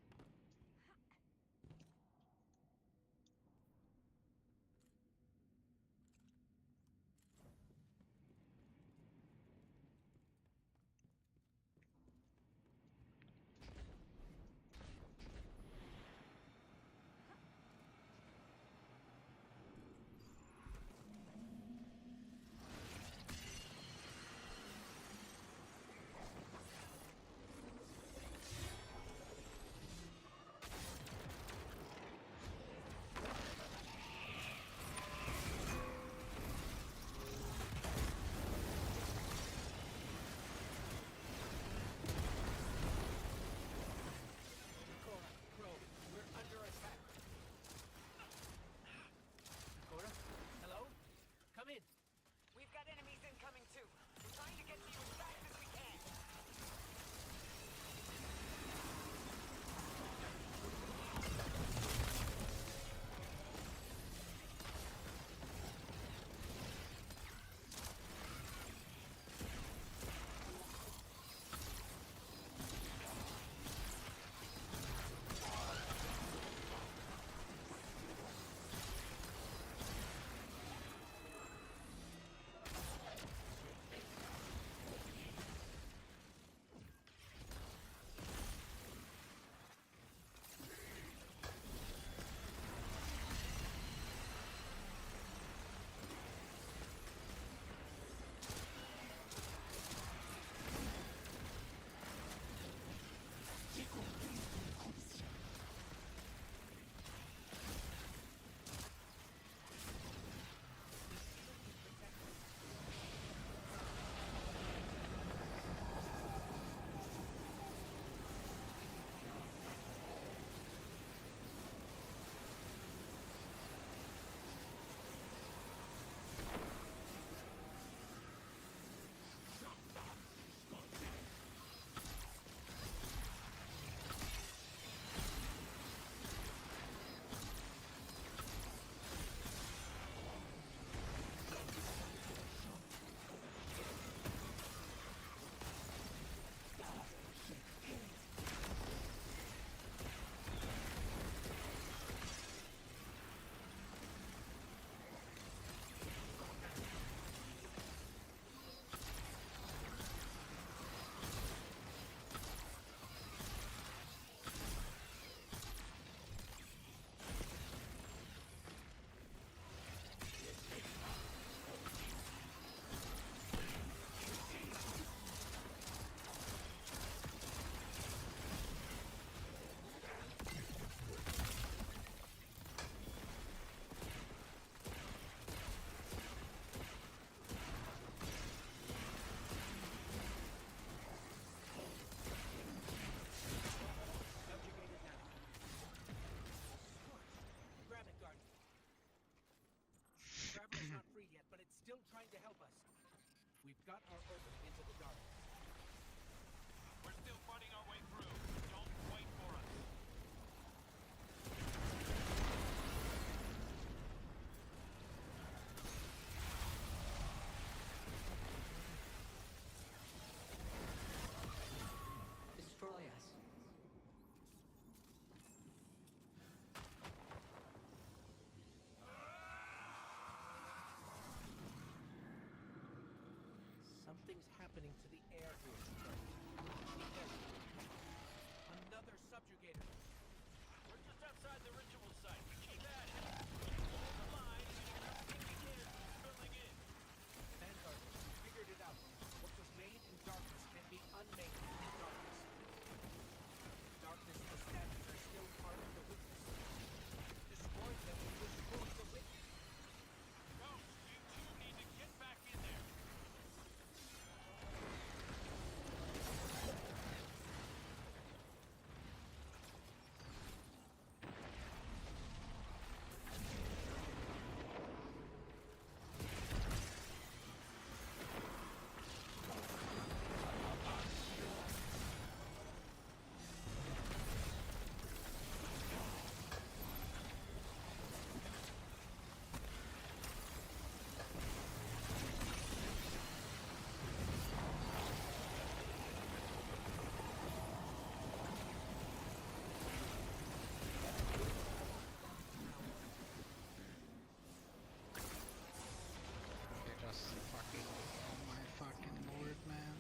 Something's happening to the air here. The air. Another subjugator. We're just outside the ritual site. Keep at it. Hold the line, and you're gonna think we can spilling in. Vanguard, we figured it out. What was made in darkness can be unmade in darkness. Darkness and the statues are still part of the witness. Destroying them will destroy the witness. No, you two need to get back in there. They just fucking, oh my fucking lord, man.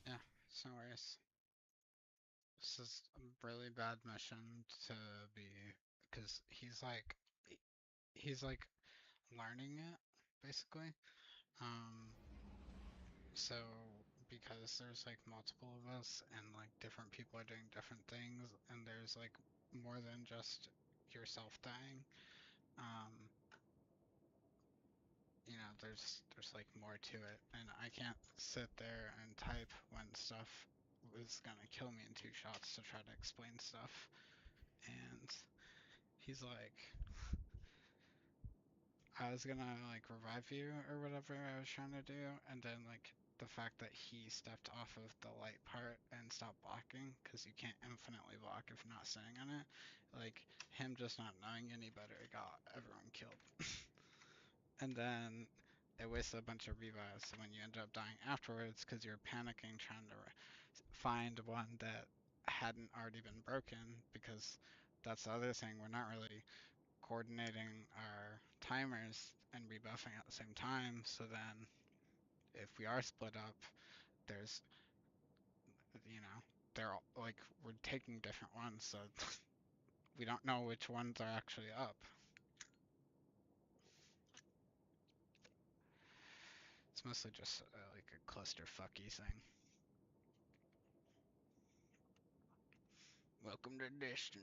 Yeah, no worries. This is a really bad mission to be, because he's like learning it, basically. Um, so because there's like multiple of us and like different people are doing different things and there's like more than just yourself dying, um, you know, there's like more to it, and I can't sit there and type when stuff is gonna kill me in 2 shots to try to explain stuff. And he's like, I was gonna like revive you or whatever I was trying to do, and then like the fact that he stepped off of the light part and stopped blocking, because you can't infinitely block if you're not sitting on it, like him just not knowing any better got everyone killed. And then it wasted a bunch of revives when you ended up dying afterwards because you're panicking trying to find one that hadn't already been broken, because that's the other thing, we're not really coordinating our timers and rebuffing at the same time, so then if we are split up, there's, you know, they're all, like, we're taking different ones, so we don't know which ones are actually up. It's mostly just like a clusterfucky thing. Welcome to Destiny.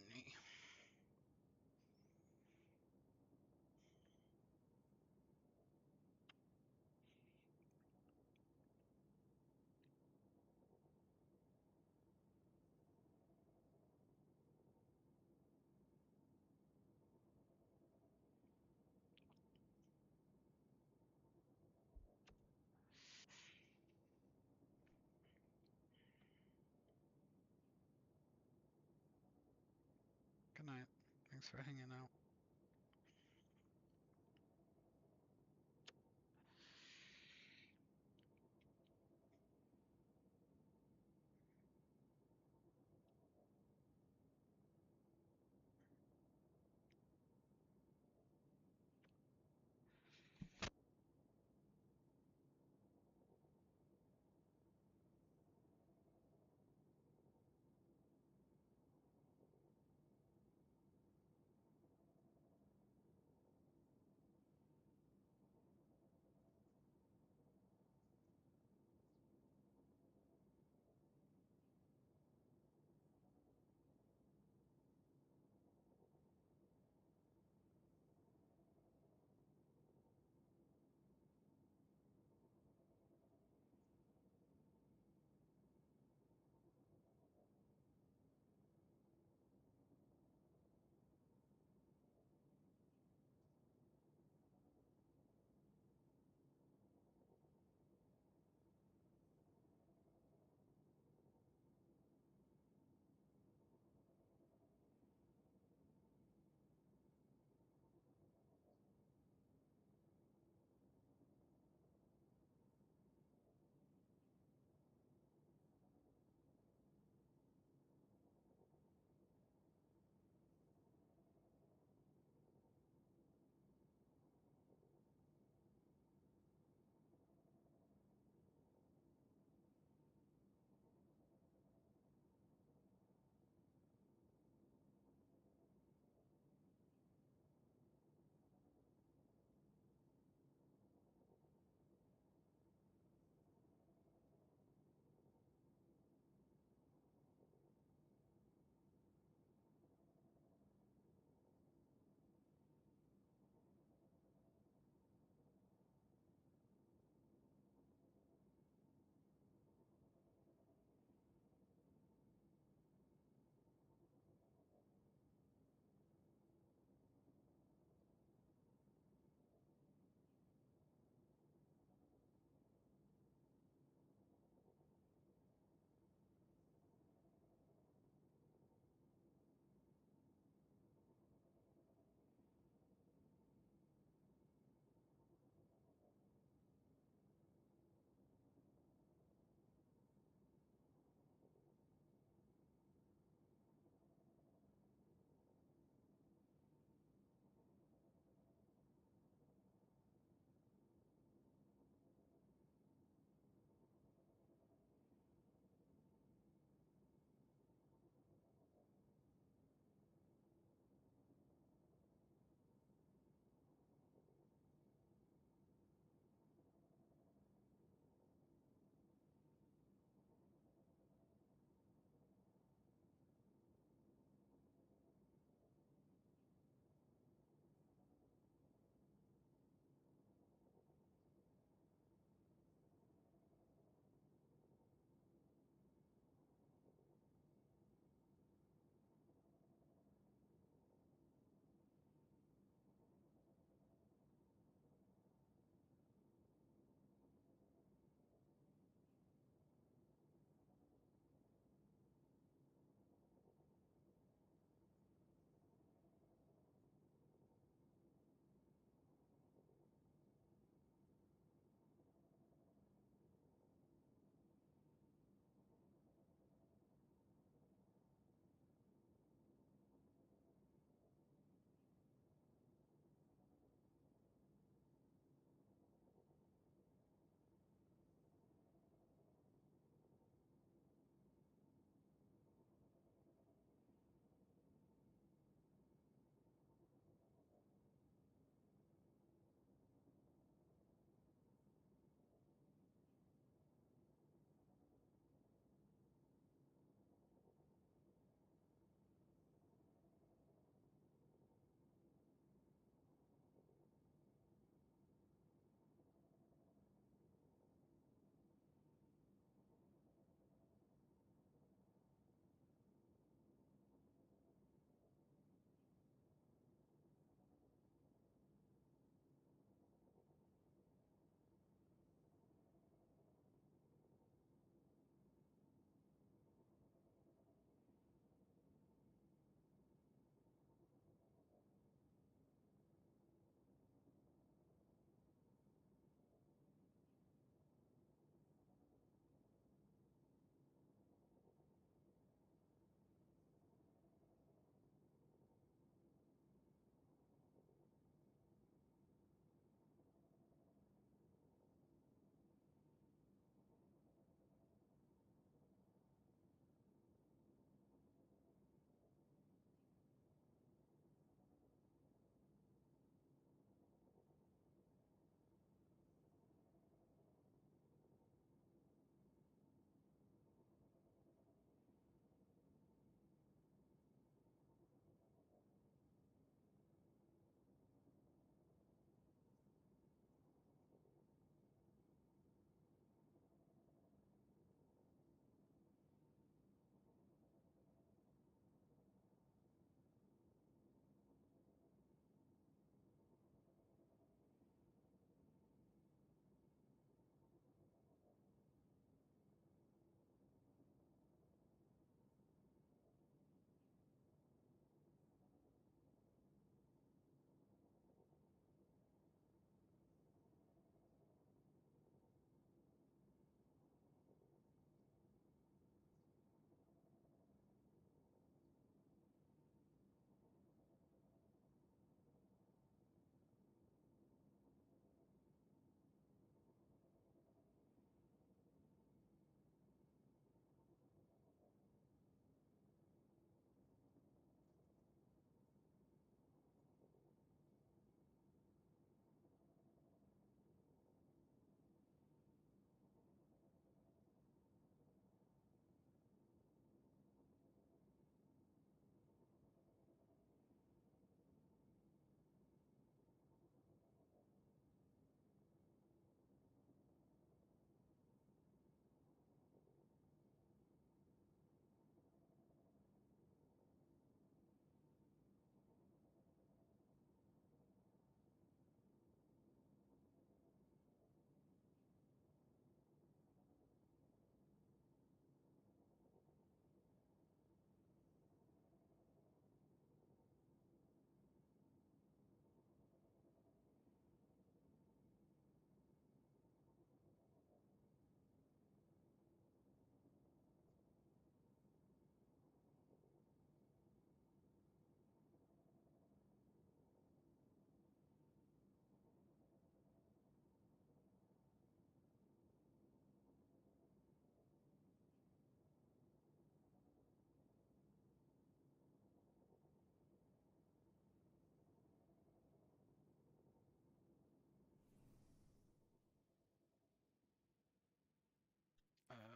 Good night. Thanks for hanging out.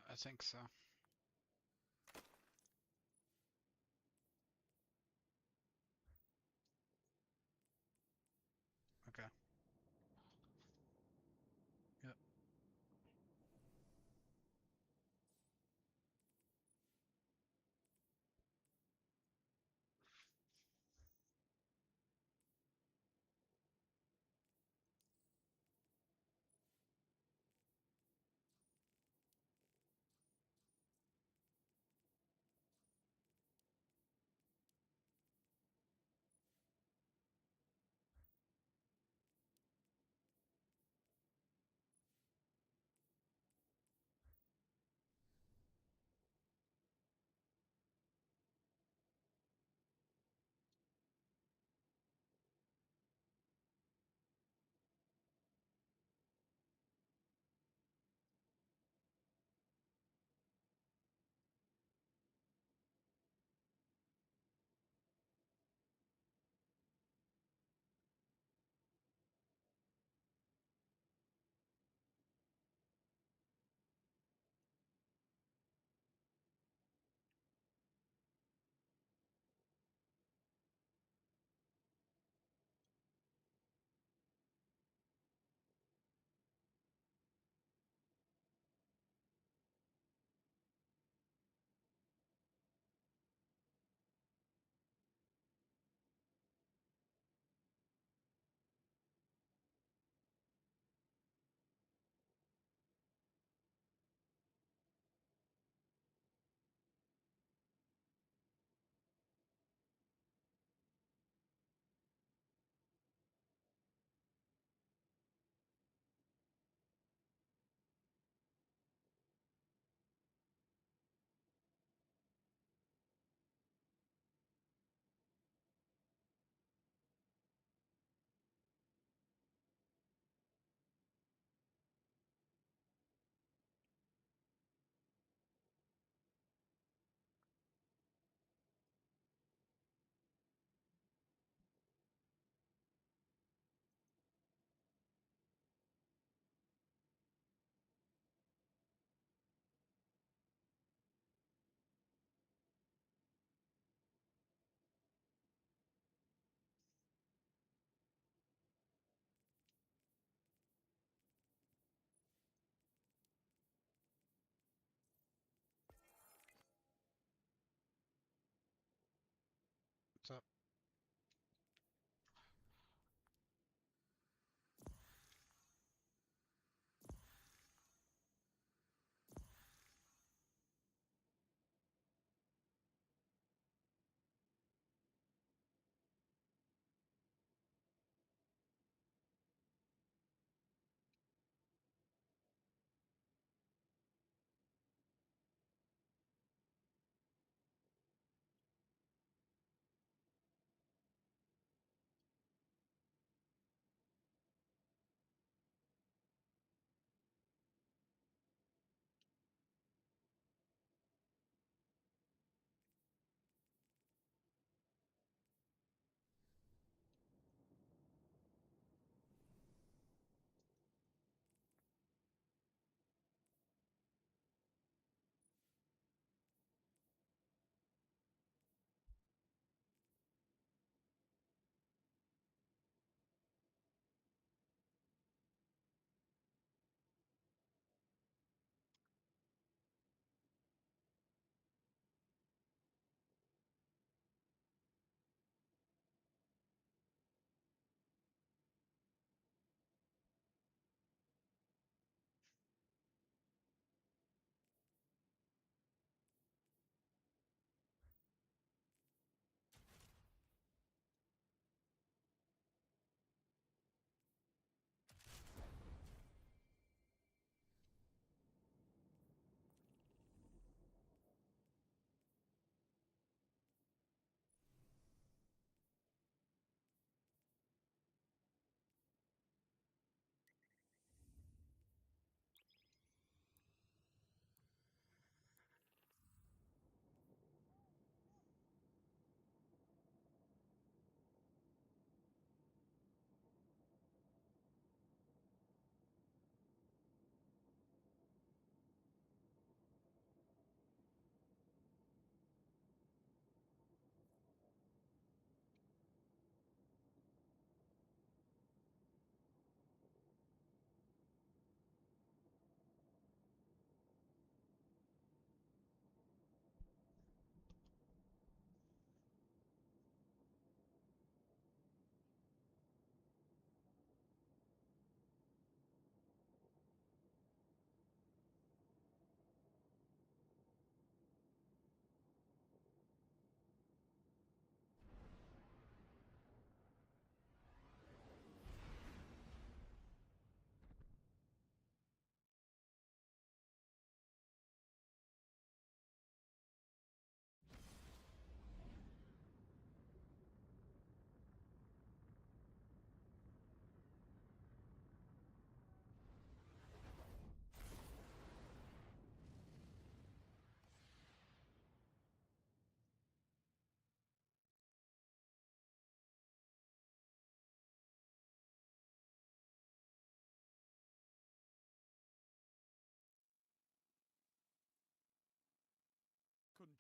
I think so. Okay. Yep. What's up?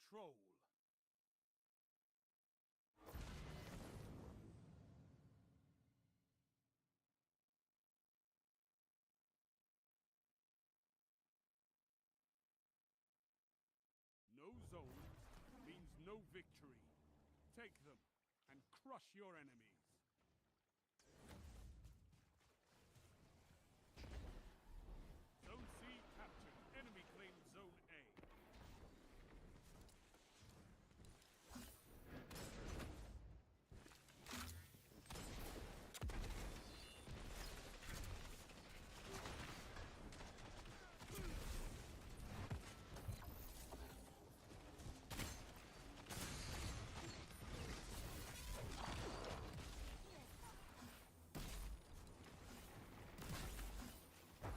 control. No zones means no victory. Take them and crush your enemies. Zone C captured. Enemy claimed Zone A.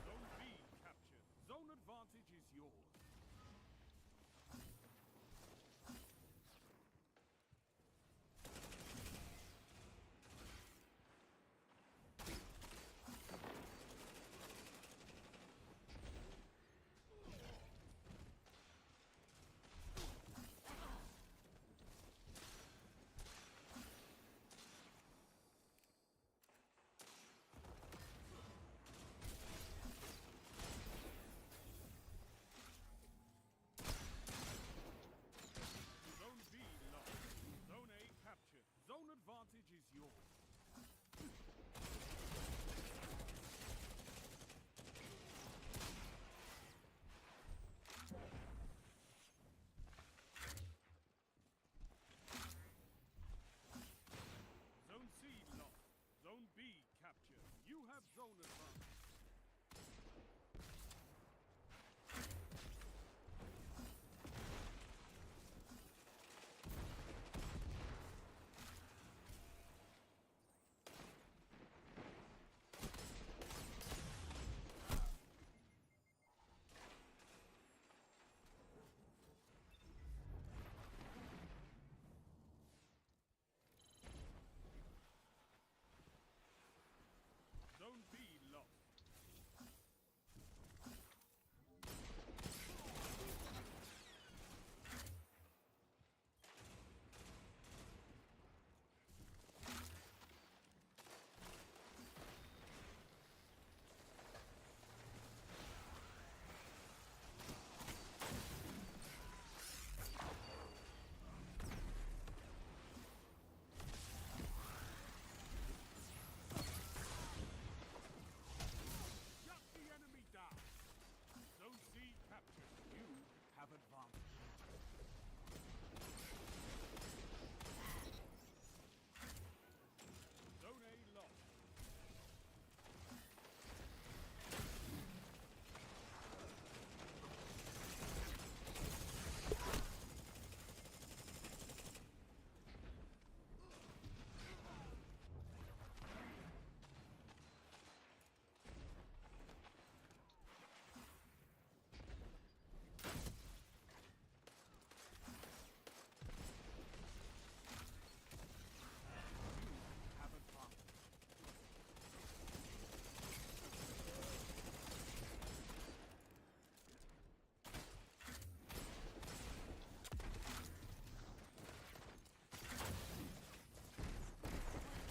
Zone B captured. Zone advantage is yours. Zone B lost. Zone A captured. Zone advantage is yours. Zone C lost. Zone B captured. You have zone advantage. Zone B lost. Shut the enemy down. Zone C captured. You have advantage. Zone A lost. Have advantage.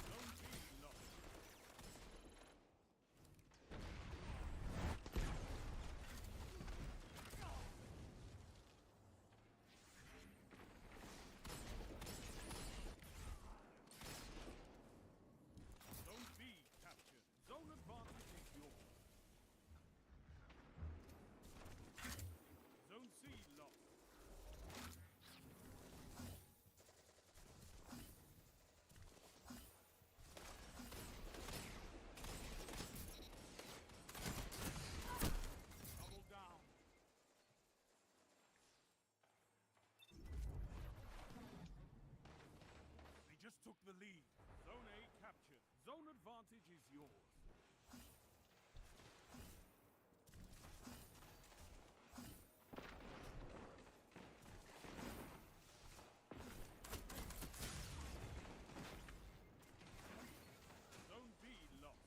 Zone B lost. Zone B captured. Zone advantage is yours. Zone C lost. Double down. They just took the lead. Zone A captured. Zone advantage is yours. Zone B lost.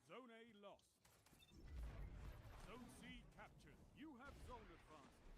Zone A lost. Zone C captured. You have zone advantage.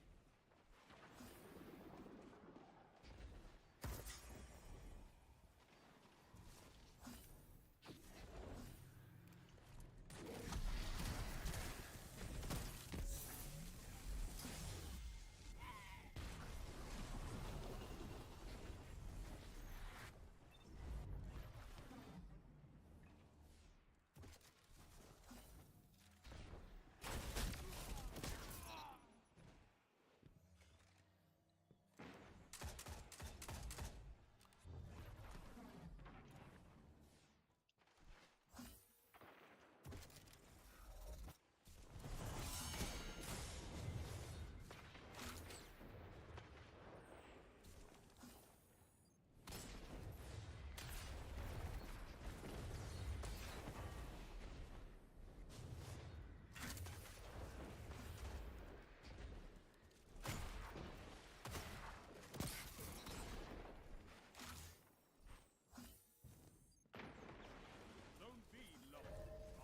Zone B lost.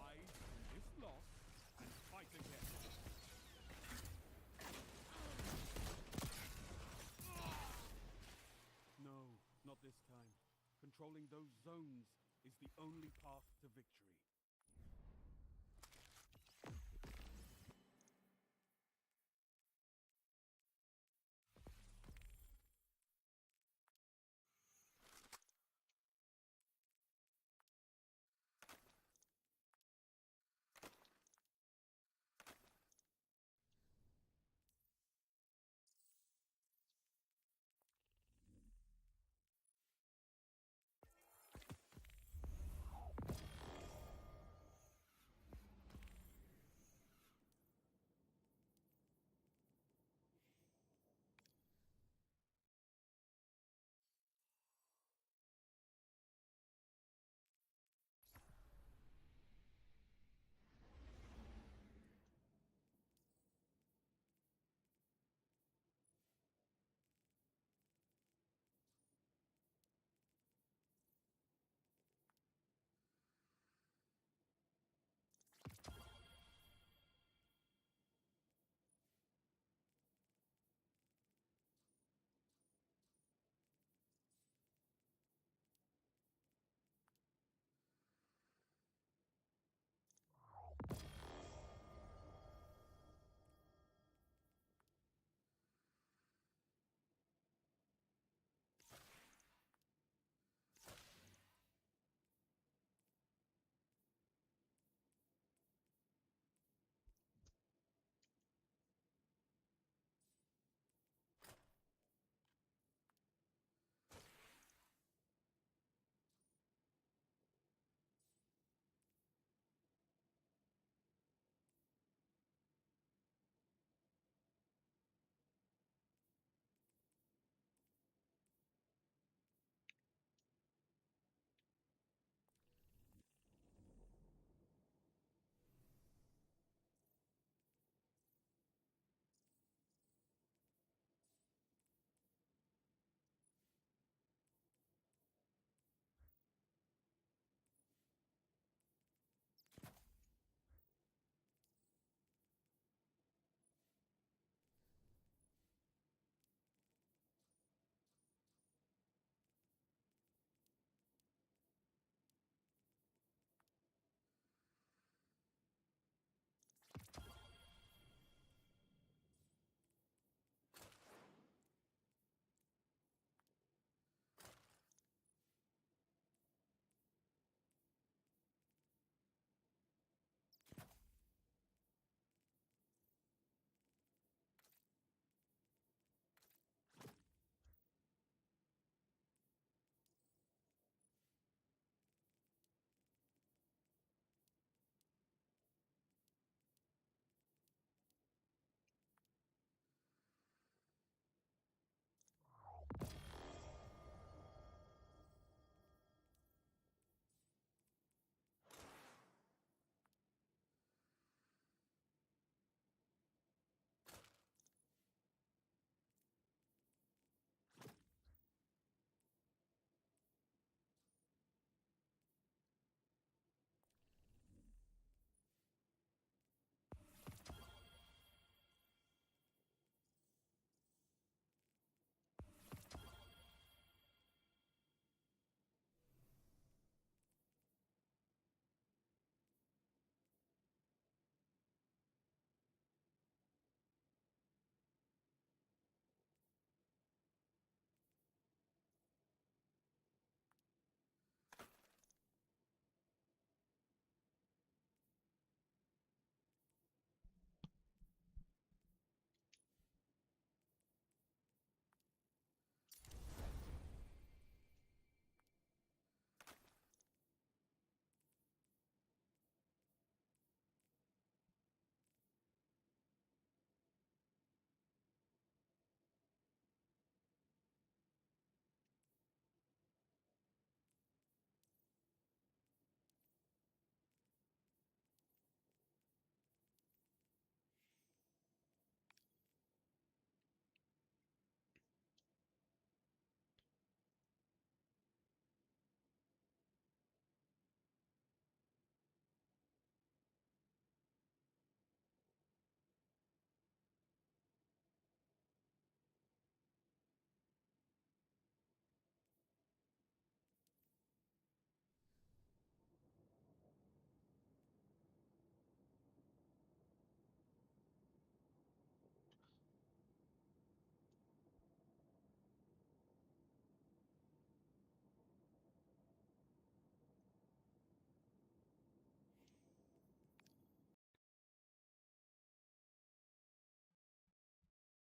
Hide from this loss and fight again. No, not this time. Controlling those zones is the only path to victory.